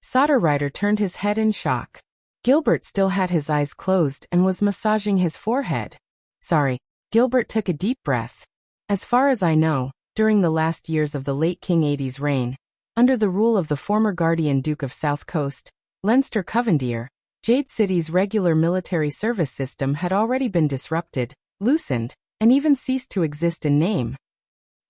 Sauter turned his head in shock. Gilbert still had his eyes closed and was massaging his forehead. Sorry. Gilbert took a deep breath. As far as I know, during the last years of the late King Aidie's reign, under the rule of the former Guardian Duke of South Coast, Leinster Covendier, Jade City's regular military service system had already been disrupted, loosened, and even ceased to exist in name.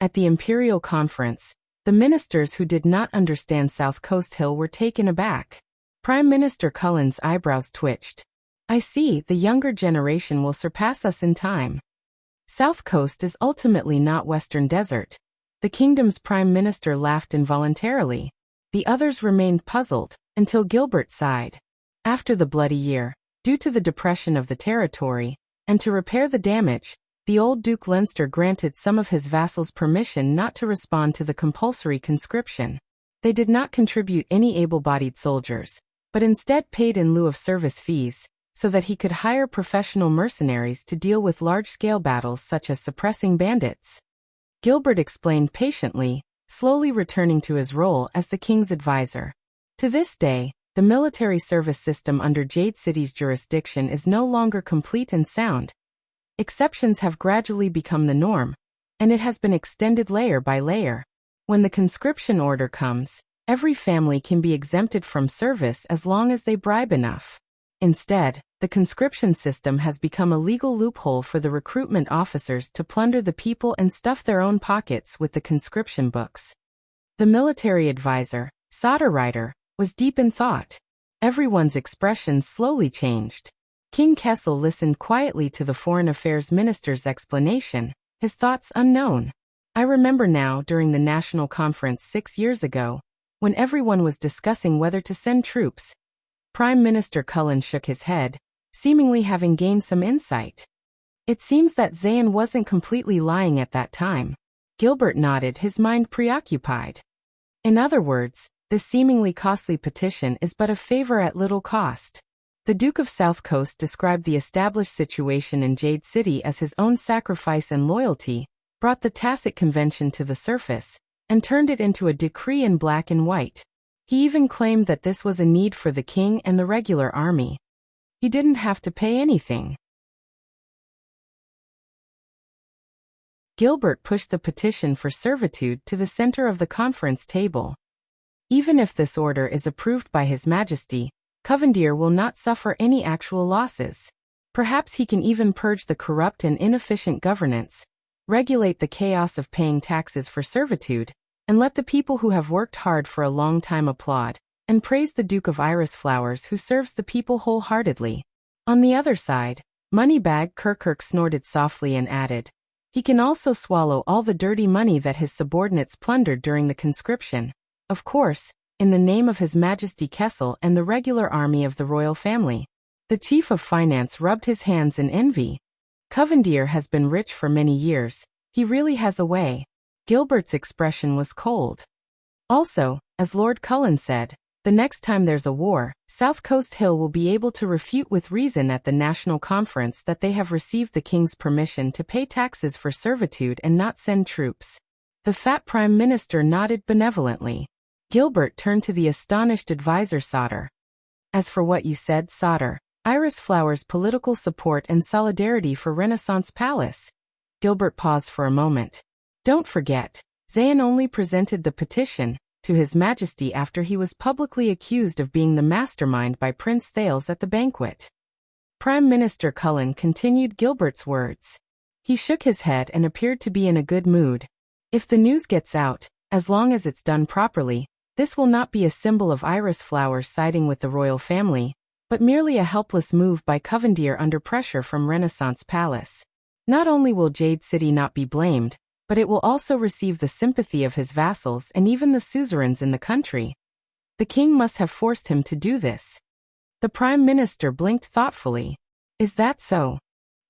At the Imperial Conference, the ministers who did not understand South Coast Hill were taken aback. Prime Minister Cullen's eyebrows twitched. I see, the younger generation will surpass us in time. South Coast is ultimately not Western Desert. The kingdom's prime minister laughed involuntarily. The others remained puzzled, until Gilbert sighed. After the bloody year, due to the depression of the territory, and to repair the damage, the old Duke Leinster granted some of his vassals permission not to respond to the compulsory conscription. They did not contribute any able-bodied soldiers, but instead paid in lieu of service fees, so that he could hire professional mercenaries to deal with large-scale battles such as suppressing bandits. Gilbert explained patiently, slowly returning to his role as the king's advisor. To this day, The military service system under Jade City's jurisdiction is no longer complete and sound. Exceptions have gradually become the norm, and it has been extended layer by layer. When the conscription order comes, every family can be exempted from service as long as they bribe enough. Instead, the conscription system has become a legal loophole for the recruitment officers to plunder the people and stuff their own pockets with the conscription books. The military advisor, Solder Rider, was deep in thought. Everyone's expression slowly changed. King Kessel listened quietly to the foreign affairs minister's explanation, his thoughts unknown. I remember now during the national conference 6 years ago, when everyone was discussing whether to send troops. Prime Minister Cullen shook his head, seemingly having gained some insight. It seems that Zayn wasn't completely lying at that time. Gilbert nodded, his mind preoccupied. In other words, this seemingly costly petition is but a favor at little cost. The Duke of South Coast described the established situation in Jade City as his own sacrifice and loyalty, brought the tacit convention to the surface, and turned it into a decree in black and white. He even claimed that this was a need for the king and the regular army. He didn't have to pay anything. Gilbert pushed the petition for servitude to the center of the conference table. Even if this order is approved by His Majesty, Covendier will not suffer any actual losses. Perhaps he can even purge the corrupt and inefficient governance, regulate the chaos of paying taxes for servitude, and let the people who have worked hard for a long time applaud and praise the Duke of Iris Flowers who serves the people wholeheartedly. On the other side, Moneybag Kirkirk snorted softly and added, he can also swallow all the dirty money that his subordinates plundered during the conscription. Of course, in the name of His Majesty Kessel and the regular army of the royal family. The chief of finance rubbed his hands in envy. Covendier has been rich for many years. He really has a way. Gilbert's expression was cold. Also, as Lord Cullen said, the next time there's a war, South Coast Hill will be able to refute with reason at the national conference that they have received the king's permission to pay taxes for servitude and not send troops. The fat prime minister nodded benevolently. Gilbert turned to the astonished advisor Solder. As for what you said, Solder, Iris Flowers' political support and solidarity for Renaissance Palace. Gilbert paused for a moment. Don't forget, Zayn only presented the petition to His Majesty after he was publicly accused of being the mastermind by Prince Thales at the banquet. Prime Minister Cullen continued Gilbert's words. He shook his head and appeared to be in a good mood. If the news gets out, as long as it's done properly, this will not be a symbol of Iris Flowers siding with the royal family, but merely a helpless move by Covendier under pressure from Renaissance Palace. Not only will Jade City not be blamed, but it will also receive the sympathy of his vassals and even the suzerains in the country. The king must have forced him to do this. The prime minister blinked thoughtfully. Is that so?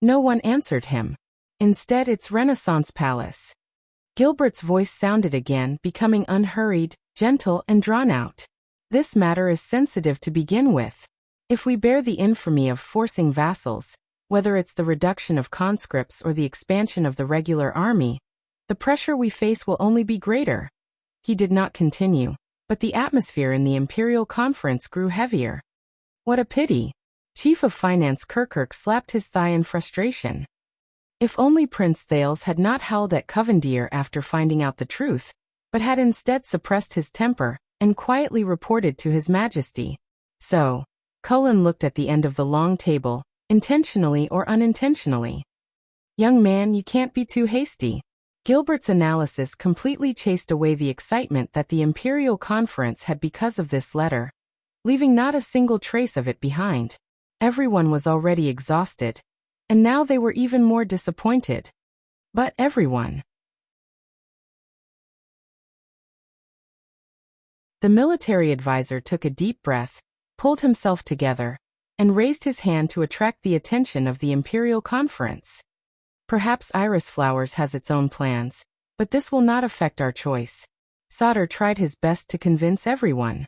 No one answered him. Instead, it's Renaissance Palace. Gilbert's voice sounded again, becoming unhurried, gentle and drawn out. This matter is sensitive to begin with. If we bear the infamy of forcing vassals, whether it's the reduction of conscripts or the expansion of the regular army, the pressure we face will only be greater. He did not continue, but the atmosphere in the Imperial Conference grew heavier. What a pity. Chief of Finance Kirkirk slapped his thigh in frustration. If only Prince Thales had not howled at Covendier after finding out the truth, but had instead suppressed his temper and quietly reported to His Majesty. So, Cullen looked at the end of the long table, intentionally or unintentionally. Young man, you can't be too hasty. Gilbert's analysis completely chased away the excitement that the Imperial Conference had because of this letter, leaving not a single trace of it behind. Everyone was already exhausted, and now they were even more disappointed. But everyone. The military advisor took a deep breath, pulled himself together, and raised his hand to attract the attention of the Imperial Conference. Perhaps Iris Flowers has its own plans, but this will not affect our choice. Solder tried his best to convince everyone.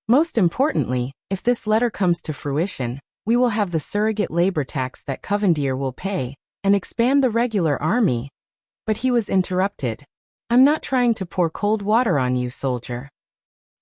Most importantly, if this letter comes to fruition, we will have the surrogate labor tax that Covendier will pay, and expand the regular army. But he was interrupted. I'm not trying to pour cold water on you, soldier.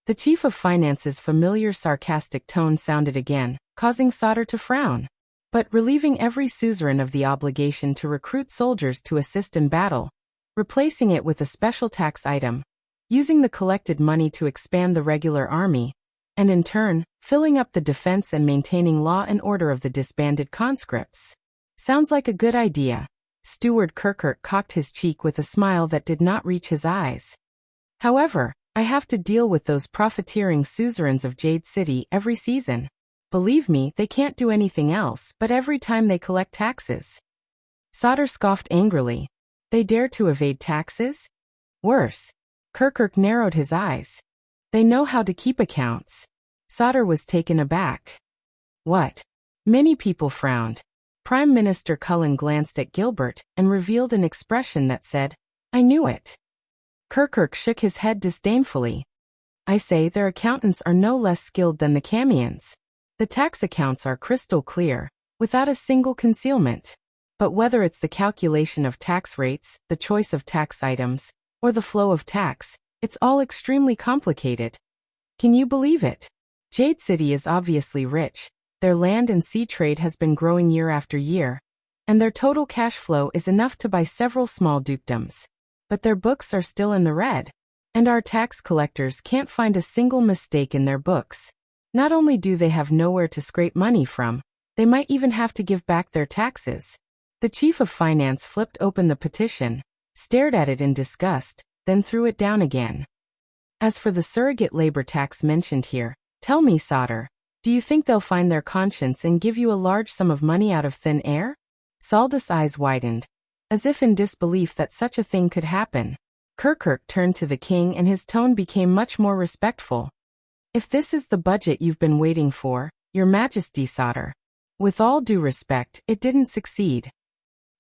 The chief of finance's familiar sarcastic tone sounded again, causing Sauter to frown. But relieving every suzerain of the obligation to recruit soldiers to assist in battle, replacing it with a special tax item, using the collected money to expand the regular army, and in turn, filling up the defense and maintaining law and order of the disbanded conscripts. Sounds like a good idea. Steward Kirkirk cocked his cheek with a smile that did not reach his eyes. However, I have to deal with those profiteering suzerains of Jade City every season. Believe me, they can't do anything else but every time they collect taxes. Sauter scoffed angrily. They dare to evade taxes? Worse. Kirkirk narrowed his eyes. They know how to keep accounts. Sauter was taken aback. What? Many people frowned. Prime Minister Cullen glanced at Gilbert and revealed an expression that said, I knew it. Kirkirk shook his head disdainfully. I say their accountants are no less skilled than the Camians. The tax accounts are crystal clear, without a single concealment. But whether it's the calculation of tax rates, the choice of tax items, or the flow of tax, it's all extremely complicated. Can you believe it? Jade City is obviously rich. Their land and sea trade has been growing year after year, and their total cash flow is enough to buy several small dukedoms. But their books are still in the red, and our tax collectors can't find a single mistake in their books. Not only do they have nowhere to scrape money from, they might even have to give back their taxes. The chief of finance flipped open the petition, stared at it in disgust, then threw it down again. As for the surrogate labor tax mentioned here, tell me, Sauter, do you think they'll find their conscience and give you a large sum of money out of thin air? Saldus' eyes widened, as if in disbelief that such a thing could happen. Kirkirk turned to the king and his tone became much more respectful. If this is the budget you've been waiting for, Your Majesty, Sauter, with all due respect, it didn't succeed.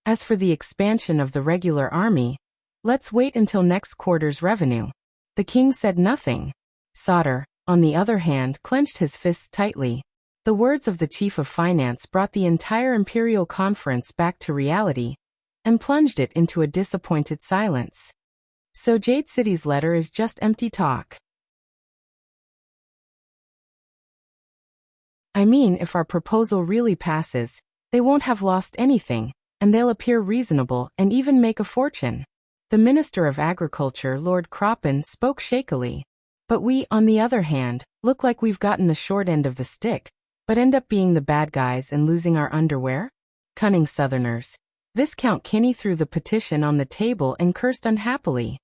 As for the expansion of the regular army, let's wait until next quarter's revenue. The king said nothing. Sauter, on the other hand, clenched his fists tightly. The words of the chief of finance brought the entire imperial conference back to reality, and plunged it into a disappointed silence. So Jade City's letter is just empty talk. I mean, if our proposal really passes, they won't have lost anything, and they'll appear reasonable and even make a fortune. The Minister of Agriculture, Lord Croppen, spoke shakily. But we, on the other hand, look like we've gotten the short end of the stick, but end up being the bad guys and losing our underwear? Cunning Southerners. Viscount Kinney threw the petition on the table and cursed unhappily.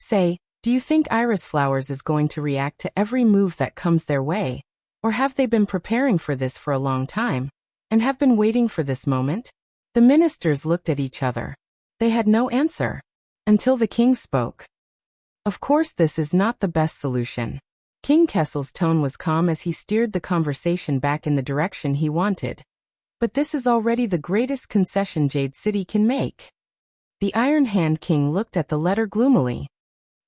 Say, do you think Iris Flowers is going to react to every move that comes their way? Or have they been preparing for this for a long time, and have been waiting for this moment? The ministers looked at each other. They had no answer, until the king spoke. Of course this is not the best solution. King Kessel's tone was calm as he steered the conversation back in the direction he wanted. But this is already the greatest concession Jade City can make. The Iron Hand King looked at the letter gloomily.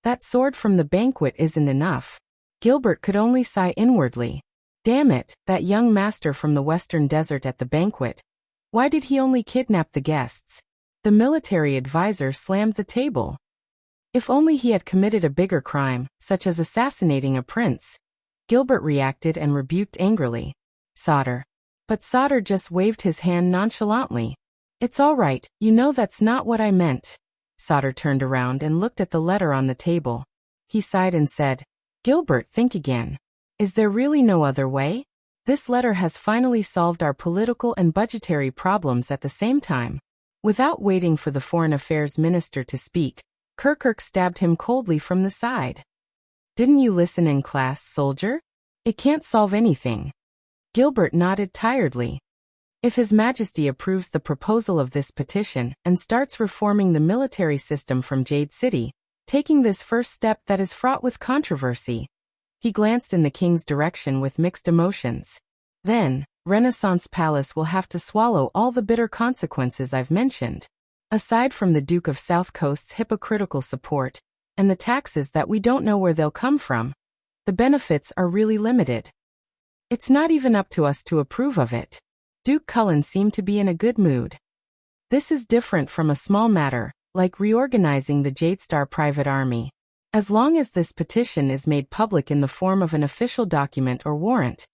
That sword from the banquet isn't enough. Gilbert could only sigh inwardly. Damn it, that young master from the western desert at the banquet. Why did he only kidnap the guests? The military advisor slammed the table. If only he had committed a bigger crime, such as assassinating a prince. Gilbert reacted and rebuked angrily. Sauter. But Sauter just waved his hand nonchalantly. It's all right, you know that's not what I meant. Sauter turned around and looked at the letter on the table. He sighed and said, Gilbert, think again. Is there really no other way? This letter has finally solved our political and budgetary problems at the same time. Without waiting for the Foreign Affairs Minister to speak, Kirkirk stabbed him coldly from the side. Didn't you listen in class, soldier? It can't solve anything. Gilbert nodded tiredly. If His Majesty approves the proposal of this petition and starts reforming the military system from Jade City, taking this first step that is fraught with controversy. He glanced in the king's direction with mixed emotions. Then, Renaissance Palace will have to swallow all the bitter consequences I've mentioned. Aside from the Duke of South Coast's hypocritical support, and the taxes that we don't know where they'll come from, the benefits are really limited. It's not even up to us to approve of it. Duke Cullen seemed to be in a good mood. This is different from a small matter, like reorganizing the Jadestar private army. As long as this petition is made public in the form of an official document or warrant,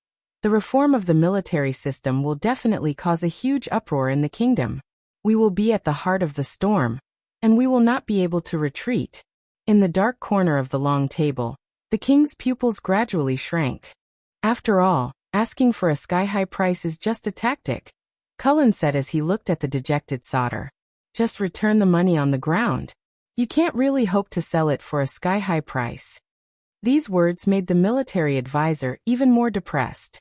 the reform of the military system will definitely cause a huge uproar in the kingdom. We will be at the heart of the storm, and we will not be able to retreat. In the dark corner of the long table, the king's pupils gradually shrank. After all, asking for a sky-high price is just a tactic, Cullen said as he looked at the dejected Sauter. Just return the money on the ground. You can't really hope to sell it for a sky-high price. These words made the military advisor even more depressed.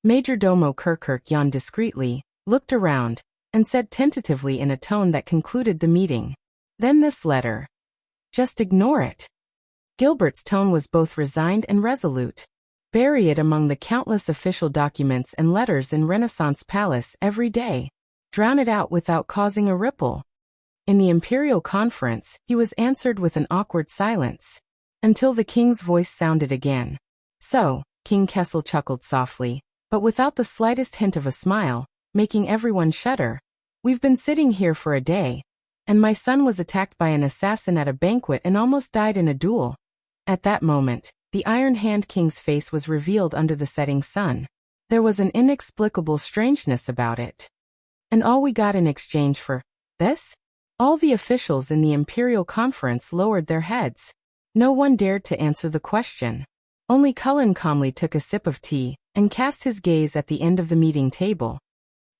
Majordomo Kirkirk yawned discreetly, looked around, and said tentatively in a tone that concluded the meeting. Then this letter. Just ignore it. Gilbert's tone was both resigned and resolute. Bury it among the countless official documents and letters in Renaissance Palace every day. Drown it out without causing a ripple. In the Imperial Conference, he was answered with an awkward silence, until the king's voice sounded again. So, King Kessel chuckled softly, but without the slightest hint of a smile, making everyone shudder. We've been sitting here for a day, and my son was attacked by an assassin at a banquet and almost died in a duel. At that moment, the Iron Hand King's face was revealed under the setting sun. There was an inexplicable strangeness about it. And all we got in exchange for this? All the officials in the Imperial Conference lowered their heads. No one dared to answer the question. Only Cullen calmly took a sip of tea and cast his gaze at the end of the meeting table.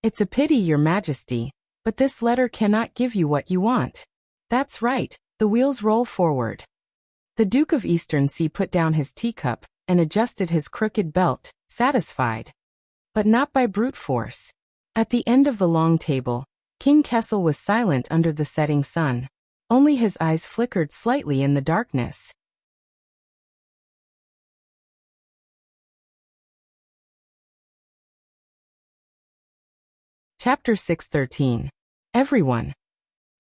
It's a pity, Your Majesty, but this letter cannot give you what you want. That's right, the wheels roll forward. The Duke of Easternsea put down his teacup and adjusted his crooked belt, satisfied. But not by brute force. At the end of the long table, King Kessel was silent under the setting sun. Only his eyes flickered slightly in the darkness. Chapter 613. Everyone.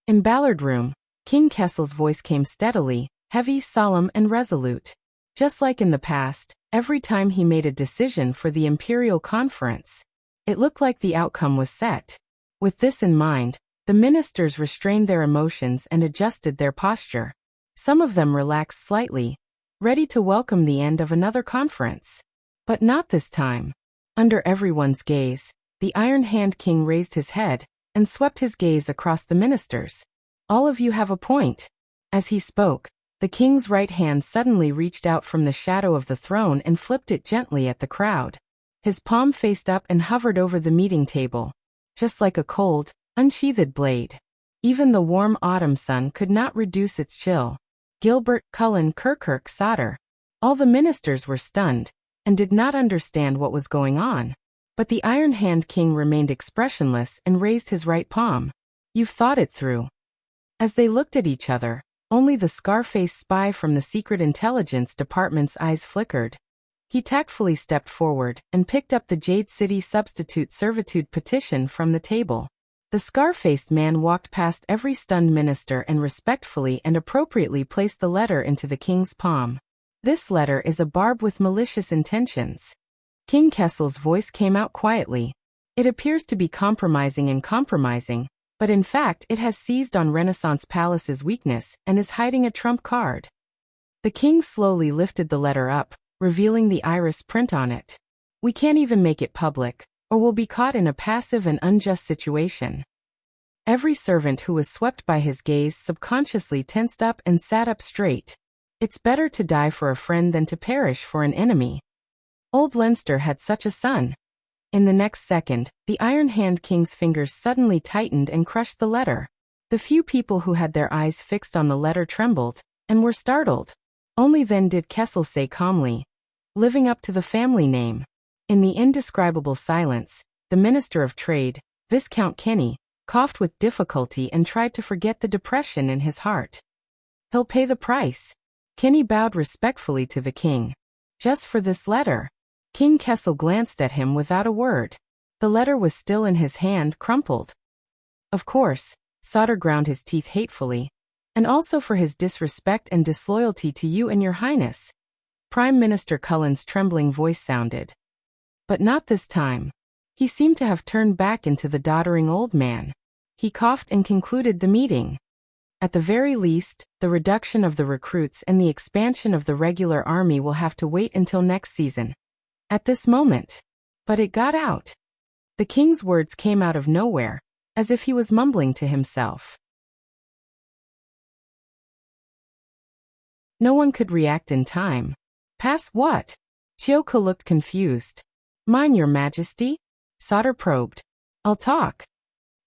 In Ballard Room, King Kessel's voice came steadily, heavy, solemn, and resolute. Just like in the past, every time he made a decision for the Imperial Conference, it looked like the outcome was set. With this in mind, the ministers restrained their emotions and adjusted their posture. Some of them relaxed slightly, ready to welcome the end of another conference. But not this time. Under everyone's gaze, the Iron Hand King raised his head and swept his gaze across the ministers. All of you have a point. As he spoke, the king's right hand suddenly reached out from the shadow of the throne and flipped it gently at the crowd. His palm faced up and hovered over the meeting table, just like a cold, unsheathed blade. Even the warm autumn sun could not reduce its chill. Gilbert, Cullen, Kirkirk, Sauter. All the ministers were stunned and did not understand what was going on. But the Iron Hand King remained expressionless and raised his right palm. You've thought it through. As they looked at each other, only the scar-faced spy from the Secret Intelligence Department's eyes flickered. He tactfully stepped forward and picked up the Jade City Substitute Servitude petition from the table. The scar-faced man walked past every stunned minister and respectfully and appropriately placed the letter into the king's palm. This letter is a barb with malicious intentions. King Kessel's voice came out quietly. It appears to be compromising, but in fact it has seized on Renaissance Palace's weakness and is hiding a trump card. The king slowly lifted the letter up, revealing the iris print on it. We can't even make it public, or we'll be caught in a passive and unjust situation. Every servant who was swept by his gaze subconsciously tensed up and sat up straight. It's better to die for a friend than to perish for an enemy. Old Leinster had such a son. In the next second, the Iron Hand King's fingers suddenly tightened and crushed the letter. The few people who had their eyes fixed on the letter trembled, and were startled. Only then did Kessel say calmly, living up to the family name. In the indescribable silence, the Minister of Trade, Viscount Kenny, coughed with difficulty and tried to forget the depression in his heart. He'll pay the price. Kenny bowed respectfully to the king. Just for this letter. King Kessel glanced at him without a word. The letter was still in his hand, crumpled. Of course, Sauter ground his teeth hatefully. And also for his disrespect and disloyalty to you and your highness. Prime Minister Cullen's trembling voice sounded. But not this time. He seemed to have turned back into the doddering old man. He coughed and concluded the meeting. At the very least, the reduction of the recruits and the expansion of the regular army will have to wait until next season. At this moment. But it got out. The king's words came out of nowhere, as if he was mumbling to himself. No one could react in time. Pass what? Chioka looked confused. Mine, your majesty? Sauter probed. I'll talk.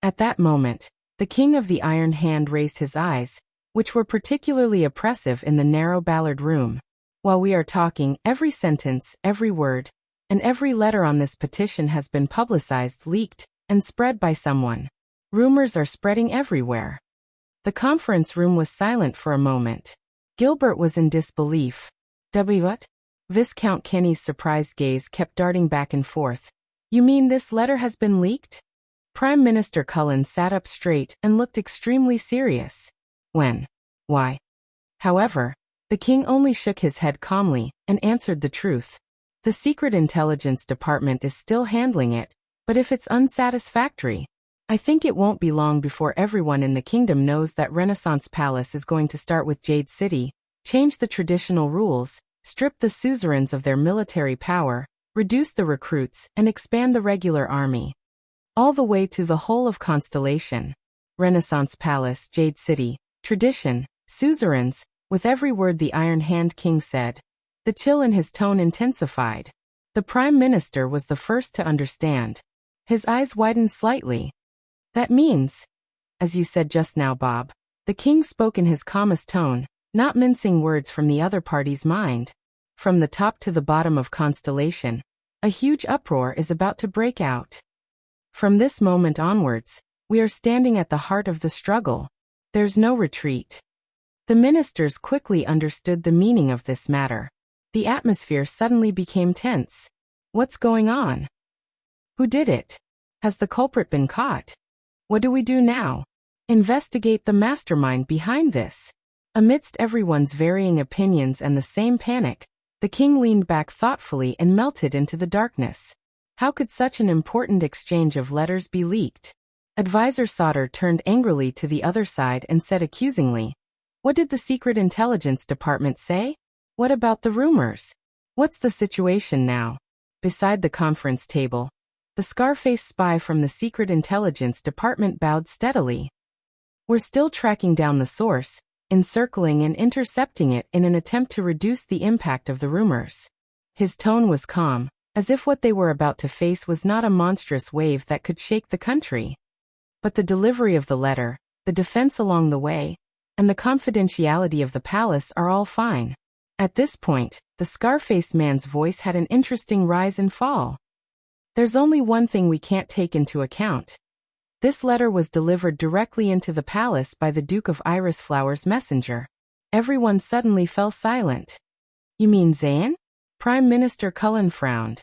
At that moment, the king of the Iron Hand raised his eyes, which were particularly oppressive in the narrow Ballard room. While we are talking, every sentence, every word, and every letter on this petition has been publicized, leaked, and spread by someone. Rumors are spreading everywhere. The conference room was silent for a moment. Gilbert was in disbelief. What? Viscount Kenny's surprised gaze kept darting back and forth. You mean this letter has been leaked? Prime Minister Cullen sat up straight and looked extremely serious. When? Why? However, the king only shook his head calmly and answered the truth. The Secret Intelligence Department is still handling it, but if it's unsatisfactory, I think it won't be long before everyone in the kingdom knows that Renaissance Palace is going to start with Jade City, change the traditional rules, strip the suzerains of their military power, reduce the recruits, and expand the regular army. All the way to the whole of Constellation. Renaissance Palace, Jade City, tradition, suzerains, with every word the Iron Hand King said. The chill in his tone intensified. The Prime Minister was the first to understand. His eyes widened slightly. That means, as you said just now, Bob, the king spoke in his calmest tone, not mincing words from the other party's mind. From the top to the bottom of Constellation, a huge uproar is about to break out. From this moment onwards, we are standing at the heart of the struggle. There's no retreat. The ministers quickly understood the meaning of this matter. The atmosphere suddenly became tense. What's going on? Who did it? Has the culprit been caught? What do we do now? Investigate the mastermind behind this. Amidst everyone's varying opinions and the same panic, the king leaned back thoughtfully and melted into the darkness. How could such an important exchange of letters be leaked? Advisor Sauter turned angrily to the other side and said accusingly, "What did the Secret Intelligence Department say? What about the rumors? What's the situation now?" Beside the conference table, the scar-faced spy from the Secret Intelligence Department bowed steadily. "We're still tracking down the source, encircling and intercepting it in an attempt to reduce the impact of the rumors." His tone was calm, as if what they were about to face was not a monstrous wave that could shake the country. But the delivery of the letter, the defense along the way, and the confidentiality of the palace are all fine. At this point, the scar-faced man's voice had an interesting rise and fall. "There's only one thing we can't take into account. This letter was delivered directly into the palace by the Duke of Iris Flower's messenger." Everyone suddenly fell silent. "You mean Zayn?" Prime Minister Cullen frowned.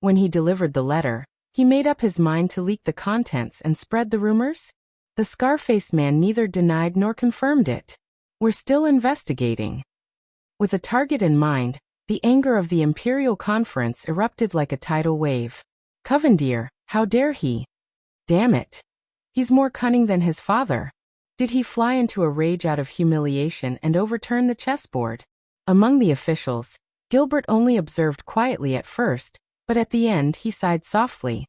When he delivered the letter, he made up his mind to leak the contents and spread the rumors? The scar-faced man neither denied nor confirmed it. "We're still investigating." With a target in mind, the anger of the Imperial Conference erupted like a tidal wave. "Covendier, how dare he? Damn it. He's more cunning than his father." Did he fly into a rage out of humiliation and overturn the chessboard? Among the officials, Gilbert only observed quietly at first, but at the end he sighed softly.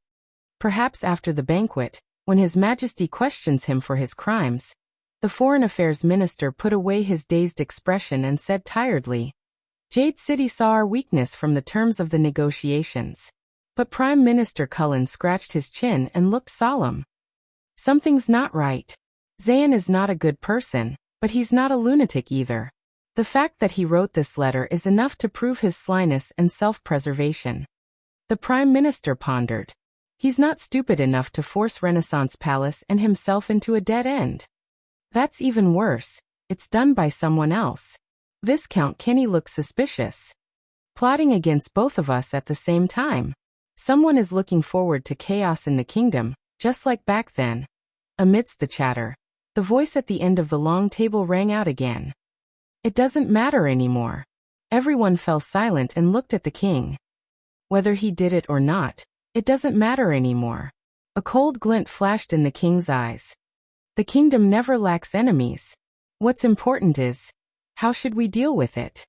Perhaps after the banquet, when His Majesty questions him for his crimes, the Foreign Affairs Minister put away his dazed expression and said tiredly, "Jade City saw our weakness from the terms of the negotiations." But Prime Minister Cullen scratched his chin and looked solemn. "Something's not right. Zayn is not a good person, but he's not a lunatic either. The fact that he wrote this letter is enough to prove his slyness and self-preservation." The Prime Minister pondered. He's not stupid enough to force Renaissance Palace and himself into a dead end. That's even worse. It's done by someone else. Viscount Kenny looked suspicious. Plotting against both of us at the same time. Someone is looking forward to chaos in the kingdom, just like back then. Amidst the chatter, the voice at the end of the long table rang out again. "It doesn't matter anymore." Everyone fell silent and looked at the king. "Whether he did it or not, it doesn't matter anymore. A cold glint flashed in the king's eyes. The kingdom never lacks enemies. What's important is, how should we deal with it?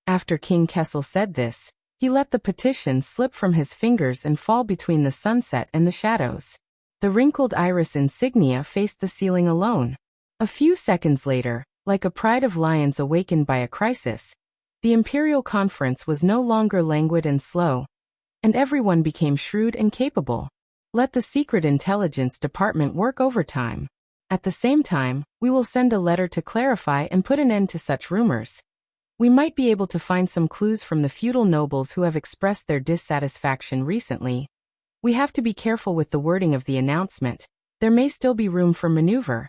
After King Kessel said this, he let the petition slip from his fingers and fall between the sunset and the shadows. The wrinkled iris insignia faced the ceiling alone. A few seconds later, like a pride of lions awakened by a crisis, the Imperial Conference was no longer languid and slow, and everyone became shrewd and capable. Let the Secret Intelligence Department work overtime. At the same time, we will send a letter to clarify and put an end to such rumors. We might be able to find some clues from the feudal nobles who have expressed their dissatisfaction recently. We have to be careful with the wording of the announcement. There may still be room for maneuver.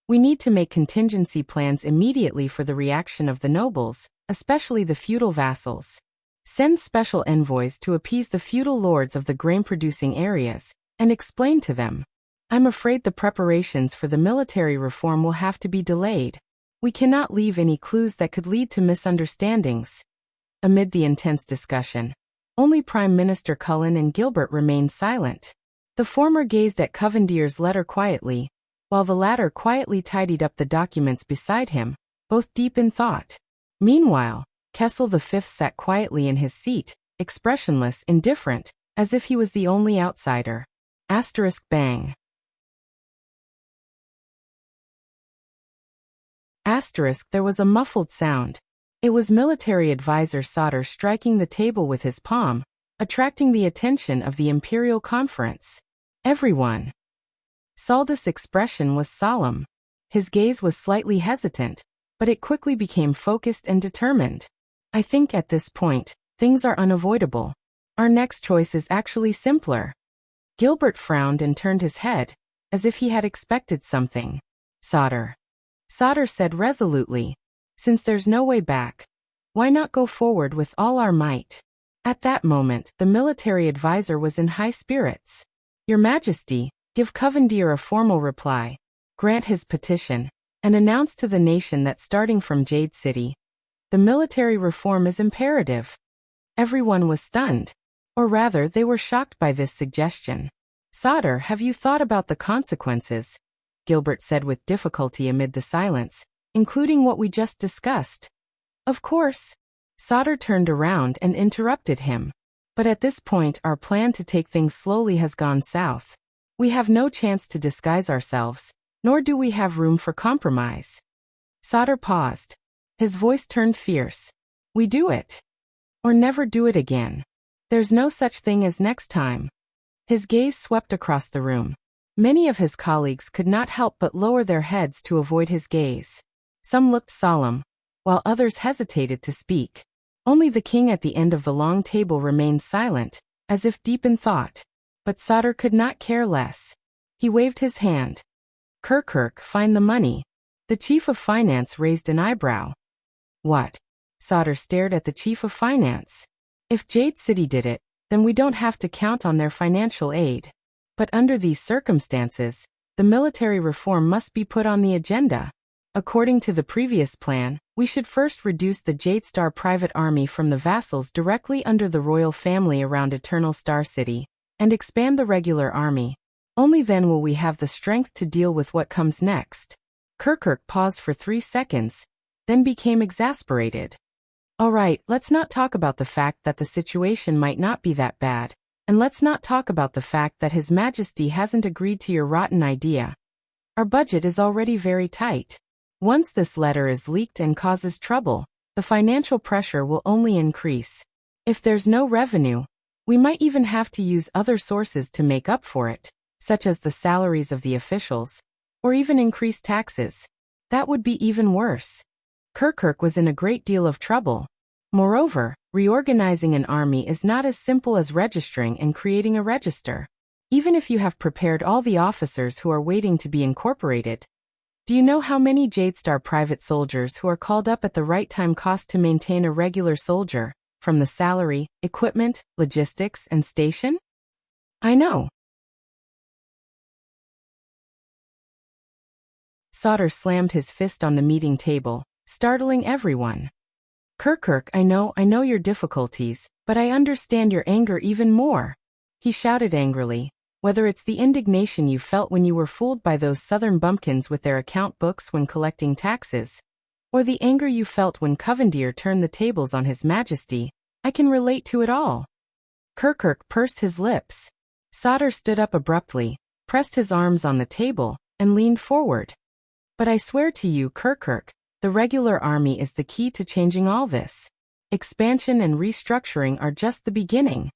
We need to make contingency plans immediately for the reaction of the nobles, especially the feudal vassals. Send special envoys to appease the feudal lords of the grain-producing areas, and explain to them. I'm afraid the preparations for the military reform will have to be delayed. We cannot leave any clues that could lead to misunderstandings. Amid the intense discussion, only Prime Minister Cullen and Gilbert remained silent. The former gazed at Covendier's letter quietly, while the latter quietly tidied up the documents beside him, both deep in thought. Meanwhile, Kessel V sat quietly in his seat, expressionless, indifferent, as if he was the only outsider. Bang. There was a muffled sound. It was military advisor Sauter striking the table with his palm, attracting the attention of the Imperial Conference. Everyone. Saldus' expression was solemn. His gaze was slightly hesitant, but it quickly became focused and determined. I think at this point, things are unavoidable. Our next choice is actually simpler. Gilbert frowned and turned his head, as if he had expected something. Sauter said resolutely, since there's no way back, why not go forward with all our might? At that moment, the military advisor was in high spirits. Your Majesty, give Covendier a formal reply, grant his petition, and announce to the nation that starting from Jade City, the military reform is imperative. Everyone was stunned. Or rather, they were shocked by this suggestion. Sauter, have you thought about the consequences? Gilbert said with difficulty amid the silence, including what we just discussed. Of course. Sauter turned around and interrupted him. But at this point our plan to take things slowly has gone south. We have no chance to disguise ourselves, nor do we have room for compromise. Sauter paused. His voice turned fierce. We do it. Or never do it again. There's no such thing as next time. His gaze swept across the room. Many of his colleagues could not help but lower their heads to avoid his gaze. Some looked solemn, while others hesitated to speak. Only the king at the end of the long table remained silent, as if deep in thought. But Sauter could not care less. He waved his hand. Kirkirk, find the money. The chief of finance raised an eyebrow. What? Sauter stared at the chief of finance. If Jade City did it, then we don't have to count on their financial aid. But under these circumstances, the military reform must be put on the agenda. According to the previous plan, we should first reduce the Jade Star private army from the vassals directly under the royal family around Eternal Star City, and expand the regular army. Only then will we have the strength to deal with what comes next. Kirkirk paused for 3 seconds, then became exasperated. All right, let's not talk about the fact that the situation might not be that bad. And let's not talk about the fact that His Majesty hasn't agreed to your rotten idea. Our budget is already very tight. Once this letter is leaked and causes trouble, the financial pressure will only increase. If there's no revenue, we might even have to use other sources to make up for it, such as the salaries of the officials, or even increase taxes. That would be even worse. Kirkirk was in a great deal of trouble. Moreover, reorganizing an army is not as simple as registering and creating a register. Even if you have prepared all the officers who are waiting to be incorporated. Do you know how many Jade Star private soldiers who are called up at the right time cost to maintain a regular soldier, from the salary, equipment, logistics, and station? I know. Sauter slammed his fist on the meeting table, startling everyone. Kirkirk, I know your difficulties, but I understand your anger even more. He shouted angrily. Whether it's the indignation you felt when you were fooled by those southern bumpkins with their account books when collecting taxes, or the anger you felt when Covendier turned the tables on His Majesty, I can relate to it all. Kirkuk pursed his lips. Sodder stood up abruptly, pressed his arms on the table, and leaned forward. But I swear to you, Kirkuk, the regular army is the key to changing all this. Expansion and restructuring are just the beginning.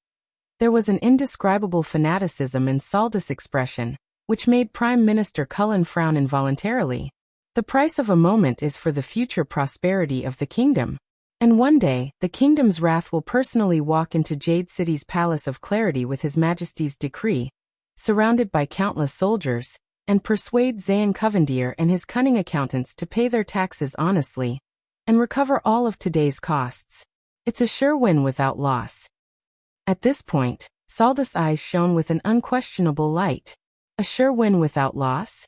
There was an indescribable fanaticism in Saldus' expression, which made Prime Minister Cullen frown involuntarily. The price of a moment is for the future prosperity of the kingdom. And one day, the kingdom's wrath will personally walk into Jade City's Palace of Clarity with His Majesty's decree, surrounded by countless soldiers, and persuade Zayn Covendier and his cunning accountants to pay their taxes honestly, and recover all of today's costs. It's a sure win without loss. At this point, Saldus' eyes shone with an unquestionable light. A sure win without loss?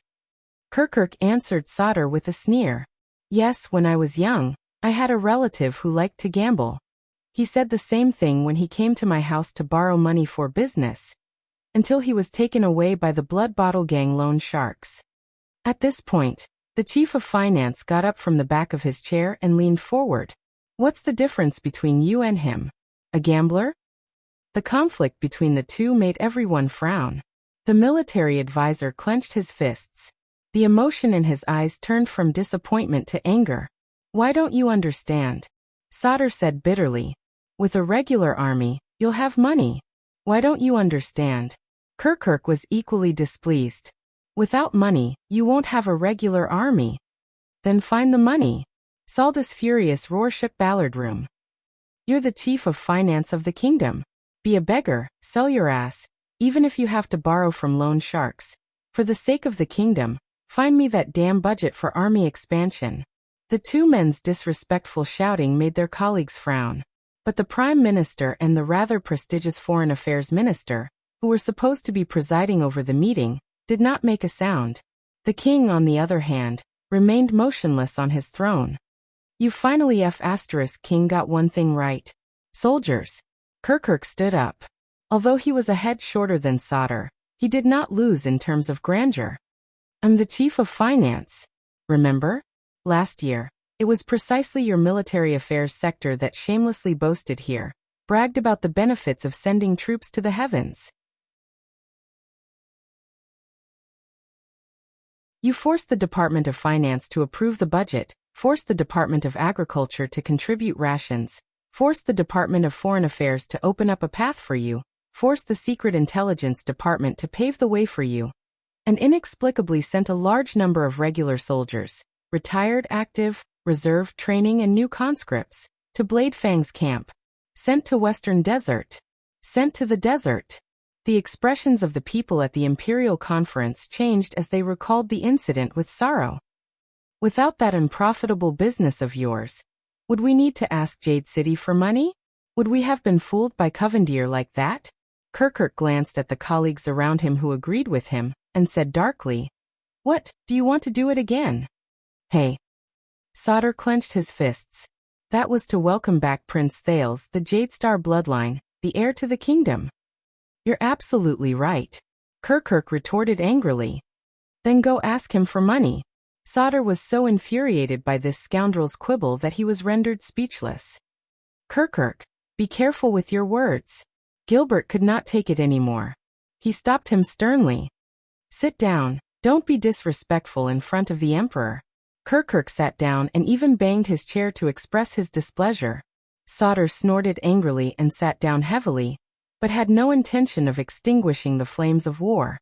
Kirkuk answered Sodder with a sneer. Yes, when I was young, I had a relative who liked to gamble. He said the same thing when he came to my house to borrow money for business, until he was taken away by the Blood Bottle Gang loan sharks. At this point, the Chief of Finance got up from the back of his chair and leaned forward. What's the difference between you and him? A gambler? The conflict between the two made everyone frown. The military advisor clenched his fists. The emotion in his eyes turned from disappointment to anger. Why don't you understand? Sodder said bitterly. With a regular army, you'll have money. Why don't you understand? Kirkuk was equally displeased. Without money, you won't have a regular army. Then find the money. Saldus' furious roar shook Ballard Room. You're the chief of finance of the kingdom. Be a beggar, sell your ass, even if you have to borrow from loan sharks. For the sake of the kingdom, find me that damn budget for army expansion. The two men's disrespectful shouting made their colleagues frown. But the Prime Minister and the rather prestigious Foreign Affairs Minister, who were supposed to be presiding over the meeting, did not make a sound. The king, on the other hand, remained motionless on his throne. You finally King got one thing right. Soldiers. Kirkuk stood up. Although he was a head shorter than Sodder, he did not lose in terms of grandeur. I'm the chief of finance. Remember? Last year, it was precisely your military affairs sector that shamelessly boasted here, bragged about the benefits of sending troops to the heavens. You forced the Department of Finance to approve the budget, forced the Department of Agriculture to contribute rations, forced the Department of Foreign Affairs to open up a path for you, forced the Secret Intelligence Department to pave the way for you, and inexplicably sent a large number of regular soldiers, retired, active, reserve, training, and new conscripts, to Blade Fang's camp. Sent to Western Desert. Sent to the desert. The expressions of the people at the Imperial Conference changed as they recalled the incident with sorrow. Without that unprofitable business of yours, would we need to ask Jade City for money? Would we have been fooled by Covendier like that? Kirkuk glanced at the colleagues around him who agreed with him, and said darkly, What, do you want to do it again? Hey. Sodder clenched his fists. That was to welcome back Prince Thales, the Jadestar bloodline, the heir to the kingdom. You're absolutely right. Kirkuk retorted angrily. Then go ask him for money. Sodder was so infuriated by this scoundrel's quibble that he was rendered speechless. Kirkuk, be careful with your words. Gilbert could not take it anymore. He stopped him sternly. Sit down, don't be disrespectful in front of the Emperor. Kirkuk sat down and even banged his chair to express his displeasure. Sodder snorted angrily and sat down heavily, but had no intention of extinguishing the flames of war.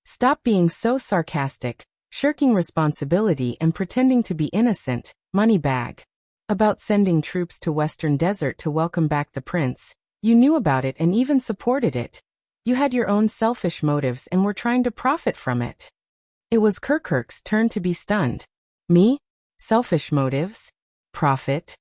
Stop being so sarcastic, shirking responsibility and pretending to be innocent, moneybag. About sending troops to Western Desert to welcome back the prince, you knew about it and even supported it. You had your own selfish motives and were trying to profit from it. It was Kirkuk's turn to be stunned. Me? Selfish motives? Profit?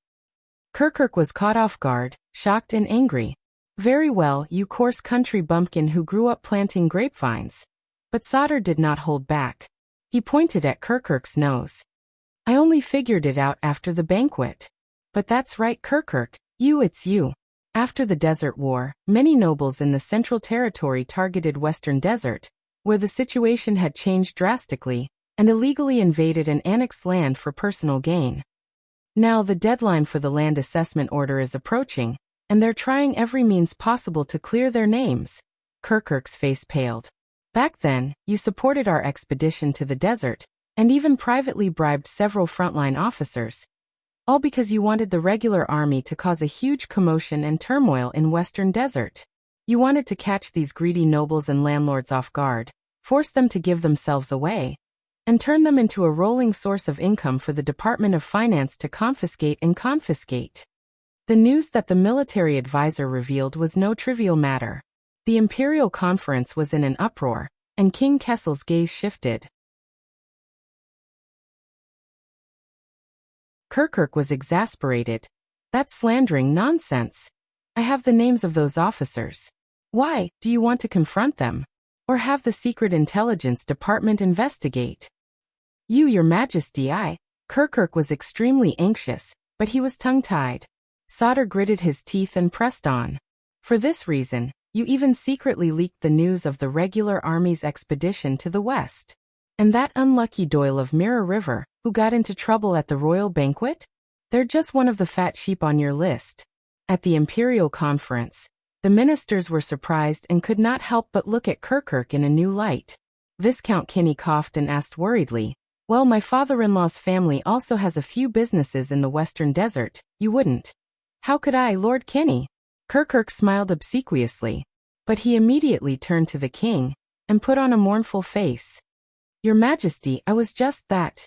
Kirkuk was caught off guard, shocked and angry. Very well, you coarse country bumpkin who grew up planting grapevines. But Sodder did not hold back. He pointed at Kirkuk's nose. I only figured it out after the banquet. But that's right, Kirkuk, it's you. After the Desert War, many nobles in the Central Territory targeted Western Desert, where the situation had changed drastically, and illegally invaded and annexed land for personal gain. Now the deadline for the land assessment order is approaching, and they're trying every means possible to clear their names. Kirkirk's face paled. Back then, you supported our expedition to the desert, and even privately bribed several frontline officers. All because you wanted the regular army to cause a huge commotion and turmoil in Western Desert. You wanted to catch these greedy nobles and landlords off guard, force them to give themselves away, and turn them into a rolling source of income for the Department of Finance to confiscate and confiscate. The news that the military advisor revealed was no trivial matter. The Imperial Conference was in an uproar, and King Kessel's gaze shifted. Kirkirk was exasperated. That's slandering nonsense. I have the names of those officers. Why, do you want to confront them? Or have the Secret Intelligence Department investigate? Your Majesty, Kirkirk was extremely anxious, but he was tongue-tied. Sauter gritted his teeth and pressed on. For this reason, you even secretly leaked the news of the regular army's expedition to the west. And that unlucky Doyle of Mirror River, who got into trouble at the royal banquet? They're just one of the fat sheep on your list. At the Imperial Conference, the ministers were surprised and could not help but look at Kirkirk in a new light. Viscount Kinney coughed and asked worriedly, "Well, my father-in-law's family also has a few businesses in the Western Desert, you wouldn't?" "How could I, Lord Kinney?" Kirkirk smiled obsequiously, but he immediately turned to the king and put on a mournful face. "Your Majesty, I was just that."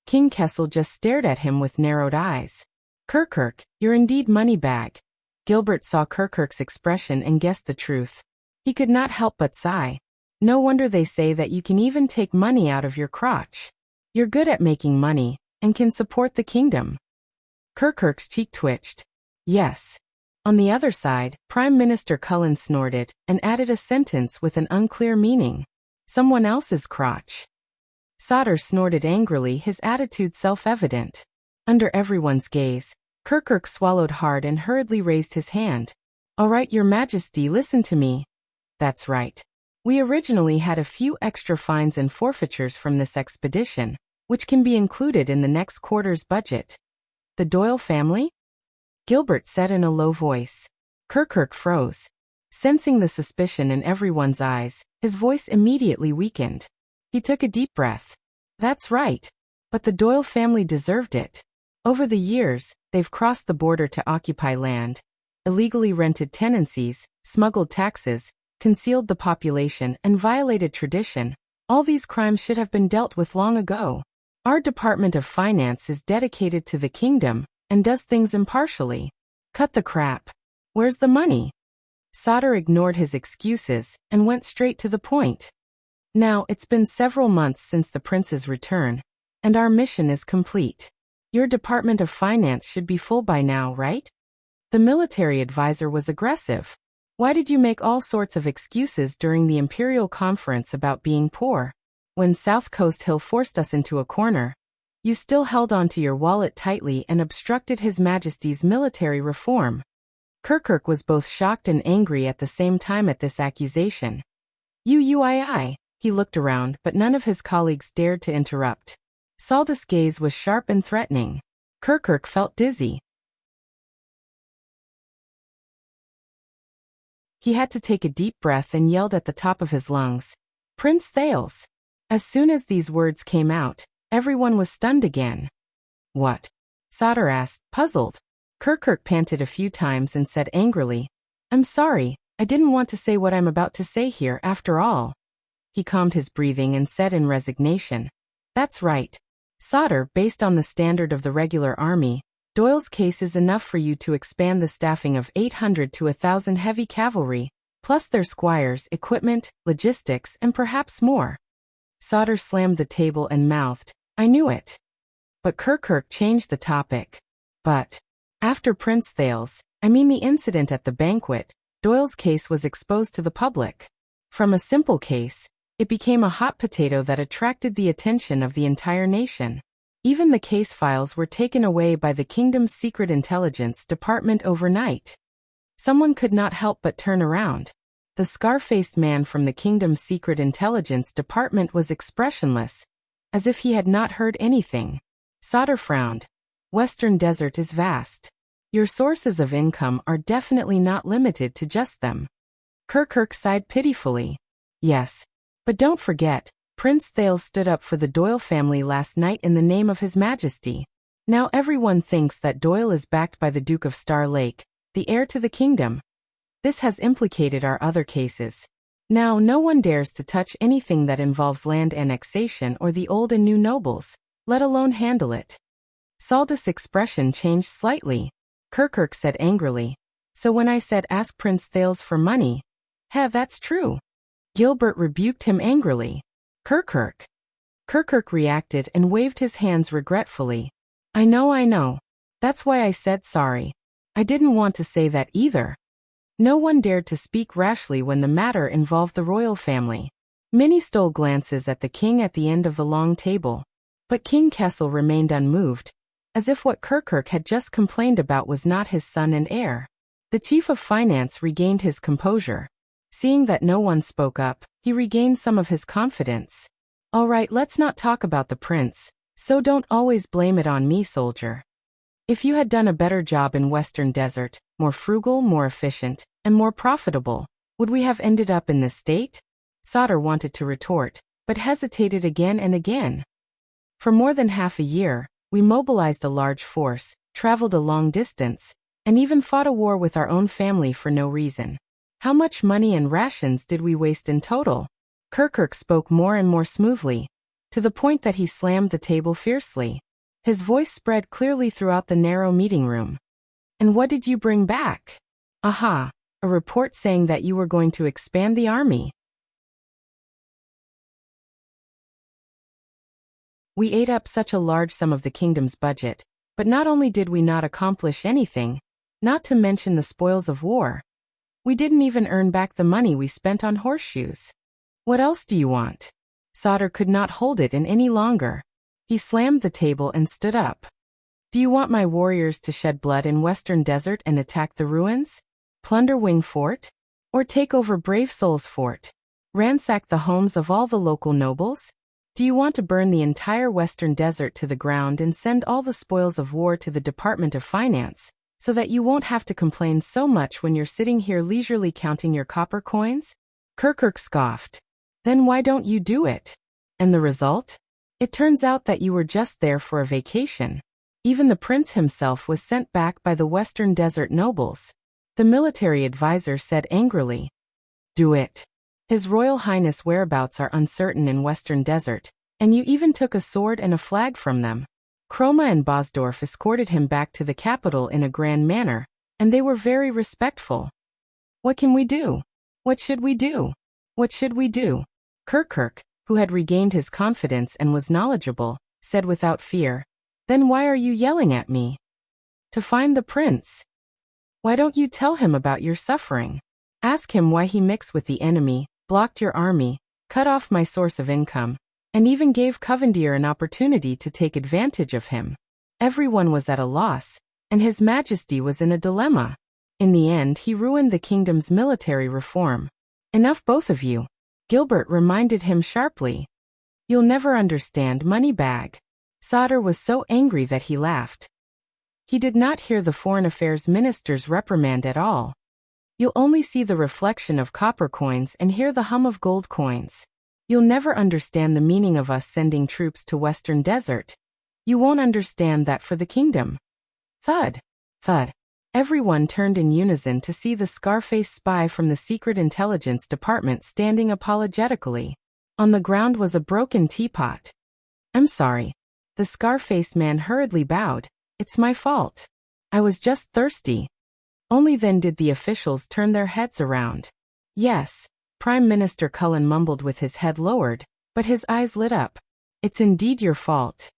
King Kessel just stared at him with narrowed eyes. "Kirkirk, you're indeed moneybag." Gilbert saw Kirkirk's expression and guessed the truth. He could not help but sigh. No wonder they say that you can even take money out of your crotch. You're good at making money, and can support the kingdom. Kirkirk's cheek twitched. Yes. On the other side, Prime Minister Cullen snorted and added a sentence with an unclear meaning. Someone else's crotch. Sauter snorted angrily, his attitude self-evident. Under everyone's gaze, Kirkirk swallowed hard and hurriedly raised his hand. "All right, Your Majesty, listen to me." "That's right. We originally had a few extra fines and forfeitures from this expedition, which can be included in the next quarter's budget." "The Doyle family?" Gilbert said in a low voice. Kirkirk froze. Sensing the suspicion in everyone's eyes, his voice immediately weakened. He took a deep breath. "That's right. But the Doyle family deserved it. Over the years, they've crossed the border to occupy land, illegally rented tenancies, smuggled taxes, concealed the population, and violated tradition. All these crimes should have been dealt with long ago. Our Department of Finance is dedicated to the kingdom and does things impartially. Cut the crap. Where's the money?" Sauter ignored his excuses and went straight to the point. "Now, it's been several months since the prince's return, and our mission is complete. Your Department of Finance should be full by now, right?" The military advisor was aggressive. "Why did you make all sorts of excuses during the Imperial Conference about being poor? When South Coast Hill forced us into a corner, you still held onto your wallet tightly and obstructed His Majesty's military reform." Kirkirk was both shocked and angry at the same time at this accusation. He looked around, but none of his colleagues dared to interrupt. Saldus' gaze was sharp and threatening. Kirkirk felt dizzy. He had to take a deep breath and yelled at the top of his lungs, "Prince Thales!" As soon as these words came out, everyone was stunned again. "What?" Sauter asked, puzzled. Kirkirk panted a few times and said angrily, "I'm sorry, I didn't want to say what I'm about to say here after all." He calmed his breathing and said in resignation, "That's right. Sauter, based on the standard of the regular army, Doyle's case is enough for you to expand the staffing of 800 to 1,000 heavy cavalry, plus their squires, equipment, logistics, and perhaps more." Sauter slammed the table and mouthed, "I knew it." But Kirkirk changed the topic. "But after Prince Thales, the incident at the banquet, Doyle's case was exposed to the public. From a simple case, it became a hot potato that attracted the attention of the entire nation. Even the case files were taken away by the kingdom's secret intelligence department overnight." Someone could not help but turn around. The scar-faced man from the kingdom's secret intelligence department was expressionless, as if he had not heard anything. Sauter frowned. Western Desert is vast. Your sources of income are definitely not limited to just them. Kirkirk sighed pitifully. Yes. But don't forget, Prince Thales stood up for the Doyle family last night in the name of His Majesty. Now everyone thinks that Doyle is backed by the Duke of Star Lake, the heir to the kingdom. This has implicated our other cases. Now no one dares to touch anything that involves land annexation or the old and new nobles, let alone handle it. Saldus' expression changed slightly. Kirkirk said angrily. So when I said ask Prince Thales for money, that's true. Gilbert rebuked him angrily. Kirkirk. Kirkirk reacted and waved his hands regretfully. I know. That's why I said sorry. I didn't want to say that either. No one dared to speak rashly when the matter involved the royal family. Many stole glances at the king at the end of the long table. But King Kessel remained unmoved, as if what Kirkirk had just complained about was not his son and heir. The chief of finance regained his composure. Seeing that no one spoke up, he regained some of his confidence. All right, let's not talk about the prince, so don't always blame it on me, soldier. If you had done a better job in Western Desert, more frugal, more efficient, and more profitable, would we have ended up in this state? Sauter wanted to retort, but hesitated again and again. For more than half a year, we mobilized a large force, traveled a long distance, and even fought a war with our own family for no reason. How much money and rations did we waste in total? Kirkirk spoke more and more smoothly, to the point that he slammed the table fiercely. His voice spread clearly throughout the narrow meeting room. And what did you bring back? Aha, a report saying that you were going to expand the army. We ate up such a large sum of the kingdom's budget, but not only did we not accomplish anything, not to mention the spoils of war, we didn't even earn back the money we spent on horseshoes. What else do you want? Sauter could not hold it in any longer. He slammed the table and stood up. Do you want my warriors to shed blood in Western Desert and attack the ruins? Plunder Wing Fort? Or take over Brave Soul's Fort? Ransack the homes of all the local nobles? Do you want to burn the entire Western Desert to the ground and send all the spoils of war to the Department of Finance, so that you won't have to complain so much when you're sitting here leisurely counting your copper coins? Kirkirk scoffed. Then why don't you do it? And the result? It turns out that you were just there for a vacation. Even the prince himself was sent back by the Western Desert nobles. The military advisor said angrily. Do it. His Royal Highness' whereabouts are uncertain in Western Desert, and you even took a sword and a flag from them. Chroma and Bosdorf escorted him back to the capital in a grand manner, and they were very respectful. What can we do? What should we do? What should we do? Kirkirk, who had regained his confidence and was knowledgeable, said without fear. Then why are you yelling at me? To find the prince. Why don't you tell him about your suffering? Ask him why he mixed with the enemy, blocked your army, cut off my source of income, and even gave Covendier an opportunity to take advantage of him. Everyone was at a loss, and His Majesty was in a dilemma. In the end, he ruined the kingdom's military reform. Enough, both of you. Gilbert reminded him sharply. You'll never understand, Moneybag. Sauter was so angry that he laughed. He did not hear the Foreign Affairs Minister's reprimand at all. You'll only see the reflection of copper coins and hear the hum of gold coins. You'll never understand the meaning of us sending troops to Western Desert. You won't understand that for the kingdom. Thud. Thud. Everyone turned in unison to see the scar-faced spy from the Secret Intelligence Department standing apologetically. On the ground was a broken teapot. I'm sorry. The scar-faced man hurriedly bowed. It's my fault. I was just thirsty. Only then did the officials turn their heads around. Yes, Prime Minister Cullen mumbled with his head lowered, but his eyes lit up. It's indeed your fault.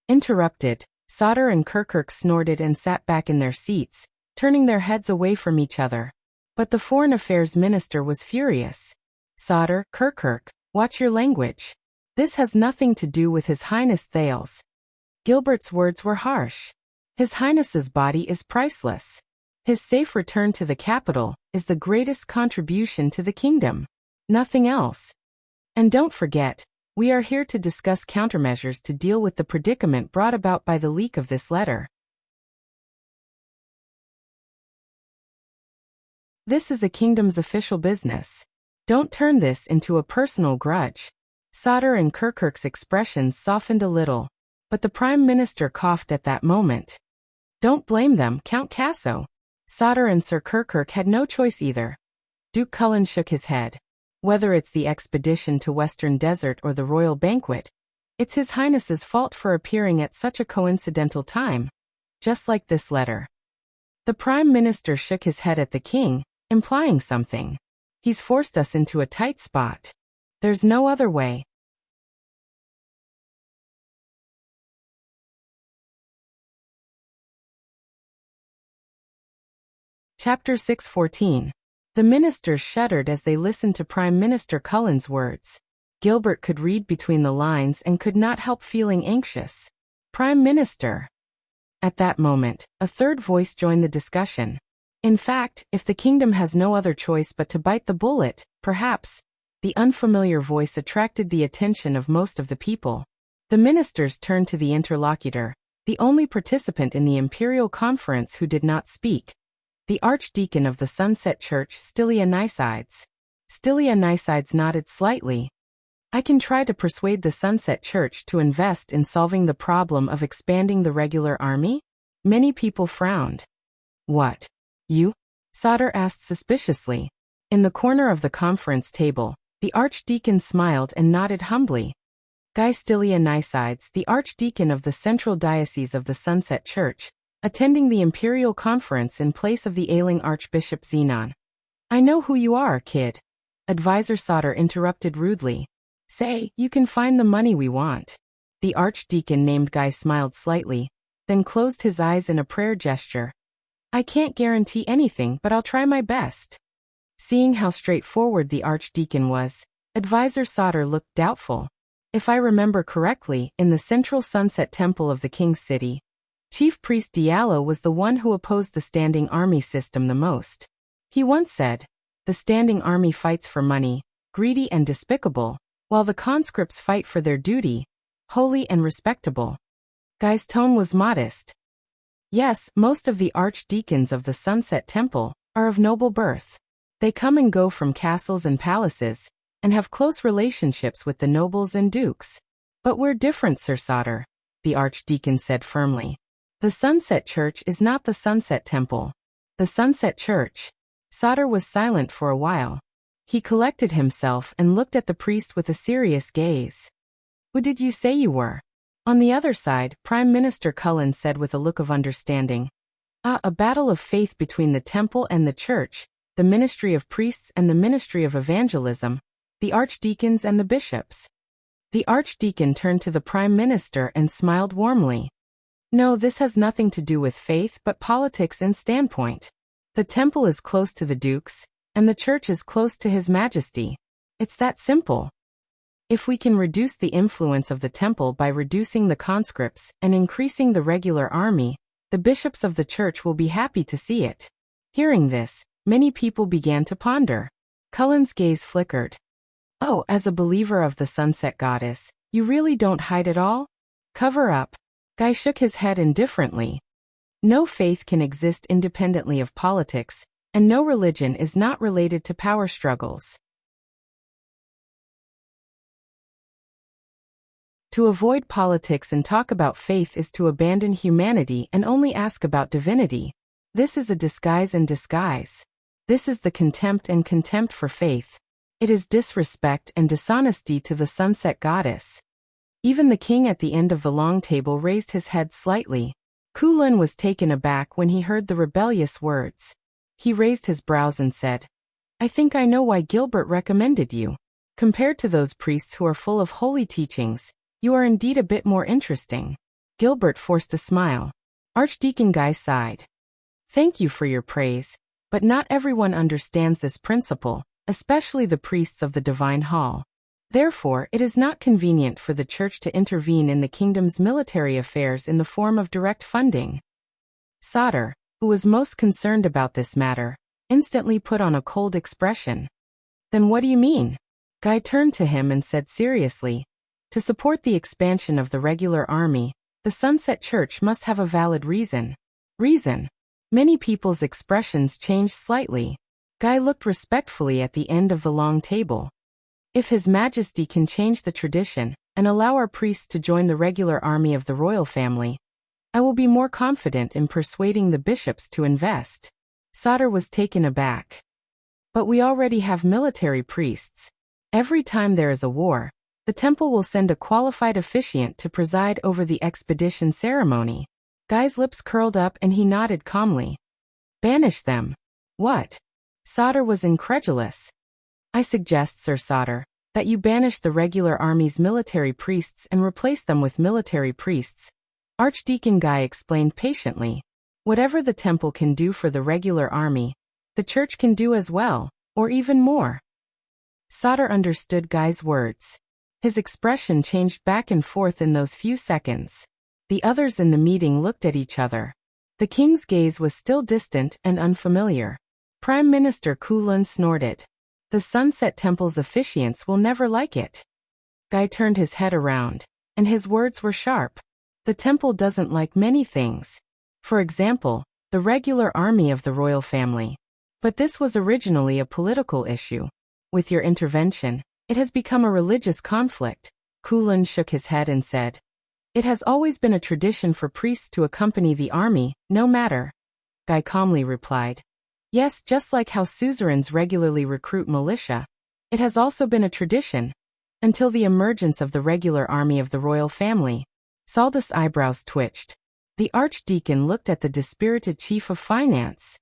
Interrupted, Sauter and Kirkirk snorted and sat back in their seats, turning their heads away from each other. But the Foreign Affairs Minister was furious. Sauter, Kirkirk, watch your language. This has nothing to do with His Highness Thales. Gilbert's words were harsh. His Highness's body is priceless. His safe return to the capital is the greatest contribution to the kingdom. Nothing else. And don't forget, we are here to discuss countermeasures to deal with the predicament brought about by the leak of this letter. This is a kingdom's official business. Don't turn this into a personal grudge. Sodder and Kirkirk's expressions softened a little, but the Prime Minister coughed at that moment. Don't blame them, Count Casso. Sodder and Sir Kirkirk had no choice either. Duke Cullen shook his head. Whether it's the expedition to Western Desert or the royal banquet, it's His Highness's fault for appearing at such a coincidental time. Just like this letter. The Prime Minister shook his head at the king, implying something. He's forced us into a tight spot. There's no other way. Chapter 6:14. The ministers shuddered as they listened to Prime Minister Cullen's words. Gilbert could read between the lines and could not help feeling anxious. Prime Minister. At that moment, a third voice joined the discussion. In fact, if the kingdom has no other choice but to bite the bullet, perhaps, the unfamiliar voice attracted the attention of most of the people. The ministers turned to the interlocutor, the only participant in the imperial conference who did not speak. The Archdeacon of the Sunset Church, Stylianides. Stylianides nodded slightly. I can try to persuade the Sunset Church to invest in solving the problem of expanding the regular army? Many people frowned. What? You? Sodder asked suspiciously. In the corner of the conference table, the Archdeacon smiled and nodded humbly. Guy Stylianides, the Archdeacon of the Central Diocese of the Sunset Church, attending the imperial conference in place of the ailing Archbishop Zenon. I know who you are, kid. Advisor Sodder interrupted rudely. Say, you can find the money we want. The Archdeacon named Guy smiled slightly, then closed his eyes in a prayer gesture. I can't guarantee anything, but I'll try my best. Seeing how straightforward the Archdeacon was, Advisor Sodder looked doubtful. If I remember correctly, in the central Sunset Temple of the King's City, Chief Priest Diallo was the one who opposed the standing army system the most. He once said, the standing army fights for money, greedy and despicable, while the conscripts fight for their duty, holy and respectable. Guy's tone was modest. Yes, most of the archdeacons of the Sunset Temple are of noble birth. They come and go from castles and palaces, and have close relationships with the nobles and dukes. But we're different, Sir Sodder, the Archdeacon said firmly. The Sunset Church is not the Sunset Temple. The Sunset Church. Sodder was silent for a while. He collected himself and looked at the priest with a serious gaze. Who did you say you were? On the other side, Prime Minister Cullen said with a look of understanding. A battle of faith between the temple and the church, the ministry of priests and the ministry of evangelism, the archdeacons and the bishops. The Archdeacon turned to the Prime Minister and smiled warmly. No, this has nothing to do with faith but politics and standpoint. The temple is close to the dukes, and the church is close to His Majesty. It's that simple. If we can reduce the influence of the temple by reducing the conscripts and increasing the regular army, the bishops of the church will be happy to see it. Hearing this, many people began to ponder. Cullen's gaze flickered. Oh, as a believer of the Sunset Goddess, you really don't hide it all? Cover up. Guy shook his head indifferently. No faith can exist independently of politics, and no religion is not related to power struggles. To avoid politics and talk about faith is to abandon humanity and only ask about divinity. This is a disguise in disguise. This is the contempt and contempt for faith. It is disrespect and dishonesty to the Sunset Goddess. Even the king at the end of the long table raised his head slightly. Kulin was taken aback when he heard the rebellious words. He raised his brows and said, I think I know why Gilbert recommended you. Compared to those priests who are full of holy teachings, you are indeed a bit more interesting. Gilbert forced a smile. Archdeacon Guy sighed. Thank you for your praise, but not everyone understands this principle, especially the priests of the Divine Hall. Therefore, it is not convenient for the Church to intervene in the kingdom's military affairs in the form of direct funding. Sodder, who was most concerned about this matter, instantly put on a cold expression. Then what do you mean? Guy turned to him and said seriously, to support the expansion of the regular army, the Sunset Church must have a valid reason. Reason? Many people's expressions changed slightly. Guy looked respectfully at the end of the long table. If His Majesty can change the tradition and allow our priests to join the regular army of the royal family, I will be more confident in persuading the bishops to invest. Sauter was taken aback. But we already have military priests. Every time there is a war, the temple will send a qualified officiant to preside over the expedition ceremony. Guy's lips curled up and he nodded calmly. Banish them. What? Sauter was incredulous. I suggest, Sir Sauter, that you banish the regular army's military priests and replace them with military priests. Archdeacon Guy explained patiently. Whatever the temple can do for the regular army, the church can do as well, or even more. Sauter understood Guy's words. His expression changed back and forth in those few seconds. The others in the meeting looked at each other. The king's gaze was still distant and unfamiliar. Prime Minister Kulun snorted. The Sunset Temple's officiants will never like it. Guy turned his head around, and his words were sharp. The temple doesn't like many things. For example, the regular army of the royal family. But this was originally a political issue. With your intervention, it has become a religious conflict. Kulun shook his head and said, It has always been a tradition for priests to accompany the army, no matter. Guy calmly replied, Yes, just like how suzerains regularly recruit militia. It has also been a tradition. Until the emergence of the regular army of the royal family. Saldus' eyebrows twitched. The archdeacon looked at the dispirited chief of finance.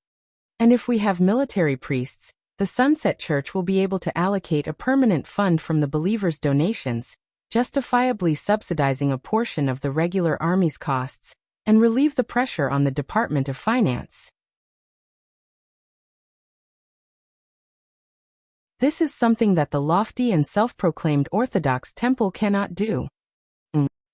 And if we have military priests, the Sunset Church will be able to allocate a permanent fund from the believers' donations, justifiably subsidizing a portion of the regular army's costs, and relieve the pressure on the Department of Finance. This is something that the lofty and self-proclaimed Orthodox temple cannot do.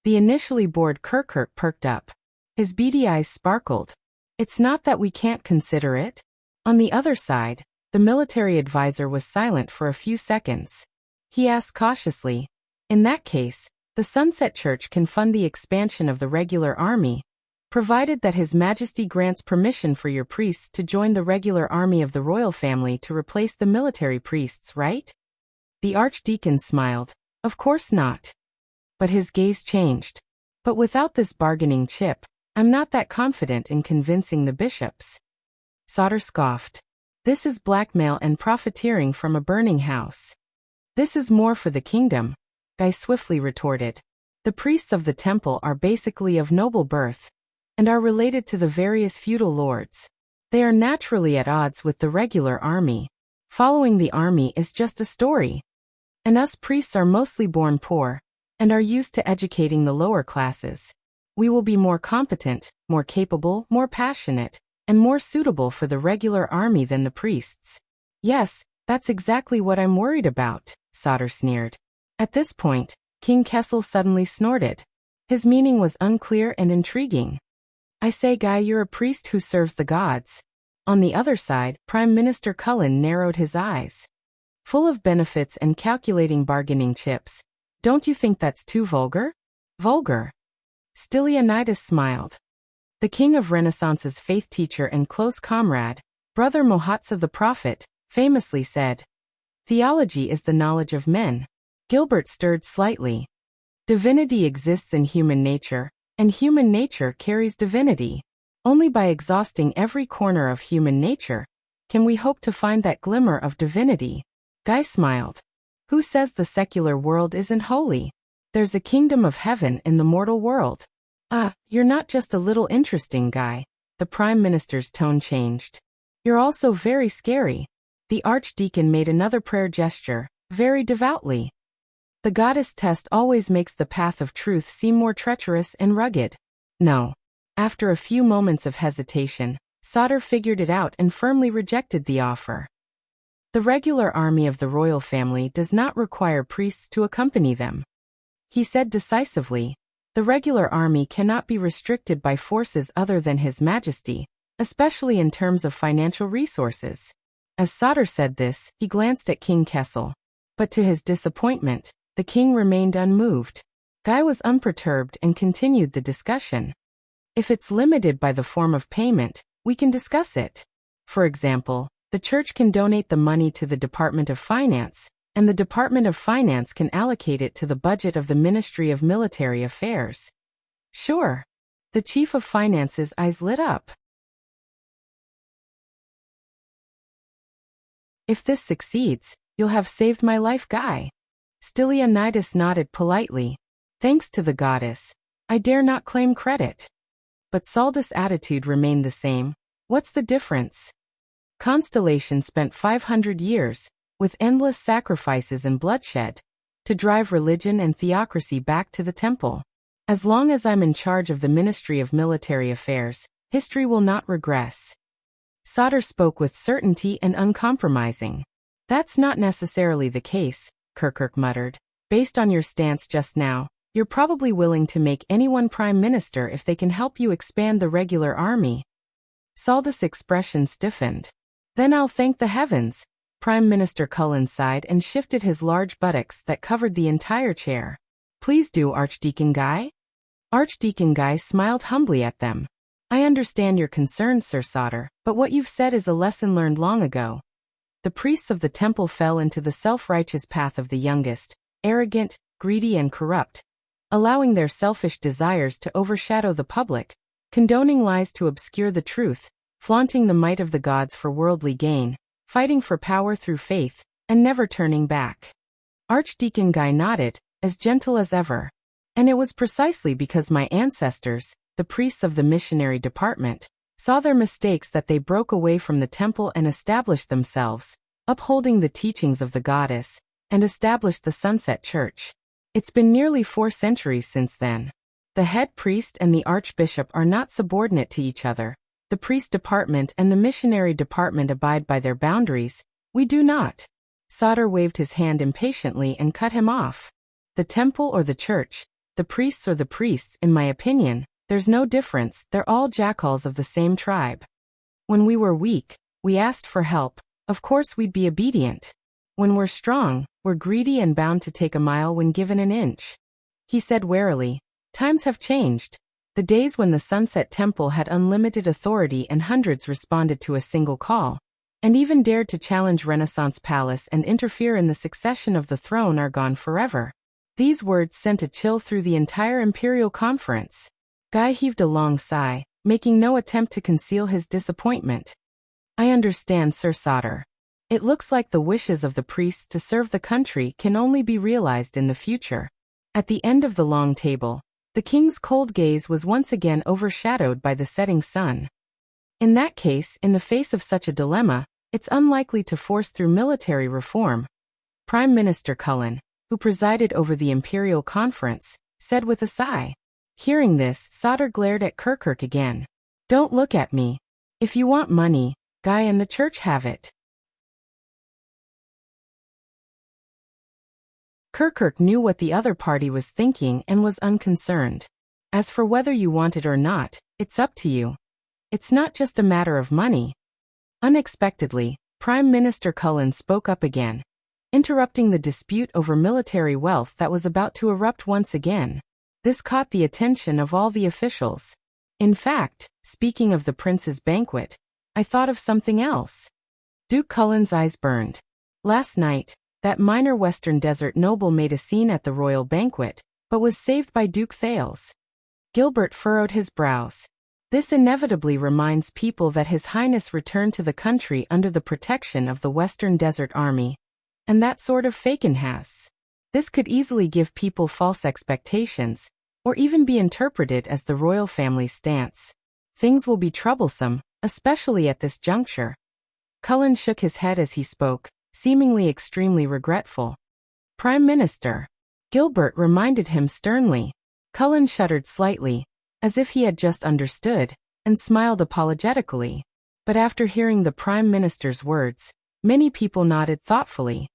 The initially bored Kirkuk perked up. His beady eyes sparkled. It's not that we can't consider it. On the other side, the military advisor was silent for a few seconds. He asked cautiously, In that case, the Sunset Church can fund the expansion of the regular army, provided that His Majesty grants permission for your priests to join the regular army of the royal family to replace the military priests, right? The archdeacon smiled. Of course not. But his gaze changed. But without this bargaining chip, I'm not that confident in convincing the bishops. Sauter scoffed. This is blackmail and profiteering from a burning house. This is more for the kingdom, Guy swiftly retorted. The priests of the temple are basically of noble birth, and are related to the various feudal lords. They are naturally at odds with the regular army. Following the army is just a story. And us priests are mostly born poor, and are used to educating the lower classes. We will be more competent, more capable, more passionate, and more suitable for the regular army than the priests. Yes, that's exactly what I'm worried about, Sauter sneered. At this point, King Kessel suddenly snorted. His meaning was unclear and intriguing. I say, Guy, you're a priest who serves the gods. On the other side, Prime Minister Cullen narrowed his eyes. Full of benefits and calculating bargaining chips. Don't you think that's too vulgar? Vulgar. Stylianides smiled. The king of Renaissance's faith teacher and close comrade, Brother Mohatsa the Prophet, famously said, Theology is the knowledge of men. Gilbert stirred slightly. Divinity exists in human nature, and human nature carries divinity. Only by exhausting every corner of human nature can we hope to find that glimmer of divinity. Guy smiled. Who says the secular world isn't holy? There's a kingdom of heaven in the mortal world. You're not just a little interesting, Guy. The Prime Minister's tone changed. You're also very scary. The archdeacon made another prayer gesture, very devoutly. The goddess test always makes the path of truth seem more treacherous and rugged. No. After a few moments of hesitation, Sauter figured it out and firmly rejected the offer. The regular army of the royal family does not require priests to accompany them. He said decisively, the regular army cannot be restricted by forces other than His Majesty, especially in terms of financial resources. As Sadr said this, he glanced at King Kessel. But to his disappointment, the king remained unmoved. Guy was unperturbed and continued the discussion. If it's limited by the form of payment, we can discuss it. For example, the church can donate the money to the Department of Finance, and the Department of Finance can allocate it to the budget of the Ministry of Military Affairs. Sure. The Chief of Finance's eyes lit up. If this succeeds, you'll have saved my life, Guy. Stylianides nodded politely. Thanks to the goddess. I dare not claim credit. But Saldus' attitude remained the same. What's the difference? Constellation spent 500 years, with endless sacrifices and bloodshed, to drive religion and theocracy back to the temple. As long as I'm in charge of the Ministry of Military Affairs, history will not regress. Sadr spoke with certainty and uncompromising. That's not necessarily the case, Kirkuk muttered. Based on your stance just now, you're probably willing to make anyone prime minister if they can help you expand the regular army. Saldus' expression stiffened. Then I'll thank the heavens. Prime Minister Cullen sighed and shifted his large buttocks that covered the entire chair. Please do, Archdeacon Guy. Archdeacon Guy smiled humbly at them. I understand your concerns, Sir Sadr, but what you've said is a lesson learned long ago. The priests of the temple fell into the self-righteous path of the youngest, arrogant, greedy and corrupt, allowing their selfish desires to overshadow the public, condoning lies to obscure the truth, flaunting the might of the gods for worldly gain, fighting for power through faith, and never turning back. Archdeacon Guy nodded, as gentle as ever. And it was precisely because my ancestors, the priests of the missionary department, saw their mistakes that they broke away from the temple and established themselves, upholding the teachings of the goddess, and established the Sunset Church. It's been nearly 4 centuries since then. The head priest and the archbishop are not subordinate to each other. The priest department and the missionary department abide by their boundaries. We do not. Sadr waved his hand impatiently and cut him off. The temple or the church, the priests or the priests, in my opinion, there's no difference, they're all jackals of the same tribe. When we were weak, we asked for help, of course we'd be obedient. When we're strong, we're greedy and bound to take a mile when given an inch. He said warily, times have changed. The days when the Sunset Temple had unlimited authority and hundreds responded to a single call, and even dared to challenge Renaissance Palace and interfere in the succession of the throne are gone forever. These words sent a chill through the entire imperial conference. Guy heaved a long sigh, making no attempt to conceal his disappointment. I understand, Sir Sadr. It looks like the wishes of the priests to serve the country can only be realized in the future. At the end of the long table, the king's cold gaze was once again overshadowed by the setting sun. In that case, in the face of such a dilemma, it's unlikely to force through military reform. Prime Minister Cullen, who presided over the imperial conference, said with a sigh. Hearing this, Sadr glared at Kirkuk again. Don't look at me. If you want money, Guy and the church have it. Kirkuk knew what the other party was thinking and was unconcerned. As for whether you want it or not, it's up to you. It's not just a matter of money. Unexpectedly, Prime Minister Cullen spoke up again, interrupting the dispute over military wealth that was about to erupt once again. This caught the attention of all the officials. In fact, speaking of the prince's banquet, I thought of something else. Duke Cullen's eyes burned. Last night, that minor Western Desert noble made a scene at the royal banquet, but was saved by Duke Thales. Gilbert furrowed his brows. This inevitably reminds people that His Highness returned to the country under the protection of the Western Desert Army. And that sort of fakin' has. This could easily give people false expectations, or even be interpreted as the royal family's stance. Things will be troublesome, especially at this juncture. Cullen shook his head as he spoke, seemingly extremely regretful. Prime Minister. Gilbert reminded him sternly. Cullen shuddered slightly, as if he had just understood, and smiled apologetically. But after hearing the Prime Minister's words, many people nodded thoughtfully.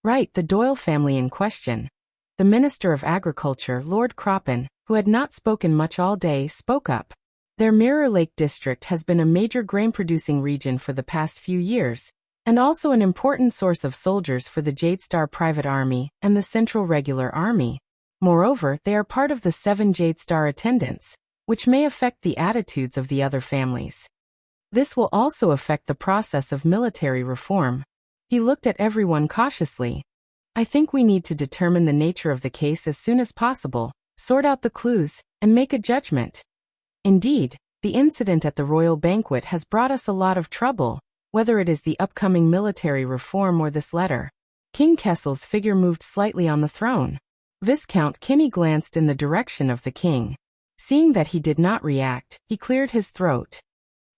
Right, the Doyle family in question. The Minister of Agriculture, Lord Croppen, who had not spoken much all day, spoke up. Their Mirror Lake district has been a major grain-producing region for the past few years, and also an important source of soldiers for the Jadestar Private Army and the Central Regular Army. Moreover, they are part of the 7 Jadestar attendants, which may affect the attitudes of the other families. This will also affect the process of military reform. He looked at everyone cautiously. I think we need to determine the nature of the case as soon as possible, sort out the clues, and make a judgment. Indeed, the incident at the royal banquet has brought us a lot of trouble, whether it is the upcoming military reform or this letter. King Kessel's figure moved slightly on the throne. Viscount Kinney glanced in the direction of the king. Seeing that he did not react, he cleared his throat.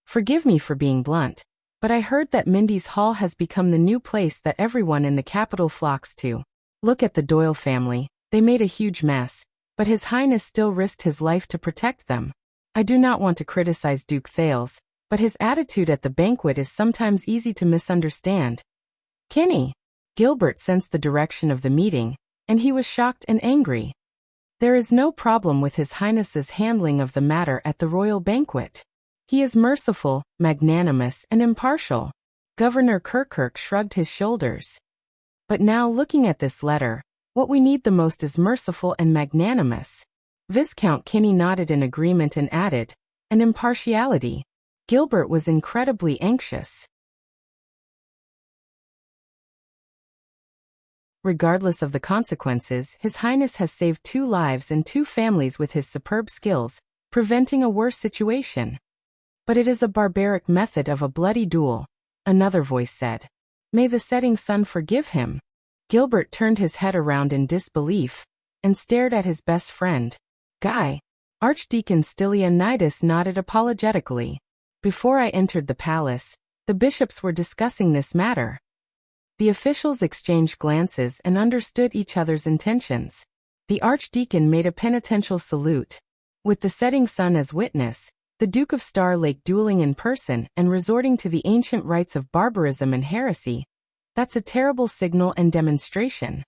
Forgive me for being blunt, but I heard that Mindy's Hall has become the new place that everyone in the capital flocks to. Look at the Doyle family. They made a huge mess, but His Highness still risked his life to protect them. I do not want to criticize Duke Thales, but his attitude at the banquet is sometimes easy to misunderstand. Kinney. Gilbert sensed the direction of the meeting, and he was shocked and angry. There is no problem with His Highness's handling of the matter at the royal banquet. He is merciful, magnanimous, and impartial. Governor Kirkirk shrugged his shoulders. But now looking at this letter, what we need the most is merciful and magnanimous. Viscount Kinney nodded in agreement and added, and impartiality. Gilbert was incredibly anxious. Regardless of the consequences, His Highness has saved 2 lives and 2 families with his superb skills, preventing a worse situation. But it is a barbaric method of a bloody duel, another voice said. May the setting sun forgive him. Gilbert turned his head around in disbelief, and stared at his best friend. Guy. Archdeacon Stylianides nodded apologetically. Before I entered the palace, the bishops were discussing this matter. The officials exchanged glances and understood each other's intentions. The archdeacon made a penitential salute. With the setting sun as witness, the Duke of Star Lake dueling in person and resorting to the ancient rites of barbarism and heresy, that's a terrible signal and demonstration.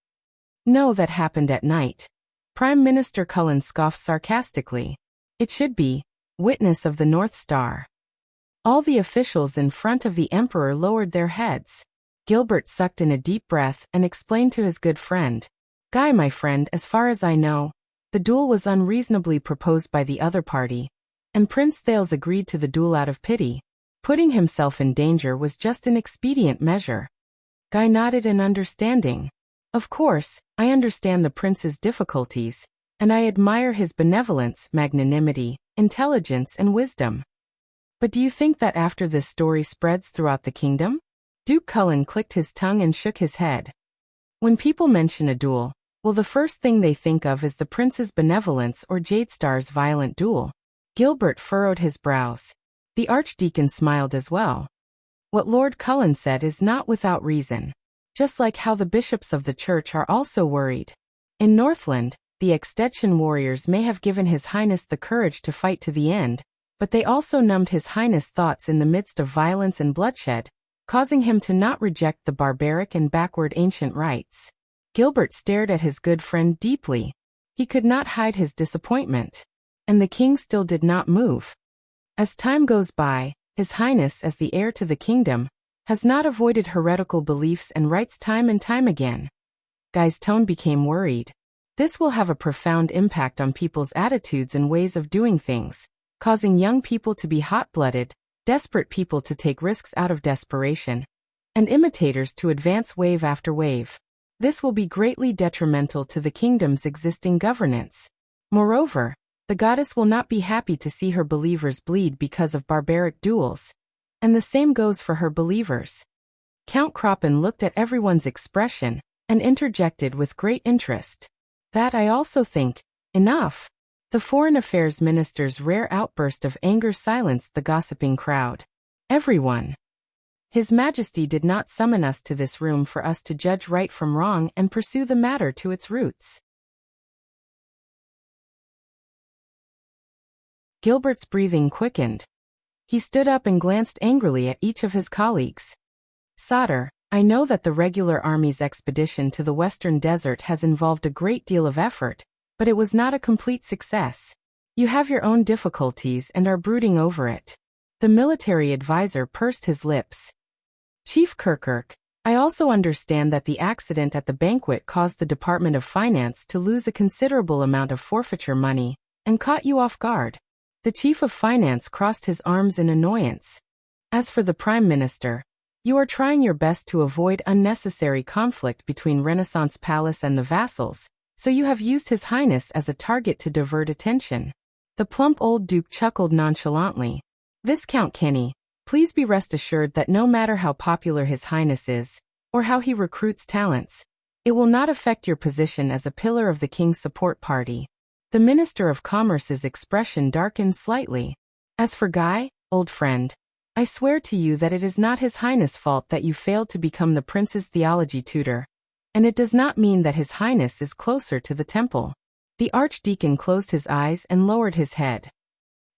No, that happened at night. Prime Minister Cullen scoffed sarcastically. It should be, witness of the North Star. All the officials in front of the Emperor lowered their heads. Gilbert sucked in a deep breath and explained to his good friend. Guy, my friend, as far as I know, the duel was unreasonably proposed by the other party, and Prince Thales agreed to the duel out of pity. Putting himself in danger was just an expedient measure. Guy nodded in understanding. Of course, I understand the prince's difficulties, and I admire his benevolence, magnanimity, intelligence, and wisdom. But do you think that after this story spreads throughout the kingdom? Duke Cullen clicked his tongue and shook his head. When people mention a duel, well, the first thing they think of is the prince's benevolence or Jadestar's violent duel. Gilbert furrowed his brows. The archdeacon smiled as well. What Lord Cullen said is not without reason. Just like how the bishops of the church are also worried. In Northland, the Extension warriors may have given His Highness the courage to fight to the end, but they also numbed His Highness' thoughts in the midst of violence and bloodshed, causing him to not reject the barbaric and backward ancient rites. Gilbert stared at his good friend deeply. He could not hide his disappointment. And the king still did not move. As time goes by, His Highness, as the heir to the kingdom, has not avoided heretical beliefs and rites time and time again. Guy's tone became worried. This will have a profound impact on people's attitudes and ways of doing things, causing young people to be hot-blooded, desperate people to take risks out of desperation, and imitators to advance wave after wave. This will be greatly detrimental to the kingdom's existing governance. Moreover, the goddess will not be happy to see her believers bleed because of barbaric duels. And the same goes for her believers. Count Kroppen looked at everyone's expression and interjected with great interest. That I also think. Enough. The Foreign Affairs Minister's rare outburst of anger silenced the gossiping crowd. Everyone. His Majesty did not summon us to this room for us to judge right from wrong and pursue the matter to its roots. Gilbert's breathing quickened. He stood up and glanced angrily at each of his colleagues. Sire, I know that the regular army's expedition to the western desert has involved a great deal of effort, but it was not a complete success. You have your own difficulties and are brooding over it. The military advisor pursed his lips. Chief Kirkirk, I also understand that the accident at the banquet caused the Department of Finance to lose a considerable amount of forfeiture money and caught you off guard. The Chief of Finance crossed his arms in annoyance. As for the Prime Minister, you are trying your best to avoid unnecessary conflict between Renaissance Palace and the vassals, so you have used His Highness as a target to divert attention. The plump old Duke chuckled nonchalantly. Viscount Kenny, please be rest assured that no matter how popular His Highness is, or how he recruits talents, it will not affect your position as a pillar of the King's support party. The Minister of Commerce's expression darkened slightly. As for Guy, old friend, I swear to you that it is not His Highness' fault that you failed to become the Prince's theology tutor, and it does not mean that His Highness is closer to the temple. The Archdeacon closed his eyes and lowered his head.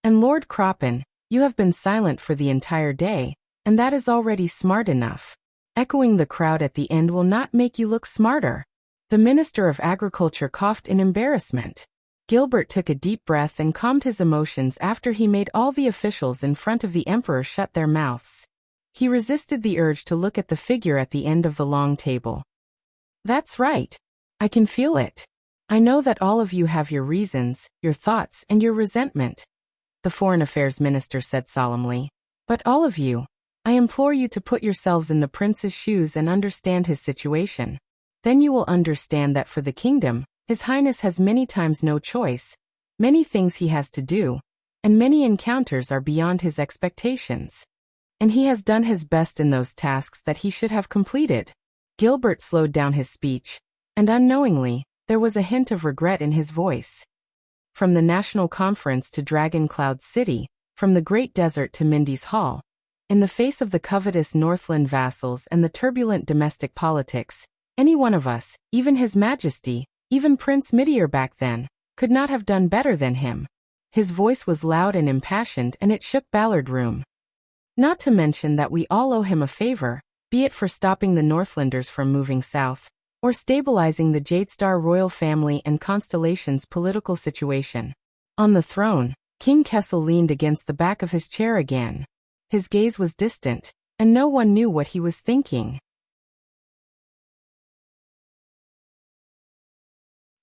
And Lord Croppen, you have been silent for the entire day, and that is already smart enough. Echoing the crowd at the end will not make you look smarter. The Minister of Agriculture coughed in embarrassment. Gilbert took a deep breath and calmed his emotions after he made all the officials in front of the Emperor shut their mouths. He resisted the urge to look at the figure at the end of the long table. That's right. I can feel it. I know that all of you have your reasons, your thoughts, and your resentment, the Foreign Affairs Minister said solemnly. But all of you, I implore you to put yourselves in the Prince's shoes and understand his situation. Then you will understand that for the kingdom, His Highness has many times no choice, many things he has to do, and many encounters are beyond his expectations. And he has done his best in those tasks that he should have completed. Gilbert slowed down his speech, and unknowingly, there was a hint of regret in his voice. From the National Conference to Dragon Cloud City, from the Great Desert to Mindy's Hall, in the face of the covetous Northland vassals and the turbulent domestic politics, any one of us, even His Majesty, even Prince Midier back then, could not have done better than him. His voice was loud and impassioned and it shook Ballard Room. Not to mention that we all owe him a favor, be it for stopping the Northlanders from moving south, or stabilizing the Jadestar royal family and Constellation's political situation. On the throne, King Kessel leaned against the back of his chair again. His gaze was distant, and no one knew what he was thinking.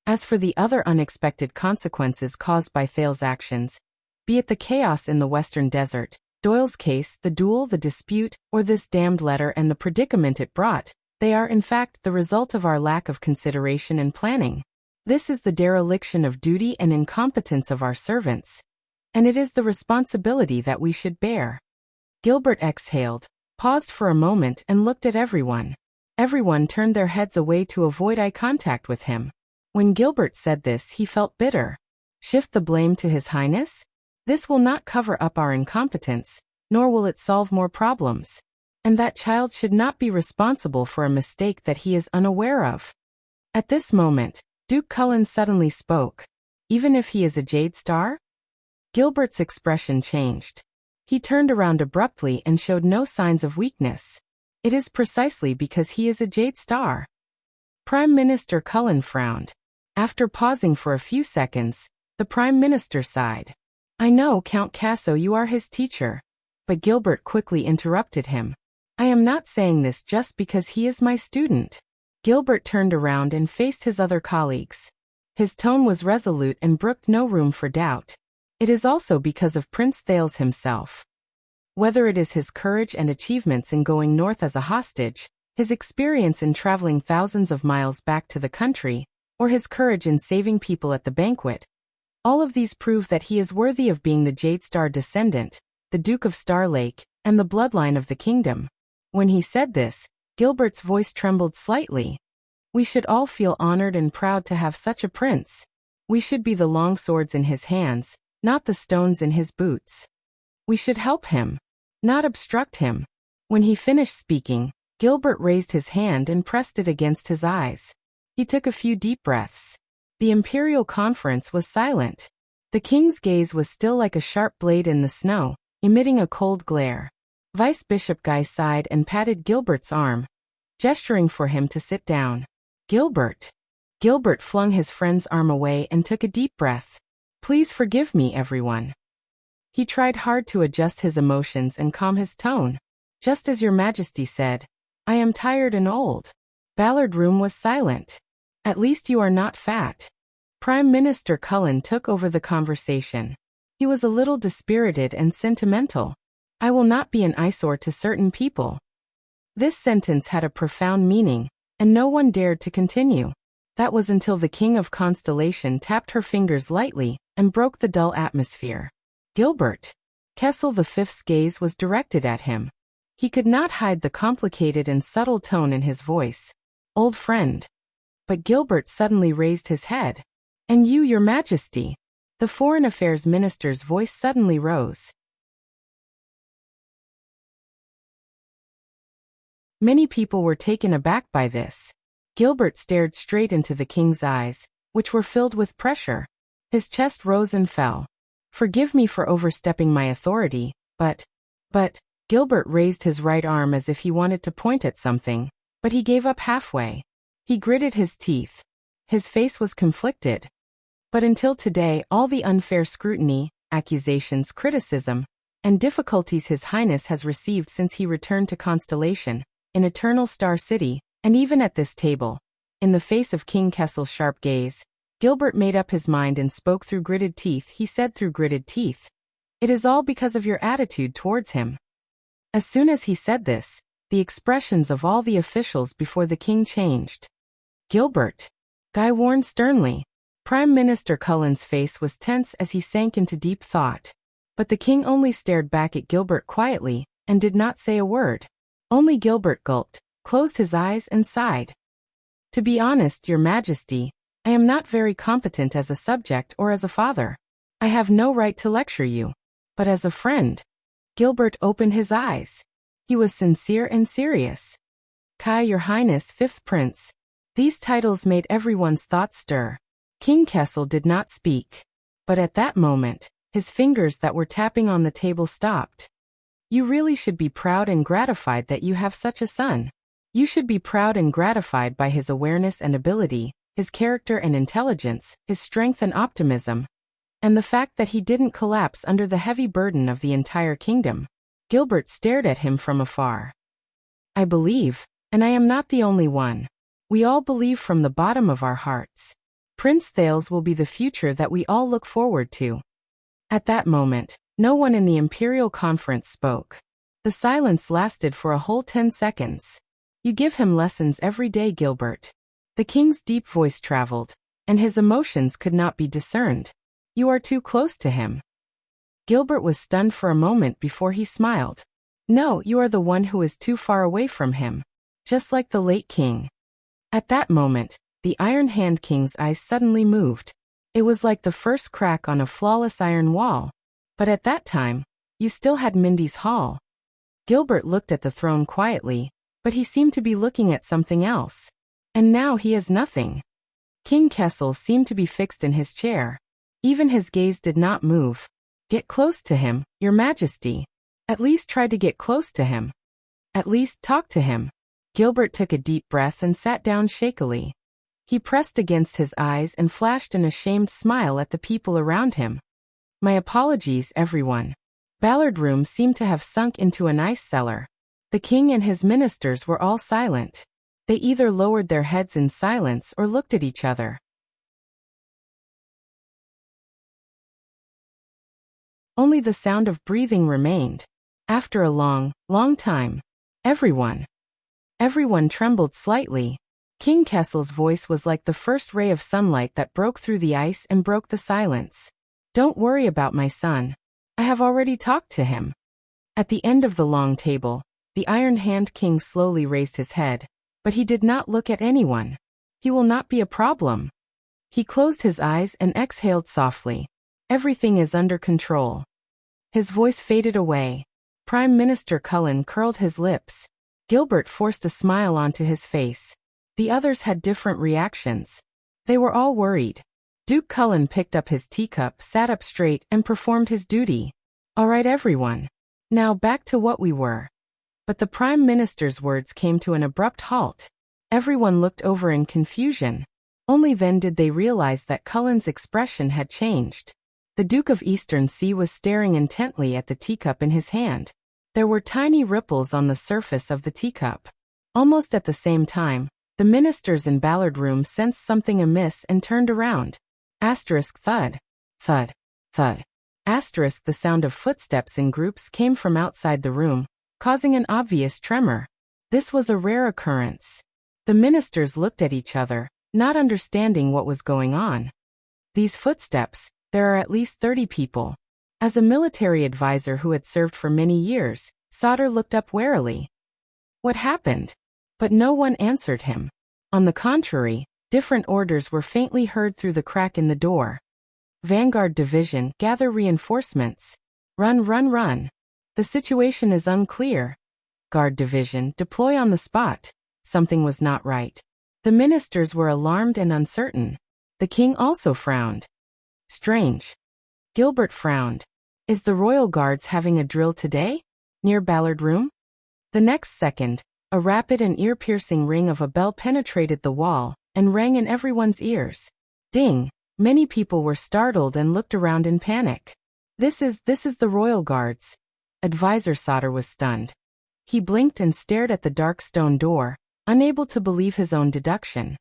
As for the other unexpected consequences caused by Thale's actions, be it the chaos in the Western Desert, Doyle's case, the duel, the dispute, or this damned letter and the predicament it brought, they are in fact the result of our lack of consideration and planning. This is the dereliction of duty and incompetence of our servants, and it is the responsibility that we should bear. Gilbert exhaled, paused for a moment and looked at everyone. Everyone turned their heads away to avoid eye contact with him. When Gilbert said this, he felt bitter. Shift the blame to His Highness? This will not cover up our incompetence, nor will it solve more problems. And that child should not be responsible for a mistake that he is unaware of. At this moment, Duke Cullen suddenly spoke. Even if he is a Jadestar? Gilbert's expression changed. He turned around abruptly and showed no signs of weakness. It is precisely because he is a Jadestar. Prime Minister Cullen frowned. After pausing for a few seconds, the Prime Minister sighed. I know, Count Casso, you are his teacher. But Gilbert quickly interrupted him. I am not saying this just because he is my student. Gilbert turned around and faced his other colleagues. His tone was resolute and brooked no room for doubt. It is also because of Prince Thales himself. Whether it is his courage and achievements in going north as a hostage, his experience in traveling thousands of miles back to the country, or his courage in saving people at the banquet, all of these prove that he is worthy of being the Jadestar descendant, the Duke of Starlake, and the bloodline of the kingdom. When he said this, Gilbert's voice trembled slightly. We should all feel honored and proud to have such a prince. We should be the long swords in his hands, not the stones in his boots. We should help him, not obstruct him. When he finished speaking, Gilbert raised his hand and pressed it against his eyes. He took a few deep breaths. The Imperial Conference was silent. The king's gaze was still like a sharp blade in the snow, emitting a cold glare. Vice Bishop Guy sighed and patted Gilbert's arm, gesturing for him to sit down. Gilbert. Gilbert flung his friend's arm away and took a deep breath. Please forgive me, everyone. He tried hard to adjust his emotions and calm his tone. Just as your majesty said, I am tired and old. Ballard Room was silent. At least you are not fat. Prime Minister Cullen took over the conversation. He was a little dispirited and sentimental. I will not be an eyesore to certain people. This sentence had a profound meaning, and no one dared to continue. That was until the King of Constellation tapped her fingers lightly and broke the dull atmosphere. Gilbert. Kessel V's gaze was directed at him. He could not hide the complicated and subtle tone in his voice. Old friend. But Gilbert suddenly raised his head. And you, your majesty. The Foreign Affairs Minister's voice suddenly rose. Many people were taken aback by this. Gilbert stared straight into the king's eyes, which were filled with pressure. His chest rose and fell. Forgive me for overstepping my authority, but, Gilbert raised his right arm as if he wanted to point at something, but he gave up halfway. He gritted his teeth. His face was conflicted. But until today, all the unfair scrutiny, accusations, criticism, and difficulties His Highness has received since he returned to Constellation, in Eternal Star City, and even at this table, in the face of King Kessel's sharp gaze, Gilbert made up his mind and spoke through gritted teeth. He said through gritted teeth, "It is all because of your attitude towards him." As soon as he said this, the expressions of all the officials before the king changed. Gilbert. Guy warned sternly. Prime Minister Cullen's face was tense as he sank into deep thought. But the king only stared back at Gilbert quietly, and did not say a word. Only Gilbert gulped, closed his eyes and sighed. To be honest, your majesty, I am not very competent as a subject or as a father. I have no right to lecture you. But as a friend. Gilbert opened his eyes. He was sincere and serious. Kai, your highness, fifth prince. These titles made everyone's thoughts stir. King Kessel did not speak. But at that moment, his fingers that were tapping on the table stopped. You really should be proud and gratified that you have such a son. You should be proud and gratified by his awareness and ability, his character and intelligence, his strength and optimism, and the fact that he didn't collapse under the heavy burden of the entire kingdom. Gilbert stared at him from afar. I believe, and I am not the only one. We all believe from the bottom of our hearts. Prince Thales will be the future that we all look forward to. At that moment, no one in the Imperial Conference spoke. The silence lasted for a whole 10 seconds. You give him lessons every day, Gilbert. The king's deep voice traveled, and his emotions could not be discerned. You are too close to him. Gilbert was stunned for a moment before he smiled. No, you are the one who is too far away from him. Just like the late king. At that moment, the Iron Hand King's eyes suddenly moved. It was like the first crack on a flawless iron wall. But at that time, you still had Mindy's Hall. Gilbert looked at the throne quietly, but he seemed to be looking at something else. And now he has nothing. King Kessel seemed to be fixed in his chair. Even his gaze did not move. Get close to him, your majesty. At least try to get close to him. At least talk to him. Gilbert took a deep breath and sat down shakily. He pressed against his eyes and flashed an ashamed smile at the people around him. My apologies, everyone. Ballard Room seemed to have sunk into an ice cellar. The king and his ministers were all silent. They either lowered their heads in silence or looked at each other. Only the sound of breathing remained. After a long, long time, everyone trembled slightly. King Kessel's voice was like the first ray of sunlight that broke through the ice and broke the silence. Don't worry about my son. I have already talked to him. At the end of the long table, the Iron Hand King slowly raised his head, but he did not look at anyone. He will not be a problem. He closed his eyes and exhaled softly. Everything is under control. His voice faded away. Prime Minister Cullen curled his lips. Gilbert forced a smile onto his face. The others had different reactions. They were all worried. Duke Cullen picked up his teacup, sat up straight, and performed his duty. All right, everyone. Now back to what we were. But the Prime Minister's words came to an abrupt halt. Everyone looked over in confusion. Only then did they realize that Cullen's expression had changed. The Duke of Eastern Sea was staring intently at the teacup in his hand. There were tiny ripples on the surface of the teacup. Almost at the same time, the ministers in Ballard Room sensed something amiss and turned around. Asterisk thud. Thud. Thud. Asterisk the sound of footsteps in groups came from outside the room, causing an obvious tremor. This was a rare occurrence. The ministers looked at each other, not understanding what was going on. These footsteps, there are at least 30 people. As a military advisor who had served for many years, Sauter looked up warily. What happened? But no one answered him. On the contrary, different orders were faintly heard through the crack in the door. Vanguard Division, gather reinforcements. Run, run, run. The situation is unclear. Guard Division, deploy on the spot. Something was not right. The ministers were alarmed and uncertain. The king also frowned. Strange. Gilbert frowned. Is the Royal Guards having a drill today? Near Ballard Room? The next second, a rapid and ear-piercing ring of a bell penetrated the wall and rang in everyone's ears. Ding! Many people were startled and looked around in panic. This is the Royal Guards. Advisor Sauter was stunned. He blinked and stared at the dark stone door, unable to believe his own deduction.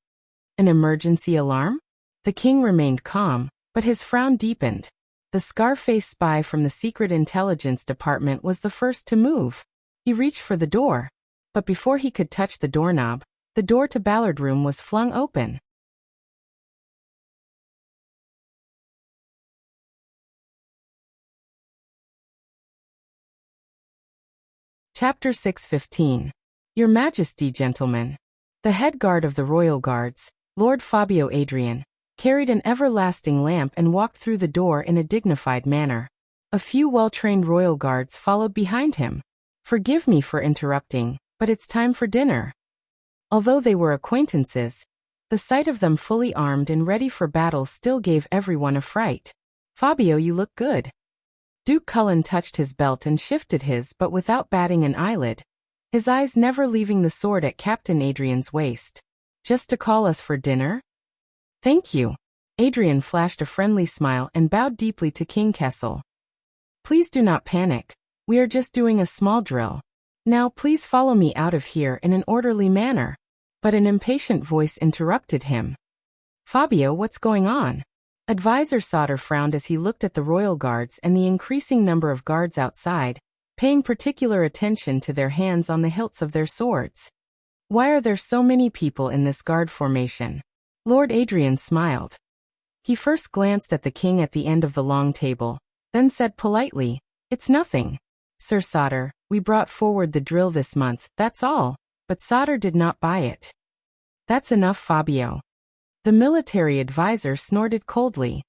An emergency alarm? The king remained calm, but his frown deepened. The scar-faced spy from the Secret Intelligence Department was the first to move. He reached for the door, but before he could touch the doorknob, the door to Ballard Room was flung open. Chapter 6:15. Your Majesty, gentlemen. The head guard of the Royal Guards, Lord Fabio Adrian, carried an everlasting lamp and walked through the door in a dignified manner. A few well-trained Royal Guards followed behind him. Forgive me for interrupting, but it's time for dinner. Although they were acquaintances, the sight of them fully armed and ready for battle still gave everyone a fright. Fabio, you look good. Duke Cullen touched his belt and shifted his, but without batting an eyelid, his eyes never leaving the sword at Captain Adrian's waist. Just to call us for dinner? Thank you. Adrian flashed a friendly smile and bowed deeply to King Kessel. Please do not panic. We are just doing a small drill. Now please follow me out of here in an orderly manner. But an impatient voice interrupted him. Fabio, what's going on? Advisor Sauter frowned as he looked at the Royal Guards and the increasing number of guards outside, paying particular attention to their hands on the hilts of their swords. Why are there so many people in this guard formation? Lord Adrian smiled. He first glanced at the king at the end of the long table, then said politely, It's nothing. Sir Sauter, we brought forward the drill this month, that's all. But Sauter did not buy it. That's enough, Fabio. The military advisor snorted coldly.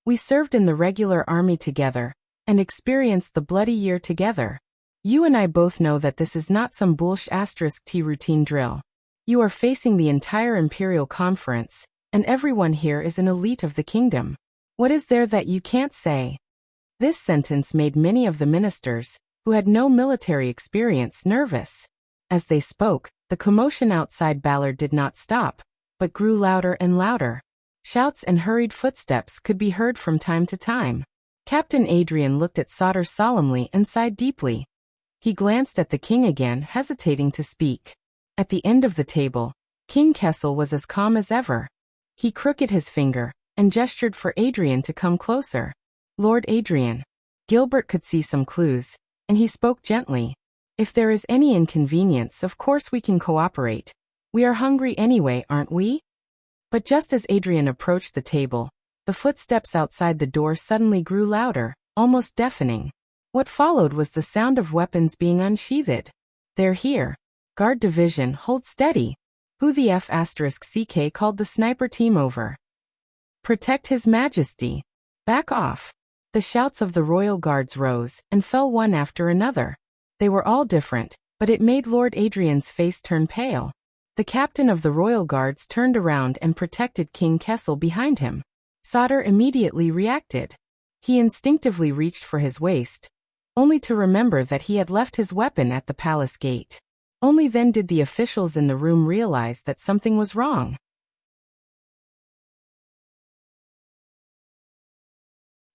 We served in the regular army together, and experienced the bloody year together. You and I both know that this is not some *T routine drill. You are facing the entire Imperial Conference, and everyone here is an elite of the kingdom. What is there that you can't say? This sentence made many of the ministers, who had no military experience, nervous. As they spoke, the commotion outside Ballard did not stop, but grew louder and louder. Shouts and hurried footsteps could be heard from time to time. Captain Adrian looked at Sauter solemnly and sighed deeply. He glanced at the king again, hesitating to speak. At the end of the table, King Kessel was as calm as ever. He crooked his finger and gestured for Adrian to come closer. Lord Adrian. Gilbert could see some clues, and he spoke gently. If there is any inconvenience, of course we can cooperate. We are hungry anyway, aren't we? But just as Adrian approached the table, the footsteps outside the door suddenly grew louder, almost deafening. What followed was the sound of weapons being unsheathed. They're here. Guard Division, hold steady. Who the F***CK called the sniper team over? Protect His Majesty. Back off. The shouts of the Royal Guards rose and fell one after another. They were all different, but it made Lord Adrian's face turn pale. The captain of the Royal Guards turned around and protected King Kessel behind him. Sauter immediately reacted. He instinctively reached for his waist, only to remember that he had left his weapon at the palace gate. Only then did the officials in the room realize that something was wrong.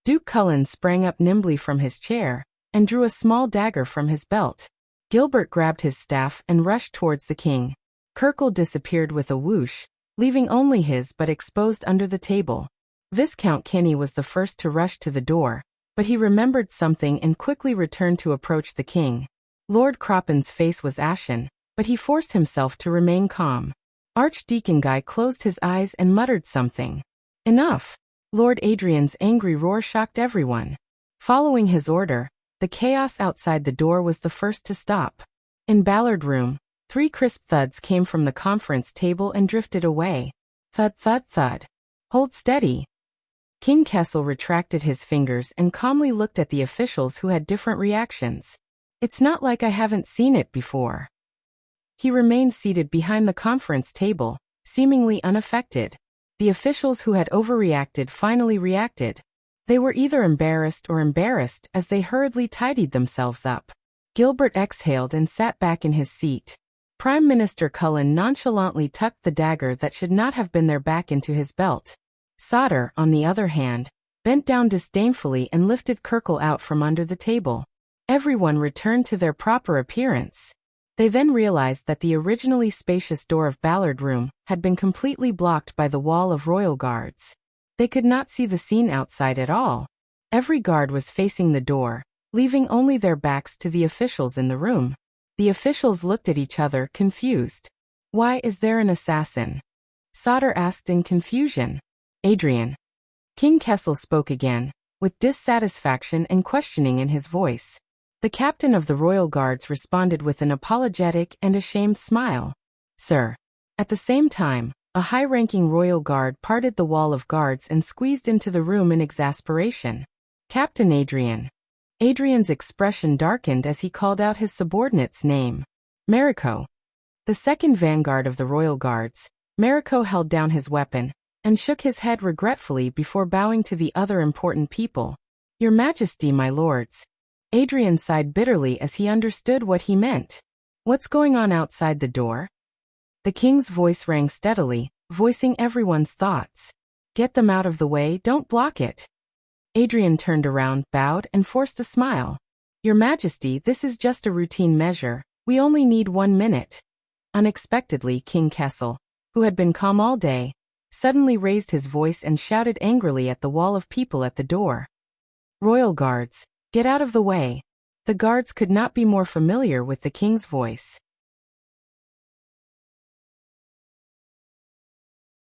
Duke Cullen sprang up nimbly from his chair and drew a small dagger from his belt. Gilbert grabbed his staff and rushed towards the king. Kirkle disappeared with a whoosh, leaving only his but exposed under the table. Viscount Kinney was the first to rush to the door, but he remembered something and quickly returned to approach the king. Lord Croppen's face was ashen, but he forced himself to remain calm. Archdeacon Guy closed his eyes and muttered something. Enough! Lord Adrian's angry roar shocked everyone. Following his order, the chaos outside the door was the first to stop. In Ballard Room, 3 crisp thuds came from the conference table and drifted away. Thud, thud, thud. Hold steady. King Kessel retracted his fingers and calmly looked at the officials who had different reactions. It's not like I haven't seen it before. He remained seated behind the conference table, seemingly unaffected. The officials who had overreacted finally reacted. They were either embarrassed as they hurriedly tidied themselves up. Gilbert exhaled and sat back in his seat. Prime Minister Cullen nonchalantly tucked the dagger that should not have been there back into his belt. Sodder, on the other hand, bent down disdainfully and lifted Kirkle out from under the table. Everyone returned to their proper appearance. They then realized that the originally spacious door of Ballard Room had been completely blocked by the wall of royal guards. They could not see the scene outside at all. Every guard was facing the door, leaving only their backs to the officials in the room. The officials looked at each other, confused. Why is there an assassin? Sodder asked in confusion. Adrian. King Kessel spoke again, with dissatisfaction and questioning in his voice. The captain of the royal guards responded with an apologetic and ashamed smile. Sir. At the same time, a high-ranking royal guard parted the wall of guards and squeezed into the room in exasperation. Captain Adrian. Adrian's expression darkened as he called out his subordinate's name. Marico. The second vanguard of the royal guards, Marico held down his weapon and shook his head regretfully before bowing to the other important people. Your Majesty, my lords. Adrian sighed bitterly as he understood what he meant. What's going on outside the door? The king's voice rang steadily, voicing everyone's thoughts. Get them out of the way, don't block it. Adrian turned around, bowed, and forced a smile. Your Majesty, this is just a routine measure. We only need 1 minute. Unexpectedly, King Kessel, who had been calm all day, suddenly raised his voice and shouted angrily at the wall of people at the door. Royal guards, get out of the way. The guards could not be more familiar with the king's voice.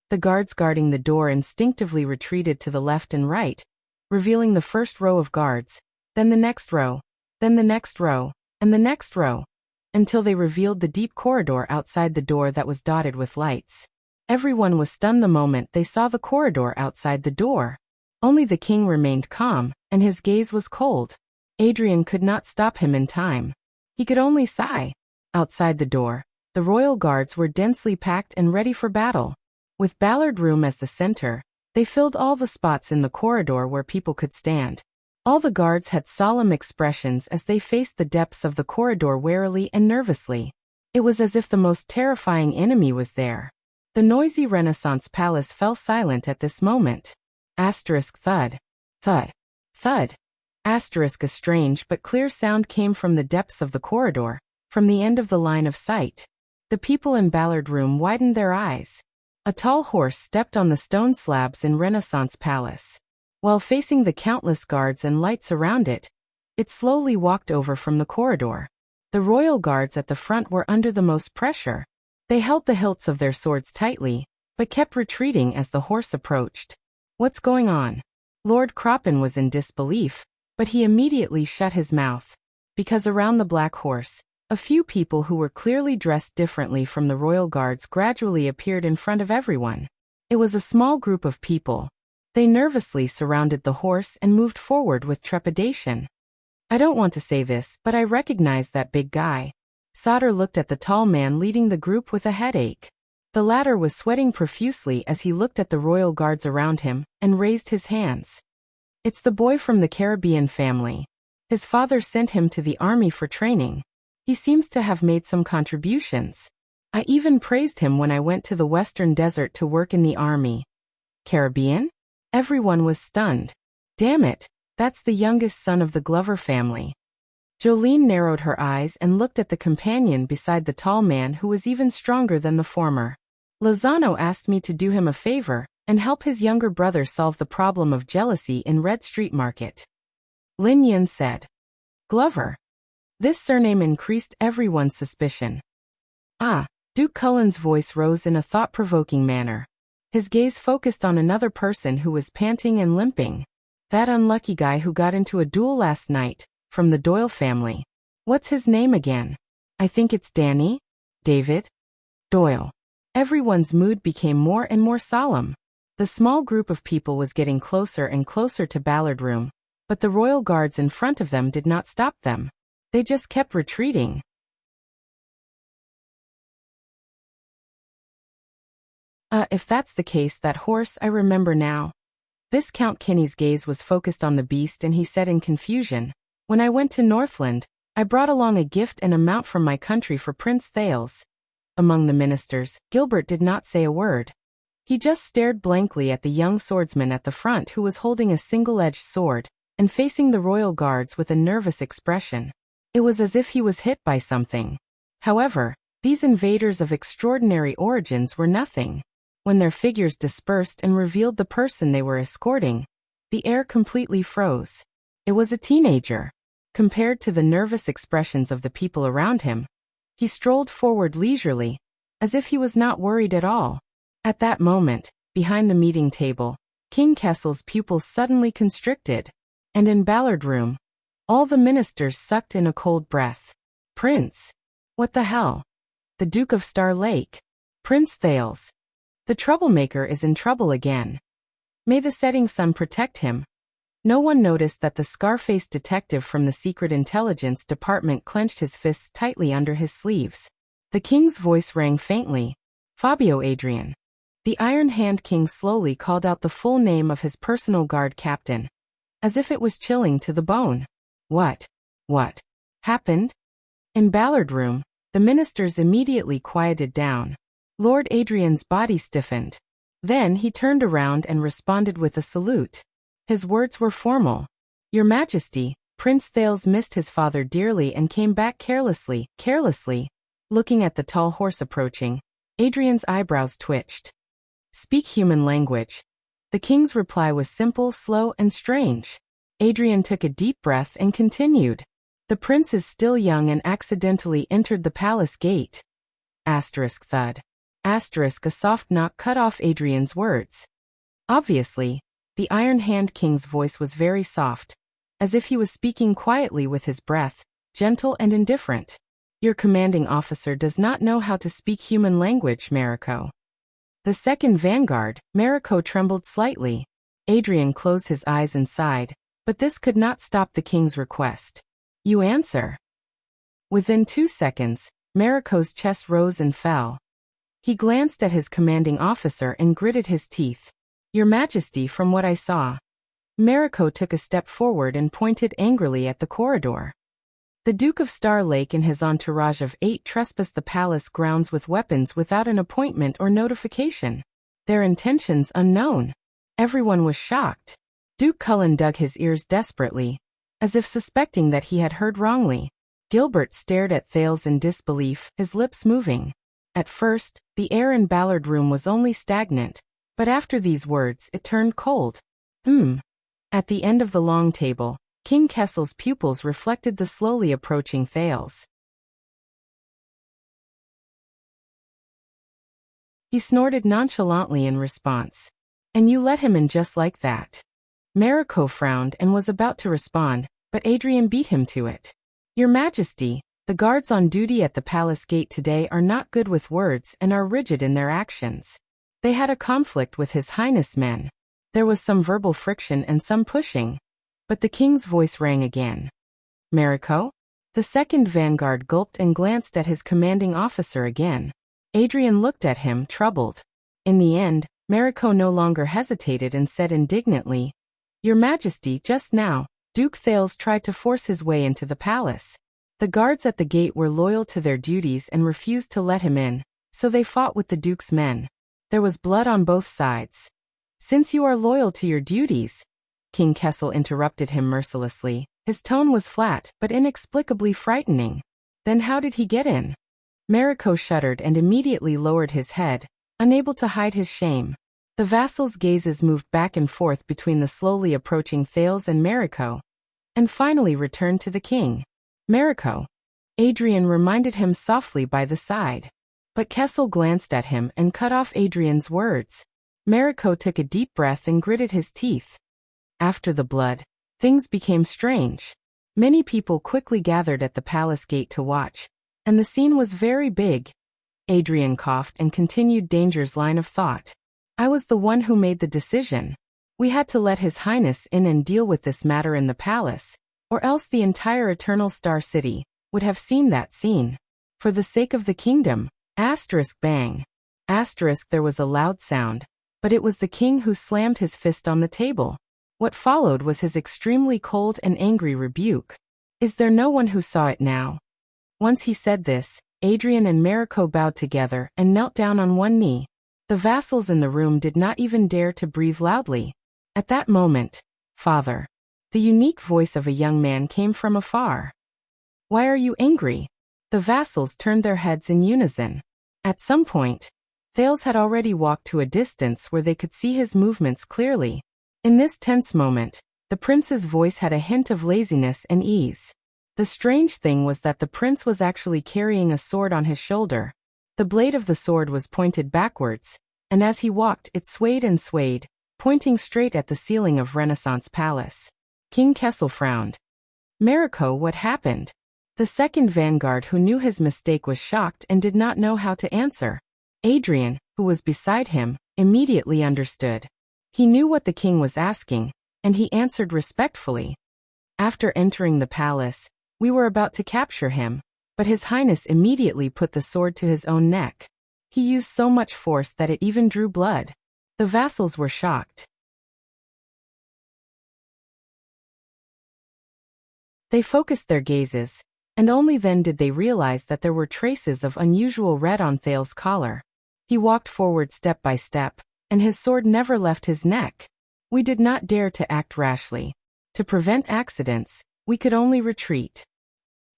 The guards guarding the door instinctively retreated to the left and right, revealing the first row of guards, then the next row, then the next row, and the next row, until they revealed the deep corridor outside the door that was dotted with lights. Everyone was stunned the moment they saw the corridor outside the door. Only the king remained calm, and his gaze was cold. Adrian could not stop him in time. He could only sigh. Outside the door, the royal guards were densely packed and ready for battle. With Ballard Room as the center, they filled all the spots in the corridor where people could stand. All the guards had solemn expressions as they faced the depths of the corridor warily and nervously. It was as if the most terrifying enemy was there. The noisy Renaissance palace fell silent at this moment. Asterisk thud. Thud. Thud. Asterisk a strange but clear sound came from the depths of the corridor, from the end of the line of sight. The people in Ballard Room widened their eyes. A tall horse stepped on the stone slabs in Renaissance Palace. While facing the countless guards and lights around it, it slowly walked over from the corridor. The royal guards at the front were under the most pressure. They held the hilts of their swords tightly, but kept retreating as the horse approached. What's going on? Lord Croppen was in disbelief, but he immediately shut his mouth. Because around the black horse, a few people who were clearly dressed differently from the royal guards gradually appeared in front of everyone. It was a small group of people. They nervously surrounded the horse and moved forward with trepidation. I don't want to say this, but I recognize that big guy. Sodder looked at the tall man leading the group with a headache. The latter was sweating profusely as he looked at the royal guards around him and raised his hands. It's the boy from the Caribbean family. His father sent him to the army for training. He seems to have made some contributions. I even praised him when I went to the Western Desert to work in the army. Caribbean? Everyone was stunned. Damn it, that's the youngest son of the Glover family. Jolene narrowed her eyes and looked at the companion beside the tall man who was even stronger than the former. Lozano asked me to do him a favor and help his younger brother solve the problem of jealousy in Red Street Market. Lin Yin said. Glover. This surname increased everyone's suspicion. Ah, Duke Cullen's voice rose in a thought-provoking manner. His gaze focused on another person who was panting and limping. That unlucky guy who got into a duel last night, from the Doyle family. What's his name again? I think it's Danny? David? Doyle. Everyone's mood became more and more solemn. The small group of people was getting closer and closer to Ballard Room, but the royal guards in front of them did not stop them. They just kept retreating. If that's the case, that horse, I remember now. Viscount Kinney's gaze was focused on the beast and he said in confusion, when I went to Northland, I brought along a gift and a mount from my country for Prince Thales. Among the ministers, Gilbert did not say a word. He just stared blankly at the young swordsman at the front who was holding a single-edged sword and facing the royal guards with a nervous expression. It was as if he was hit by something. However, these invaders of extraordinary origins were nothing. When their figures dispersed and revealed the person they were escorting, the air completely froze. It was a teenager. Compared to the nervous expressions of the people around him, he strolled forward leisurely, as if he was not worried at all. At that moment, behind the meeting table, King Kessel's pupils suddenly constricted, and in Ballard Room, all the ministers sucked in a cold breath. Prince? What the hell? The Duke of Star Lake? Prince Thales. The troublemaker is in trouble again. May the setting sun protect him. No one noticed that the scar-faced detective from the Secret Intelligence Department clenched his fists tightly under his sleeves. The king's voice rang faintly. Fabio Adrian. The Iron Hand King slowly called out the full name of his personal guard captain, as if it was chilling to the bone. What happened? In Ballard Room, the ministers immediately quieted down. Lord Adrian's body stiffened. Then he turned around and responded with a salute. His words were formal. Your Majesty, Prince Thales missed his father dearly and came back carelessly. Looking at the tall horse approaching, Adrian's eyebrows twitched. Speak human language. The king's reply was simple, slow, and strange. Adrian took a deep breath and continued. The prince is still young and accidentally entered the palace gate. Asterisk thud. Asterisk a soft knock cut off Adrian's words. Obviously, the Iron Hand King's voice was very soft, as if he was speaking quietly with his breath, gentle and indifferent. Your commanding officer does not know how to speak human language, Mariko. The second vanguard, Mariko trembled slightly. Adrian closed his eyes and sighed, but this could not stop the king's request. You answer. Within 2 seconds, Mariko's chest rose and fell. He glanced at his commanding officer and gritted his teeth. Your Majesty, from what I saw. Mariko took a step forward and pointed angrily at the corridor. The Duke of Star Lake and his entourage of 8 trespassed the palace grounds with weapons without an appointment or notification. Their intentions unknown. Everyone was shocked. Duke Cullen dug his ears desperately, as if suspecting that he had heard wrongly. Gilbert stared at Thales in disbelief, his lips moving. At first, the air in Ballard Room was only stagnant, but after these words it turned cold. At the end of the long table, King Kessel's pupils reflected the slowly approaching Thales. He snorted nonchalantly in response. And you let him in just like that. Mariko frowned and was about to respond, but Adrian beat him to it. Your Majesty, the guards on duty at the palace gate today are not good with words and are rigid in their actions. They had a conflict with His Highness men. There was some verbal friction and some pushing. But the king's voice rang again. Mariko? The second vanguard gulped and glanced at his commanding officer again. Adrian looked at him, troubled. In the end, Mariko no longer hesitated and said indignantly, Your Majesty, just now, Duke Thales tried to force his way into the palace. The guards at the gate were loyal to their duties and refused to let him in, so they fought with the Duke's men. There was blood on both sides. Since you are loyal to your duties, King Kessel interrupted him mercilessly. His tone was flat, but inexplicably frightening. Then how did he get in? Mariko shuddered and immediately lowered his head, unable to hide his shame. The vassals' gazes moved back and forth between the slowly approaching Thales and Mariko, and finally returned to the king. Mariko. Adrian reminded him softly by the side. But Kessel glanced at him and cut off Adrian's words. Mariko took a deep breath and gritted his teeth. After the blood, things became strange. Many people quickly gathered at the palace gate to watch, and the scene was very big. Adrian coughed and continued Danger's line of thought. I was the one who made the decision. We had to let His Highness in and deal with this matter in the palace, or else the entire Eternal Star City would have seen that scene. For the sake of the kingdom, bang. There was a loud sound, but it was the king who slammed his fist on the table. What followed was his extremely cold and angry rebuke. Is there no one who saw it now? Once he said this, Adrian and Mariko bowed together and knelt down on one knee. The vassals in the room did not even dare to breathe loudly. At that moment, Father, the unique voice of a young man came from afar. Why are you angry? The vassals turned their heads in unison. At some point, Thales had already walked to a distance where they could see his movements clearly. In this tense moment, the prince's voice had a hint of laziness and ease. The strange thing was that the prince was actually carrying a sword on his shoulder. The blade of the sword was pointed backwards, and as he walked it swayed and swayed, pointing straight at the ceiling of Renaissance Palace. King Kessel frowned. Mariko, what happened? The second vanguard who knew his mistake was shocked and did not know how to answer. Adrian, who was beside him, immediately understood. He knew what the king was asking, and he answered respectfully. After entering the palace, we were about to capture him, but His Highness immediately put the sword to his own neck. He used so much force that it even drew blood. The vassals were shocked. They focused their gazes, and only then did they realize that there were traces of unusual red on Thales' collar. He walked forward step by step, and his sword never left his neck. We did not dare to act rashly. To prevent accidents, we could only retreat.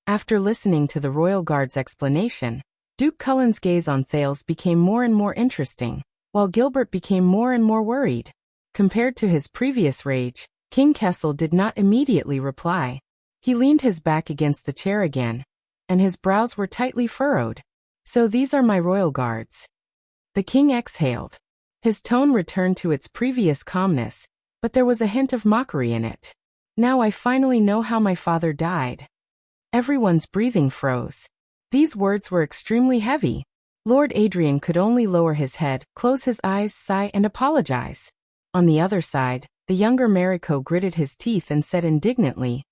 After listening to the royal guard's explanation, Duke Cullen's gaze on Thales became more and more interesting, while Gilbert became more and more worried. Compared to his previous rage, King Kessel did not immediately reply. He leaned his back against the chair again, and his brows were tightly furrowed. So these are my royal guards. The king exhaled. His tone returned to its previous calmness, but there was a hint of mockery in it. Now I finally know how my father died. Everyone's breathing froze. These words were extremely heavy. Lord Adrian could only lower his head, close his eyes, sigh, and apologize. On the other side, the younger Mariko gritted his teeth and said indignantly,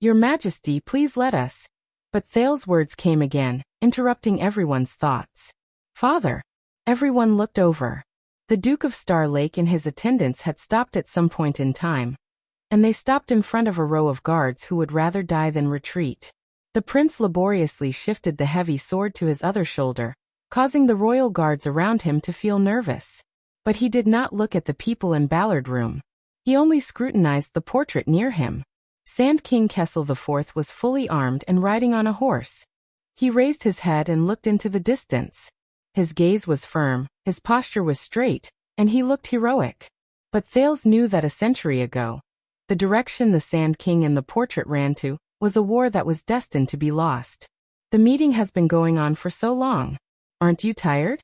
Your Majesty, please let us. But Thales' words came again, interrupting everyone's thoughts. Father. Everyone looked over. The Duke of Star Lake and his attendants had stopped at some point in time, and they stopped in front of a row of guards who would rather die than retreat. The prince laboriously shifted the heavy sword to his other shoulder, causing the royal guards around him to feel nervous. But he did not look at the people in Ballard Room. He only scrutinized the portrait near him. Sand King Kessel IV was fully armed and riding on a horse. He raised his head and looked into the distance. His gaze was firm, his posture was straight, and he looked heroic. But Thales knew that a century ago, the direction the Sand King and the portrait ran to was a war that was destined to be lost. The meeting has been going on for so long. Aren't you tired?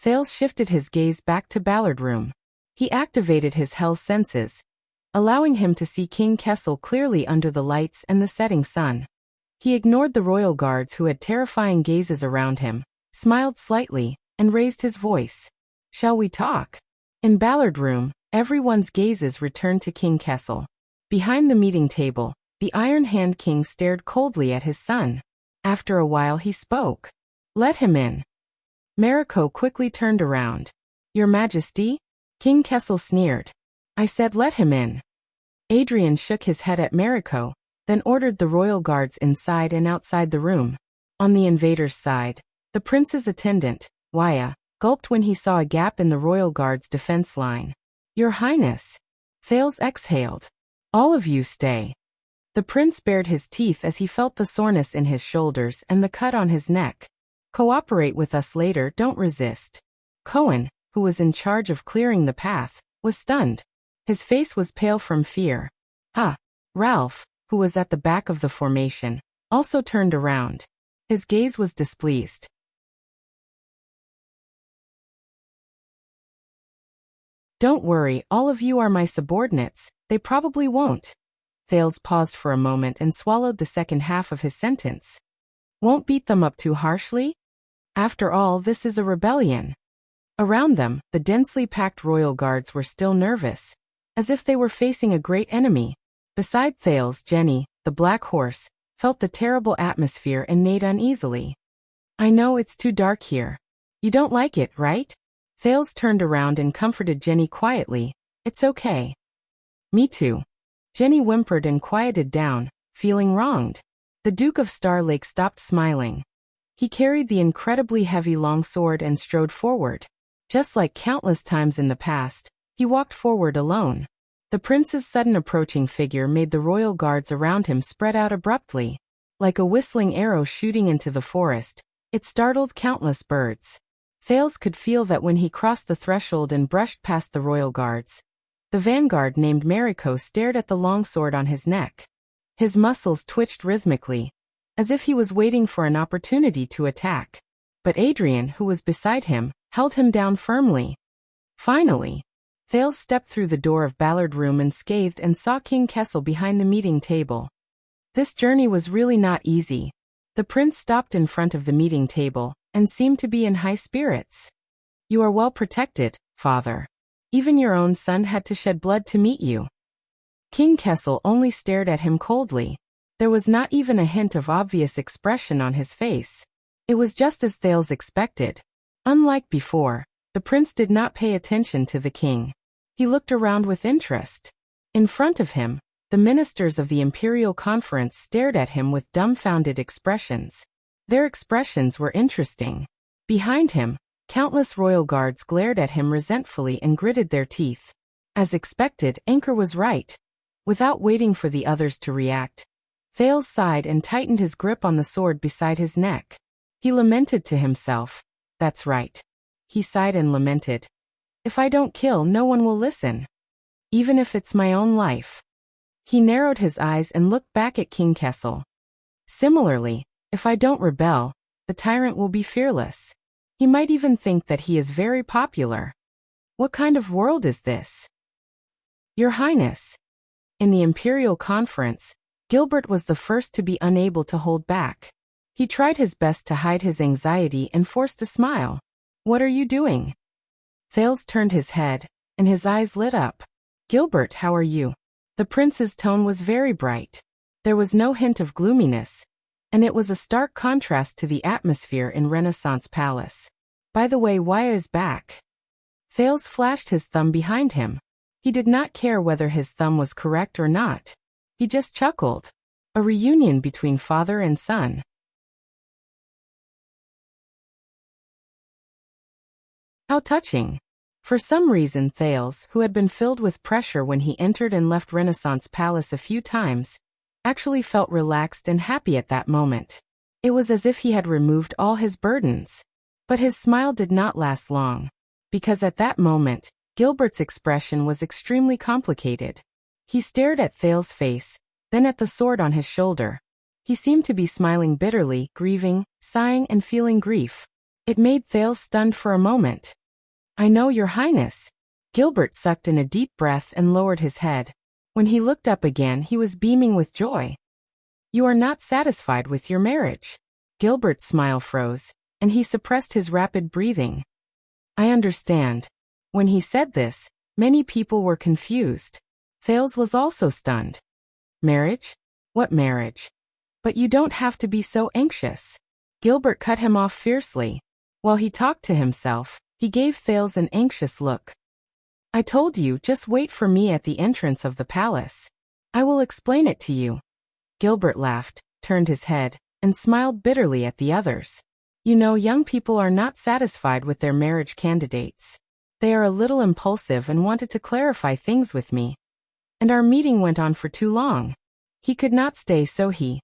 Thales shifted his gaze back to Ballard Room. He activated his hell senses, allowing him to see King Kessel clearly under the lights and the setting sun. He ignored the royal guards who had terrifying gazes around him, smiled slightly, and raised his voice. Shall we talk? In Ballard Room, everyone's gazes returned to King Kessel. Behind the meeting table, the Iron Hand King stared coldly at his son. After a while he spoke. Let him in. Mariko quickly turned around. Your Majesty? King Kessel sneered. I said let him in. Adrian shook his head at Mariko, then ordered the royal guards inside and outside the room. On the invader's side, the prince's attendant, Wuxia, gulped when he saw a gap in the royal guard's defense line. Your Highness. Thales exhaled. All of you stay. The prince bared his teeth as he felt the soreness in his shoulders and the cut on his neck. Cooperate with us later, don't resist. Cohen, who was in charge of clearing the path, was stunned. His face was pale from fear. Ralph, who was at the back of the formation, also turned around. His gaze was displeased. Don't worry, all of you are my subordinates, they probably won't. Thales paused for a moment and swallowed the second half of his sentence. Won't beat them up too harshly? After all, this is a rebellion. Around them, the densely packed royal guards were still nervous, as if they were facing a great enemy. Beside Thales, Jenny, the black horse, felt the terrible atmosphere and neighed uneasily. I know it's too dark here. You don't like it, right? Thales turned around and comforted Jenny quietly. It's okay. Me too. Jenny whimpered and quieted down, feeling wronged. The Duke of Star Lake stopped smiling. He carried the incredibly heavy long sword and strode forward. Just like countless times in the past, he walked forward alone. The prince's sudden approaching figure made the royal guards around him spread out abruptly. Like a whistling arrow shooting into the forest, it startled countless birds. Thales could feel that when he crossed the threshold and brushed past the royal guards. The vanguard named Mariko stared at the longsword on his neck. His muscles twitched rhythmically, as if he was waiting for an opportunity to attack. But Adrian, who was beside him, held him down firmly. Finally, Thales stepped through the door of Ballard Room unscathed and saw King Kessel behind the meeting table. This journey was really not easy. The prince stopped in front of the meeting table and seemed to be in high spirits. You are well protected, father. Even your own son had to shed blood to meet you. King Kessel only stared at him coldly. There was not even a hint of obvious expression on his face. It was just as Thales expected. Unlike before, the prince did not pay attention to the king. He looked around with interest. In front of him, the ministers of the Imperial Conference stared at him with dumbfounded expressions. Their expressions were interesting. Behind him, countless royal guards glared at him resentfully and gritted their teeth. As expected, Anchor was right. Without waiting for the others to react, Thales sighed and tightened his grip on the sword beside his neck. He lamented to himself. That's right. He sighed and lamented. If I don't kill, no one will listen. Even if it's my own life. He narrowed his eyes and looked back at King Kessel. Similarly, if I don't rebel, the tyrant will be fearless. He might even think that he is very popular. What kind of world is this? Your Highness. In the Imperial Conference, Gilbert was the first to be unable to hold back. He tried his best to hide his anxiety and forced a smile. What are you doing? Thales turned his head, and his eyes lit up. Gilbert, how are you? The prince's tone was very bright. There was no hint of gloominess, and it was a stark contrast to the atmosphere in Renaissance Palace. By the way, Wuxia is back. Thales flashed his thumb behind him. He did not care whether his thumb was correct or not. He just chuckled. A reunion between father and son. How touching. For some reason Thales, who had been filled with pressure when he entered and left Renaissance Palace a few times, actually felt relaxed and happy at that moment. It was as if he had removed all his burdens. But his smile did not last long. Because at that moment, Gilbert's expression was extremely complicated. He stared at Thales' face, then at the sword on his shoulder. He seemed to be smiling bitterly, grieving, sighing and feeling grief. It made Thales stunned for a moment. I know, Your Highness. Gilbert sucked in a deep breath and lowered his head. When he looked up again, he was beaming with joy. You are not satisfied with your marriage. Gilbert's smile froze, and he suppressed his rapid breathing. I understand. When he said this, many people were confused. Thales was also stunned. Marriage? What marriage? But you don't have to be so anxious. Gilbert cut him off fiercely. While he talked to himself, he gave Thales an anxious look. I told you, just wait for me at the entrance of the palace. I will explain it to you. Gilbert laughed, turned his head, and smiled bitterly at the others. You know, young people are not satisfied with their marriage candidates. They are a little impulsive and wanted to clarify things with me. And our meeting went on for too long. He could not stay, so he.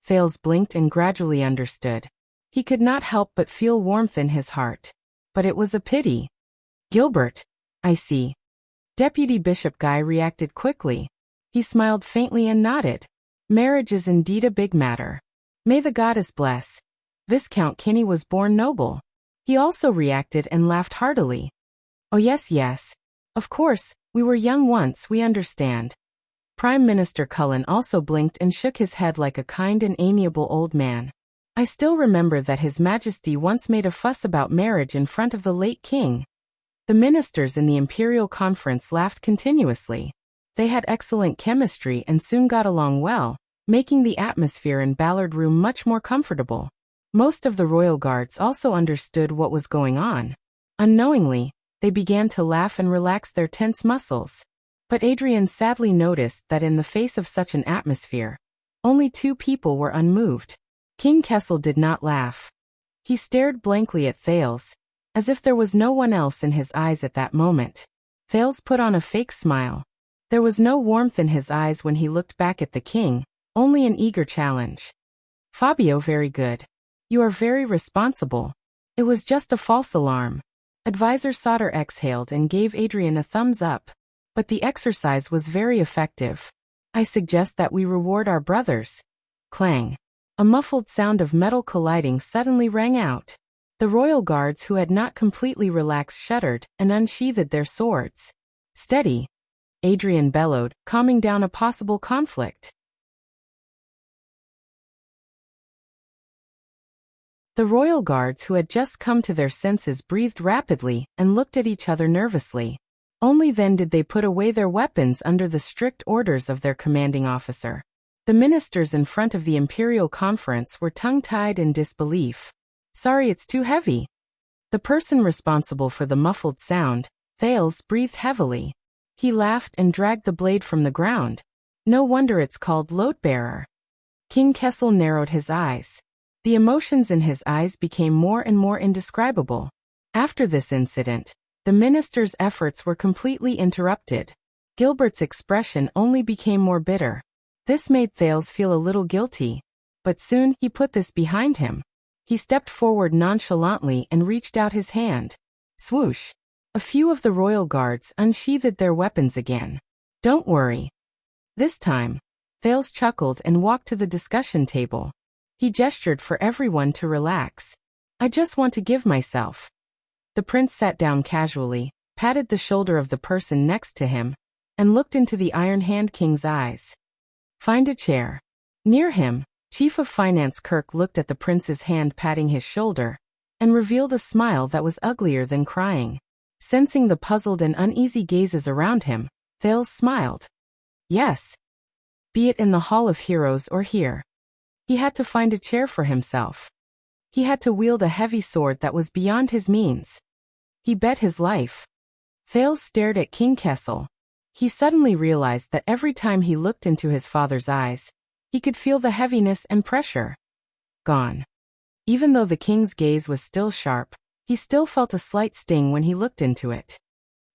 Thales blinked and gradually understood. He could not help but feel warmth in his heart. But it was a pity. Gilbert. I see. Deputy Bishop Guy reacted quickly. He smiled faintly and nodded. Marriage is indeed a big matter. May the goddess bless. Viscount Kinney was born noble. He also reacted and laughed heartily. Oh yes, yes. Of course, we were young once, we understand. Prime Minister Cullen also blinked and shook his head like a kind and amiable old man. I still remember that His Majesty once made a fuss about marriage in front of the late king. The ministers in the Imperial Conference laughed continuously. They had excellent chemistry and soon got along well, making the atmosphere in Ballard Room much more comfortable. Most of the royal guards also understood what was going on. Unknowingly, they began to laugh and relax their tense muscles. But Adrian sadly noticed that in the face of such an atmosphere, only two people were unmoved. King Kessel did not laugh. He stared blankly at Thales, as if there was no one else in his eyes at that moment. Thales put on a fake smile. There was no warmth in his eyes when he looked back at the king, only an eager challenge. Fabio, very good. You are very responsible. It was just a false alarm. Advisor Sauter exhaled and gave Adrian a thumbs up. But the exercise was very effective. I suggest that we reward our brothers. Clang. A muffled sound of metal colliding suddenly rang out. The royal guards who had not completely relaxed shuddered and unsheathed their swords. Steady. Adrian bellowed, calming down a possible conflict. The royal guards who had just come to their senses breathed rapidly and looked at each other nervously. Only then did they put away their weapons under the strict orders of their commanding officer. The ministers in front of the Imperial Conference were tongue-tied in disbelief. Sorry, it's too heavy. The person responsible for the muffled sound, Thales, breathed heavily. He laughed and dragged the blade from the ground. No wonder it's called load-bearer. King Kessel narrowed his eyes. The emotions in his eyes became more and more indescribable. After this incident, the minister's efforts were completely interrupted. Gilbert's expression only became more bitter. This made Thales feel a little guilty. But soon he put this behind him. He stepped forward nonchalantly and reached out his hand. Swoosh! A few of the royal guards unsheathed their weapons again. Don't worry. This time, Thales chuckled and walked to the discussion table. He gestured for everyone to relax. I just want to give myself. The prince sat down casually, patted the shoulder of the person next to him, and looked into the Iron Hand King's eyes. Find a chair. Near him, Chief of Finance Kirk looked at the prince's hand patting his shoulder, and revealed a smile that was uglier than crying. Sensing the puzzled and uneasy gazes around him, Thales smiled. Yes. Be it in the Hall of Heroes or here. He had to find a chair for himself. He had to wield a heavy sword that was beyond his means. He bet his life. Thales stared at King Kessel. He suddenly realized that every time he looked into his father's eyes, he could feel the heaviness and pressure. Gone. Even though the king's gaze was still sharp, he still felt a slight sting when he looked into it.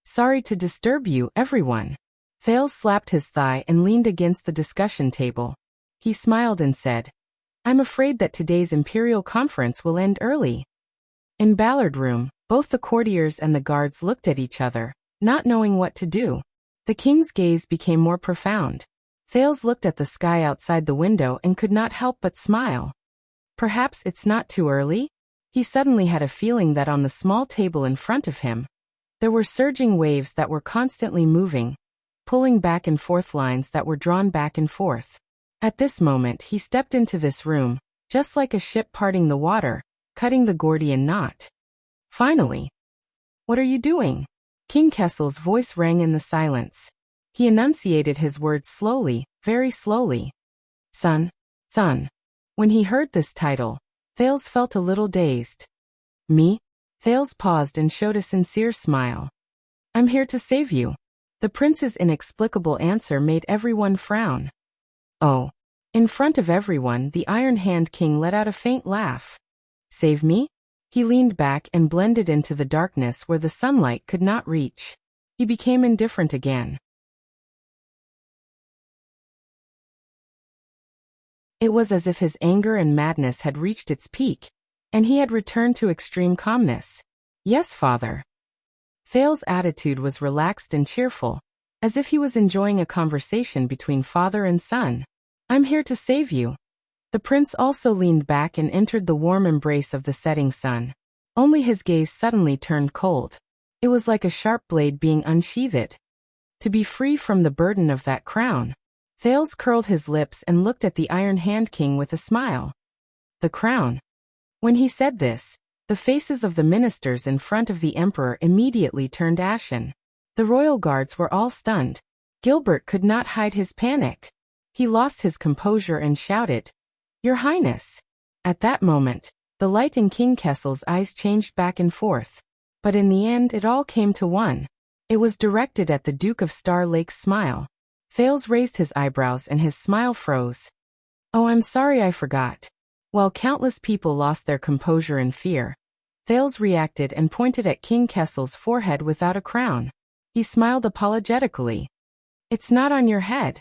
Sorry to disturb you, everyone. Thales slapped his thigh and leaned against the discussion table. He smiled and said, I'm afraid that today's Imperial Conference will end early. In Ballard Room, both the courtiers and the guards looked at each other, not knowing what to do. The king's gaze became more profound. Thales looked at the sky outside the window and could not help but smile. Perhaps it's not too early? He suddenly had a feeling that on the small table in front of him, there were surging waves that were constantly moving, pulling back and forth lines that were drawn back and forth. At this moment he stepped into this room, just like a ship parting the water, cutting the Gordian knot. Finally. What are you doing? King Kessel's voice rang in the silence. He enunciated his words slowly, very slowly. Son. When he heard this title, Thales felt a little dazed. Me? Thales paused and showed a sincere smile. I'm here to save you. The prince's inexplicable answer made everyone frown. Oh. In front of everyone, the Iron Hand King let out a faint laugh. Save me? He leaned back and blended into the darkness where the sunlight could not reach. He became indifferent again. It was as if his anger and madness had reached its peak, and he had returned to extreme calmness. "Yes, father." Thale's attitude was relaxed and cheerful, as if he was enjoying a conversation between father and son. "I'm here to save you." The prince also leaned back and entered the warm embrace of the setting sun. Only his gaze suddenly turned cold. It was like a sharp blade being unsheathed. To be free from the burden of that crown. Thales curled his lips and looked at the Iron Hand King with a smile. The crown. When he said this, the faces of the ministers in front of the emperor immediately turned ashen. The royal guards were all stunned. Gilbert could not hide his panic. He lost his composure and shouted, "Your Highness!" At that moment, the light in King Kessel's eyes changed back and forth. But in the end it all came to one. It was directed at the Duke of Star Lake's smile. Thales raised his eyebrows and his smile froze. "Oh, I'm sorry, I forgot." While countless people lost their composure in fear, Thales reacted and pointed at King Kessel's forehead without a crown. He smiled apologetically. "It's not on your head."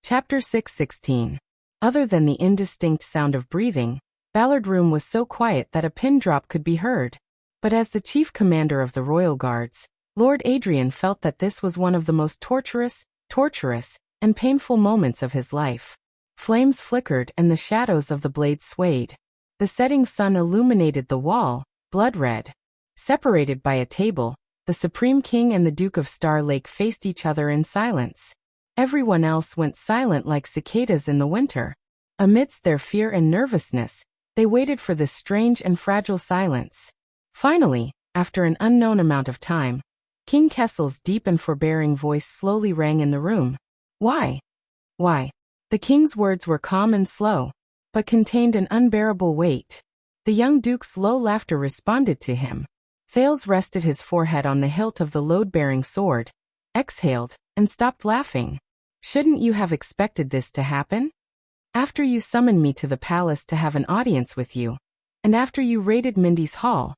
Chapter 6:16. Other than the indistinct sound of breathing, Ballard Room was so quiet that a pin drop could be heard. But as the chief commander of the Royal Guards, Lord Adrian felt that this was one of the most torturous, and painful moments of his life. Flames flickered and the shadows of the blades swayed. The setting sun illuminated the wall, blood red. Separated by a table, the Supreme King and the Duke of Star Lake faced each other in silence. Everyone else went silent like cicadas in the winter. Amidst their fear and nervousness, they waited for this strange and fragile silence. Finally, after an unknown amount of time, King Kessel's deep and forbearing voice slowly rang in the room. "Why? Why?" The king's words were calm and slow, but contained an unbearable weight. The young duke's low laughter responded to him. Thales rested his forehead on the hilt of the load-bearing sword, exhaled, and stopped laughing. "Shouldn't you have expected this to happen? After you summoned me to the palace to have an audience with you, and after you raided Mindy's hall."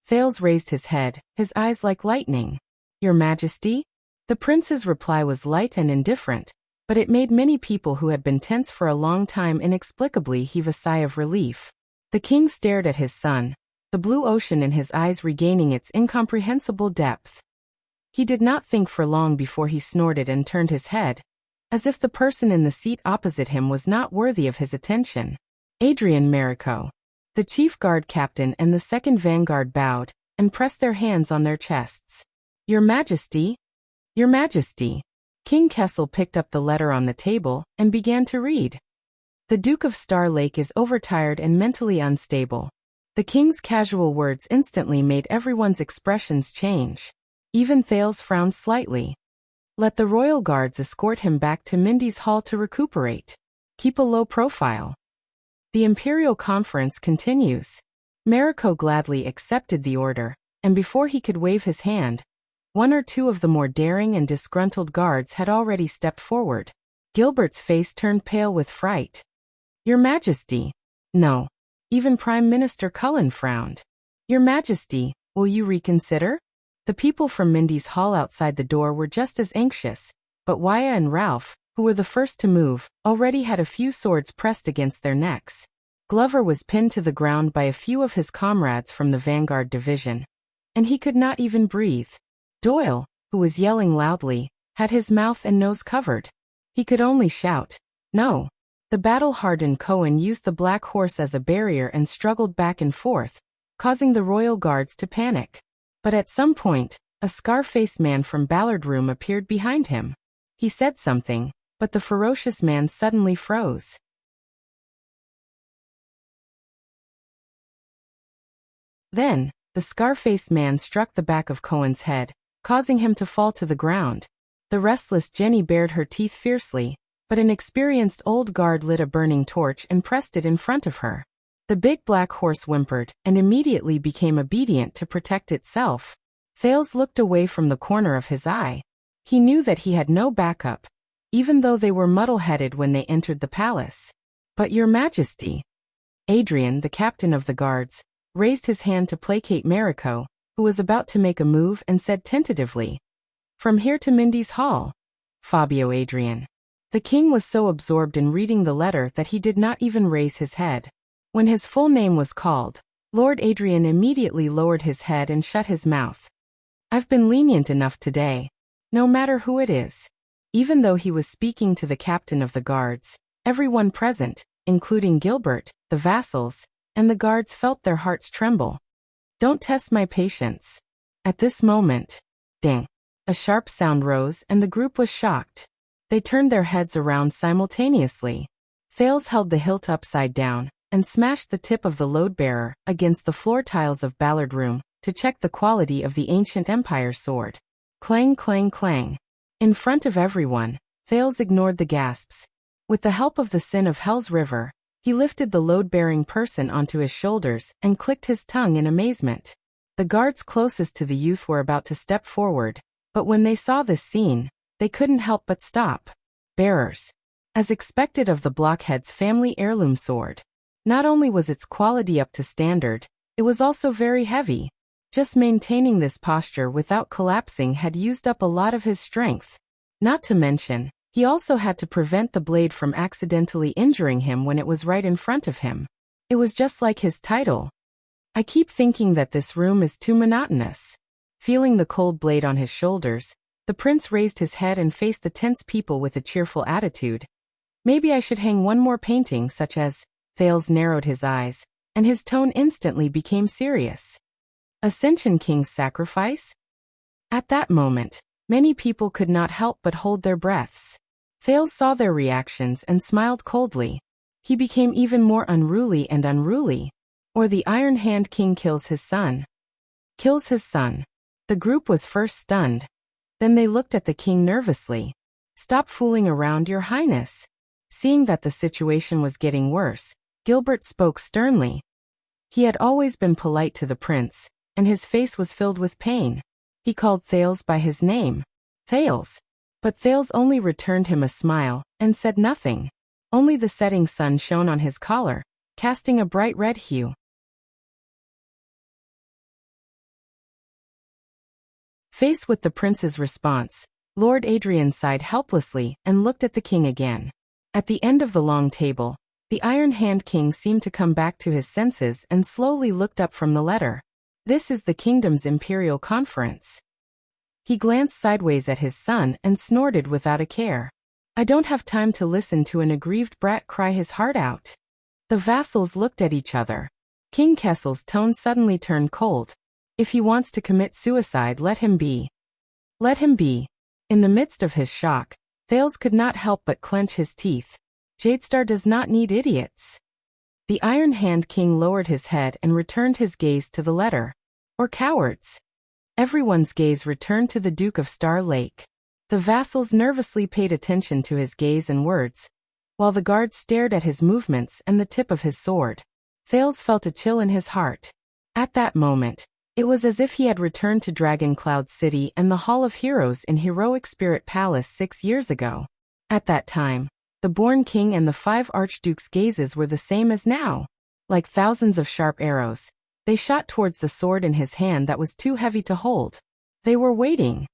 Thales raised his head, his eyes like lightning. "Your Majesty?" The prince's reply was light and indifferent, but it made many people who had been tense for a long time inexplicably heave a sigh of relief. The king stared at his son, the blue ocean in his eyes regaining its incomprehensible depth. He did not think for long before he snorted and turned his head, as if the person in the seat opposite him was not worthy of his attention. Adrian Marico. The chief guard captain and the second vanguard bowed, and pressed their hands on their chests. "Your Majesty? Your Majesty." King Kessel picked up the letter on the table, and began to read. "The Duke of Star Lake is overtired and mentally unstable." The king's casual words instantly made everyone's expressions change. Even Thales frowned slightly. "Let the royal guards escort him back to Mindy's hall to recuperate. Keep a low profile." The imperial conference continues. Marico gladly accepted the order, and before he could wave his hand, one or two of the more daring and disgruntled guards had already stepped forward. Gilbert's face turned pale with fright. "Your Majesty." "No." Even Prime Minister Cullen frowned. "Your Majesty, will you reconsider?" The people from Mindy's hall outside the door were just as anxious, but Waya and Ralph, who were the first to move, already had a few swords pressed against their necks. Glover was pinned to the ground by a few of his comrades from the Vanguard Division, and he could not even breathe. Doyle, who was yelling loudly, had his mouth and nose covered. He could only shout, "No." The battle-hardened Cohen used the black horse as a barrier and struggled back and forth, causing the royal guards to panic. But at some point, a scar-faced man from Ballard Room appeared behind him. He said something, but the ferocious man suddenly froze. Then, the scar-faced man struck the back of Cohen's head, causing him to fall to the ground. The restless Jenny bared her teeth fiercely, but an experienced old guard lit a burning torch and pressed it in front of her. The big black horse whimpered and immediately became obedient to protect itself. Thales looked away from the corner of his eye. He knew that he had no backup, even though they were muddle-headed when they entered the palace. "But Your Majesty." Adrian, the captain of the guards, raised his hand to placate Marico, who was about to make a move and said tentatively, "From here to Mindy's Hall, Fabio Adrian." The king was so absorbed in reading the letter that he did not even raise his head. When his full name was called, Lord Adrian immediately lowered his head and shut his mouth. "I've been lenient enough today, no matter who it is." Even though he was speaking to the captain of the guards, everyone present, including Gilbert, the vassals, and the guards felt their hearts tremble. "Don't test my patience." At this moment, ding! A sharp sound rose and the group was shocked. They turned their heads around simultaneously. Thales held the hilt upside down and smashed the tip of the load-bearer against the floor tiles of Ballard Room to check the quality of the ancient Empire sword. Clang, clang, clang. In front of everyone, Thales ignored the gasps. With the help of the Sin of Hell's River, he lifted the load-bearing person onto his shoulders and clicked his tongue in amazement. The guards closest to the youth were about to step forward, but when they saw this scene, they couldn't help but stop. Bearers. As expected of the blockhead's family heirloom sword, not only was its quality up to standard, it was also very heavy. Just maintaining this posture without collapsing had used up a lot of his strength. Not to mention, he also had to prevent the blade from accidentally injuring him when it was right in front of him. It was just like his title. "I keep thinking that this room is too monotonous." Feeling the cold blade on his shoulders, the prince raised his head and faced the tense people with a cheerful attitude. "Maybe I should hang one more painting such as..." Thales narrowed his eyes, and his tone instantly became serious. "Ascension King's sacrifice?" At that moment, many people could not help but hold their breaths. Thales saw their reactions and smiled coldly. He became even more unruly and unruly. Or the Iron Hand King kills his son. Kills his son. The group was first stunned. Then they looked at the king nervously. "Stop fooling around, Your Highness." Seeing that the situation was getting worse, Gilbert spoke sternly. He had always been polite to the prince, and his face was filled with pain. He called Thales by his name. "Thales." But Thales only returned him a smile, and said nothing. Only the setting sun shone on his collar, casting a bright red hue. Faced with the prince's response, Lord Adrian sighed helplessly and looked at the king again. At the end of the long table, the Iron Hand King seemed to come back to his senses and slowly looked up from the letter. "This is the kingdom's imperial conference." He glanced sideways at his son and snorted without a care. "I don't have time to listen to an aggrieved brat cry his heart out." The vassals looked at each other. King Kessel's tone suddenly turned cold. "If he wants to commit suicide, let him be. Let him be." In the midst of his shock, Thales could not help but clench his teeth. Jadestar does not need idiots. The Iron Hand King lowered his head and returned his gaze to the letter. "Or cowards." Everyone's gaze returned to the Duke of Star Lake. The vassals nervously paid attention to his gaze and words, while the guards stared at his movements and the tip of his sword. Thales felt a chill in his heart. At that moment, it was as if he had returned to Dragon Cloud City and the Hall of Heroes in Heroic Spirit Palace 6 years ago. At that time, the Born King and the 5 archdukes' gazes were the same as now. Like thousands of sharp arrows, they shot towards the sword in his hand that was too heavy to hold. They were waiting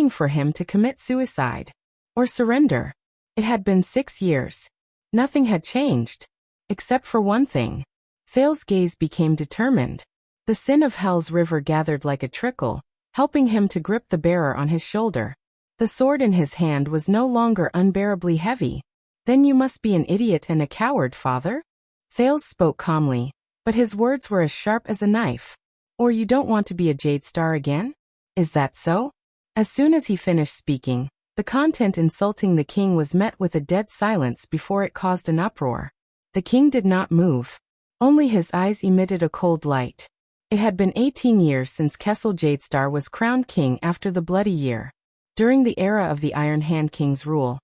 for him to commit suicide. Or surrender. It had been 6 years. Nothing had changed. Except for one thing. Thales' gaze became determined. The sin of Hell's River gathered like a trickle, helping him to grip the bearer on his shoulder. The sword in his hand was no longer unbearably heavy. "Then you must be an idiot and a coward, father?" Thales spoke calmly, but his words were as sharp as a knife. "Or you don't want to be a Jadestar again? Is that so?" As soon as he finished speaking, the content insulting the king was met with a dead silence before it caused an uproar. The king did not move. Only his eyes emitted a cold light. It had been 18 years since Kessel Jadestar was crowned king after the Bloody Year. During the era of the Iron Hand King's rule,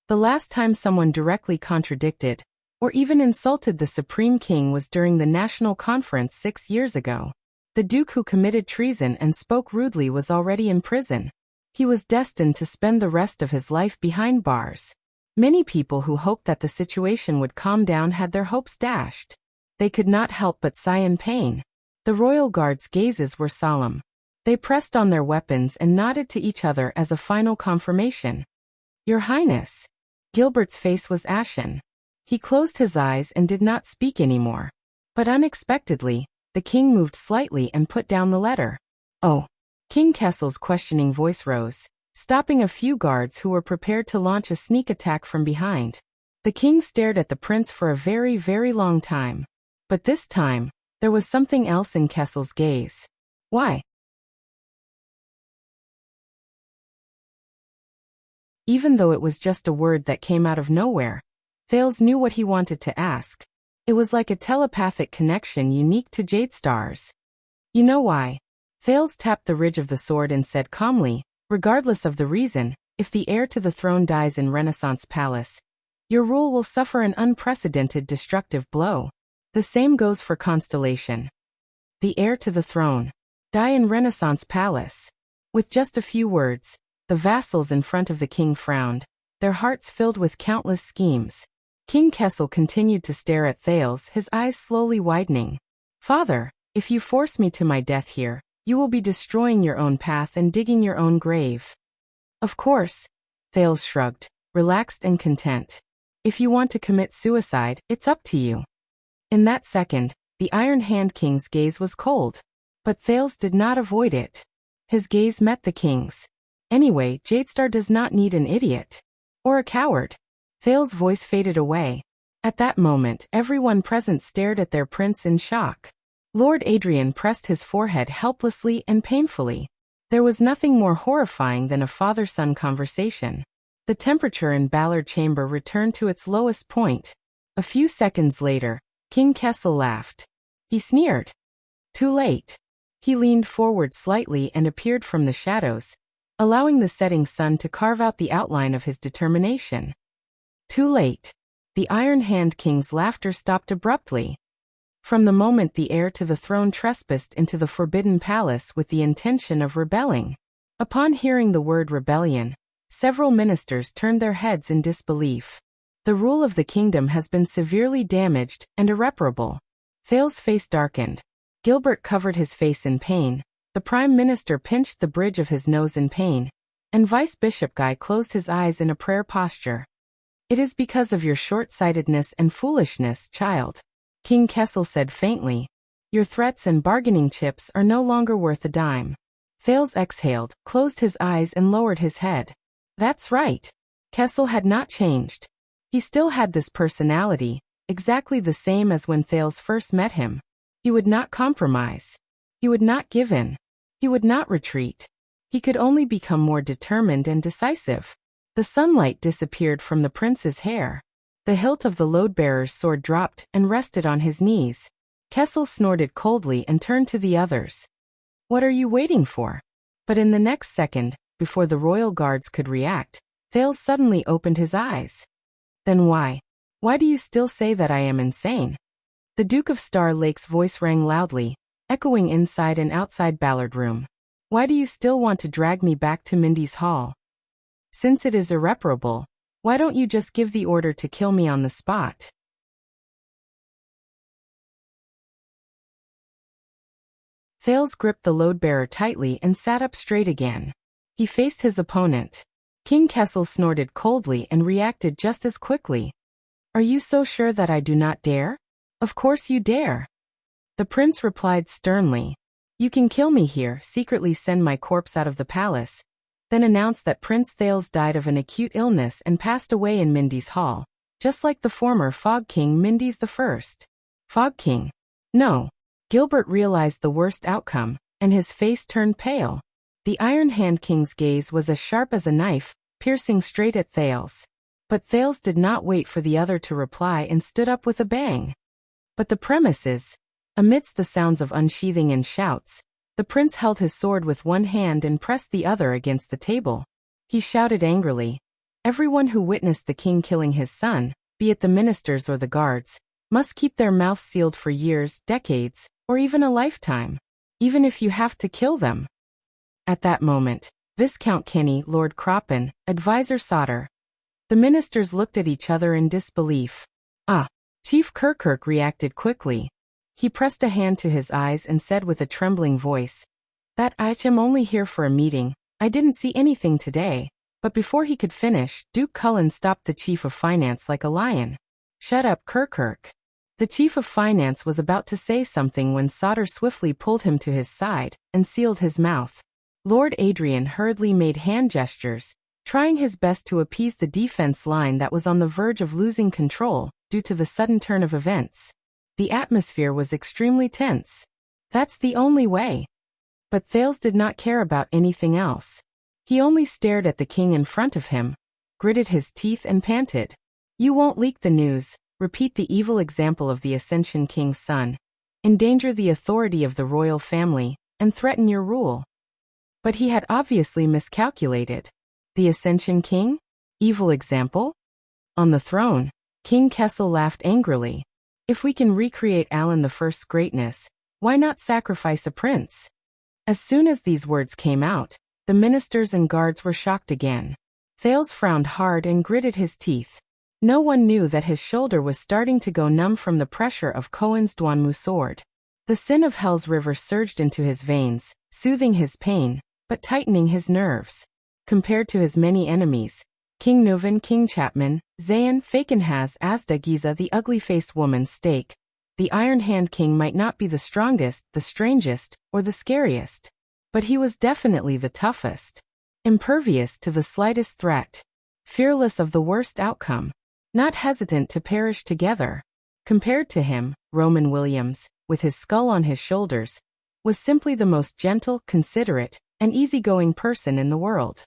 the last time someone directly contradicted, or even insulted the Supreme King was during the National Conference 6 years ago. The Duke who committed treason and spoke rudely was already in prison. He was destined to spend the rest of his life behind bars. Many people who hoped that the situation would calm down had their hopes dashed. They could not help but sigh in pain. The royal guards' gazes were solemn. They pressed on their weapons and nodded to each other as a final confirmation. Your Highness. Gilbert's face was ashen. He closed his eyes and did not speak anymore. But unexpectedly, the king moved slightly and put down the letter. Oh. King Kessel's questioning voice rose, stopping a few guards who were prepared to launch a sneak attack from behind. The king stared at the prince for a very, very long time. But this time, there was something else in Kessel's gaze. Why? Even though it was just a word that came out of nowhere, Thales knew what he wanted to ask. It was like a telepathic connection unique to Jadestar's. You know why? Thales tapped the ridge of the sword and said calmly, regardless of the reason, if the heir to the throne dies in Renaissance Palace, your rule will suffer an unprecedented destructive blow. The same goes for Constellation. The heir to the throne. Die in Renaissance Palace. With just a few words, the vassals in front of the king frowned, their hearts filled with countless schemes. King Kessel continued to stare at Thales, his eyes slowly widening. Father, if you force me to my death here, you will be destroying your own path and digging your own grave. Of course. Thales shrugged, relaxed and content. If you want to commit suicide, it's up to you. In that second, the Iron Hand King's gaze was cold. But Thales did not avoid it. His gaze met the king's. Anyway, Jadestar does not need an idiot. Or a coward. Thales' voice faded away. At that moment, everyone present stared at their prince in shock. Lord Adrian pressed his forehead helplessly and painfully. There was nothing more horrifying than a father-son conversation. The temperature in Ballard Chamber returned to its lowest point. A few seconds later, King Kessel laughed. He sneered. Too late. He leaned forward slightly and appeared from the shadows, allowing the setting sun to carve out the outline of his determination. Too late. The Iron Hand King's laughter stopped abruptly. From the moment the heir to the throne trespassed into the Forbidden Palace with the intention of rebelling. Upon hearing the word rebellion, several ministers turned their heads in disbelief. The rule of the kingdom has been severely damaged and irreparable. Thales' face darkened. Gilbert covered his face in pain. The Prime Minister pinched the bridge of his nose in pain, and Vice Bishop Guy closed his eyes in a prayer posture. It is because of your short-sightedness and foolishness, child. King Kessel said faintly. Your threats and bargaining chips are no longer worth a dime. Thales exhaled, closed his eyes and lowered his head. That's right. Kessel had not changed. He still had this personality, exactly the same as when Thales first met him. He would not compromise. He would not give in. He would not retreat. He could only become more determined and decisive. The sunlight disappeared from the prince's hair. The hilt of the load-bearer's sword dropped and rested on his knees. Kessel snorted coldly and turned to the others. What are you waiting for? But in the next second, before the royal guards could react, Thales suddenly opened his eyes. Then why? Why do you still say that I am insane? The Duke of Star Lake's voice rang loudly, echoing inside and outside Ballard Room. Why do you still want to drag me back to Mindy's Hall? Since it is irreparable, why don't you just give the order to kill me on the spot? Thales gripped the load-bearer tightly and sat up straight again. He faced his opponent. King Kessel snorted coldly and reacted just as quickly. Are you so sure that I do not dare? Of course you dare. The prince replied sternly. You can kill me here, secretly send my corpse out of the palace, then announce that Prince Thales died of an acute illness and passed away in Mindy's Hall, just like the former Fog King Mindy's the First. Fog King? No. Gilbert realized the worst outcome, and his face turned pale. The Iron Hand King's gaze was as sharp as a knife, piercing straight at Thales. But Thales did not wait for the other to reply and stood up with a bang. But the premise is, amidst the sounds of unsheathing and shouts, the prince held his sword with one hand and pressed the other against the table. He shouted angrily. Everyone who witnessed the king killing his son, be it the ministers or the guards, must keep their mouths sealed for years, decades, or even a lifetime. Even if you have to kill them. At that moment, Viscount Kenny, Lord Croppen, Advisor Sauter. The ministers looked at each other in disbelief. Chief Kirkirk reacted quickly. He pressed a hand to his eyes and said with a trembling voice, "That I am only here for a meeting. I didn't see anything today." But before he could finish, Duke Cullen stopped the chief of finance like a lion. "Shut up, Kirk." The chief of finance was about to say something when Sauter swiftly pulled him to his side and sealed his mouth. Lord Adrian hurriedly made hand gestures, trying his best to appease the defense line that was on the verge of losing control due to the sudden turn of events. The atmosphere was extremely tense. That's the only way. But Thales did not care about anything else. He only stared at the king in front of him, gritted his teeth and panted. "You won't leak the news, repeat the evil example of the Ascension King's son, endanger the authority of the royal family, and threaten your rule." But he had obviously miscalculated. The Ascension King? Evil example? On the throne, King Kessel laughed angrily. "If we can recreate Alan I's greatness, why not sacrifice a prince?" As soon as these words came out, the ministers and guards were shocked again. Thales frowned hard and gritted his teeth. No one knew that his shoulder was starting to go numb from the pressure of Cohen's Duanmu sword. The sin of Hell's River surged into his veins, soothing his pain, but tightening his nerves. Compared to his many enemies, King Nuvan, King Chapman, Zayn, Fakenhaz, Asda Giza, the ugly-faced woman Stake, the Iron Hand King might not be the strongest, the strangest, or the scariest. But he was definitely the toughest. Impervious to the slightest threat. Fearless of the worst outcome. Not hesitant to perish together. Compared to him, Roman Williams, with his skull on his shoulders, was simply the most gentle, considerate, and easygoing person in the world.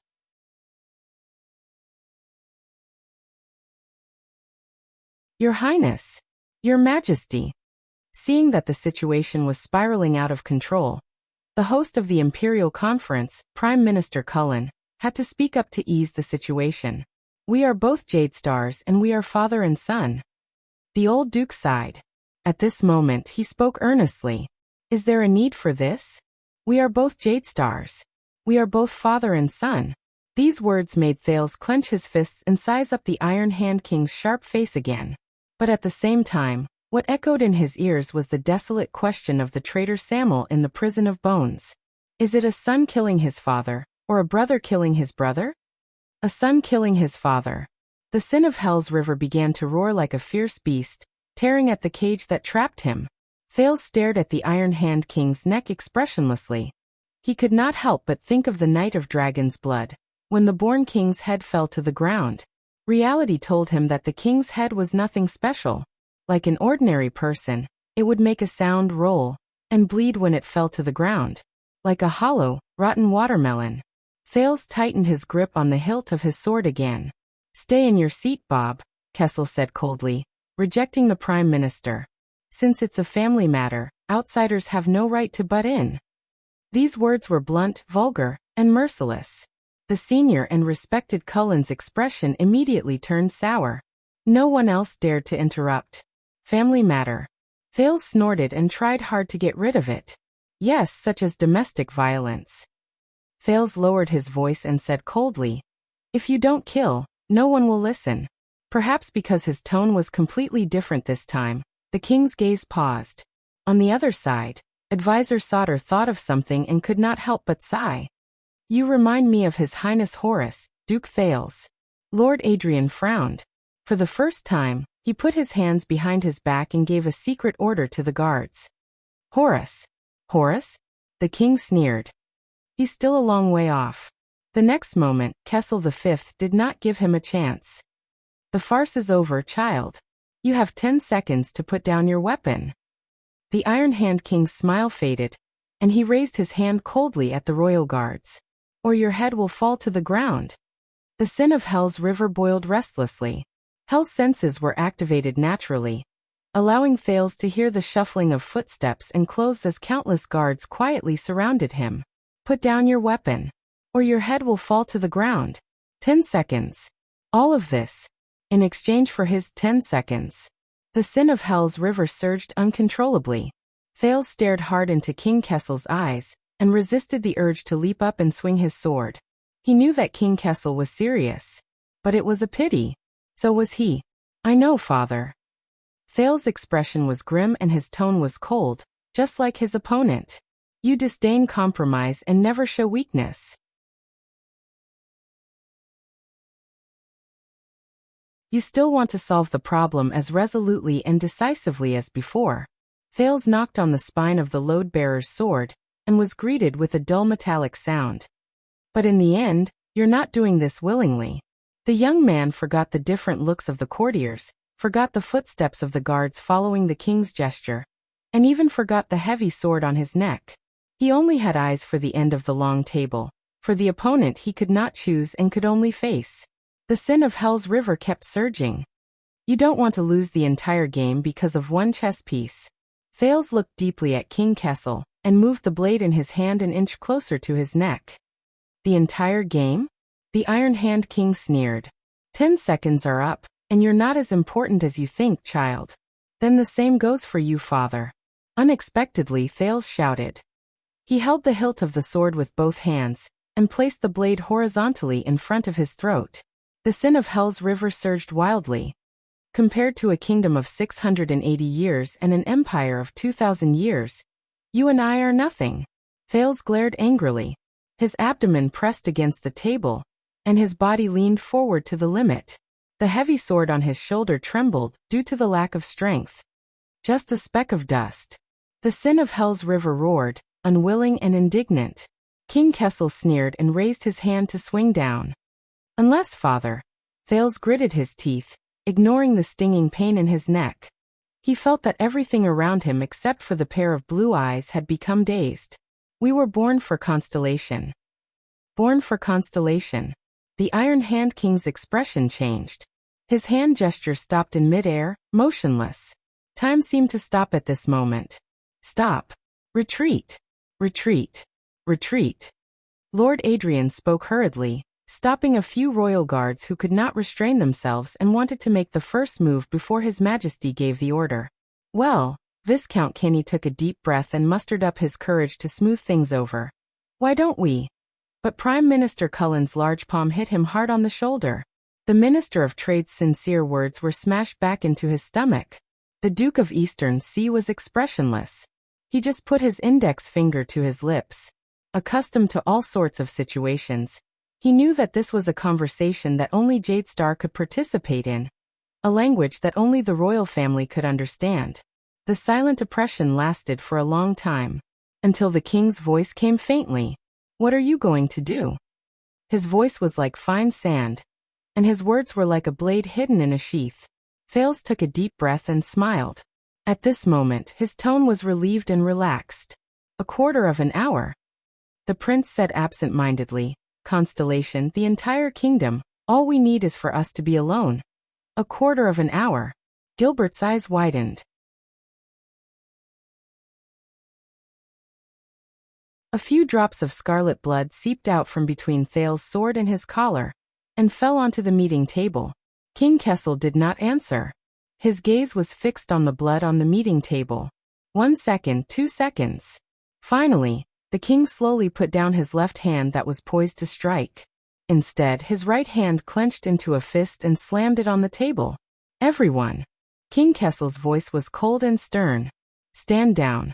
"Your Highness, Your Majesty." Seeing that the situation was spiraling out of control, the host of the Imperial Conference, Prime Minister Cullen, had to speak up to ease the situation. "We are both Jade Stars and we are father and son." The old Duke sighed. At this moment he spoke earnestly. "Is there a need for this? We are both Jade Stars. We are both father and son." These words made Thales clench his fists and size up the Iron Hand King's sharp face again. But at the same time, what echoed in his ears was the desolate question of the traitor Samuel in the prison of bones. Is it a son killing his father, or a brother killing his brother? A son killing his father. The sin of Hell's River began to roar like a fierce beast, tearing at the cage that trapped him. Thales stared at the Iron Hand King's neck expressionlessly. He could not help but think of the night of Dragon's Blood, when the Born King's head fell to the ground. Reality told him that the king's head was nothing special. Like an ordinary person, it would make a sound, roll, and bleed when it fell to the ground. Like a hollow, rotten watermelon. Thales tightened his grip on the hilt of his sword again. "Stay in your seat, Bob," Kessel said coldly, rejecting the Prime Minister. "Since it's a family matter, outsiders have no right to butt in." These words were blunt, vulgar, and merciless. The senior and respected Cullen's expression immediately turned sour. No one else dared to interrupt. Family matter. Thales snorted and tried hard to get rid of it. Yes, such as domestic violence. Thales lowered his voice and said coldly, "If you don't kill, no one will listen." Perhaps because his tone was completely different this time, the king's gaze paused. On the other side, Advisor Sauter thought of something and could not help but sigh. "You remind me of His Highness Horace, Duke Thales." Lord Adrian frowned. For the first time, he put his hands behind his back and gave a secret order to the guards. "Horace? Horace?" The king sneered. "He's still a long way off." The next moment, Kessel V did not give him a chance. "The farce is over, child. You have 10 seconds to put down your weapon." The Iron Hand King's smile faded, and he raised his hand coldly at the royal guards. "Or your head will fall to the ground." The sin of Hell's River boiled restlessly. Hell's senses were activated naturally, allowing Thales to hear the shuffling of footsteps and clothes as countless guards quietly surrounded him. "Put down your weapon, or your head will fall to the ground." 10 seconds. All of this, in exchange for his 10 seconds. The sin of Hell's River surged uncontrollably. Thales stared hard into King Kessel's eyes, and resisted the urge to leap up and swing his sword. He knew that King Kessel was serious. But it was a pity. So was he. "I know, father." Thal's expression was grim and his tone was cold, just like his opponent. You disdain compromise and never show weakness. You still want to solve the problem as resolutely and decisively as before. Thales knocked on the spine of the load-bearer's sword, and was greeted with a dull metallic sound. But in the end, you're not doing this willingly. The young man forgot the different looks of the courtiers, forgot the footsteps of the guards following the king's gesture, and even forgot the heavy sword on his neck. He only had eyes for the end of the long table, for the opponent he could not choose and could only face. The sin of Hell's River kept surging. You don't want to lose the entire game because of one chess piece. Thales looked deeply at King Kessel, and moved the blade in his hand an inch closer to his neck. The entire game? The Iron Hand King sneered. 10 seconds are up, and you're not as important as you think, child. Then the same goes for you, father. Unexpectedly, Thales shouted. He held the hilt of the sword with both hands, and placed the blade horizontally in front of his throat. The sin of Hell's River surged wildly. Compared to a kingdom of 680 years and an empire of 2,000 years, you and I are nothing. Thales glared angrily. His abdomen pressed against the table, and his body leaned forward to the limit. The heavy sword on his shoulder trembled due to the lack of strength. Just a speck of dust. The sin of Hell's River roared, unwilling and indignant. King Kessel sneered and raised his hand to swing down. Unless, father. Thales gritted his teeth, ignoring the stinging pain in his neck. He felt that everything around him except for the pair of blue eyes had become dazed. We were born for constellation. Born for constellation. The Iron Hand King's expression changed. His hand gesture stopped in midair, motionless. Time seemed to stop at this moment. Stop. Retreat. Retreat. Retreat. Lord Adrian spoke hurriedly, stopping a few royal guards who could not restrain themselves and wanted to make the first move before His Majesty gave the order. Well, Viscount Kenny took a deep breath and mustered up his courage to smooth things over. Why don't we? But Prime Minister Cullen's large palm hit him hard on the shoulder. The Minister of Trade's sincere words were smashed back into his stomach. The Duke of Eastern Sea was expressionless. He just put his index finger to his lips. Accustomed to all sorts of situations, he knew that this was a conversation that only Jadestar could participate in, a language that only the royal family could understand. The silent oppression lasted for a long time, until the king's voice came faintly. What are you going to do? His voice was like fine sand, and his words were like a blade hidden in a sheath. Thales took a deep breath and smiled. At this moment, his tone was relieved and relaxed. A quarter of an hour. The prince said absent-mindedly, Constellation, the entire kingdom, all we need is for us to be alone. A quarter of an hour. Gilbert's eyes widened. A few drops of scarlet blood seeped out from between Thales' sword and his collar, and fell onto the meeting table. King Kessel did not answer. His gaze was fixed on the blood on the meeting table. 1 second, 2 seconds. Finally, the king slowly put down his left hand that was poised to strike. Instead, his right hand clenched into a fist and slammed it on the table. Everyone. King Kessel's voice was cold and stern. Stand down.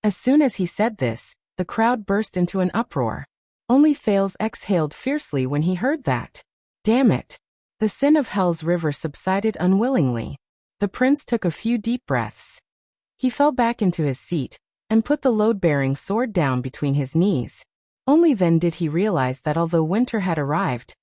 As soon as he said this, the crowd burst into an uproar. Only Thales exhaled fiercely when he heard that. Damn it. The sin of Hell's River subsided unwillingly. The prince took a few deep breaths. He fell back into his seat, and put the load-bearing sword down between his knees. Only then did he realize that although winter had arrived,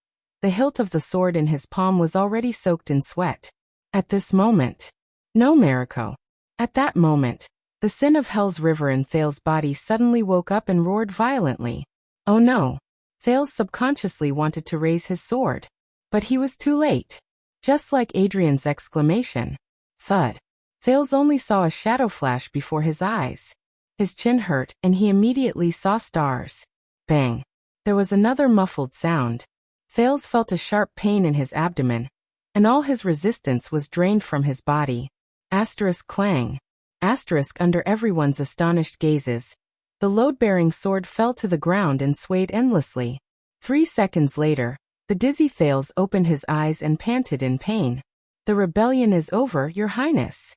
the hilt of the sword in his palm was already soaked in sweat. At this moment. No, Mariko. At that moment, the sin of Hell's River in Thales' body suddenly woke up and roared violently. Oh no. Thales subconsciously wanted to raise his sword. But he was too late. Just like Adrian's exclamation. Thud. Thales only saw a shadow flash before his eyes. His chin hurt, and he immediately saw stars. Bang. There was another muffled sound. Thales felt a sharp pain in his abdomen, and all his resistance was drained from his body. Asterisk clang. Asterisk under everyone's astonished gazes. The load-bearing sword fell to the ground and swayed endlessly. 3 seconds later, the dizzy Thales opened his eyes and panted in pain. The rebellion is over, Your Highness.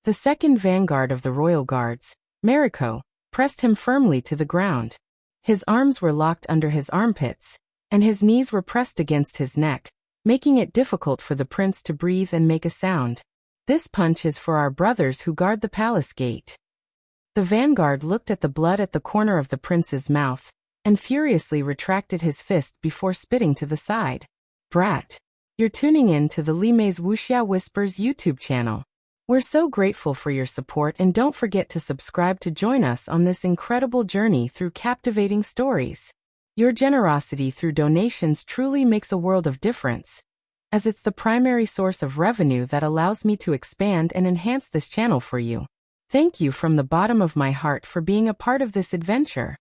The second vanguard of the royal guards, Mariko, pressed him firmly to the ground. His arms were locked under his armpits, and his knees were pressed against his neck, making it difficult for the prince to breathe and make a sound. This punch is for our brothers who guard the palace gate. The vanguard looked at the blood at the corner of the prince's mouth, and furiously retracted his fist before spitting to the side. Brat. You're tuning in to the Lime's Wuxia Whispers YouTube channel. We're so grateful for your support, and don't forget to subscribe to join us on this incredible journey through captivating stories. Your generosity through donations truly makes a world of difference, as it's the primary source of revenue that allows me to expand and enhance this channel for you. Thank you from the bottom of my heart for being a part of this adventure.